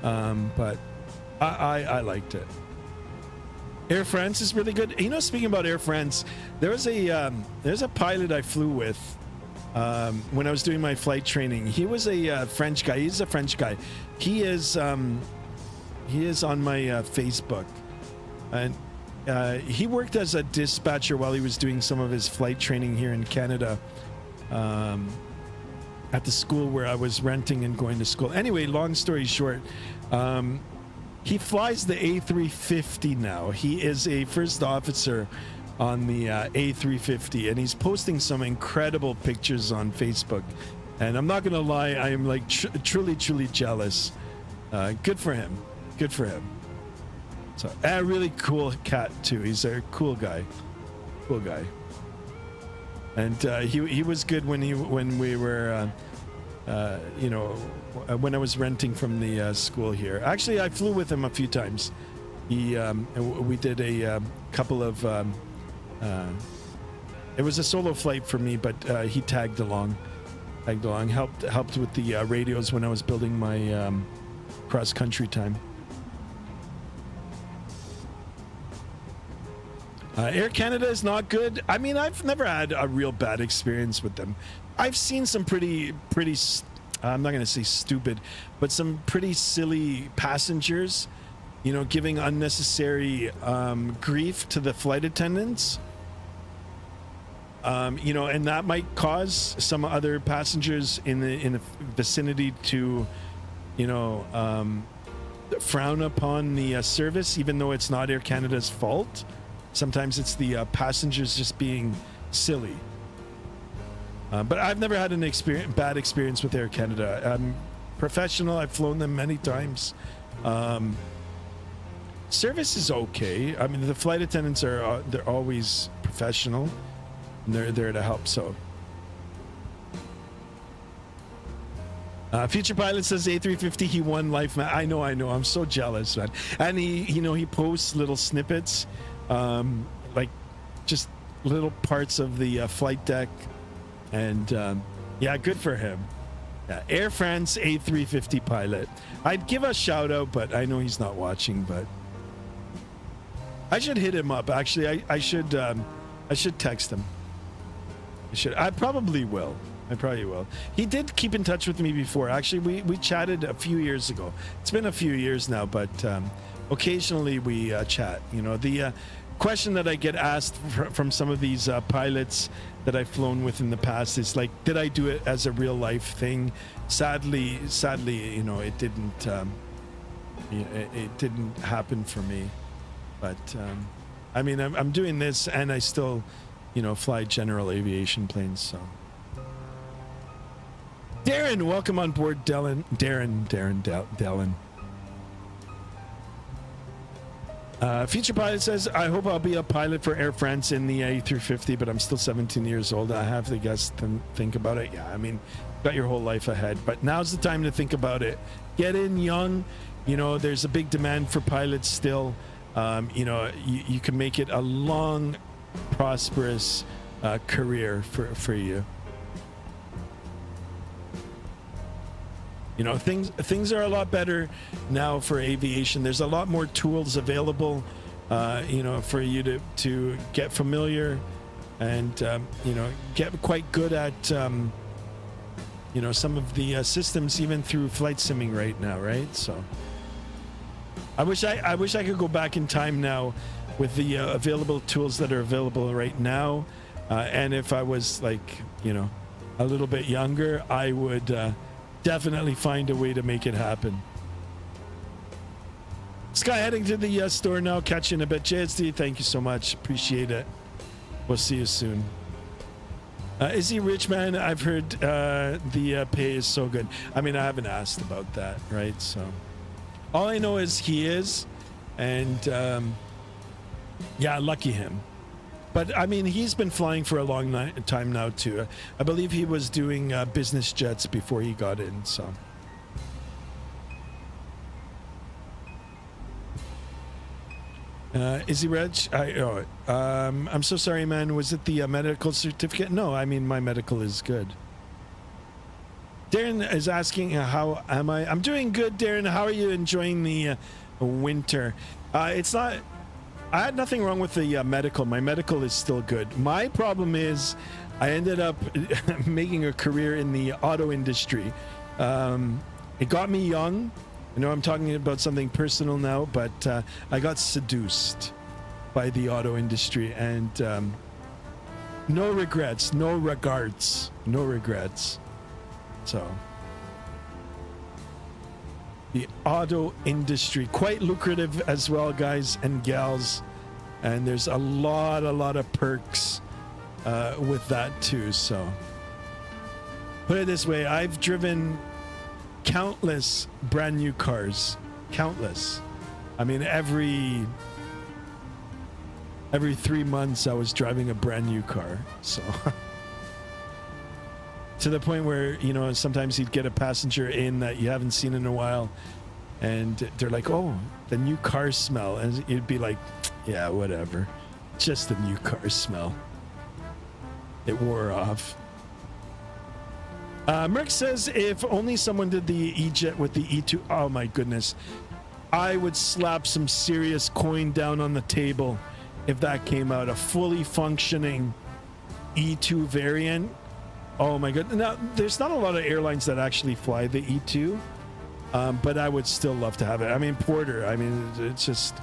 but I liked it. Air France is really good. You know, speaking about Air France, there's a pilot I flew with when I was doing my flight training. He was a French guy. He's a French guy. He is on my Facebook, and he worked as a dispatcher while he was doing some of his flight training here in Canada. At the school where I was renting and going to school. Anyway, long story short, he flies the A350 now. He is a first officer on the A350, and he's posting some incredible pictures on Facebook. And I'm not gonna lie, I am like truly jealous. Good for him. Good for him. So, a really cool cat too. He's a cool guy. Cool guy. And he was good when we were when I was renting from the school here. Actually, I flew with him a few times. We did a couple of it was a solo flight for me, but he tagged along, helped with the radios when I was building my cross country time. Air Canada is not good. I mean, I've never had a real bad experience with them. I've seen some pretty I'm not going to say stupid, but some pretty silly passengers, you know, giving unnecessary grief to the flight attendants. You know, and that might cause some other passengers in the vicinity to, you know, frown upon the service, even though it's not Air Canada's fault. Sometimes it's the passengers just being silly. But I've never had an bad experience with Air Canada. I'm professional. I've flown them many times. Service is okay. I mean, the flight attendants they're always professional, and they're there to help. So, Future Pilot says A350 he won life. Man, I know. I'm so jealous, man. And he posts little snippets, like just little parts of the flight deck. And yeah, good for him. Yeah, Air France A350 pilot. I'd give a shout out, but I know he's not watching. But I should hit him up. Actually, I should text him. I probably will. He did keep in touch with me before. Actually, we chatted a few years ago. It's been a few years now, but occasionally we chat. You know, the question that I get asked from some of these pilots that I've flown with in the past is like, did I do it as a real life thing? Sadly, you know, it didn't. It didn't happen for me. But I mean, I'm doing this, and I still fly general aviation planes. So, Darren, welcome on board, Darren. Future pilot says, I hope I'll be a pilot for Air France in the A350, but I'm still 17 years old. I have to guess and think about it. Yeah, I mean, got your whole life ahead, but now's the time to think about it. Get in young. There's a big demand for pilots still. You can make it a long, prosperous career for you. Things are a lot better now for aviation. There's a lot more tools available, for you to get familiar and, get quite good at, some of the systems even through flight simming right now, right? So I wish I could go back in time now with the available tools that are available right now. And if I was a little bit younger, I would definitely find a way to make it happen. Sky heading to the store now. Catch you in a bit. JSD, thank you so much. Appreciate it. We'll see you soon. Is he rich, man? I've heard the pay is so good. I mean, I haven't asked about that, right? So all I know is he is, and yeah, lucky him. But I mean, he's been flying for a long time now too. I believe he was doing business jets before he got in. So, is he Reg? I'm so sorry, man. Was it the medical certificate? No, I mean my medical is good. Darren is asking, how am I? I'm doing good, Darren. How are you enjoying the winter? It's not. I had nothing wrong with the medical. My medical is still good. My problem is I ended up making a career in the auto industry. It got me young. I know I'm talking about something personal now, but I got seduced by the auto industry, and no regrets, no regards, no regrets. So the auto industry, quite lucrative as well, guys and gals, and there's a lot of perks with that too. So put it this way, I've driven countless brand new cars, countless. I mean, every 3 months I was driving a brand new car. So to the point where, sometimes you'd get a passenger in that you haven't seen in a while, and they're like, oh, the new car smell. And you'd be like, yeah, whatever. Just the new car smell. It wore off. Merck says, if only someone did the E-Jet with the E2. Oh, my goodness. I would slap some serious coin down on the table if that came out. A fully functioning E2 variant. Oh my god. Now, there's not a lot of airlines that actually fly the E2, but I would still love to have it. I mean, Porter, it's just,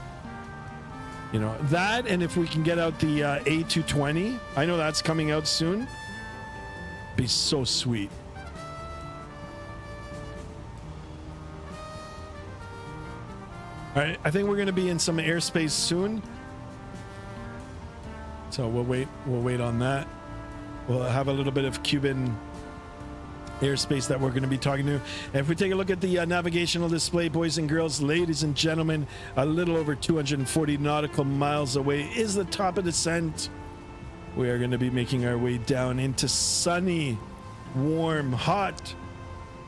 that, and if we can get out the A220, I know that's coming out soon. Be so sweet. All right, I think we're going to be in some airspace soon. So we'll wait on that. We'll have a little bit of Cuban airspace that we're going to be talking to. And if we take a look at the navigational display, boys and girls, ladies and gentlemen, a little over 240 nautical miles away is the top of descent. We are going to be making our way down into sunny, warm, hot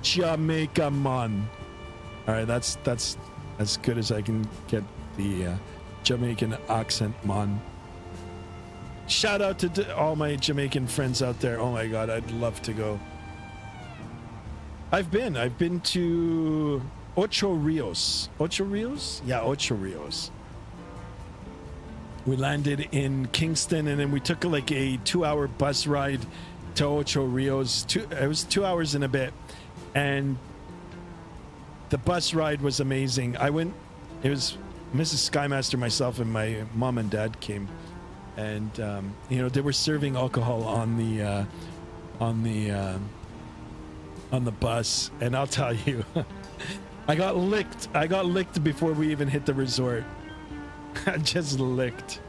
Jamaica, man. All right, that's as good as I can get the Jamaican accent, man. Shout out to all my Jamaican friends out there. Oh my god, I'd love to go. I've been to Ocho Rios. Ocho Rios? Yeah, Ocho Rios. We landed in Kingston, and then we took like a 2-hour bus ride to Ocho Rios. It was 2 hours and a bit, and the bus ride was amazing. It was Mrs. Skymaster, myself, and my mom and dad came. And they were serving alcohol on the bus, and I'll tell you, I got licked before we even hit the resort. I just licked.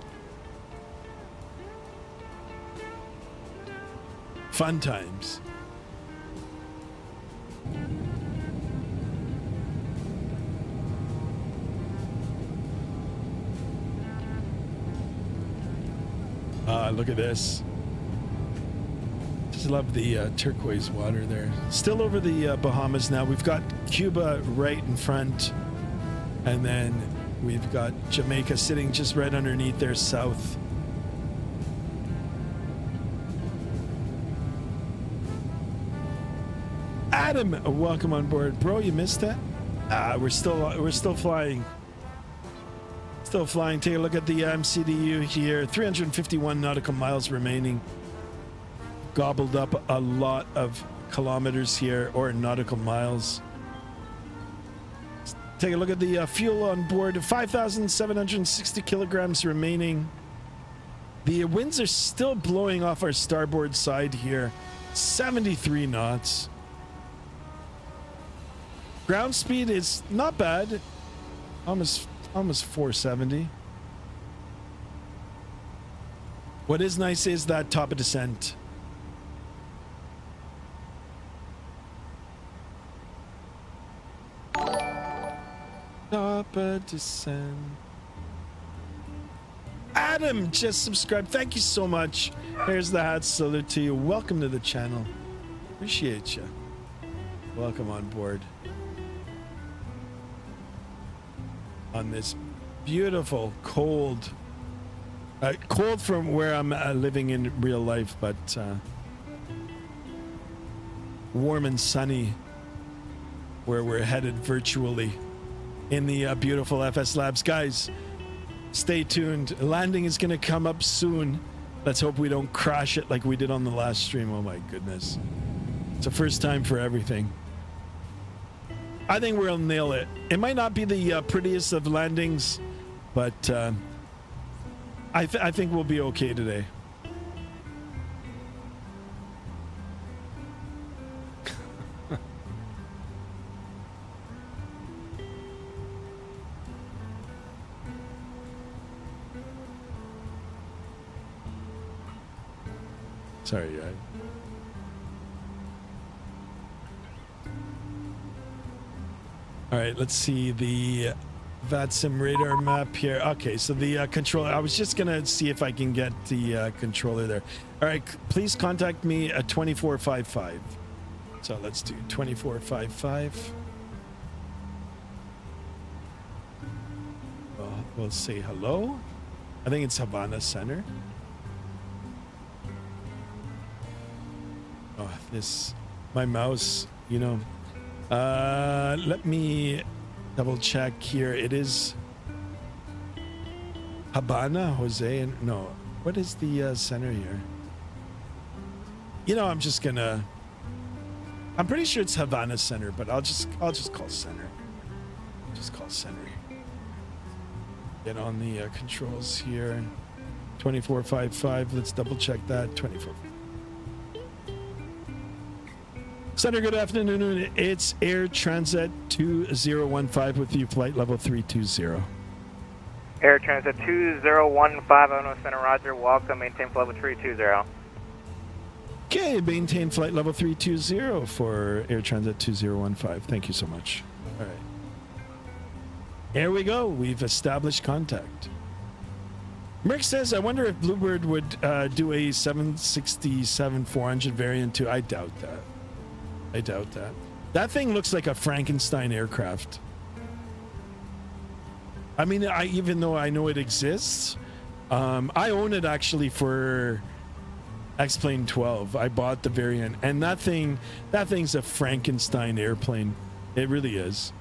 Fun times. Look at this. Just love the turquoise water there. Still over the Bahamas now. We've got Cuba right in front, and then we've got Jamaica sitting just right underneath there, south. Adam, welcome on board, bro. You missed that? We're still flying. Still flying. Take a look at the MCDU here. 351 nautical miles remaining. Gobbled up a lot of kilometers here, or nautical miles. Take a look at the fuel on board. 5,760 kilograms remaining. The winds are still blowing off our starboard side here. 73 knots. Ground speed is not bad. Almost 470. What is nice is that top of descent. Top of descent. Adam just subscribed. Thank you so much. Here's the hat. Salute to you. Welcome to the channel. Appreciate you. Welcome on board. On this beautiful cold from where I'm living in real life, but warm and sunny where we're headed virtually in the beautiful FSlabs. Guys, stay tuned. Landing is gonna come up soon. Let's hope we don't crash it like we did on the last stream. Oh my goodness, it's a first time for everything. I think we'll nail it. It might not be the prettiest of landings, but I think we'll be okay today. Sorry, all right, let's see the Vatsim radar map here. Okay, so the controller, I was just gonna see if I can get the controller there. All right, please contact me at 2455. So let's do 2455. We'll say hello. I think it's Havana Center. Oh, my mouse, you know. Let me double check here. It is Habana, Jose, and no, what is the center here? You know, I'm pretty sure it's Havana Center, but I'll just call center. Just call center. Get on the controls here. 2455. Let's double check that. 24. Center, good afternoon. It's Air Transat 2015 with you, flight level 320. Air Transat 2015, Ono Center, roger. Welcome, maintain flight level 320. Okay, maintain flight level 320 for Air Transat 2015. Thank you so much. All right. Here we go. We've established contact. Merck says, I wonder if Bluebird would do a 767-400 variant too. I doubt that. I doubt that. That thing looks like a Frankenstein aircraft. I mean, even though I know it exists, I own it actually for X-Plane 12. I bought the variant, and that thing's a Frankenstein airplane. It really is.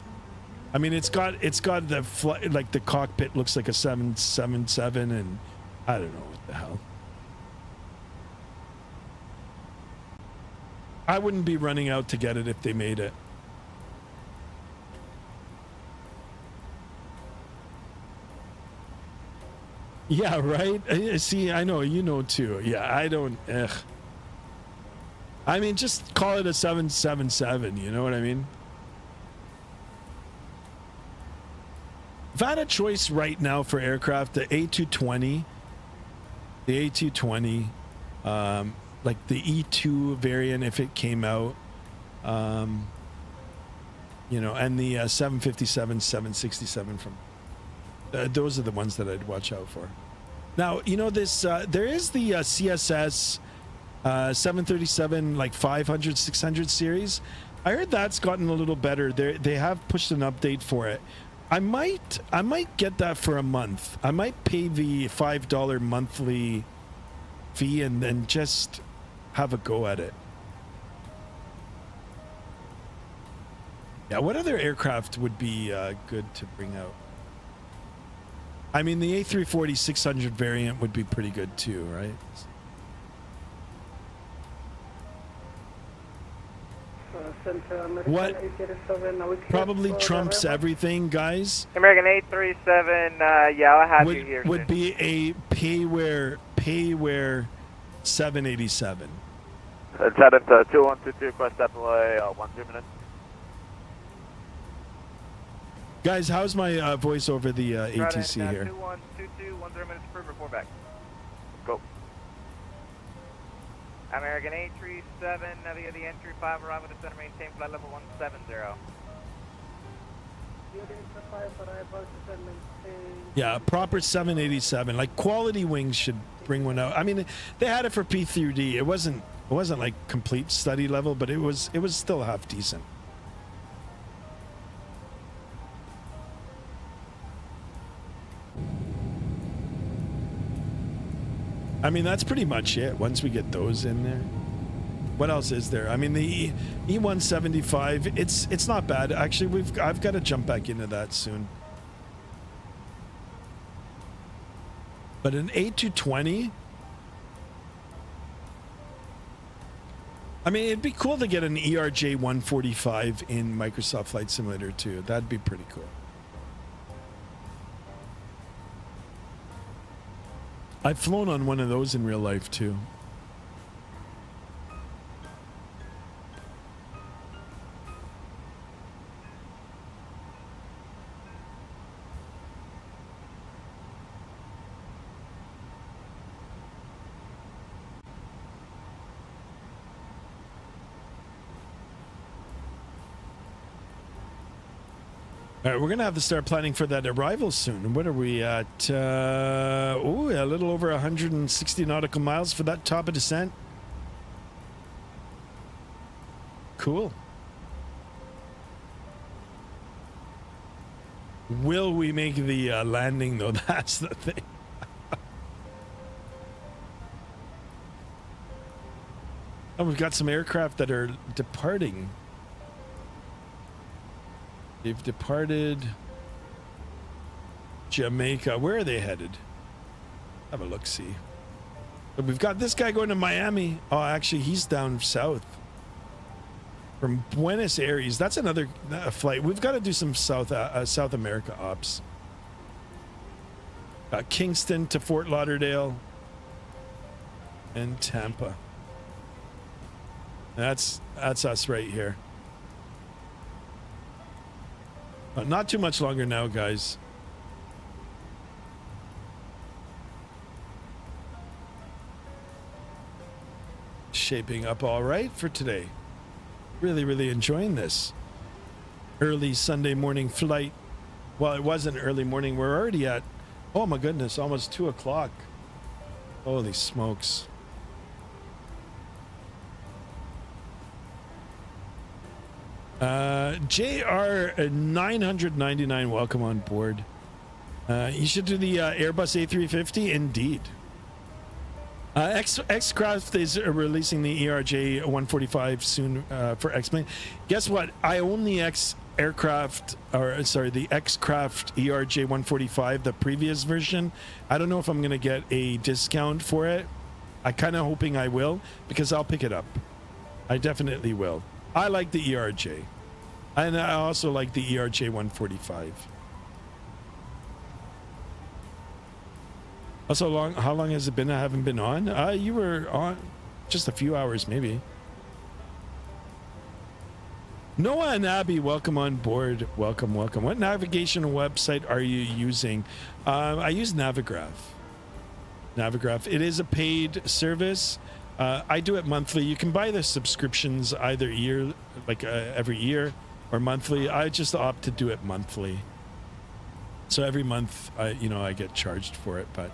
I mean, it's got like the cockpit looks like a 777, and I don't know what the hell. I wouldn't be running out to get it if they made it. Yeah, right? See, I know, you know too. Yeah, I don't, I mean, just call it a 777, you know what I mean? If I had a choice right now for aircraft, the A320, like the E2 variant if it came out, you know, and the 757, 767 from. Those are the ones that I'd watch out for. Now, you know, this there is the CSS 737 like 500, 600 series. I heard that's gotten a little better. They have pushed an update for it. I might get that for a month. I might pay the $5 monthly fee and then just have a go at it. Yeah, what other aircraft would be good to bring out? I mean, the A340 600 variant would be pretty good too, right? What probably trumps everything, guys, American 837, yeah, I'll have you here would soon. be a payware 787. It's headed to 2122, request deploy, 12 minutes. Guys, how's my voice over the ATC here? 2122, 10 minutes approved, report back. Go. American 837, via the entry 5, arrival to center, maintain flight level 170. Yeah, a proper 787. Like quality wings should bring one out. I mean, they had it for P3D. It wasn't like complete study level, but it was still half decent. I mean, that's pretty much it. Once we get those in there, what else is there? I mean, the E175, it's not bad actually. I've got to jump back into that soon. But an A220, I mean, it'd be cool to get an ERJ 145 in Microsoft Flight Simulator too. That'd be pretty cool. I've flown on one of those in real life too. All right, we're gonna have to start planning for that arrival soon. What are we at? A little over 160 nautical miles for that top of descent. Cool. Will we make the landing though? That's the thing. Oh, we've got some aircraft that are departing. They've departed Jamaica. Where are they headed? Have a look-see. But we've got this guy going to Miami. Oh, actually, he's down south. From Buenos Aires. That's another flight. We've got to do some South America ops. Kingston to Fort Lauderdale. And Tampa. That's us right here. Not too much longer now, guys. Shaping up all right for today. Really enjoying this early Sunday morning flight. Well, it wasn't early morning. We're already at, oh my goodness, almost 2 o'clock. Holy smokes. JR 999, welcome on board. You should do the Airbus A350, indeed. X-Craft is releasing the ERJ 145 soon for X-Plane. Guess what? I own the X-Craft ERJ 145, the previous version. I don't know if I'm going to get a discount for it. I kind of hoping I will, because I'll pick it up. I definitely will. I like the ERJ. And I also like the ERJ 145. Also, how long has it been I haven't been on? You were on just a few hours, maybe. Noah and Abby, welcome on board. Welcome. What navigation website are you using? I use Navigraph. It is a paid service. I do it monthly. You can buy the subscriptions either year, like every year, or monthly. I just opt to do it monthly. So every month, I get charged for it. But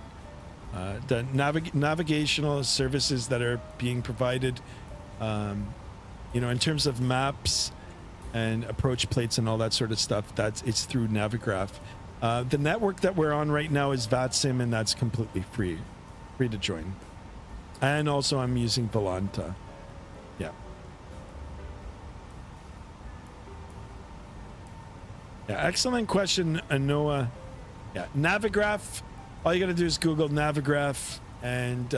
the navigational services that are being provided, in terms of maps and approach plates and all that sort of stuff, it's through Navigraph. The network that we're on right now is Vatsim, and that's completely free to join. And also I'm using Volanta. Yeah. Yeah, excellent question, Noah. Yeah, Navigraph. All you got to do is Google Navigraph, and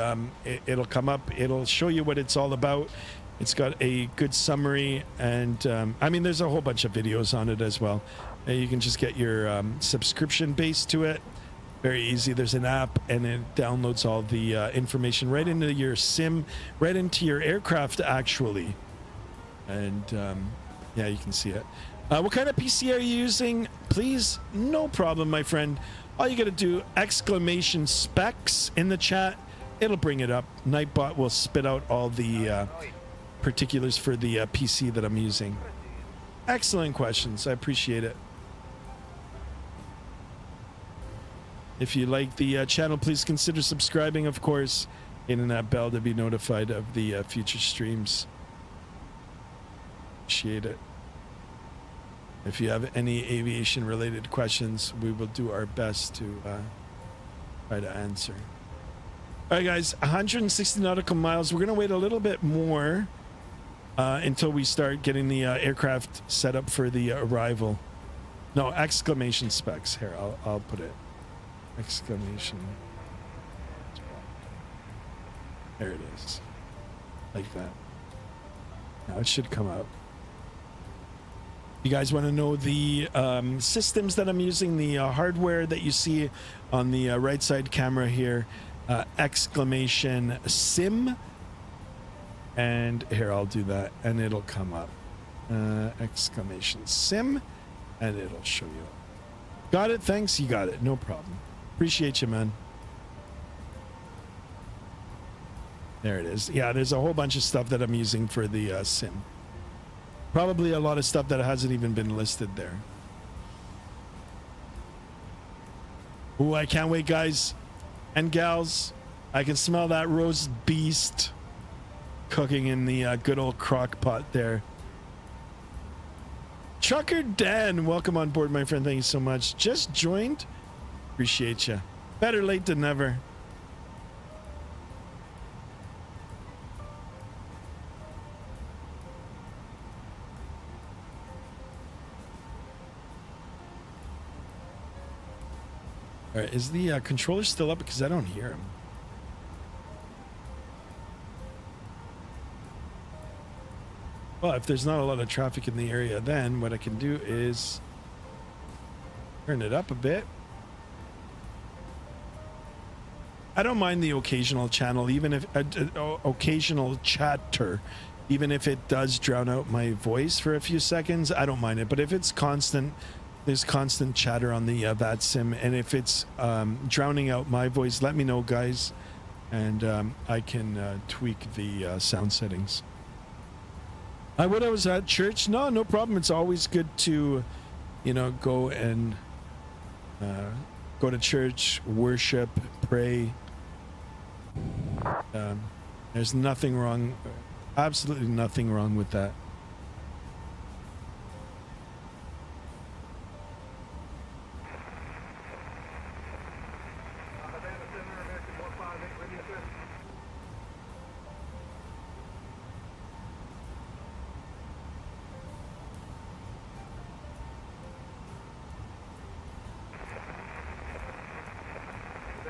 it'll come up. It'll show you what it's all about. It's got a good summary, and there's a whole bunch of videos on it as well. You can just get your subscription base to it. Very easy. There's an app, and it downloads all the information right into your sim, right into your aircraft, actually. And yeah, you can see it. What kind of PC are you using? Please, no problem, my friend. All you got to do, exclamation specs in the chat. It'll bring it up. Nightbot will spit out all the particulars for the PC that I'm using. Excellent questions. I appreciate it. If you like the channel, please consider subscribing, of course, hitting that bell to be notified of the future streams. Appreciate it. If you have any aviation related questions, we will do our best to try to answer. All right, guys, 160 nautical miles. We're going to wait a little bit more until we start getting the aircraft set up for the arrival. No, exclamation specs. Here, I'll put it. Exclamation. There it is. Like that. Now it should come up. You guys want to know the systems that I'm using, the hardware that you see on the right side camera here, exclamation sim, and here I'll do that and it'll come up, exclamation sim, and it'll show you. Got it? Thanks. You got it. No problem. Appreciate you, man. There it is. Yeah, there's a whole bunch of stuff that I'm using for the sim. Probably a lot of stuff that hasn't even been listed there. Ooh, I can't wait, guys and gals. I can smell that roast beast cooking in the good old crock pot there. Trucker Dan, welcome on board, my friend. Thank you so much. Just joined. Appreciate you. Better late than never. All right, is the controller still up? Because I don't hear him. Well, if there's not a lot of traffic in the area, then what I can do is turn it up a bit. I don't mind the occasional channel, even if occasional chatter, even if it does drown out my voice for a few seconds. I don't mind it, but if it's constant, there's constant chatter on the Vatsim, and if it's drowning out my voice, let me know, guys, and I can tweak the sound settings. When I was at church, no problem. It's always good to, go and go to church, worship, pray. There's nothing wrong, absolutely nothing wrong with that.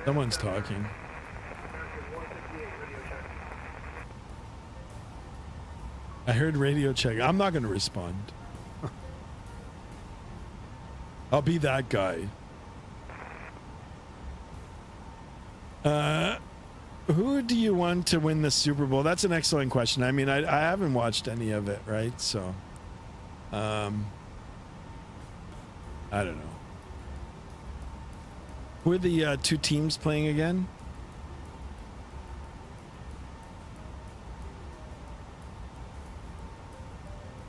Someone's talking. I heard radio check. I'm not going to respond. I'll be that guy. Who do you want to win the Super Bowl? That's an excellent question. I mean, I haven't watched any of it, right? So, I don't know. Who are the two teams playing again?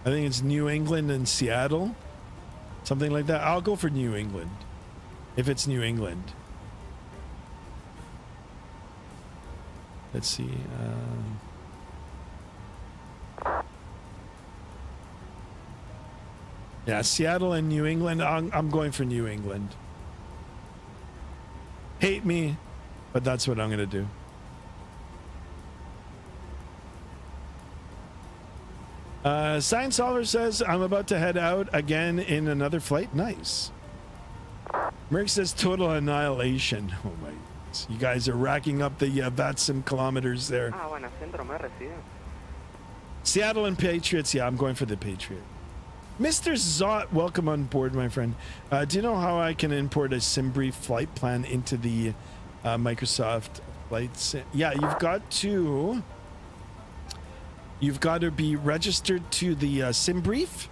I think it's New England and Seattle. Something like that. I'll go for New England. If it's New England. Let's see. Yeah, Seattle and New England. I'm going for New England. Hate me, but that's what I'm going to do. Science Solver says, I'm about to head out again in another flight. Nice. Merck says, total annihilation. Oh my goodness. You guys are racking up the Vatsim kilometers there. Seattle and Patriots. Yeah, I'm going for the Patriot. Mr. Zott, welcome on board, my friend. Do you know how I can import a SimBrief flight plan into the Microsoft Flight Sim? Yeah, you've got to be registered to the SimBrief.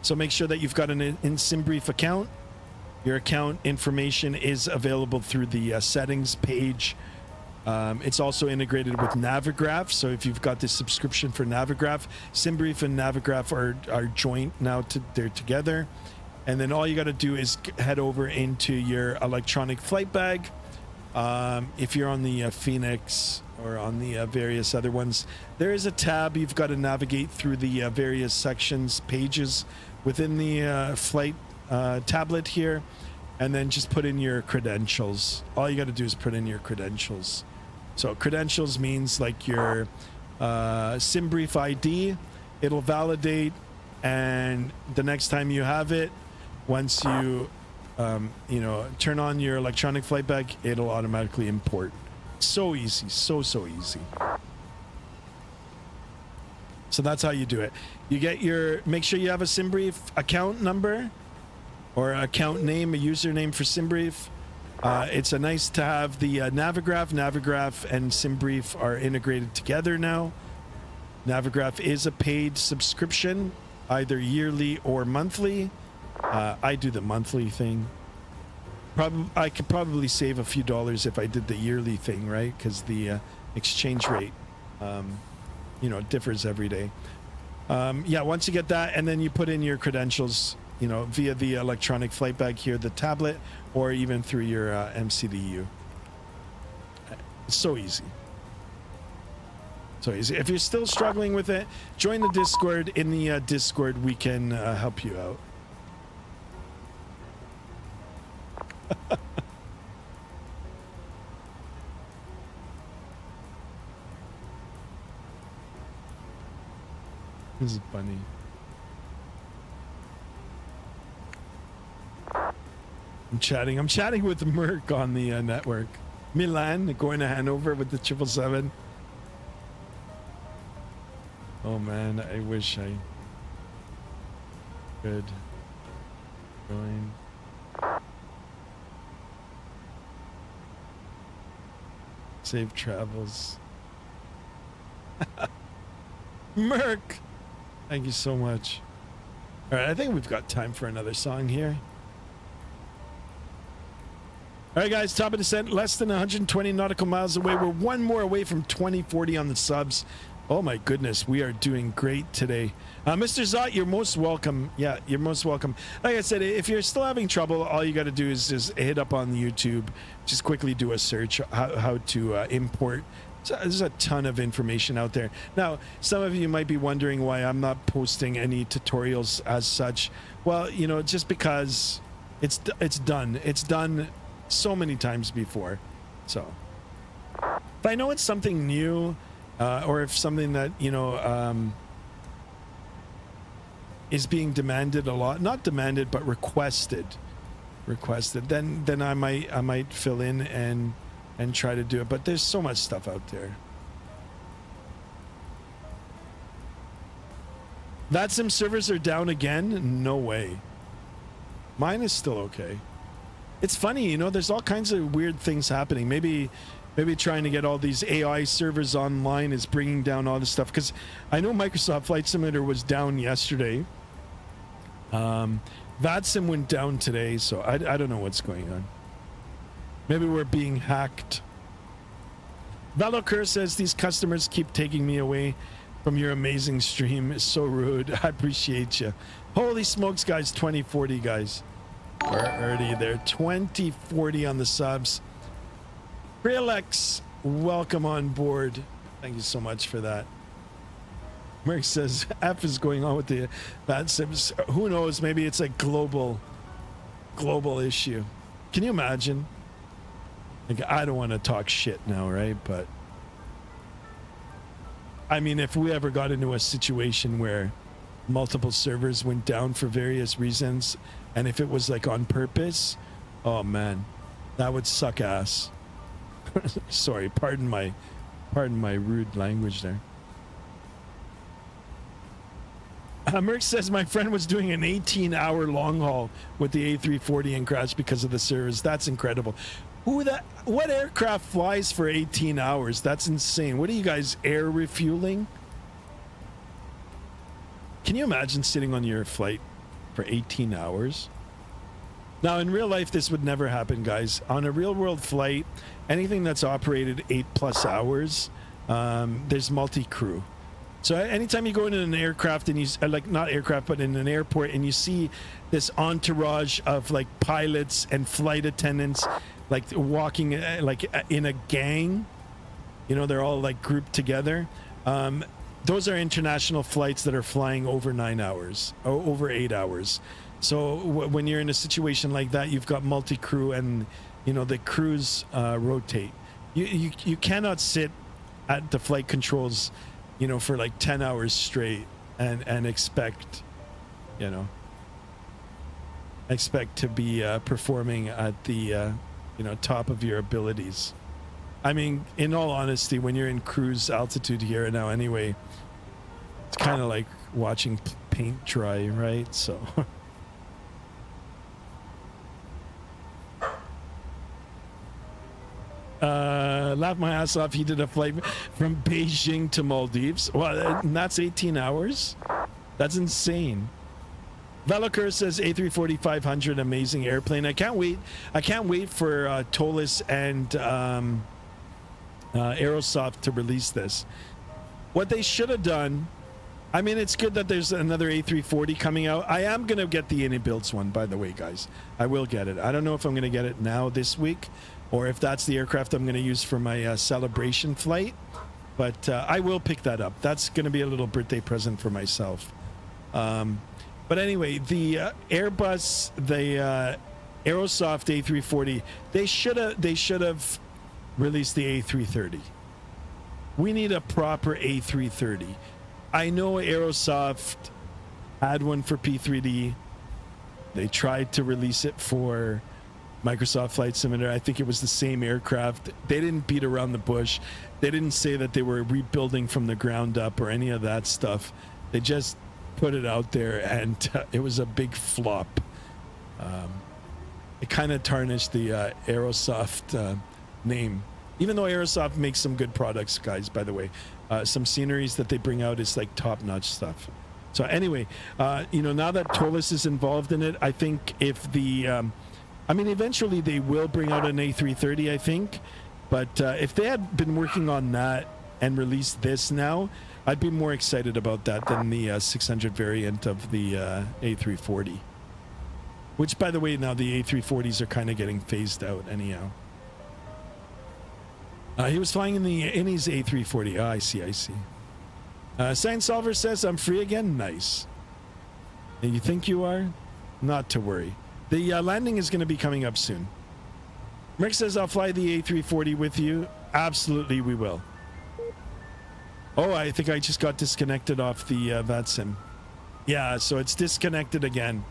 So make sure that you've got an in SimBrief account. Your account information is available through the settings page. It's also integrated with Navigraph. So if you've got this subscription for Navigraph, SimBrief and Navigraph are joint now. They're together. And then all you got to do is head over into your electronic flight bag. If you're on the Phoenix or on the various other ones, there is a tab. You've got to navigate through the various sections, pages within the flight tablet here, and then just put in your credentials. All you got to do is put in your credentials. So credentials means like your SimBrief ID. It'll validate, and the next time you have it, once you turn on your electronic flight bag, it'll automatically import. So easy, so easy. So that's how you do it. You get make sure you have a SimBrief account number or account name, a username for SimBrief. It's a nice to have the Navigraph and SimBrief are integrated together now. Navigraph is a paid subscription, either yearly or monthly. I do the monthly thing. I could probably save a few dollars if I did the yearly thing, right? Because the exchange rate, differs every day. Once you get that, and then you put in your credentials, via the electronic flight bag here, the tablet, or even through your MCDU. It's so easy. So easy. If you're still struggling with it, join the Discord. In the Discord, we can help you out. This is funny. I'm chatting with Merck on the network. Milan going to Hanover with the 777. Oh man, I wish I could join. Safe travels. Merc, thank you so much. All right, I think we've got time for another song here. All right, guys, top of descent, less than 120 nautical miles away. We're one more away from 2040 on the subs. Oh my goodness, we are doing great today. Mr. Zott, you're most welcome. Yeah, you're most welcome. Like I said, if you're still having trouble, all you got to do is just hit up on the YouTube. Just quickly do a search how to import. So there's a ton of information out there. Now, some of you might be wondering why I'm not posting any tutorials as such. Well, just because it's done. It's done so many times before. So if I know it's something new, or if something that is being demanded a lot, not demanded but requested, then I might fill in and try to do it. But there's so much stuff out there. Vatsim servers are down again? No way. Mine is still okay. It's funny, there's all kinds of weird things happening. Maybe trying to get all these AI servers online is bringing down all this stuff. Because I know Microsoft Flight Simulator was down yesterday. Vatsim went down today, so I don't know what's going on. Maybe we're being hacked. Valocur says, these customers keep taking me away. from your amazing stream. It's so rude. I appreciate you. Holy smokes, guys. 2040, guys. We're already there. 2040 on the subs. Realex, welcome on board. Thank you so much for that. Merck says F is going on with the Vatsims. Who knows? Maybe it's a global issue. Can you imagine? Like, I don't want to talk shit now, right? But I mean, if we ever got into a situation where multiple servers went down for various reasons, and if it was like on purpose, oh man, that would suck ass. Sorry, pardon my rude language there. Merck says my friend was doing an 18-hour long haul with the A340 and crashed because of the service. That's incredible. What aircraft flies for 18 hours? That's insane. What are you guys, air refueling? Can you imagine sitting on your flight for 18 hours? Now, in real life, this would never happen, guys. On a real-world flight, anything that's operated 8+ hours, there's multi-crew. So anytime you go into an aircraft and you like, not aircraft, but in an airport, and you see this entourage of like pilots and flight attendants, like walking like in a gang, you know, they're all like grouped together. Those are international flights that are flying over 9 hours, or over 8 hours. So when you're in a situation like that, you've got multi-crew, and you know the crews rotate. You cannot sit at the flight controls, you know, for like 10 hours straight and expect, you know, to be performing at the you know, top of your abilities. I mean, in all honesty, when you're in cruise altitude here now anyway, it's kind of like watching paint dry, right? So laugh my ass off. He did a flight from Beijing to Maldives. Well, and that's 18 hours. That's insane. Velokur says A340-500, amazing airplane. I can't wait for Tolis and Aerosoft to release this. What they should have done, I mean, it's good that there's another A340 coming out. I am going to get the Any-Builds one, by the way, guys. I will get it. I don't know if I'm going to get it now this week, or if that's the aircraft I'm going to use for my celebration flight. But I will pick that up. That's going to be a little birthday present for myself. But anyway, the Airbus, the Aerosoft A340, they should have released the A330. We need a proper A330. I know Aerosoft had one for P3D. They tried to release it for Microsoft Flight Simulator. I think it was the same aircraft. They didn't beat around the bush. They didn't say that they were rebuilding from the ground up or any of that stuff. They just put it out there, and it was a big flop. It kind of tarnished the Aerosoft name, even though Aerosoft makes some good products, guys, by the way. Some sceneries that they bring out is like top-notch stuff. So anyway, you know, now that Tolis is involved in it, I think if the I mean, eventually they will bring out an A330, I think. But if they had been working on that and released this now, I'd be more excited about that than the 600 variant of the A340. Which, by the way, now the A340s are kind of getting phased out anyhow. He was flying in his A340. Oh, I see. Science Solver says, I'm free again? Nice. And you think you are? Not to worry. The landing is going to be coming up soon. Rick says, I'll fly the A340 with you. Absolutely, we will. Oh, I think I just got disconnected off the Vatsim. Yeah, so it's disconnected again.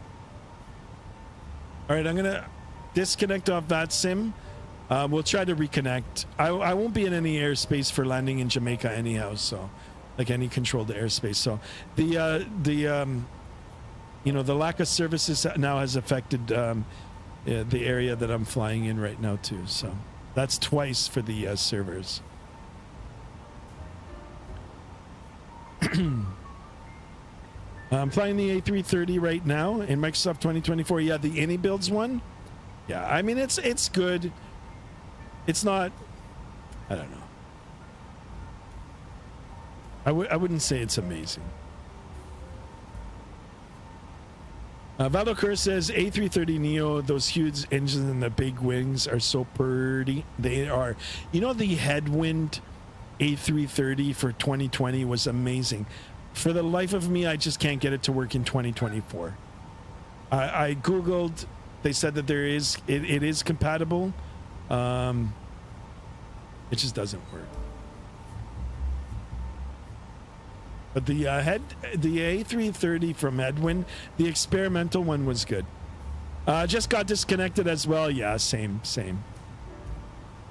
All right, I'm going to disconnect off Vatsim. We'll try to reconnect. I won't be in any airspace for landing in Jamaica anyhow, so like any controlled airspace. So the you know, the lack of services now has affected the area that I'm flying in right now too. So that's twice for the servers. I'm flying the A330 right now in Microsoft 2024. Yeah, the Any-Builds one. Yeah, I mean, it's good. It's not, I don't know. I wouldn't say it's amazing. Valocur says A330 Neo, those huge engines and the big wings are so pretty. They are. You know, the headwind A330 for 2020 was amazing. For the life of me, I just can't get it to work in 2024. I Googled. They said that it is compatible. It just doesn't work. But the A330 from Edwin, the experimental one was good. Just got disconnected as well. Yeah, same.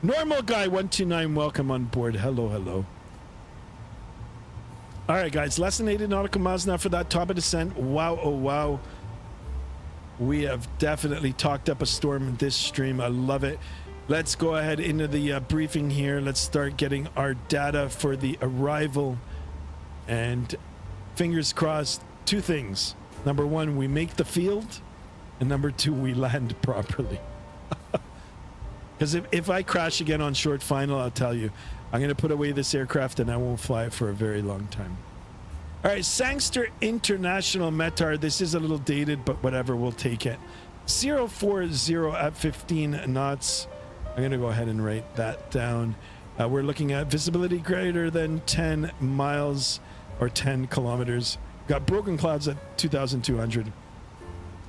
Normal guy 129, welcome on board. Hello. All right, guys, less than 80 nautical miles now for that top of descent. Wow, oh wow. We have definitely talked up a storm in this stream. I love it. Let's go ahead into the briefing here. Let's start getting our data for the arrival. And fingers crossed, two things. Number one, we make the field. And number two, we land properly. Because if I crash again on short final, I'll tell you, I'm going to put away this aircraft and I won't fly it for a very long time. All right, Sangster International METAR. This is a little dated, but whatever, we'll take it. 040 at 15 knots. I'm going to go ahead and write that down. We're looking at visibility greater than 10 miles or 10 kilometers. Got broken clouds at 2,200.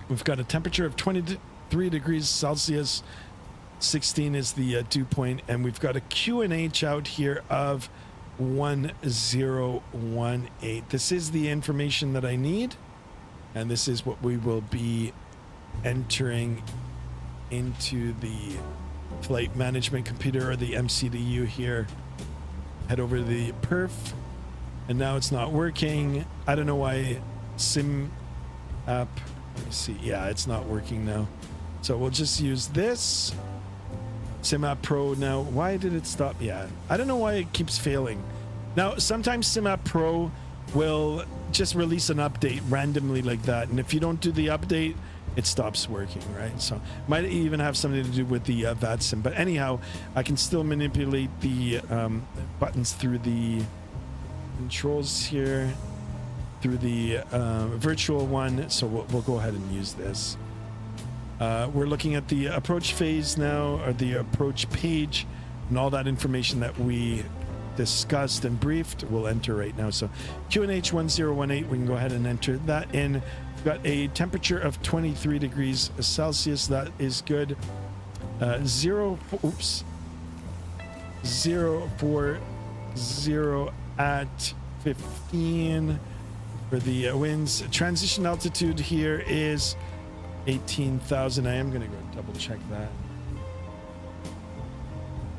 We've got a temperature of 23 degrees Celsius. 16 is the dew point, and we've got a QNH out here of 1018. This is the information that I need, and this is what we will be entering into the flight management computer, or the MCDU here. Head over to the perf, and now it's not working. I don't know why. Sim app, let me see. Yeah, it's not working now, so we'll just use this SimApp Pro. Now, why did it stop? Yeah, I don't know why it keeps failing. Now, sometimes SimApp Pro will just release an update randomly like that, and if you don't do the update, it stops working, right? So might even have something to do with the Vatsim. But anyhow, I can still manipulate the buttons through the controls here, through the virtual one. So we'll go ahead and use this. We're looking at the approach phase now, or the approach page, and all that information that we discussed and briefed we'll enter right now. So QNH 1018, we can go ahead and enter that in. We've got a temperature of 23 degrees Celsius. That is good. 040 at 15 for the winds. Transition altitude here is 18,000. I am going to go double check that.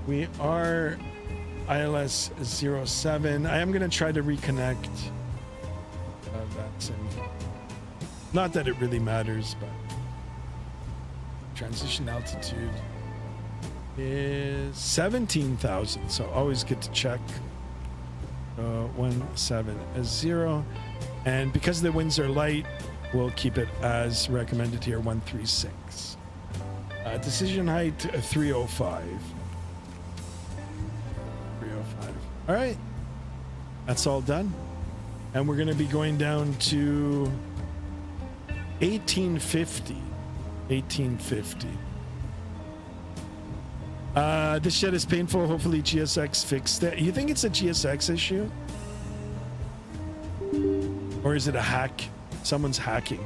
We are ILS 07. I am going to try to reconnect. Vatsim. Not that it really matters, but transition altitude is 17,000. So always good to check. 170. And because the winds are light, we'll keep it as recommended here, 136. Decision height 305. 305. All right, that's all done, and we're going to be going down to 1850. 1850. This shit is painful. Hopefully GSX fixed it. You think it's a GSX issue, or is it a hack? Someone's hacking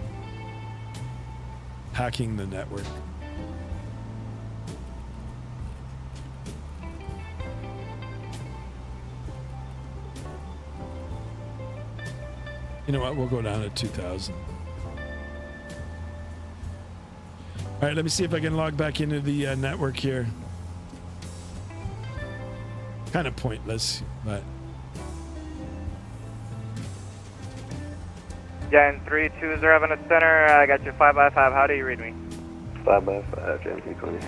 the network. You know what? We'll go down to 2,000. All right, let me see if I can log back into the network here. Kind of pointless, but. Jan 320 having a center. I got you 5x5. How do you read me? 5x5, Jan 320.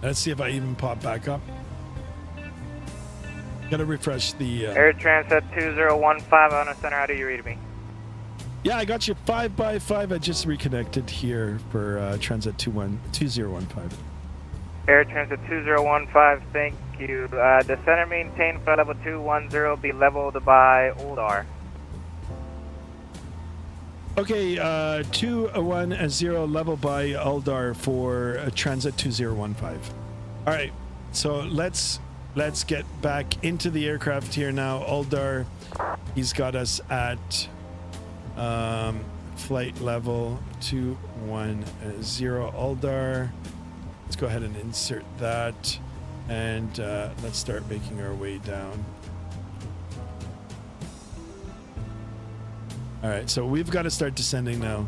Let's see if I even pop back up. Gotta refresh the. Air Transit 2015 on a center. How do you read me? Yeah, I got you 5x5. I just reconnected here for Transit 2015. Air Transit 2015, thank you. The center maintain flight level 210, be leveled by Oldar. Okay, 210 level by Aldar for Transit 2015. All right, so let's get back into the aircraft here now. Aldar, he's got us at flight level 210. Aldar, let's go ahead and insert that, and let's start making our way down. All right, so we've got to start descending now.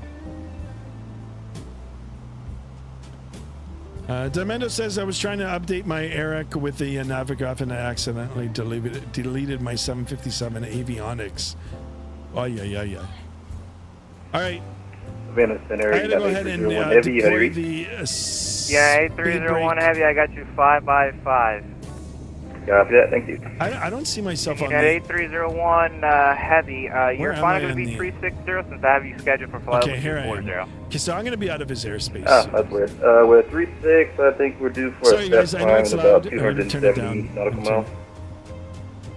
Demendo says, I was trying to update my Eric with the Navigraph and I accidentally deleted my 757 avionics. Oh, yeah. All right. Savannah Center, I had to go ahead and deploy the Yeah, 8301 Heavy, I got you 5x5. Copy that, thank you. I don't see myself on At the... 8301 Heavy, you're finally going to be 360 since I have you scheduled for flight Okay, here I am. 240. Okay, so I'm going to be out of his airspace. Ah, that's weird. We're 36, I think we're due for Sorry, a guys, step I know it's climb loud. about I'm gonna turn it 270 down. nautical miles.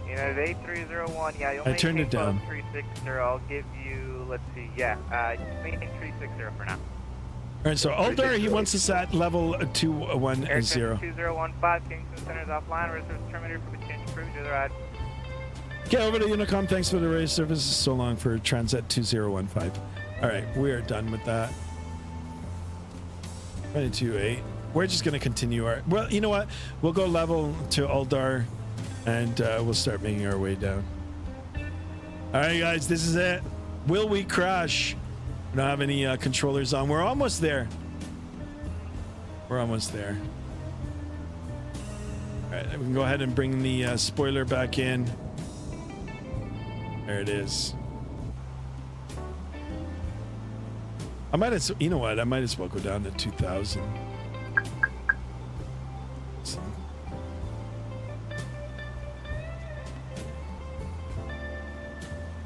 United 8301, yeah, you'll I turned it down. 360. I'll give you, let's see, yeah, maintain 360 for now. All right, so Aldar, he wants us at level 210. Air 2015, Kingston Center's offline, reserves terminated for changing crew to the right. Okay, over to Unicom. Thanks for the race service. So long for Transit 2015. All right, we are done with that. 22.8. We're just going to continue our... Well, you know what? We'll go level to Aldar, and we'll start making our way down. All right, guys, this is it. Will we crash? We don't have any controllers on. We're almost there. We're almost there. All right, we can go ahead and bring the spoiler back in. There it is. I might as... You know what? I might as well go down to 2,000. So.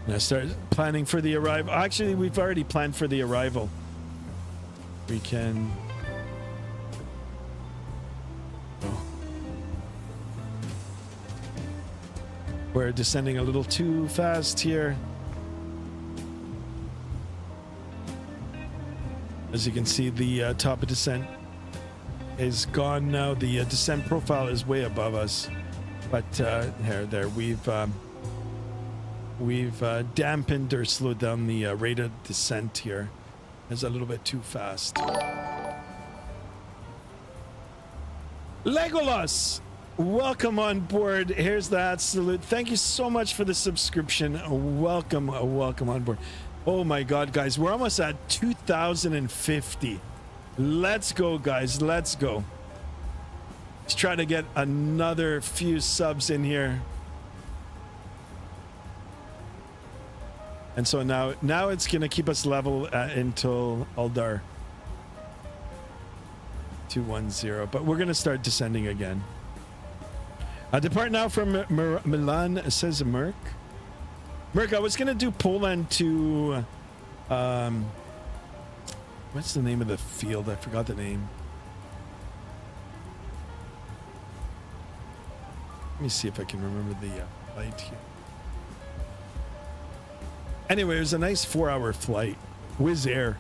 Now start planning for the arrival. Actually, we've already planned for the arrival. We can... Oh. We're descending a little too fast here. As you can see, the top of descent is gone now. The descent profile is way above us. But there, we've dampened or slowed down the rate of descent here. It's a little bit too fast. Legolas, welcome on board. Here's that salute. Thank you so much for the subscription. Welcome on board. Oh my God, guys, we're almost at 2,050. Let's go, guys. Let's go. Let's try to get another few subs in here. And so now it's going to keep us level until Aldar 210. But we're going to start descending again. Depart now from Milan, says Merck. Merck, I was going to do Poland to... what's the name of the field? I forgot the name. Let me see if I can remember the flight here. Anyway, it was a nice 4-hour flight. Wizz Air.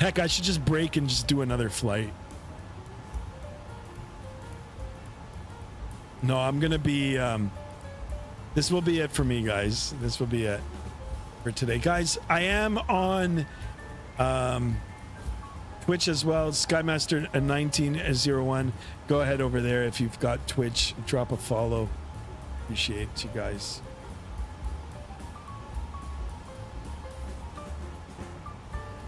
Heck, I should just break and just do another flight. No, I'm going to be... this will be it for me, guys. This will be it for today. Guys, I am on Twitch as well. Skymaster 1901. Go ahead over there if you've got Twitch. Drop a follow. Appreciate you guys.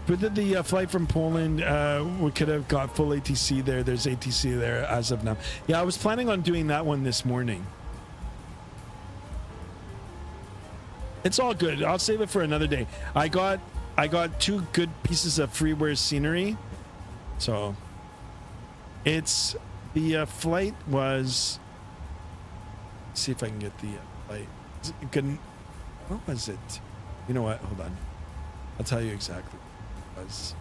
But the flight from Poland, we could have got full ATC there. There's ATC there as of now. Yeah, I was planning on doing that one this morning. It's all good. I'll save it for another day. I got 2 good pieces of freeware scenery. So it's the flight was... Let's see if I can get the flight. What was it? You know what? Hold on. I'll tell you exactly. Was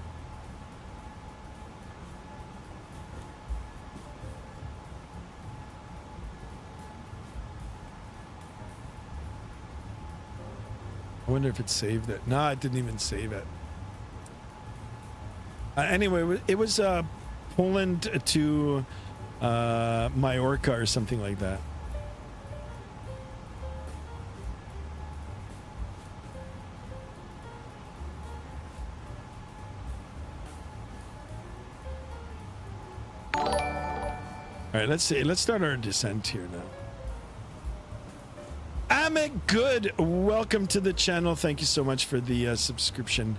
I wonder if it saved it. No, it didn't even save it. Anyway, it was Poland to Majorca or something like that. All right, let's start our descent here now. Amit Good, welcome to the channel. Thank you so much for the subscription.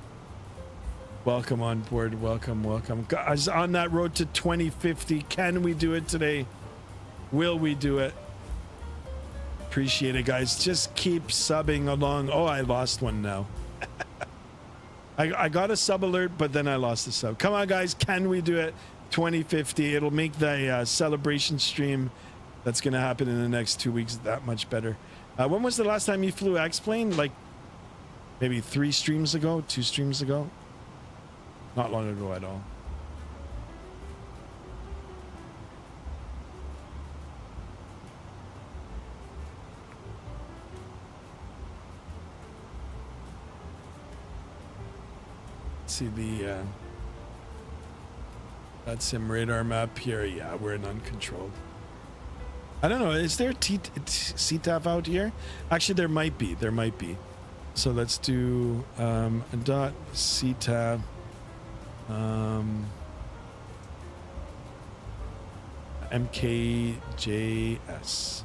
Welcome on board. Welcome. Guys, on that road to 2050. Can we do it today? Will we do it? Appreciate it, guys. Just keep subbing along. Oh, I lost one now. I got a sub alert, but then I lost the sub. Come on, guys. Can we do it? 2050. It'll make the celebration stream that's going to happen in the next 2 weeks that much better. When was the last time you flew X-Plane? Like maybe 2 streams ago? Not long ago at all. Let's see the Vatsim radar map here. Yeah, we're in uncontrolled. I don't know. Is there CTAF out here? Actually, there might be. So let's do dot CTAF. MKJS.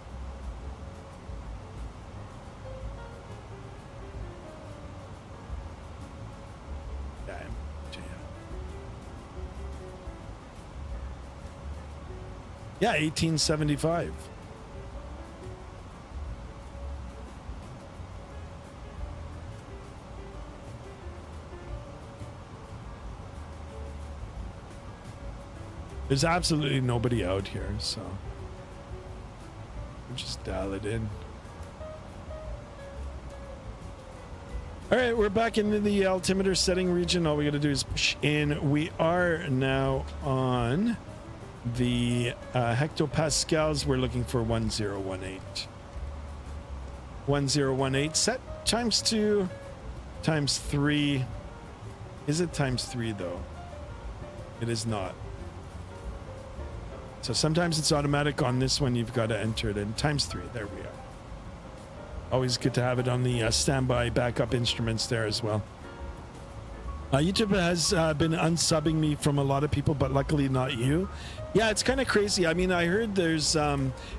Yeah, 1875. There's absolutely nobody out here, so we'll just dial it in. All right, we're back into the altimeter setting region. All we got to do is push in. We are now on the hectopascals. We're looking for 1018. 1018 set times 2 times 3. Is it times 3 though? It is not. So sometimes it's automatic. On this one you've got to enter it in times 3. There we are. Always good to have it on the standby backup instruments there as well. YouTube has been unsubbing me from a lot of people, but luckily not you. Yeah, it's kind of crazy. I mean, I heard there's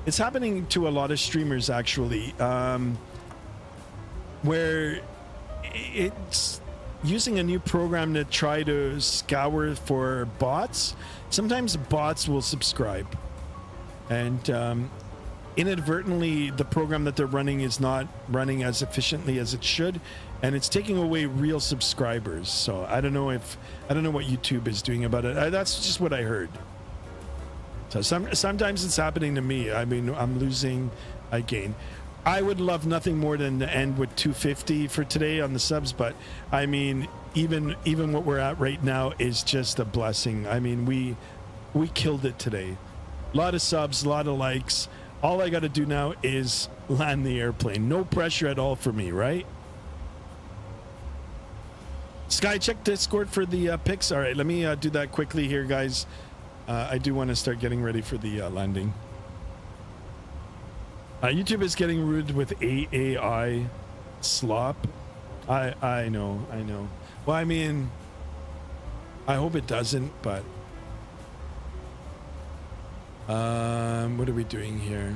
it's happening to a lot of streamers actually, where it's using a new program to try to scour for bots. Sometimes bots will subscribe, and inadvertently the program that they're running is not running as efficiently as it should, and it's taking away real subscribers. So I don't know what YouTube is doing about it. That's just what I heard. So sometimes it's happening to me. I mean, I'm losing, I gain. I would love nothing more than to end with 250 for today on the subs, but I mean, even what we're at right now is just a blessing. I mean, we killed it today. A lot of subs, a lot of likes. All I got to do now is land the airplane. No pressure at all for me, right? Sky, check Discord for the pics. All right, let me do that quickly here, guys. I do want to start getting ready for the landing. YouTube is getting rude with AAI slop. I know. Well, I mean, I hope it doesn't, but what are we doing here?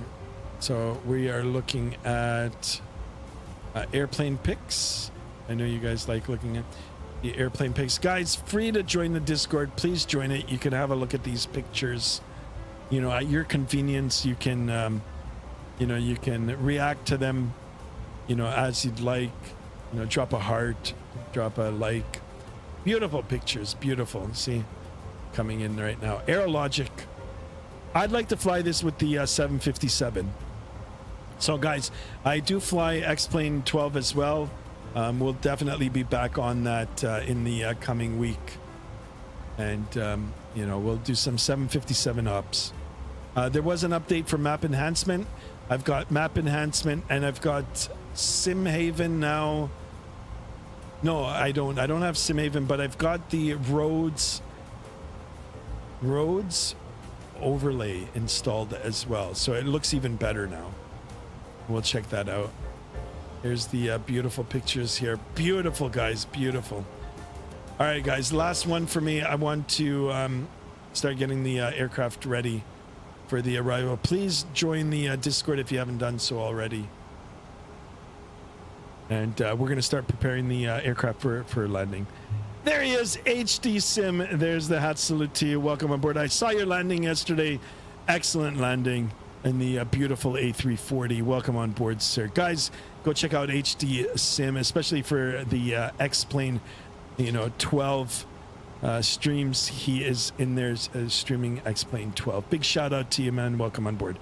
So we are looking at airplane pics. I know you guys like looking at the airplane pics. Guys, free to join the Discord. Please join it. You can have a look at these pictures, you know, at your convenience. You can you can react to them, you know, as you'd like. You know, drop a heart, drop a like. Beautiful pictures, beautiful. See, coming in right now. Aerologic. I'd like to fly this with the 757. So guys, I do fly X-Plane 12 as well. We'll definitely be back on that in the coming week. And, you know, we'll do some 757 ups. There was an update for map enhancement. I've got map enhancement and I've got Simhaven now No, I don't have SimHaven, but I've got the roads overlay installed as well, so it looks even better now. We'll check that out. Here's the beautiful pictures here. Beautiful, guys, beautiful. All right, guys, last one for me. I want to start getting the aircraft ready for the arrival. Please join the Discord if you haven't done so already. And we're going to start preparing the aircraft for landing. There he is, HD Sim. There's the hat salute to you. Welcome aboard. I saw your landing yesterday. Excellent landing in the beautiful A340. Welcome on board, sir. Guys, go check out HD Sim, especially for the X-Plane, 12 streams. He is in there streaming X-Plane 12. Big shout out to you, man. Welcome on board.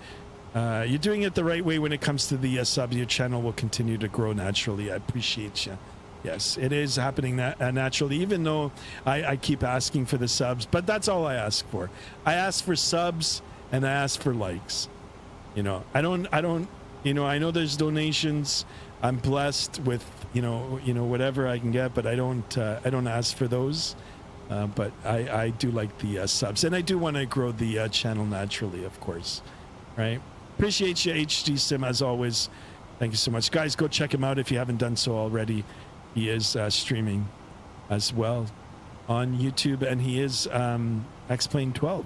You're doing it the right way when it comes to the subs. Your channel will continue to grow naturally. I appreciate you. Yes, it is happening naturally, even though I keep asking for the subs, but that's all I ask for. I ask for subs and I ask for likes. I don't, I know there's donations. I'm blessed with, whatever I can get, but I don't ask for those. But I do like the subs, and I do want to grow the channel naturally, of course. Right? Appreciate you, HD Sim, as always. Thank you so much. Guys, go check him out if you haven't done so already. He is streaming as well on YouTube, and he is X-Plane 12.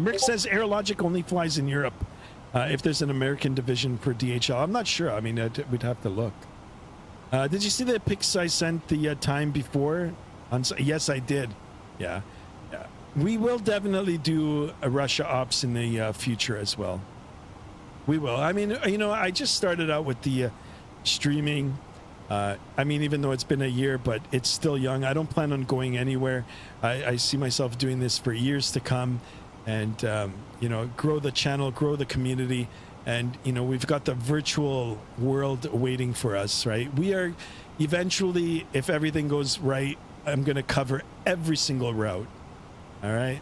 Rick says Aerologic only flies in Europe. If there's an American division for DHL, I'm not sure. I mean, we'd have to look. Did you see the pics I sent the time before? Yes, I did. Yeah. We will definitely do a Russia ops in the future as well. We will. I mean, I just started out with the streaming. I mean, even though it's been a year, but it's still young. I don't plan on going anywhere. I see myself doing this for years to come, and grow the channel, grow the community, and we've got the virtual world waiting for us, right? We are eventually, if everything goes right, I'm going to cover every single route. All right,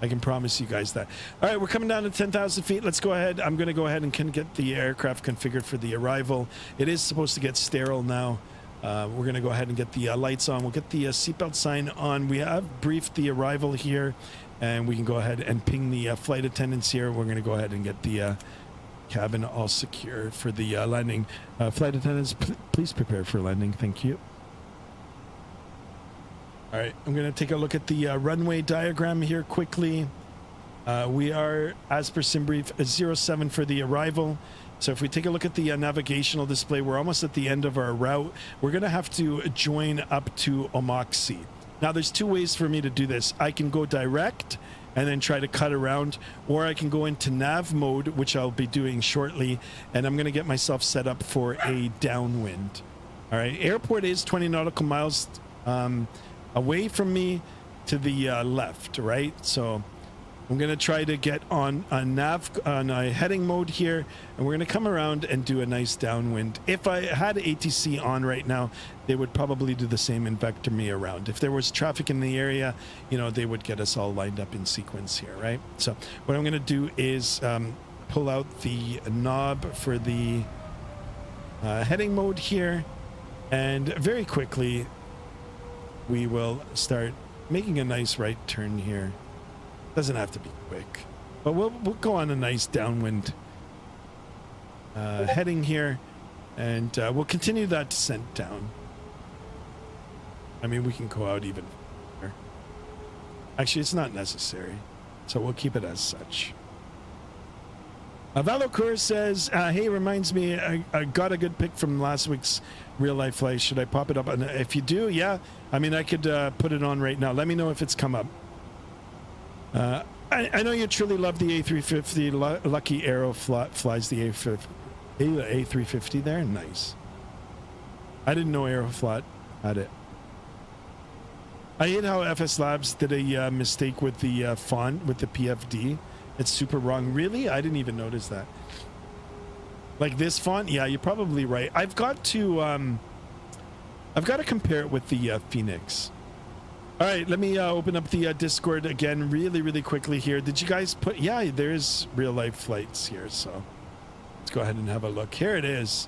I can promise you guys that. All right, we're coming down to 10,000 feet. Let's go ahead. I'm going to go ahead and get the aircraft configured for the arrival. It is supposed to get sterile now. We're going to go ahead and get the lights on. We'll get the seatbelt sign on. We have briefed the arrival here, and we can go ahead and ping the flight attendants here. We're going to go ahead and get the cabin all secure for the landing. Flight attendants, please prepare for landing. Thank you. All right, I'm going to take a look at the runway diagram here quickly. We are, as per SimBrief, 07 for the arrival. So if we take a look at the navigational display, we're almost at the end of our route. We're going to have to join up to Omoxie. Now, there's two ways for me to do this. I can go direct and then try to cut around, or I can go into nav mode, which I'll be doing shortly, and I'm going to get myself set up for a downwind. All right, airport is 20 nautical miles away from me to the left, right? So I'm going to try to get on a heading mode here, and we're going to come around and do a nice downwind. If I had ATC on right now, they would probably do the same and vector me around. If there was traffic in the area, they would get us all lined up in sequence here, right? So what I'm going to do is pull out the knob for the heading mode here, and very quickly we will start making a nice right turn here. Doesn't have to be quick, but we'll go on a nice downwind heading here, and we'll continue that descent down. I mean, we can go out even further. Actually, it's not necessary, so we'll keep it as such. Valocur says, hey, reminds me, I got a good pic from last week's real life flight. Should I pop it up? And if you do, yeah, I mean, I could put it on right now. Let me know if it's come up. I know you truly love the A350. Lucky Arrow flies the A350 there. Nice. I didn't know Aeroflot had it. I hate how FSlabs did a mistake with the font, with the PFD. It's super wrong. Really? I didn't even notice that. Like this font? Yeah, you're probably right. I've got to compare it with the Phoenix. All right, let me open up the Discord again really quickly here. Did you guys put... Yeah, there's real life flights here, so let's go ahead and have a look. Here it is.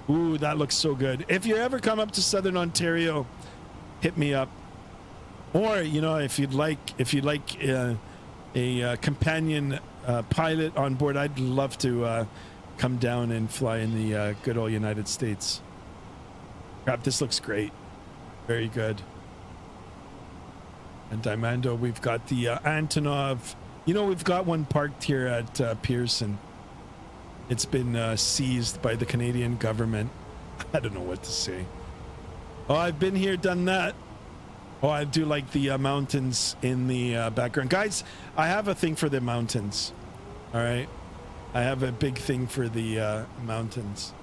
Ooh, that looks so good. If you ever come up to Southern Ontario, hit me up. Or, you know, if you'd like a companion pilot on board, I'd love to come down and fly in the good old United States. Crap, this looks great. Very good. And Dimando, we've got the Antonov. You know, we've got one parked here at Pearson. It's been seized by the Canadian government. I don't know what to say. Oh, I've been here, done that. Oh, I do like the mountains in the background. Guys, I have a thing for the mountains. All right. I have a big thing for the mountains.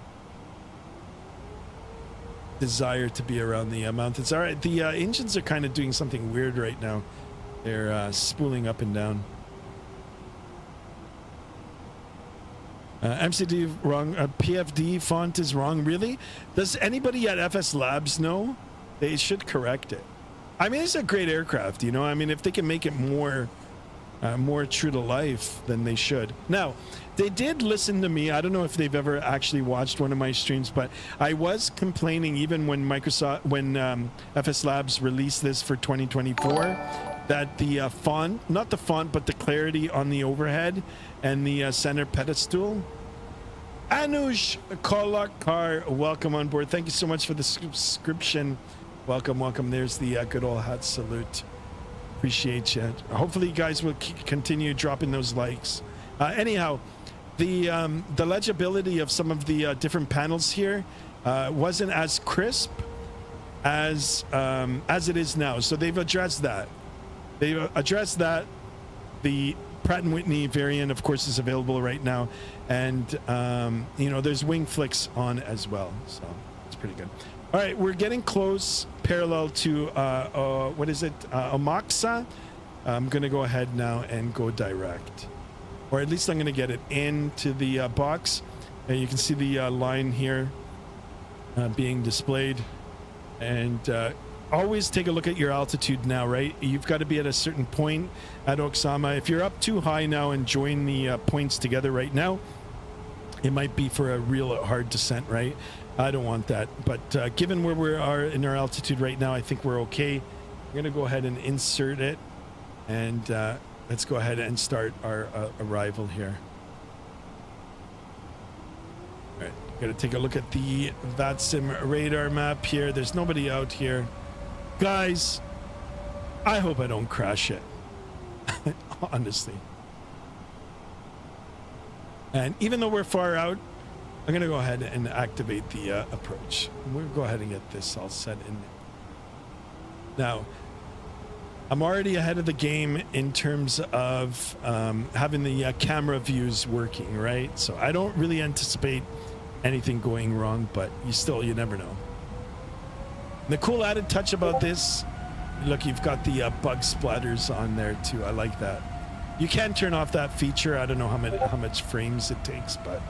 Desire to be around the mountains. All right. The engines are kind of doing something weird right now. They're spooling up and down. MCD wrong. PFD font is wrong. Really? Does anybody at FSlabs know? They should correct it. I mean, it's a great aircraft, you know. I mean, if they can make it more true to life, then they should. Now, they did listen to me. I don't know if they've ever actually watched one of my streams, but I was complaining even when FSlabs released this for 2024 that the font, not the font, but the clarity on the overhead and the center pedestal. Anush Kolakar, welcome on board. Thank you so much for the subscription. Welcome, welcome. There's the good old hat salute. Appreciate you. Hopefully you guys will continue dropping those likes. Anyhow, the legibility of some of the different panels here wasn't as crisp as it is now. So they've addressed that. They've addressed that. The Pratt & Whitney variant, of course, is available right now. And, you know, there's wing flicks on as well. So it's pretty good. All right, we're getting close, parallel to, what is it, Omaksa. I'm going to go ahead now and go direct. Or at least I'm going to get it into the box. And you can see the line here being displayed. And always take a look at your altitude now, right? You've got to be at a certain point at Oksama. If you're up too high now and join the points together right now, it might be for a real hard descent, right? I don't want that, but given where we are in our altitude right now, I think we're okay. I'm going to go ahead and insert it, and let's go ahead and start our arrival here. All right, got to take a look at the Vatsim radar map here. There's nobody out here. Guys, I hope I don't crash it, honestly. And even though we're far out, I'm going to go ahead and activate the approach. We'll go ahead and get this all set in. Now, I'm already ahead of the game in terms of having the camera views working, right? So I don't really anticipate anything going wrong, but you never know. The cool added touch about this, look, you've got the bug splatters on there too. I like that. You can turn off that feature. I don't know how much frames it takes, but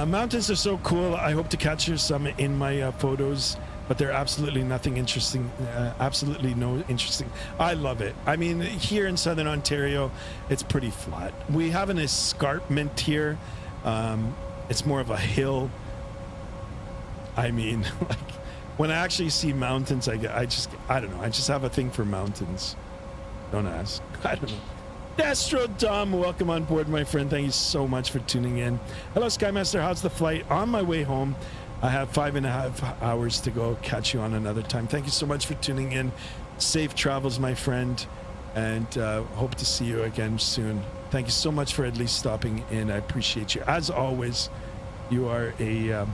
mountains are so cool. I hope to capture some in my photos, but they're absolutely nothing interesting. Absolutely no interesting. I love it. I mean, here in Southern Ontario, it's pretty flat. We have an escarpment here. It's more of a hill. I mean, like when I actually see mountains, I don't know. I just have a thing for mountains. Don't ask. I don't know. Destro Dom, welcome on board, my friend. Thank you so much for tuning in. Hello, Skymaster. How's the flight? On my way home. I have 5.5 hours to go. Catch you on another time. Thank you so much for tuning in. Safe travels, my friend, and hope to see you again soon. Thank you so much for at least stopping in. I appreciate you. As always, you are a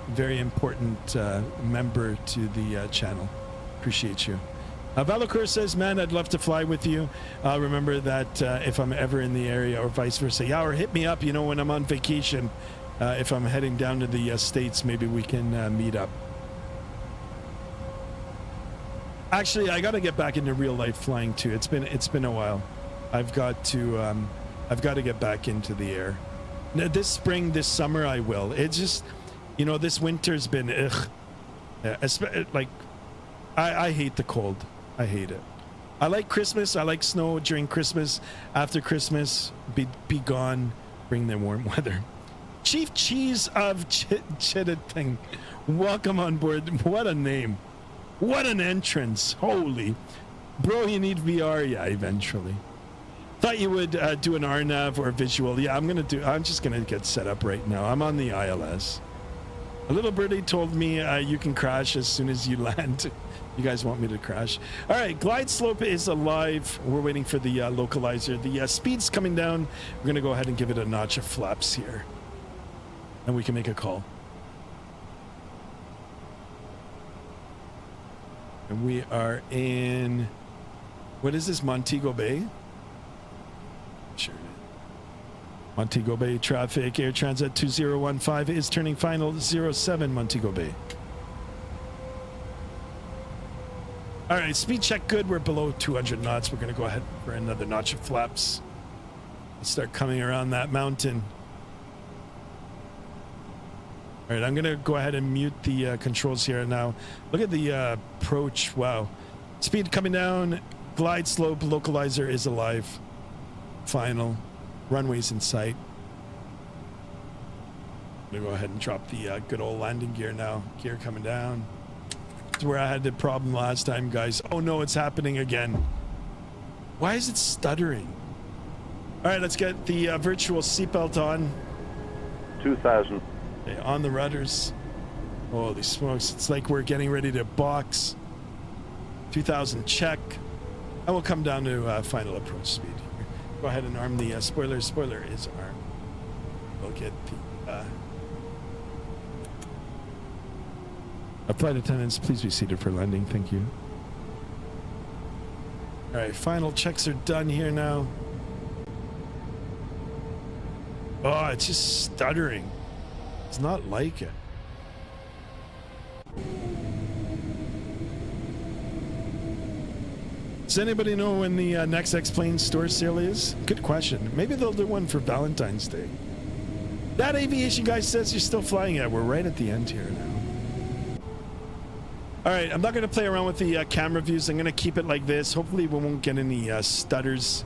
very important member to the channel. Appreciate you. Valocur says, man, I'd love to fly with you. Remember that if I'm ever in the area or vice versa. Yeah, or hit me up, you know, when I'm on vacation. If I'm heading down to the States, maybe we can meet up. Actually, I got to get back into real life flying too. It's been a while. I've got to get back into the air. Now, this spring, this summer, I will. It's just, you know, this winter's been ugh. Like, I hate the cold. I hate it. I like Christmas. I like snow during Christmas. After Christmas, be gone. Bring the warm weather. Chief Cheese of Chittagong. Welcome on board. What a name. What an entrance. Holy. Bro, you need VR. Yeah, eventually. Thought you would do an RNAV or visual. Yeah, I'm just gonna get set up right now. I'm on the ILS. A little birdie told me you can crash as soon as you land. You guys want me to crash? All right, glide slope is alive. We're waiting for the localizer. The speed's coming down. We're gonna go ahead and give it a notch of flaps here, and we can make a call. And we are in, what is this, Montego Bay? Sure. Montego Bay traffic, Air Transat 2015 is turning final 07 Montego Bay. All right, speed check good. We're below 200 knots. We're going to go ahead for another notch of flaps. Let's start coming around that mountain. All right, I'm going to go ahead and mute the controls here now. Look at the approach. Wow. Speed coming down. Glide slope localizer is alive. Final. Runways in sight. I'm going to go ahead and drop the good old landing gear now. Gear coming down. It's where I had the problem last time, guys. Oh no, it's happening again. Why is it stuttering? All right, let's get the virtual seatbelt on. 2000. Okay, on the rudders. Holy smokes, it's like we're getting ready to box. 2000 check. And we'll come down to final approach speed. Go ahead and arm the spoiler. Spoiler is armed. We'll get the flight attendants, please be seated for landing. Thank you. All right, final checks are done here now. Oh, it's just stuttering. It's not like it. Does anybody know when the next X-Plane store sale is? Good question. Maybe they'll do one for Valentine's Day. That aviation guy says you're still flying it. We're right at the end here now. All right, I'm not going to play around with the camera views. I'm going to keep it like this. Hopefully we won't get any stutters.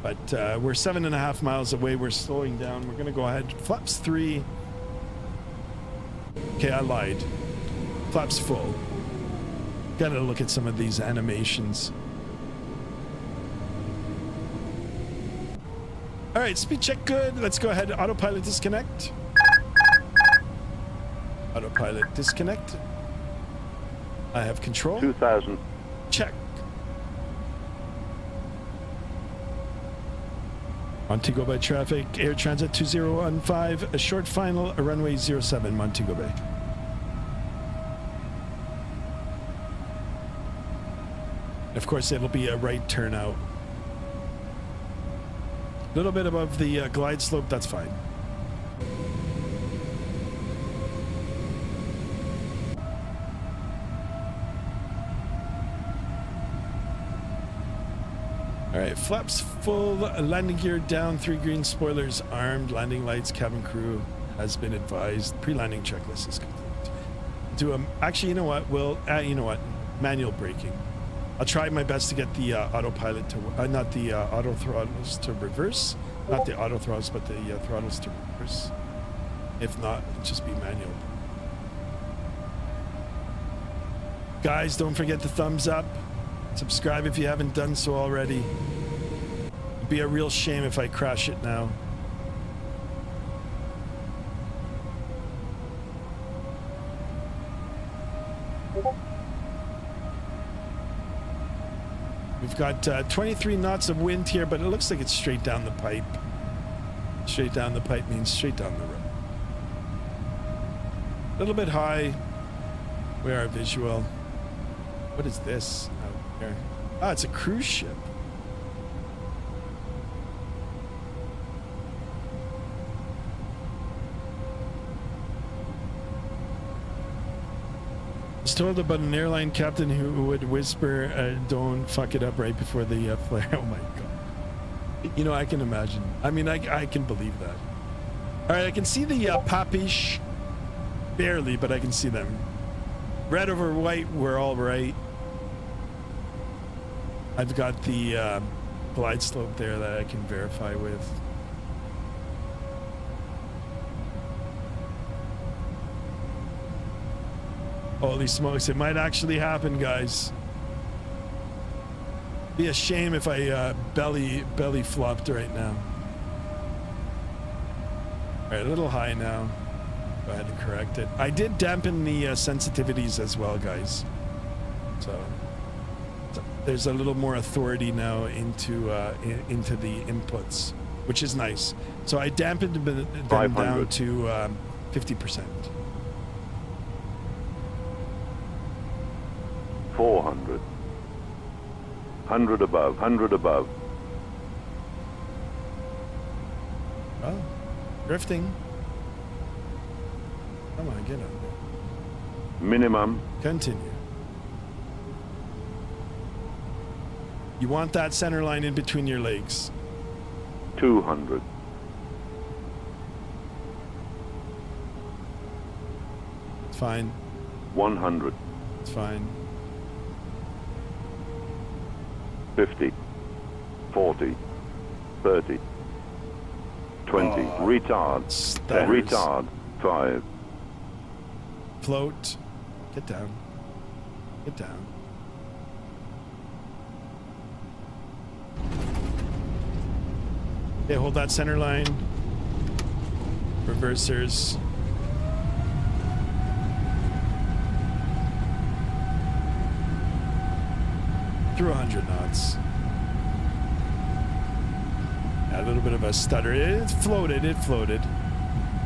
But we're 7.5 miles away. We're slowing down. We're going to go ahead. Flaps 3. Okay, I lied. Flaps full. Got to look at some of these animations. All right, speed check good. Let's go ahead. Autopilot disconnect. Autopilot disconnect. I have control. 2000. Check. Montego Bay traffic, Air Transat 2015, a short final, a runway 07, Montego Bay. Of course, it'll be a right turnout. A little bit above the glide slope, that's fine. All right, flaps full, landing gear down, 3 green spoilers armed, landing lights, cabin crew has been advised. Pre-landing checklist is complete. Actually, you know what? You know what? Manual braking. I'll try my best to get the autopilot to, not the auto throttles to reverse. Not the auto throttles, but the throttles to reverse. If not, it'll just be manual. Guys, don't forget the thumbs up. Subscribe if you haven't done so already. It'd be a real shame if I crash it now. We've got 23 knots of wind here, but it looks like it's straight down the pipe. Straight down the pipe means straight down the road. A little bit high. We are visual. What is this out there? Ah, it's a cruise ship. I was told about an airline captain who would whisper, don't fuck it up right before the flare. Oh my god. You know, I can imagine. I mean, I can believe that. All right, I can see the papish. Barely, but I can see them. Red over white, we're all right. I've got the glide slope there that I can verify with. Holy smokes, it might actually happen, guys. Be a shame if I belly flopped right now. All right, a little high now. Go ahead and correct it. I did dampen the sensitivities as well, guys. So there's a little more authority now into the inputs, which is nice. So I dampened them down to 50%. 400. 100 above. 100 above. Oh, drifting. Come on, get up. Minimum. Continue. You want that center line in between your legs. 200. It's fine. 100. It's fine. 50. 40. 30. 20. Retard. Stutters. Retard. 5. Float. Get down. Get down. Okay, hold that center line. Reversers. Through 100 knots. Yeah, a little bit of a stutter. It floated.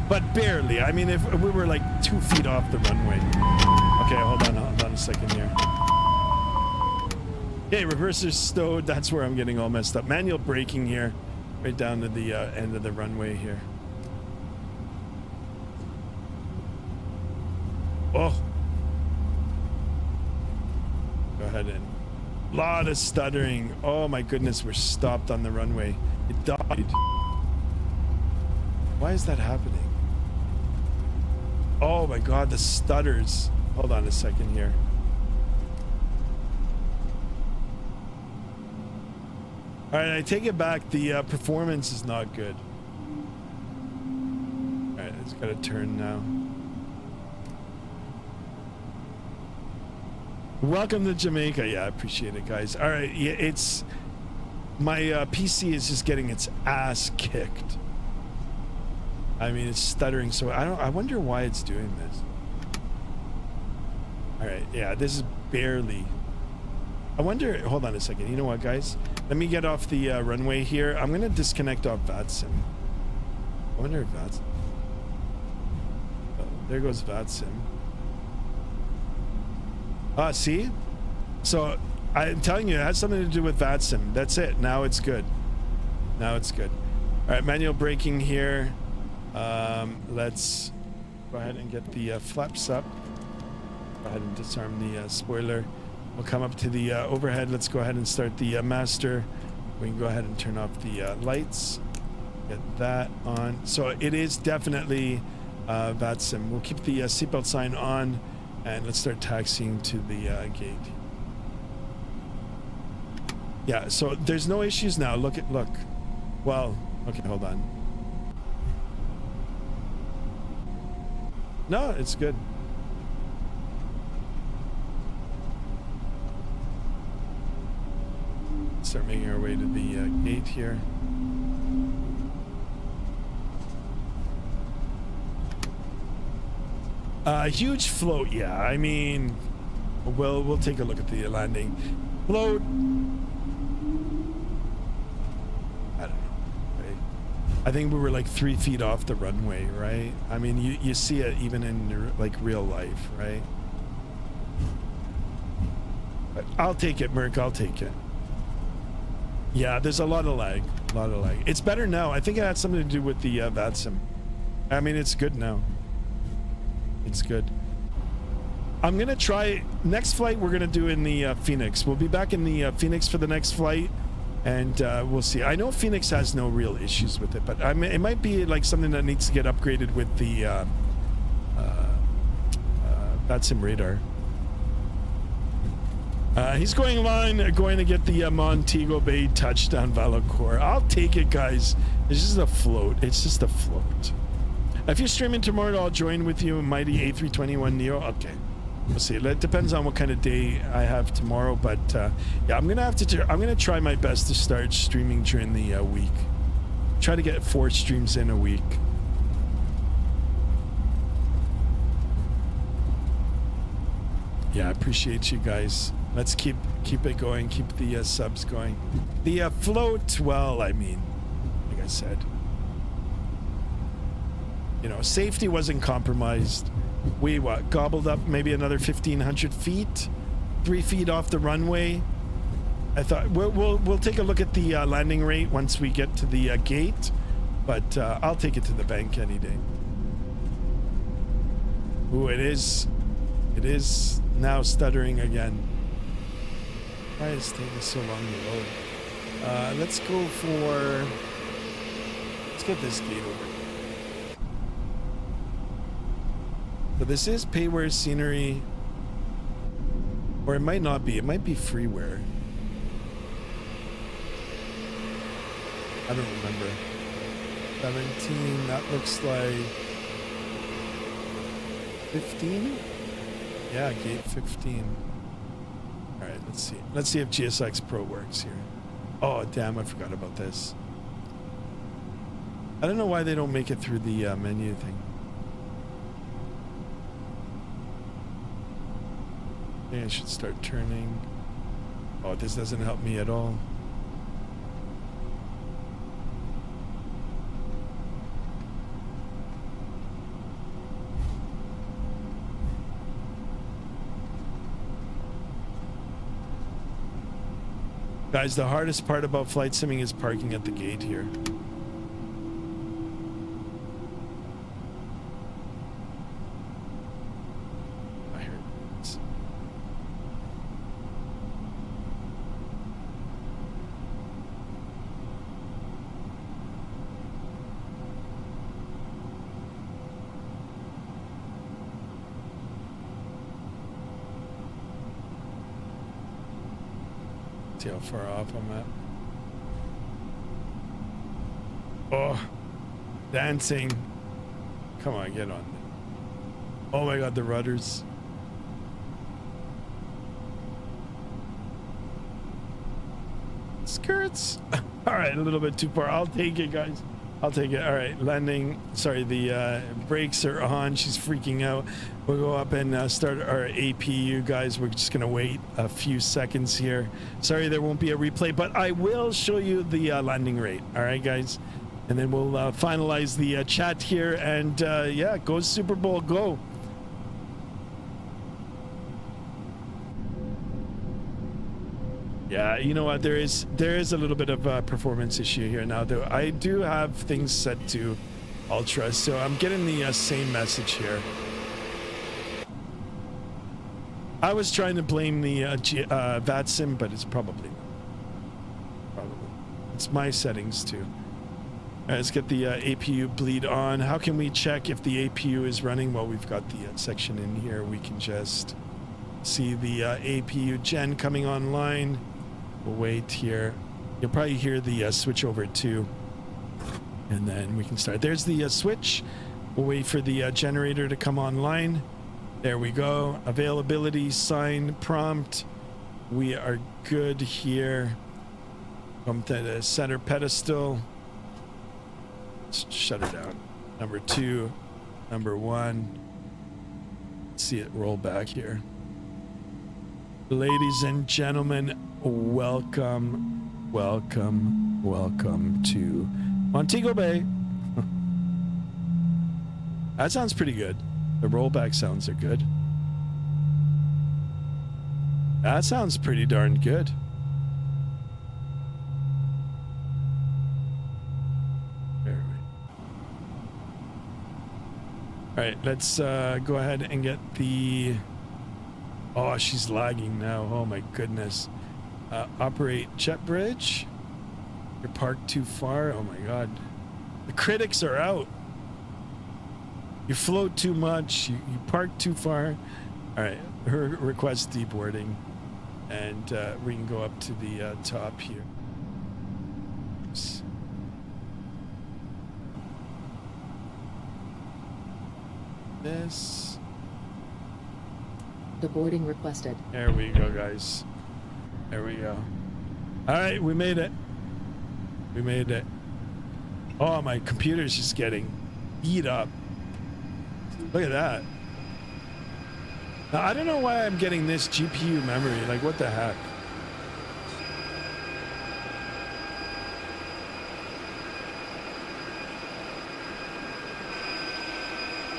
But barely. I mean, if we were like 2 feet off the runway. Okay, hold on a second here. Okay, reversers stowed. That's where I'm getting all messed up. Manual braking here. Right down to the end of the runway here. Oh. Go ahead and... Lot of stuttering. Oh my goodness, we're stopped on the runway. It died. Why is that happening? Oh my god, the stutters. Hold on a second here. Alright, I take it back. The performance is not good. Alright, it's got to turn now. Welcome to Jamaica. Yeah, I appreciate it, guys. Alright, yeah, it's... My PC is just getting its ass kicked. I mean, it's stuttering, so I wonder why it's doing this. Alright, yeah, this is barely... I wonder... Hold on a second. You know what, guys? Let me get off the runway here. I'm going to disconnect off Vatsim. I wonder if Vatsim... Oh, there goes Vatsim. See? So, I'm telling you, it has something to do with Vatsim. That's it. Now it's good. Now it's good. Alright, manual braking here. Let's go ahead and get the flaps up. Go ahead and disarm the spoiler. We'll come up to the overhead. Let's go ahead and start the master. We can go ahead and turn off the lights. Get that on. So it is definitely Vatsim. We'll keep the seatbelt sign on, and let's start taxiing to the gate. Yeah, so there's no issues now. Look. Well, okay, hold on. No, it's good. Start making our way to the gate here. Huge float, yeah. I mean, we'll take a look at the landing. Float. I don't know. Right? I think we were like 3 feet off the runway, right? I mean, you see it even in like real life, right? But I'll take it, Merc. I'll take it. Yeah, there's a lot of lag. It's better now. I think it had something to do with the Vatsim. I mean, it's good now. It's good. I'm going to try... Next flight we're going to do in the Phoenix. We'll be back in the Phoenix for the next flight. And we'll see. I know Phoenix has no real issues with it. But I mean, it might be like something that needs to get upgraded with the Vatsim radar. He's going to get the Montego Bay touchdown Valacor. I'll take it, guys. It's just a float. It's just a float. If you're streaming tomorrow, I'll join with you in Mighty A321 Neo. Okay. We'll see. It depends on what kind of day I have tomorrow, but yeah, I'm gonna try my best to start streaming during the week. Try to get 4 streams in a week. Yeah, I appreciate you guys. Let's keep it going. Keep the subs going. The float, well, I mean, like I said, you know, safety wasn't compromised. We gobbled up maybe another 1,500 feet, 3 feet off the runway. I thought we'll take a look at the landing rate once we get to the gate, but I'll take it to the bank any day. Ooh, it is now stuttering again. Why is it taking so long to load? Let's get this gate over. So this is payware scenery, or it might not be. It might be freeware. I don't remember. 17, that looks like 15? Yeah, gate 15. All right, let's see. Let's see if GSX Pro works here. Oh, damn, I forgot about this. I don't know why they don't make it through the menu thing. I should start turning. Oh, this doesn't help me at all. Guys, the hardest part about flight simming is parking at the gate here. See how far off I'm at. Oh, dancing. Come on, get on. Oh my God, the rudders. Skirts. All right, a little bit too far. I'll take it, guys. I'll take it. All right, landing. Sorry, the brakes are on. She's freaking out. We'll go up and start our APU, guys. We're just gonna wait a few seconds here. Sorry, there won't be a replay, but I will show you the landing rate. All right, guys, and then we'll finalize the chat here. And yeah, go Super Bowl, go! Yeah, you know what? There is a little bit of a performance issue here now, though. I do have things set to ultra, so I'm getting the same message here. I was trying to blame the Vatsim, but it's probably it's my settings too. All right, let's get the APU bleed on. How can we check if the APU is running? Well, we've got the section in here. We can just see the APU gen coming online. We'll wait here. You'll probably hear the switch over too, and then we can start. There's the switch. We'll wait for the generator to come online. There we go. Availability sign prompt. We are good here. Come to the center pedestal. Let's shut it down. Number 2, number 1. Let's see it roll back here. Ladies and gentlemen, welcome, welcome, welcome to Montego Bay. That sounds pretty good. The rollback sounds are good. That sounds pretty darn good. There we go. All right, let's go ahead and get the... Oh, she's lagging now. Oh my goodness. Operate jet bridge. You're parked too far. Oh my God. The critics are out. You float too much. You park too far. All right. Her request deboarding. And we can go up to the top here. Oops. This. Deboarding requested. There we go, guys. There we go. All right, we made it. We made it. Oh, my computer's just getting beat up. Look at that. Now, I don't know why I'm getting this GPU memory. Like, what the heck?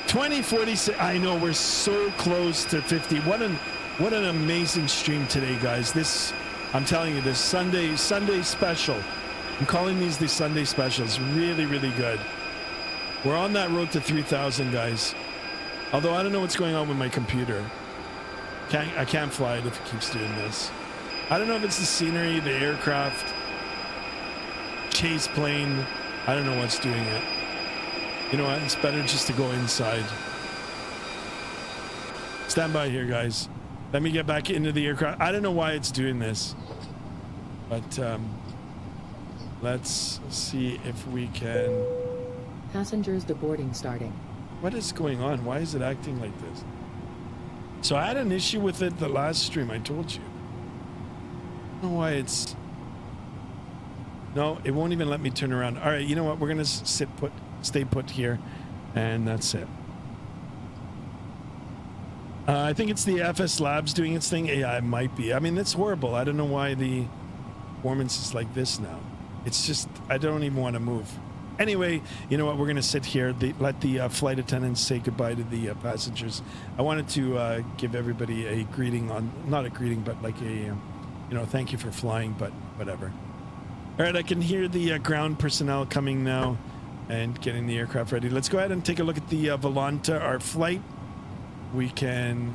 $20.46. I know, we're so close to 50. What an amazing stream today, guys. This, I'm telling you, this Sunday special. I'm calling these the Sunday specials. Really, really good. We're on that road to 3,000, guys. Although I don't know what's going on with my computer. I can't fly it if it keeps doing this. I don't know if it's the scenery, the aircraft, chase plane. I don't know what's doing it. You know what? It's better just to go inside. Stand by here, guys. Let me get back into the aircraft. I don't know why it's doing this, but let's see if we can. Passengers deboarding starting. What is going on? Why is it acting like this? So I had an issue with it the last stream, I told you. I don't know why it's... No, it won't even let me turn around. All right, you know what? We're going to stay put here, and that's it. I think it's the FSlabs doing its thing. Yeah, it might be. I mean, it's horrible. I don't know why the performance is like this now. It's just, I don't even want to move. Anyway, you know what? We're going to sit here. Let the flight attendants say goodbye to the passengers. I wanted to give everybody a greeting on, not a greeting, but like a, you know, thank you for flying, but whatever. All right, I can hear the ground personnel coming now and getting the aircraft ready. Let's go ahead and take a look at the Volanta, our flight. We can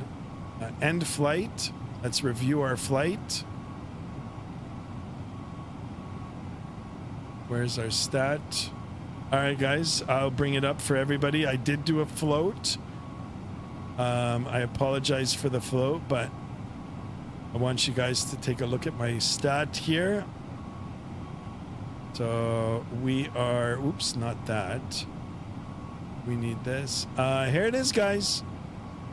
end flight. Let's review our flight. Where's our stat? All right, guys, I'll bring it up for everybody. I did do a float. I apologize for the float, but I want you guys to take a look at my stat here. So we are, oops, not that. We need this. Here it is, guys.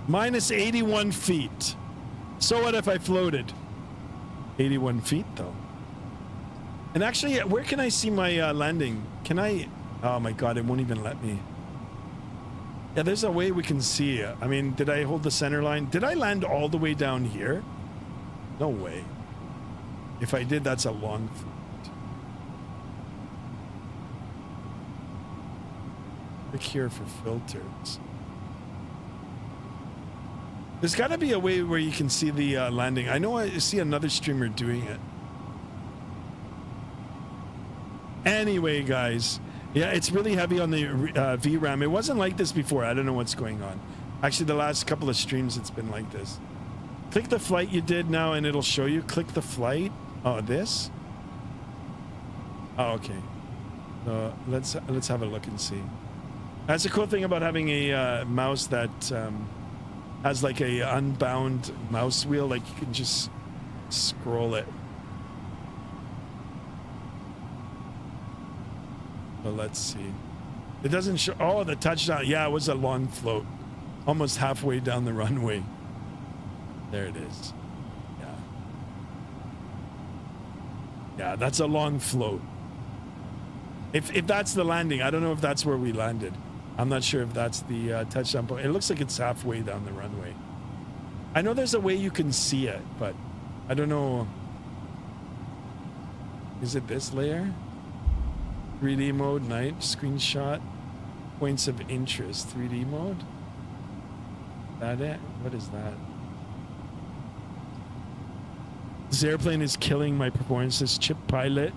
Minus 81 feet. So what if I floated? 81 feet, though. And actually, where can I see my landing? Can I... Oh my god, it won't even let me. Yeah, there's a way we can see it. I mean, did I hold the center line? Did I land all the way down here? No way. If I did, that's a long flight. Click here for filters. There's got to be a way where you can see the landing. I know I see another streamer doing it. Anyway, guys. Yeah, it's really heavy on the VRAM. It wasn't like this before. I don't know what's going on. Actually, the last couple of streams, it's been like this. Click the flight you did now, and it'll show you. Click the flight. Oh, this? Oh, okay. Let's have a look and see. That's the cool thing about having a mouse that has like a unbound mouse wheel. Like you can just scroll it. But let's see. It doesn't show. Oh, the touchdown. Yeah, it was a long float. Almost halfway down the runway. There it is. Yeah. Yeah, that's a long float. If that's the landing, I don't know if that's where we landed. I'm not sure if that's the touchdown point. It looks like it's halfway down the runway. I know there's a way you can see it, but I don't know. Is it this layer? 3D mode, night, screenshot, points of interest, 3D mode? That it? What is that? This airplane is killing my performance, this chip pilot.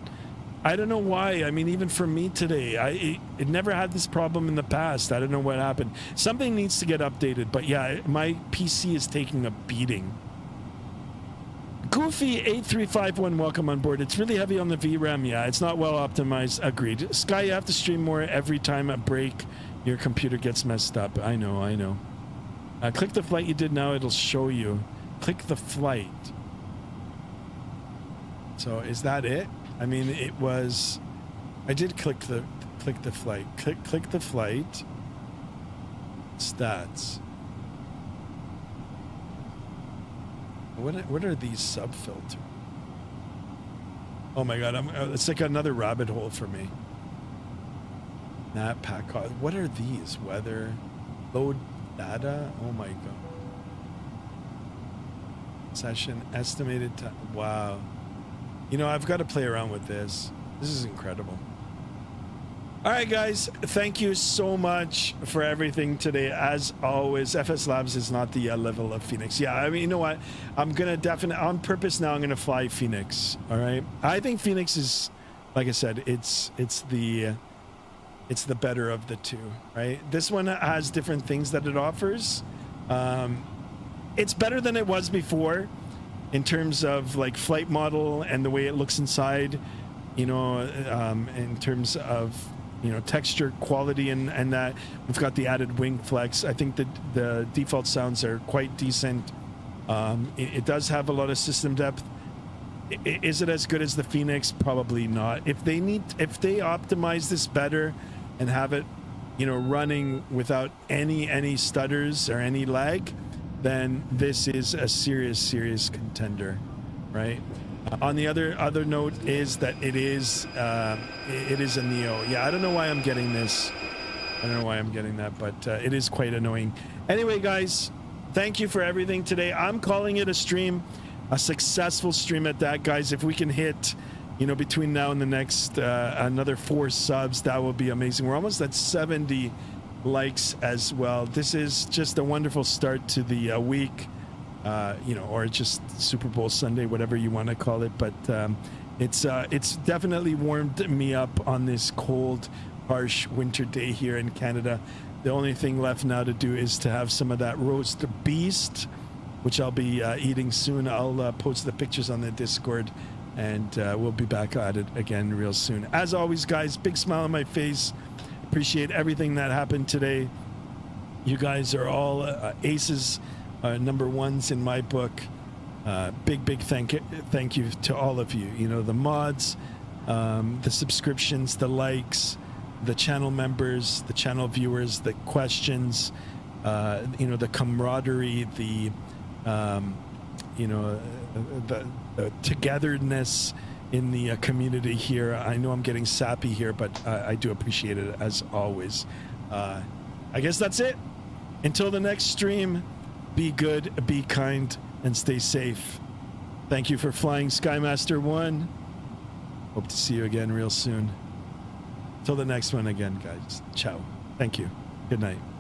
I don't know why. I mean, even for me today, it never had this problem in the past. I don't know what happened. Something needs to get updated, but yeah, my PC is taking a beating. Goofy 8351, welcome on board. It's really heavy on the VRAM. Yeah, it's not well optimized. Agreed. Sky, you have to stream more every time a break. Your computer gets messed up. I know. Click the flight you did now. It'll show you. Click the flight. So is that it? I mean, it was. I did click the flight. Click the flight. Stats. What are these sub-filters? Oh my god, it's like another rabbit hole for me. Nat Packard. What are these? Weather, load data. Oh my god. Session estimated time. Wow. You know, I've got to play around with this. This is incredible. All right, guys. Thank you so much for everything today. As always, FSlabs is not the level of Phoenix. Yeah, I mean, you know what? I'm going to definitely, on purpose now, I'm going to fly Phoenix. All right? I think Phoenix is, like I said, it's the better of the two, right? This one has different things that it offers. It's better than it was before in terms of like flight model and the way it looks inside, you know, in terms of, you know, texture quality and that. We've got the added wing flex. I think that the default sounds are quite decent. It does have a lot of system depth. Is it as good as the Phoenix? Probably not. If they optimize this better and have it, you know, running without any stutters or any lag, then this is a serious contender, right? On the other note is that it is a Neo. Yeah, I don't know why I'm getting this. I don't know why I'm getting that, but it is quite annoying. Anyway, guys, thank you for everything today. I'm calling it a stream, a successful stream at that, guys. If we can hit, you know, between now and the next another 4 subs, that will be amazing. We're almost at 70 likes as well. This is just a wonderful start to the week. You know, or just Super Bowl Sunday, whatever you want to call it. But it's definitely warmed me up on this cold, harsh winter day here in Canada. The only thing left now to do is to have some of that roast beast, which I'll be eating soon. I'll post the pictures on the Discord, and we'll be back at it again real soon. As always, guys, big smile on my face. Appreciate everything that happened today. You guys are all aces. Number ones in my book. Big thank you to all of you. You know, the mods, the subscriptions, the likes, the channel members, the channel viewers, the questions, you know, the camaraderie, the you know, the togetherness in the community here. I know I'm getting sappy here, but I do appreciate it as always. I guess that's it. Until the next stream, be good, be kind, and stay safe. Thank you for flying Skymaster 1. Hope to see you again real soon. Till the next one again, guys. Ciao. Thank you. Good night.